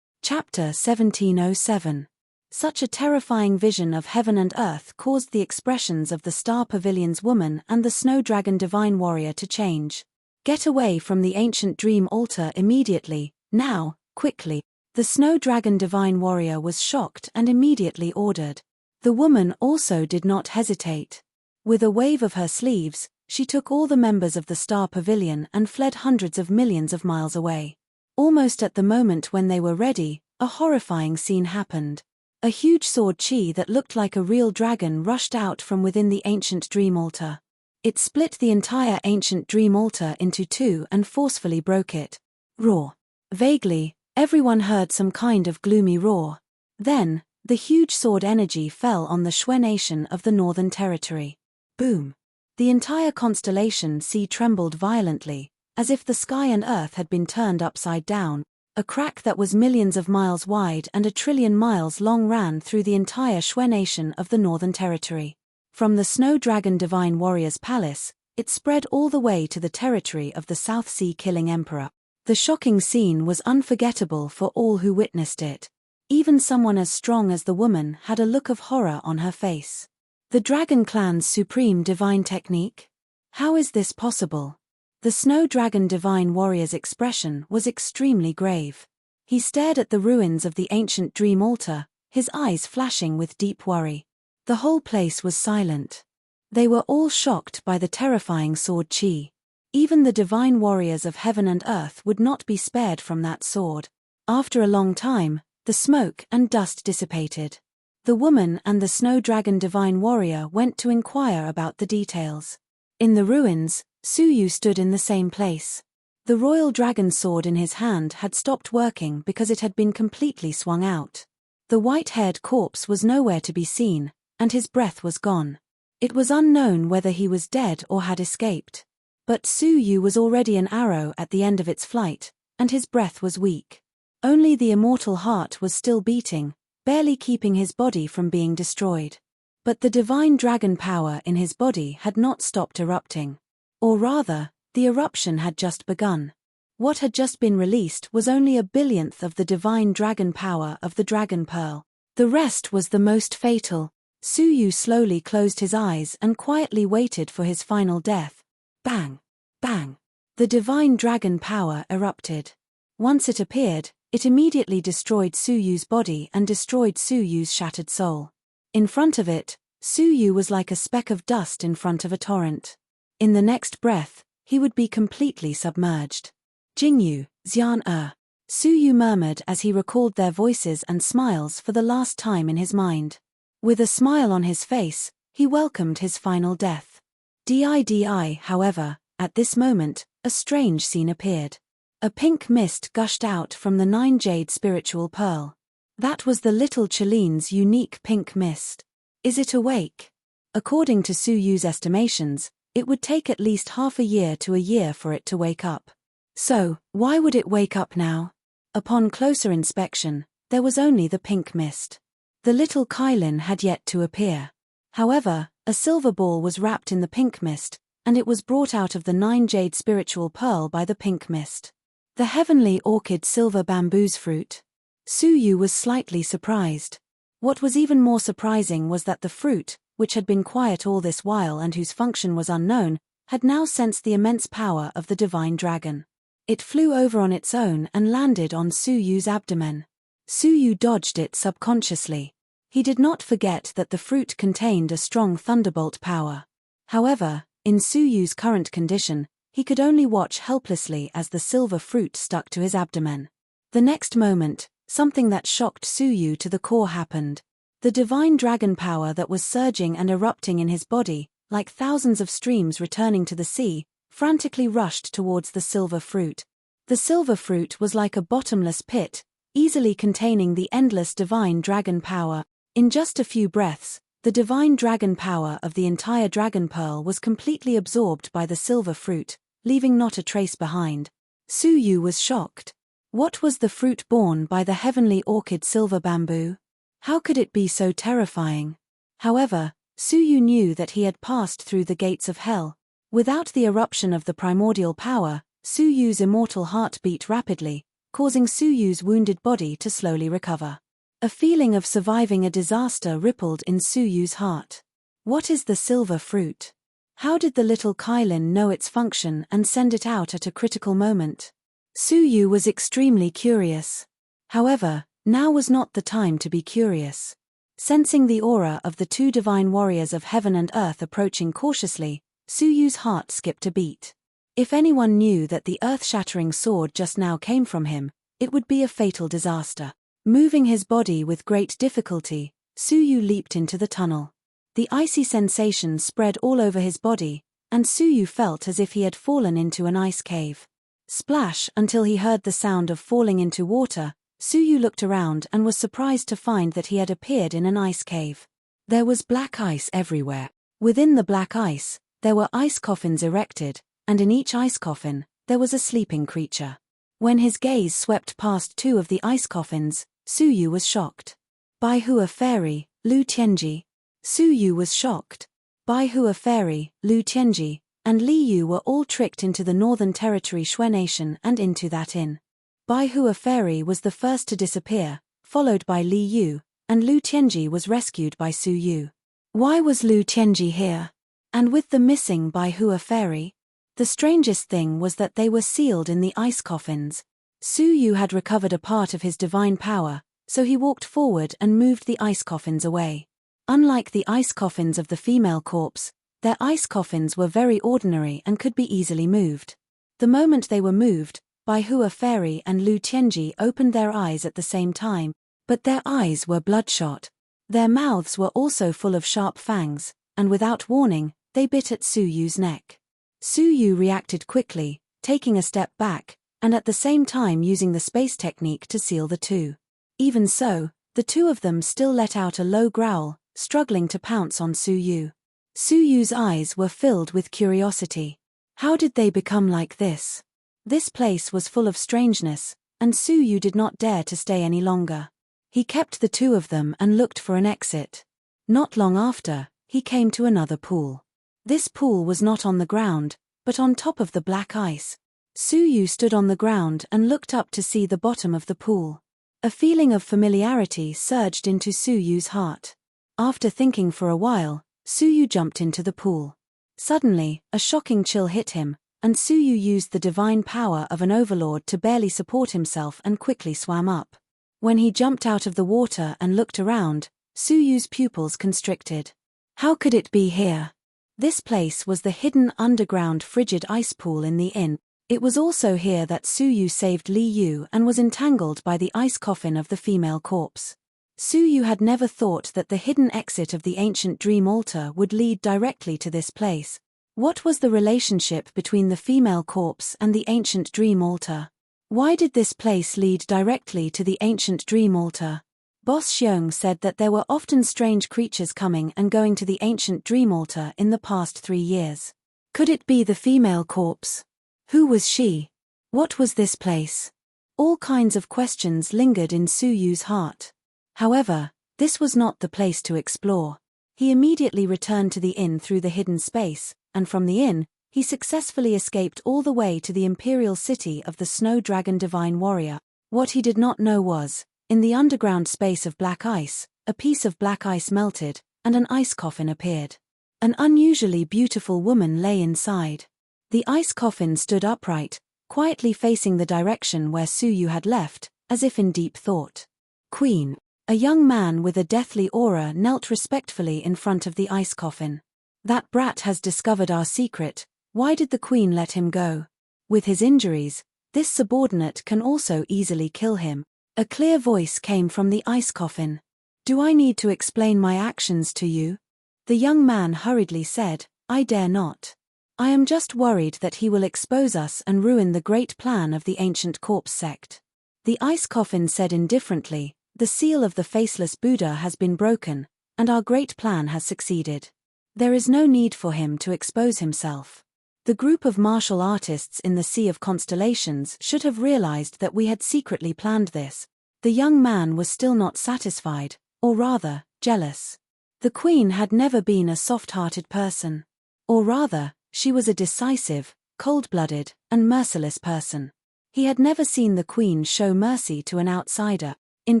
Chapter 1707. Such a terrifying vision of heaven and earth caused the expressions of the Star Pavilion's woman and the Snow Dragon Divine Warrior to change. "Get away from the ancient dream altar immediately, now, quickly." The Snow Dragon Divine Warrior was shocked and immediately ordered. The woman also did not hesitate. With a wave of her sleeves, she took all the members of the Star Pavilion and fled hundreds of millions of miles away. Almost at the moment when they were ready, a horrifying scene happened. A huge sword chi that looked like a real dragon rushed out from within the ancient dream altar. It split the entire ancient dream altar into 2 and forcefully broke it. Roar. Vaguely, everyone heard some kind of gloomy roar. Then, the huge sword energy fell on the Shui nation of the Northern Territory. Boom. The entire constellation sea trembled violently, as if the sky and earth had been turned upside down. A crack that was millions of miles wide and 1,000,000,000,000 miles long ran through the entire Shui nation of the Northern Territory. From the Snow Dragon Divine Warrior's palace, it spread all the way to the territory of the South Sea Killing Emperor. The shocking scene was unforgettable for all who witnessed it. Even someone as strong as the woman had a look of horror on her face. The Dragon Clan's supreme divine technique? How is this possible? The Snow Dragon Divine Warrior's expression was extremely grave. He stared at the ruins of the ancient dream altar, his eyes flashing with deep worry. The whole place was silent. They were all shocked by the terrifying sword chi. Even the divine warriors of heaven and earth would not be spared from that sword. After a long time, the smoke and dust dissipated. The woman and the Snow Dragon Divine Warrior went to inquire about the details. In the ruins, Suyu stood in the same place. The royal dragon sword in his hand had stopped working because it had been completely swung out. The white-haired corpse was nowhere to be seen, and his breath was gone. It was unknown whether he was dead or had escaped. But Suyu was already an arrow at the end of its flight, and his breath was weak. Only the immortal heart was still beating, barely keeping his body from being destroyed. But the divine dragon power in his body had not stopped erupting. Or rather, the eruption had just begun. What had just been released was only a billionth of the divine dragon power of the dragon pearl. The rest was the most fatal. Suyu slowly closed his eyes and quietly waited for his final death. Bang! Bang! The divine dragon power erupted. Once it appeared, it immediately destroyed Suyu's body and destroyed Suyu's shattered soul. In front of it, Suyu was like a speck of dust in front of a torrent. In the next breath, he would be completely submerged. Jingyu, Xian Suyu murmured as he recalled their voices and smiles for the last time in his mind. With a smile on his face, he welcomed his final death. However, at this moment, a strange scene appeared. A pink mist gushed out from the 9-jade spiritual pearl. That was the little Chaline's unique pink mist. Is it awake? According to Suyu's estimations, it would take at least half a year to a year for it to wake up. So, why would it wake up now? Upon closer inspection, there was only the pink mist. The little Kailin had yet to appear. However, a silver ball was wrapped in the pink mist, and it was brought out of the 9-jade spiritual pearl by the pink mist. The heavenly orchid silver bamboo's fruit. Suyu was slightly surprised. What was even more surprising was that the fruit, which had been quiet all this while and whose function was unknown, had now sensed the immense power of the divine dragon. It flew over on its own and landed on Suyu's abdomen. Suyu dodged it subconsciously. He did not forget that the fruit contained a strong thunderbolt power. However, in Suyu's current condition, he could only watch helplessly as the silver fruit stuck to his abdomen. The next moment, something that shocked Suyu to the core happened. The divine dragon power that was surging and erupting in his body, like thousands of streams returning to the sea, frantically rushed towards the silver fruit. The silver fruit was like a bottomless pit, easily containing the endless divine dragon power. In just a few breaths, the divine dragon power of the entire dragon pearl was completely absorbed by the silver fruit, leaving not a trace behind. Suyu was shocked. What was the fruit borne by the heavenly orchid silver bamboo? How could it be so terrifying? However, Suyu knew that he had passed through the gates of hell. Without the eruption of the primordial power, Suyu's immortal heart beat rapidly, causing Suyu's wounded body to slowly recover. A feeling of surviving a disaster rippled in Suyu's heart. What is the silver fruit? How did the little Kailin know its function and send it out at a critical moment? Suyu was extremely curious. However, now was not the time to be curious. Sensing the aura of the two divine warriors of heaven and earth approaching cautiously, Suyu's heart skipped a beat. If anyone knew that the earth-shattering sword just now came from him, it would be a fatal disaster. Moving his body with great difficulty, Suyu leaped into the tunnel. The icy sensation spread all over his body, and Suyu felt as if he had fallen into an ice cave. Splash! Until he heard the sound of falling into water, Suyu looked around and was surprised to find that he had appeared in an ice cave. There was black ice everywhere. Within the black ice, there were ice coffins erected, and in each ice coffin, there was a sleeping creature. When his gaze swept past two of the ice coffins, Suyu was shocked. Baihua Fairy, Lu Tianji. Suyu was shocked. Baihua Fairy, Lu Tianji, and Li Yu were all tricked into the Northern Territory Shui Nation and into that inn. Baihua Fairy was the first to disappear, followed by Li Yu, and Lu Tianji was rescued by Suyu. Why was Lu Tianji here? And with the missing Baihua Fairy? The strangest thing was that they were sealed in the ice coffins. Suyu had recovered a part of his divine power, so he walked forward and moved the ice coffins away. Unlike the ice coffins of the female corpse, their ice coffins were very ordinary and could be easily moved. The moment they were moved, Baihua Fairy and Lu Tianji opened their eyes at the same time, but their eyes were bloodshot. Their mouths were also full of sharp fangs, and without warning, they bit at Suyu's neck. Suyu reacted quickly, taking a step back, and at the same time using the space technique to seal the two. Even so, the two of them still let out a low growl, struggling to pounce on Suyu. Suyu's eyes were filled with curiosity. How did they become like this? This place was full of strangeness, and Suyu did not dare to stay any longer. He kept the two of them and looked for an exit. Not long after, he came to another pool. This pool was not on the ground, but on top of the black ice. Suyu stood on the ground and looked up to see the bottom of the pool. A feeling of familiarity surged into Suyu's heart. After thinking for a while, Suyu jumped into the pool. Suddenly, a shocking chill hit him, and Suyu used the divine power of an overlord to barely support himself and quickly swam up. When he jumped out of the water and looked around, Suyu's pupils constricted. How could it be here? This place was the hidden underground frigid ice pool in the inn. It was also here that Suyu saved Li Yu and was entangled by the ice coffin of the female corpse. Suyu had never thought that the hidden exit of the ancient dream altar would lead directly to this place. What was the relationship between the female corpse and the ancient dream altar? Why did this place lead directly to the ancient dream altar? Boss Xiong said that there were often strange creatures coming and going to the ancient dream altar in the past 3 years. Could it be the female corpse? Who was she? What was this place? All kinds of questions lingered in Suyu's heart. However, this was not the place to explore. He immediately returned to the inn through the hidden space, and from the inn, he successfully escaped all the way to the imperial city of the Snow Dragon Divine Warrior. What he did not know was, in the underground space of black ice, a piece of black ice melted, and an ice coffin appeared. An unusually beautiful woman lay inside. The ice coffin stood upright, quietly facing the direction where Suyu had left, as if in deep thought. Queen. A young man with a deathly aura knelt respectfully in front of the ice coffin. That brat has discovered our secret. Why did the queen let him go? With his injuries, this subordinate can also easily kill him. A clear voice came from the ice coffin. Do I need to explain my actions to you? The young man hurriedly said, I dare not. I am just worried that he will expose us and ruin the great plan of the ancient corpse sect. The ice coffin said indifferently, the seal of the faceless Buddha has been broken, and our great plan has succeeded. There is no need for him to expose himself. The group of martial artists in the Sea of Constellations should have realized that we had secretly planned this. The young man was still not satisfied, or rather, jealous. The queen had never been a soft-hearted person. Or rather, she was a decisive, cold-blooded, and merciless person. He had never seen the queen show mercy to an outsider. In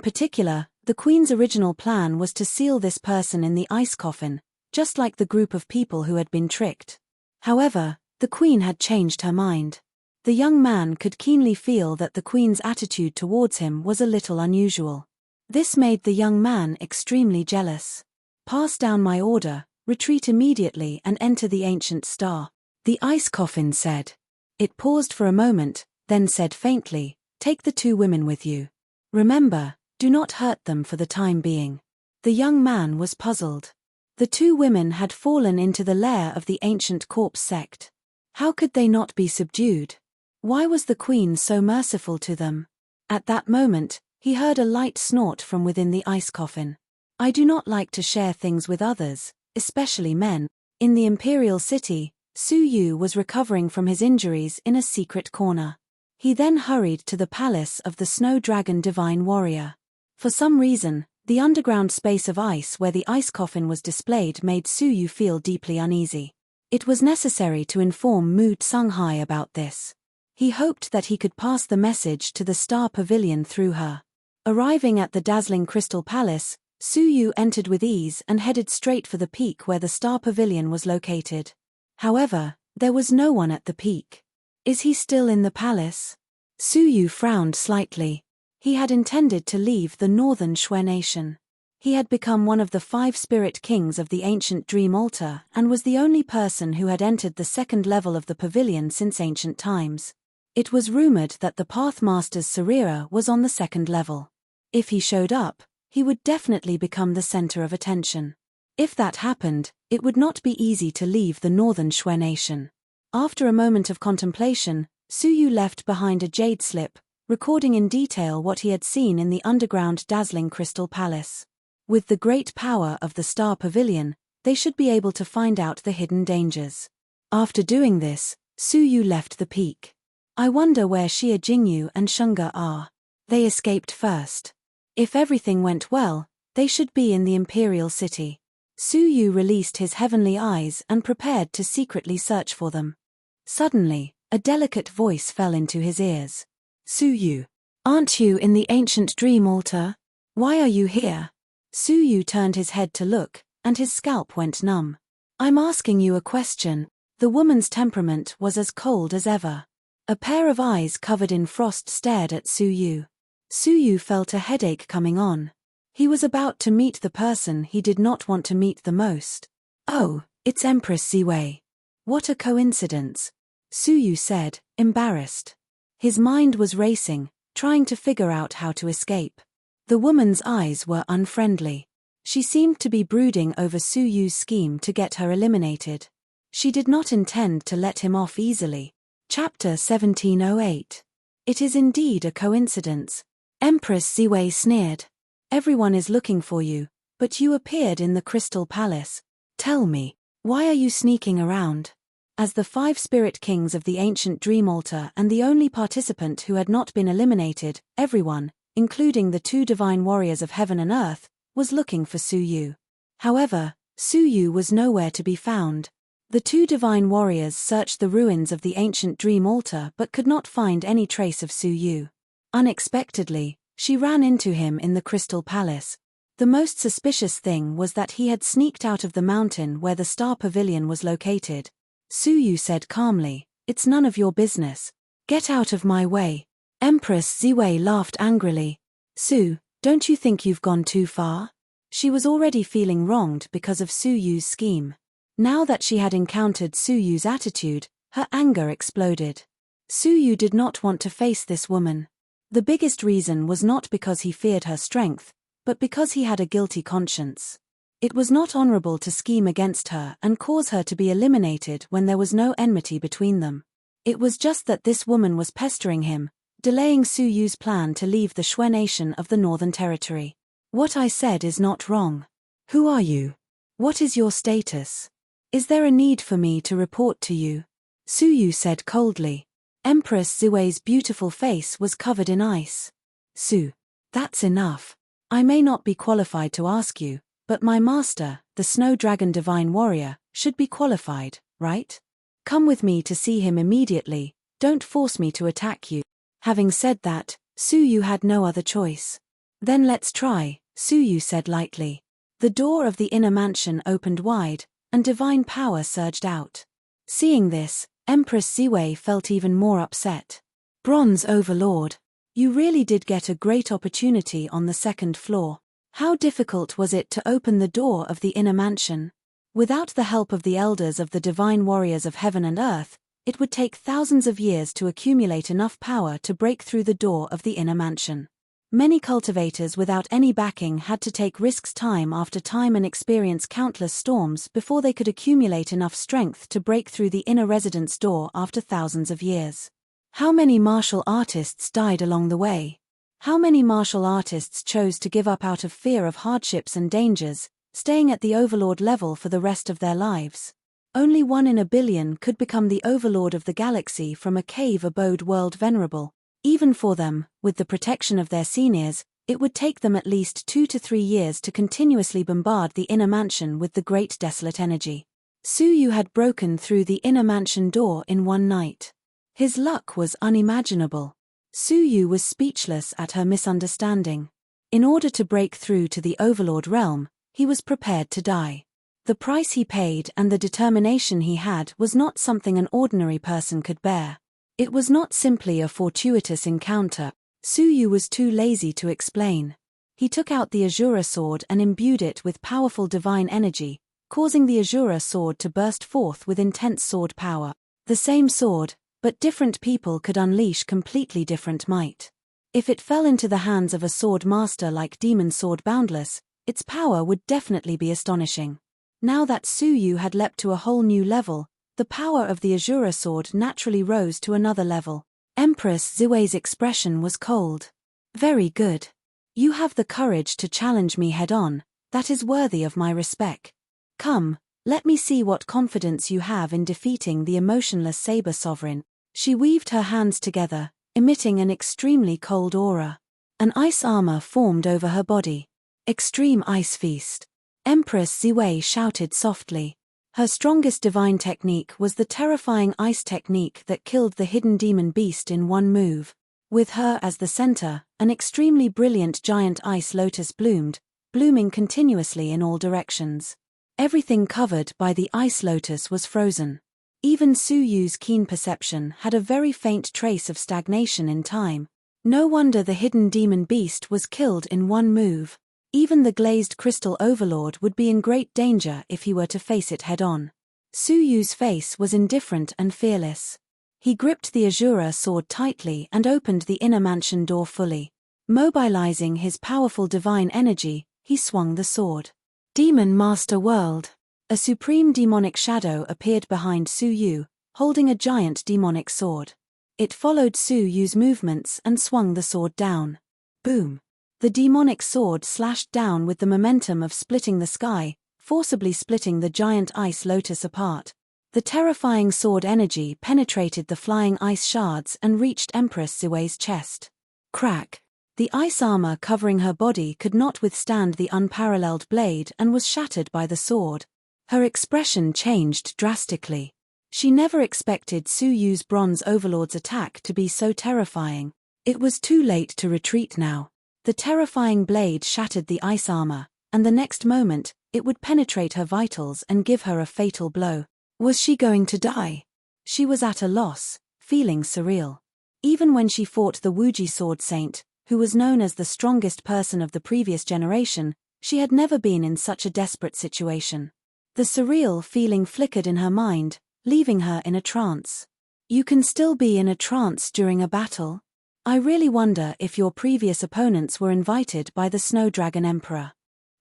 particular, the queen's original plan was to seal this person in the ice coffin, just like the group of people who had been tricked. However, the queen had changed her mind. The young man could keenly feel that the queen's attitude towards him was a little unusual. This made the young man extremely jealous. Pass down my order, retreat immediately and enter the ancient star, the ice coffin said. It paused for a moment, then said faintly, take the 2 women with you. Remember, do not hurt them for the time being. The young man was puzzled. The 2 women had fallen into the lair of the ancient corpse sect. How could they not be subdued? Why was the queen so merciful to them? At that moment, he heard a light snort from within the ice coffin. I do not like to share things with others, especially men. In the imperial city, Suyu was recovering from his injuries in a secret corner. He then hurried to the palace of the Snow Dragon Divine Warrior. For some reason, the underground space of ice where the ice coffin was displayed made Suyu feel deeply uneasy. It was necessary to inform Mu Tsunghai about this. He hoped that he could pass the message to the Star Pavilion through her. Arriving at the dazzling Crystal Palace, Suyu entered with ease and headed straight for the peak where the Star Pavilion was located. However, there was no one at the peak. Is he still in the palace? Suyu frowned slightly. He had intended to leave the northern Shui nation. He had become one of the 5 spirit kings of the ancient dream altar and was the only person who had entered the 2nd level of the pavilion since ancient times. It was rumored that the Pathmaster's Sarira was on the 2nd level. If he showed up, he would definitely become the center of attention. If that happened, it would not be easy to leave the northern Shui nation. After a moment of contemplation, Suyu left behind a jade slip, recording in detail what he had seen in the underground dazzling Crystal Palace. With the great power of the Star Pavilion, they should be able to find out the hidden dangers. After doing this, Suyu left the peak. I wonder where Xie Jingyu and Shunga are. They escaped first. If everything went well, they should be in the imperial city. Su Yu released his heavenly eyes and prepared to secretly search for them. Suddenly, a delicate voice fell into his ears. Su Yu, aren't you in the ancient dream altar? Why are you here? Su Yu turned his head to look, and his scalp went numb. I'm asking you a question. The woman's temperament was as cold as ever. A pair of eyes covered in frost stared at Su Yu. Su Yu felt a headache coming on. He was about to meet the person he did not want to meet the most. Oh, it's Empress Ziwei. What a coincidence, Su Yu said, embarrassed. His mind was racing, trying to figure out how to escape. The woman's eyes were unfriendly. She seemed to be brooding over Su Yu's scheme to get her eliminated. She did not intend to let him off easily. Chapter 1708. It is indeed a coincidence. Empress Ziwei sneered. Everyone is looking for you, but you appeared in the Crystal Palace. Tell me, why are you sneaking around? As the 5 spirit kings of the ancient dream altar and the only participant who had not been eliminated, everyone, including the 2 divine warriors of heaven and earth, was looking for Su Yu. However, Su Yu was nowhere to be found. The 2 divine warriors searched the ruins of the ancient dream altar but could not find any trace of Su Yu. Unexpectedly, she ran into him in the Crystal Palace. The most suspicious thing was that he had sneaked out of the mountain where the Star Pavilion was located. Su Yu said calmly, "It's none of your business. Get out of my way." Empress Ziwei laughed angrily. "Su, don't you think you've gone too far?" She was already feeling wronged because of Su Yu's scheme. Now that she had encountered Su Yu's attitude, her anger exploded. Su Yu did not want to face this woman. The biggest reason was not because he feared her strength, but because he had a guilty conscience. It was not honorable to scheme against her and cause her to be eliminated when there was no enmity between them. It was just that this woman was pestering him, delaying Su Yu's plan to leave the Shui nation of the Northern Territory. What I said is not wrong. Who are you? What is your status? Is there a need for me to report to you? Su Yu said coldly. Empress Ziwei's beautiful face was covered in ice. Su, that's enough. I may not be qualified to ask you, but my master, the Snow Dragon Divine Warrior, should be qualified, right? Come with me to see him immediately, don't force me to attack you. Having said that, Su Yu had no other choice. Then let's try, Su Yu said lightly. The door of the inner mansion opened wide, and divine power surged out. Seeing this, Empress Ziwei felt even more upset. Bronze Overlord. You really did get a great opportunity on the 2nd floor. How difficult was it to open the door of the inner mansion? Without the help of the elders of the divine warriors of heaven and earth, it would take thousands of years to accumulate enough power to break through the door of the inner mansion. Many cultivators without any backing had to take risks time after time and experience countless storms before they could accumulate enough strength to break through the inner residence door after thousands of years. How many martial artists died along the way? How many martial artists chose to give up out of fear of hardships and dangers, staying at the overlord level for the rest of their lives? Only 1 in a billion could become the overlord of the galaxy from a cave abode world venerable. Even for them, with the protection of their seniors, it would take them at least 2 to 3 years to continuously bombard the inner mansion with the great desolate energy. Su Yu had broken through the inner mansion door in one night. His luck was unimaginable. Su Yu was speechless at her misunderstanding. In order to break through to the Overlord realm, he was prepared to die. The price he paid and the determination he had was not something an ordinary person could bear. It was not simply a fortuitous encounter. Su Yu was too lazy to explain. He took out the Azura sword and imbued it with powerful divine energy, causing the Azura sword to burst forth with intense sword power. The same sword, but different people could unleash completely different might. If it fell into the hands of a sword master like Demon Sword Boundless, its power would definitely be astonishing. Now that Su Yu had leapt to a whole new level, the power of the Azura sword naturally rose to another level. Empress Ziwei's expression was cold. Very good. You have the courage to challenge me head-on, that is worthy of my respect. Come, let me see what confidence you have in defeating the emotionless Saber Sovereign. She weaved her hands together, emitting an extremely cold aura. An ice armor formed over her body. Extreme ice feast. Empress Ziwei shouted softly. Her strongest divine technique was the terrifying ice technique that killed the hidden demon beast in one move. With her as the center, an extremely brilliant giant ice lotus bloomed, blooming continuously in all directions. Everything covered by the ice lotus was frozen. Even Su Yu's keen perception had a very faint trace of stagnation in time. No wonder the hidden demon beast was killed in one move. Even the glazed crystal overlord would be in great danger if he were to face it head-on. Su Yu's face was indifferent and fearless. He gripped the Azura sword tightly and opened the inner mansion door fully. Mobilizing his powerful divine energy, he swung the sword. Demon Master World. A supreme demonic shadow appeared behind Su Yu, holding a giant demonic sword. It followed Su Yu's movements and swung the sword down. Boom! The demonic sword slashed down with the momentum of splitting the sky, forcibly splitting the giant ice lotus apart. The terrifying sword energy penetrated the flying ice shards and reached Empress Ziwei's chest. Crack! The ice armor covering her body could not withstand the unparalleled blade and was shattered by the sword. Her expression changed drastically. She never expected Su Yu's bronze overlord's attack to be so terrifying. It was too late to retreat now. The terrifying blade shattered the ice armor, and the next moment, it would penetrate her vitals and give her a fatal blow. Was she going to die? She was at a loss, feeling surreal. Even when she fought the Wuji Sword Saint, who was known as the strongest person of the previous generation, she had never been in such a desperate situation. The surreal feeling flickered in her mind, leaving her in a trance. You can still be in a trance during a battle? I really wonder if your previous opponents were invited by the Snow Dragon Emperor.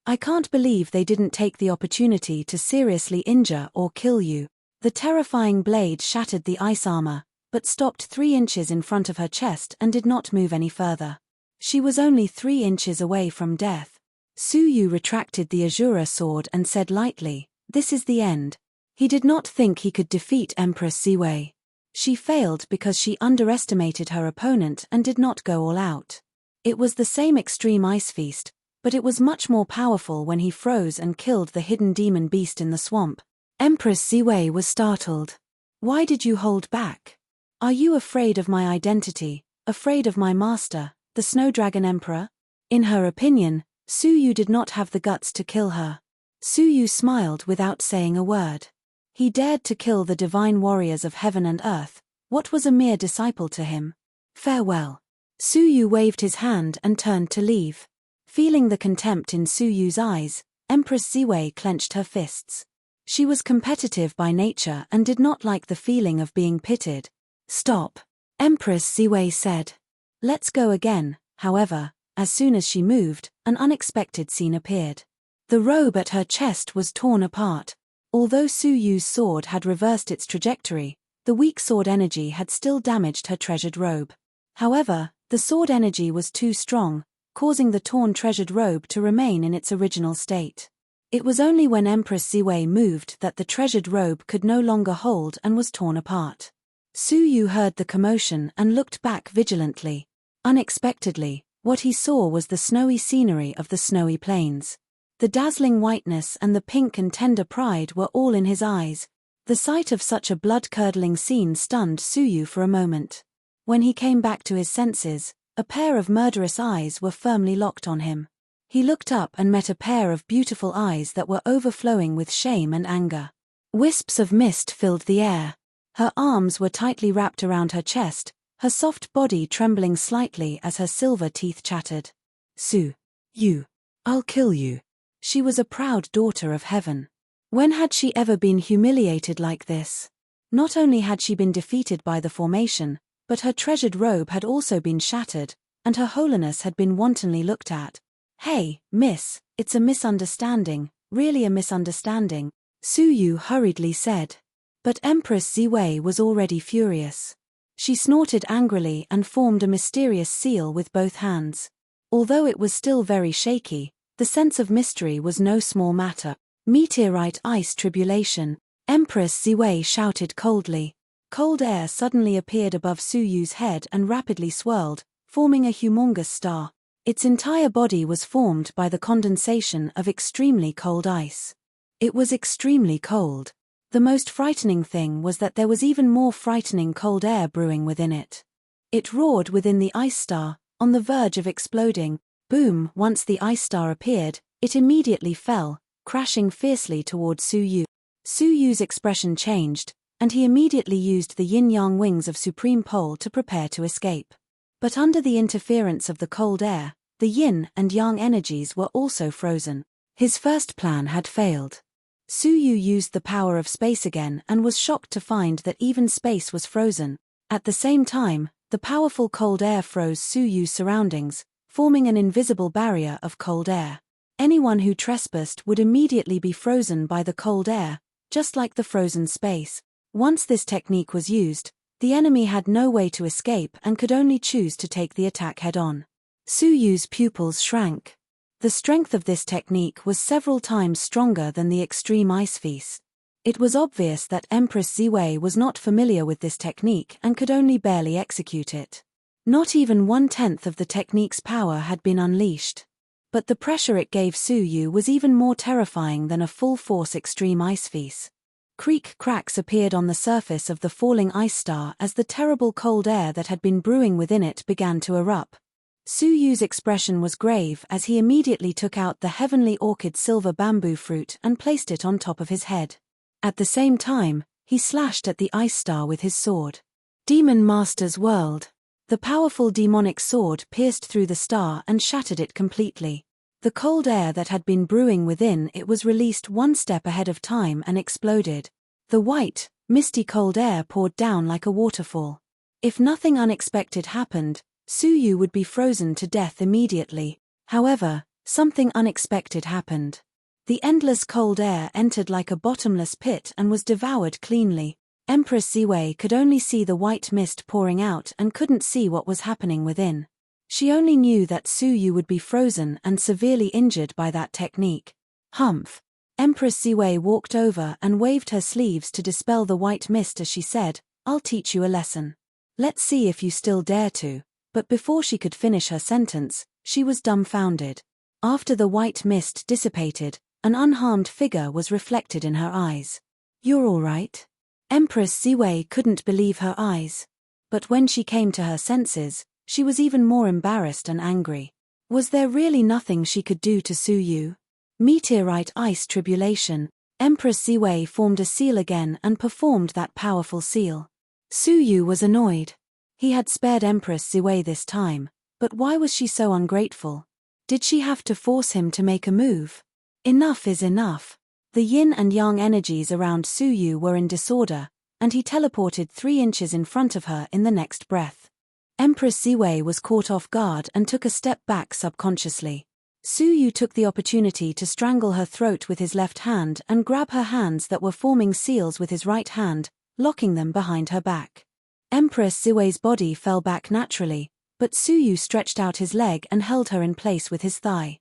I can't believe they didn't take the opportunity to seriously injure or kill you. The terrifying blade shattered the ice armor, but stopped 3 inches in front of her chest and did not move any further. She was only 3 inches away from death. Su Yu retracted the Azura sword and said lightly, "This is the end." He did not think he could defeat Empress Ziwei. She failed because she underestimated her opponent and did not go all out. It was the same extreme ice feast, but it was much more powerful when he froze and killed the hidden demon beast in the swamp. Empress Ziwei was startled. "Why did you hold back? Are you afraid of my identity, afraid of my master, the Snow Dragon Emperor?" In her opinion, Su Yu did not have the guts to kill her. Su Yu smiled without saying a word. He dared to kill the divine warriors of heaven and earth. What was a mere disciple to him? Farewell. Su Yu waved his hand and turned to leave. Feeling the contempt in Su Yu's eyes, Empress Ziwei clenched her fists. She was competitive by nature and did not like the feeling of being pitted. "Stop," Empress Ziwei said. "Let's go again." However, as soon as she moved, an unexpected scene appeared. The robe at her chest was torn apart. Although Su Yu's sword had reversed its trajectory, the weak sword energy had still damaged her treasured robe. However, the sword energy was too strong, causing the torn treasured robe to remain in its original state. It was only when Empress Ziwei moved that the treasured robe could no longer hold and was torn apart. Su Yu heard the commotion and looked back vigilantly. Unexpectedly, what he saw was the snowy scenery of the snowy plains. The dazzling whiteness and the pink and tender pride were all in his eyes. The sight of such a blood-curdling scene stunned Su Yu for a moment. When he came back to his senses, a pair of murderous eyes were firmly locked on him. He looked up and met a pair of beautiful eyes that were overflowing with shame and anger. Wisps of mist filled the air. Her arms were tightly wrapped around her chest, her soft body trembling slightly as her silver teeth chattered. "Su Yu, I'll kill you." She was a proud daughter of heaven. When had she ever been humiliated like this? Not only had she been defeated by the formation, but her treasured robe had also been shattered, and her holiness had been wantonly looked at. "Hey, miss, it's a misunderstanding, really a misunderstanding," Su Yu hurriedly said. But Empress Ziwei was already furious. She snorted angrily and formed a mysterious seal with both hands. Although it was still very shaky, the sense of mystery was no small matter. "Meteorite ice tribulation," Empress Ziwei shouted coldly. Cold air suddenly appeared above Su Yu's head and rapidly swirled, forming a humongous star. Its entire body was formed by the condensation of extremely cold ice. It was extremely cold. The most frightening thing was that there was even more frightening cold air brewing within it. It roared within the ice star, on the verge of exploding. Boom! Once the ice star appeared, it immediately fell, crashing fiercely toward Su Yu. Su Yu's expression changed, and he immediately used the yin-yang wings of Supreme Pole to prepare to escape. But under the interference of the cold air, the yin and yang energies were also frozen. His first plan had failed. Su Yu used the power of space again and was shocked to find that even space was frozen. At the same time, the powerful cold air froze Su Yu's surroundings, forming an invisible barrier of cold air. Anyone who trespassed would immediately be frozen by the cold air, just like the frozen space. Once this technique was used, the enemy had no way to escape and could only choose to take the attack head-on. Su Yu's pupils shrank. The strength of this technique was several times stronger than the extreme ice feast. It was obvious that Empress Ziwei was not familiar with this technique and could only barely execute it. Not even 1/10 of the technique's power had been unleashed. But the pressure it gave Su Yu was even more terrifying than a full-force extreme ice feast. Creak cracks appeared on the surface of the falling ice star as the terrible cold air that had been brewing within it began to erupt. Su Yu's expression was grave as he immediately took out the heavenly orchid silver bamboo fruit and placed it on top of his head. At the same time, he slashed at the ice star with his sword. Demon Master's World. The powerful demonic sword pierced through the star and shattered it completely. The cold air that had been brewing within it was released one step ahead of time and exploded. The white, misty cold air poured down like a waterfall. If nothing unexpected happened, Su Yu would be frozen to death immediately. However, something unexpected happened. The endless cold air entered like a bottomless pit and was devoured cleanly. Empress Ziwei could only see the white mist pouring out and couldn't see what was happening within. She only knew that Su Yu would be frozen and severely injured by that technique. Humph. Empress Ziwei walked over and waved her sleeves to dispel the white mist as she said, "I'll teach you a lesson. Let's see if you still dare to." But before she could finish her sentence, she was dumbfounded. After the white mist dissipated, an unharmed figure was reflected in her eyes. "You're all right?" Empress Ziwei couldn't believe her eyes. But when she came to her senses, she was even more embarrassed and angry. Was there really nothing she could do to Su Yu? Meteorite ice tribulation. Empress Ziwei formed a seal again and performed that powerful seal. Su Yu was annoyed. He had spared Empress Ziwei this time, but why was she so ungrateful? Did she have to force him to make a move? Enough is enough. The yin and yang energies around Su Yu were in disorder, and he teleported 3 inches in front of her in the next breath. Empress Ziwei was caught off guard and took a step back subconsciously. Su Yu took the opportunity to strangle her throat with his left hand and grab her hands that were forming seals with his right hand, locking them behind her back. Empress Ziwei's body fell back naturally, but Su Yu stretched out his leg and held her in place with his thigh.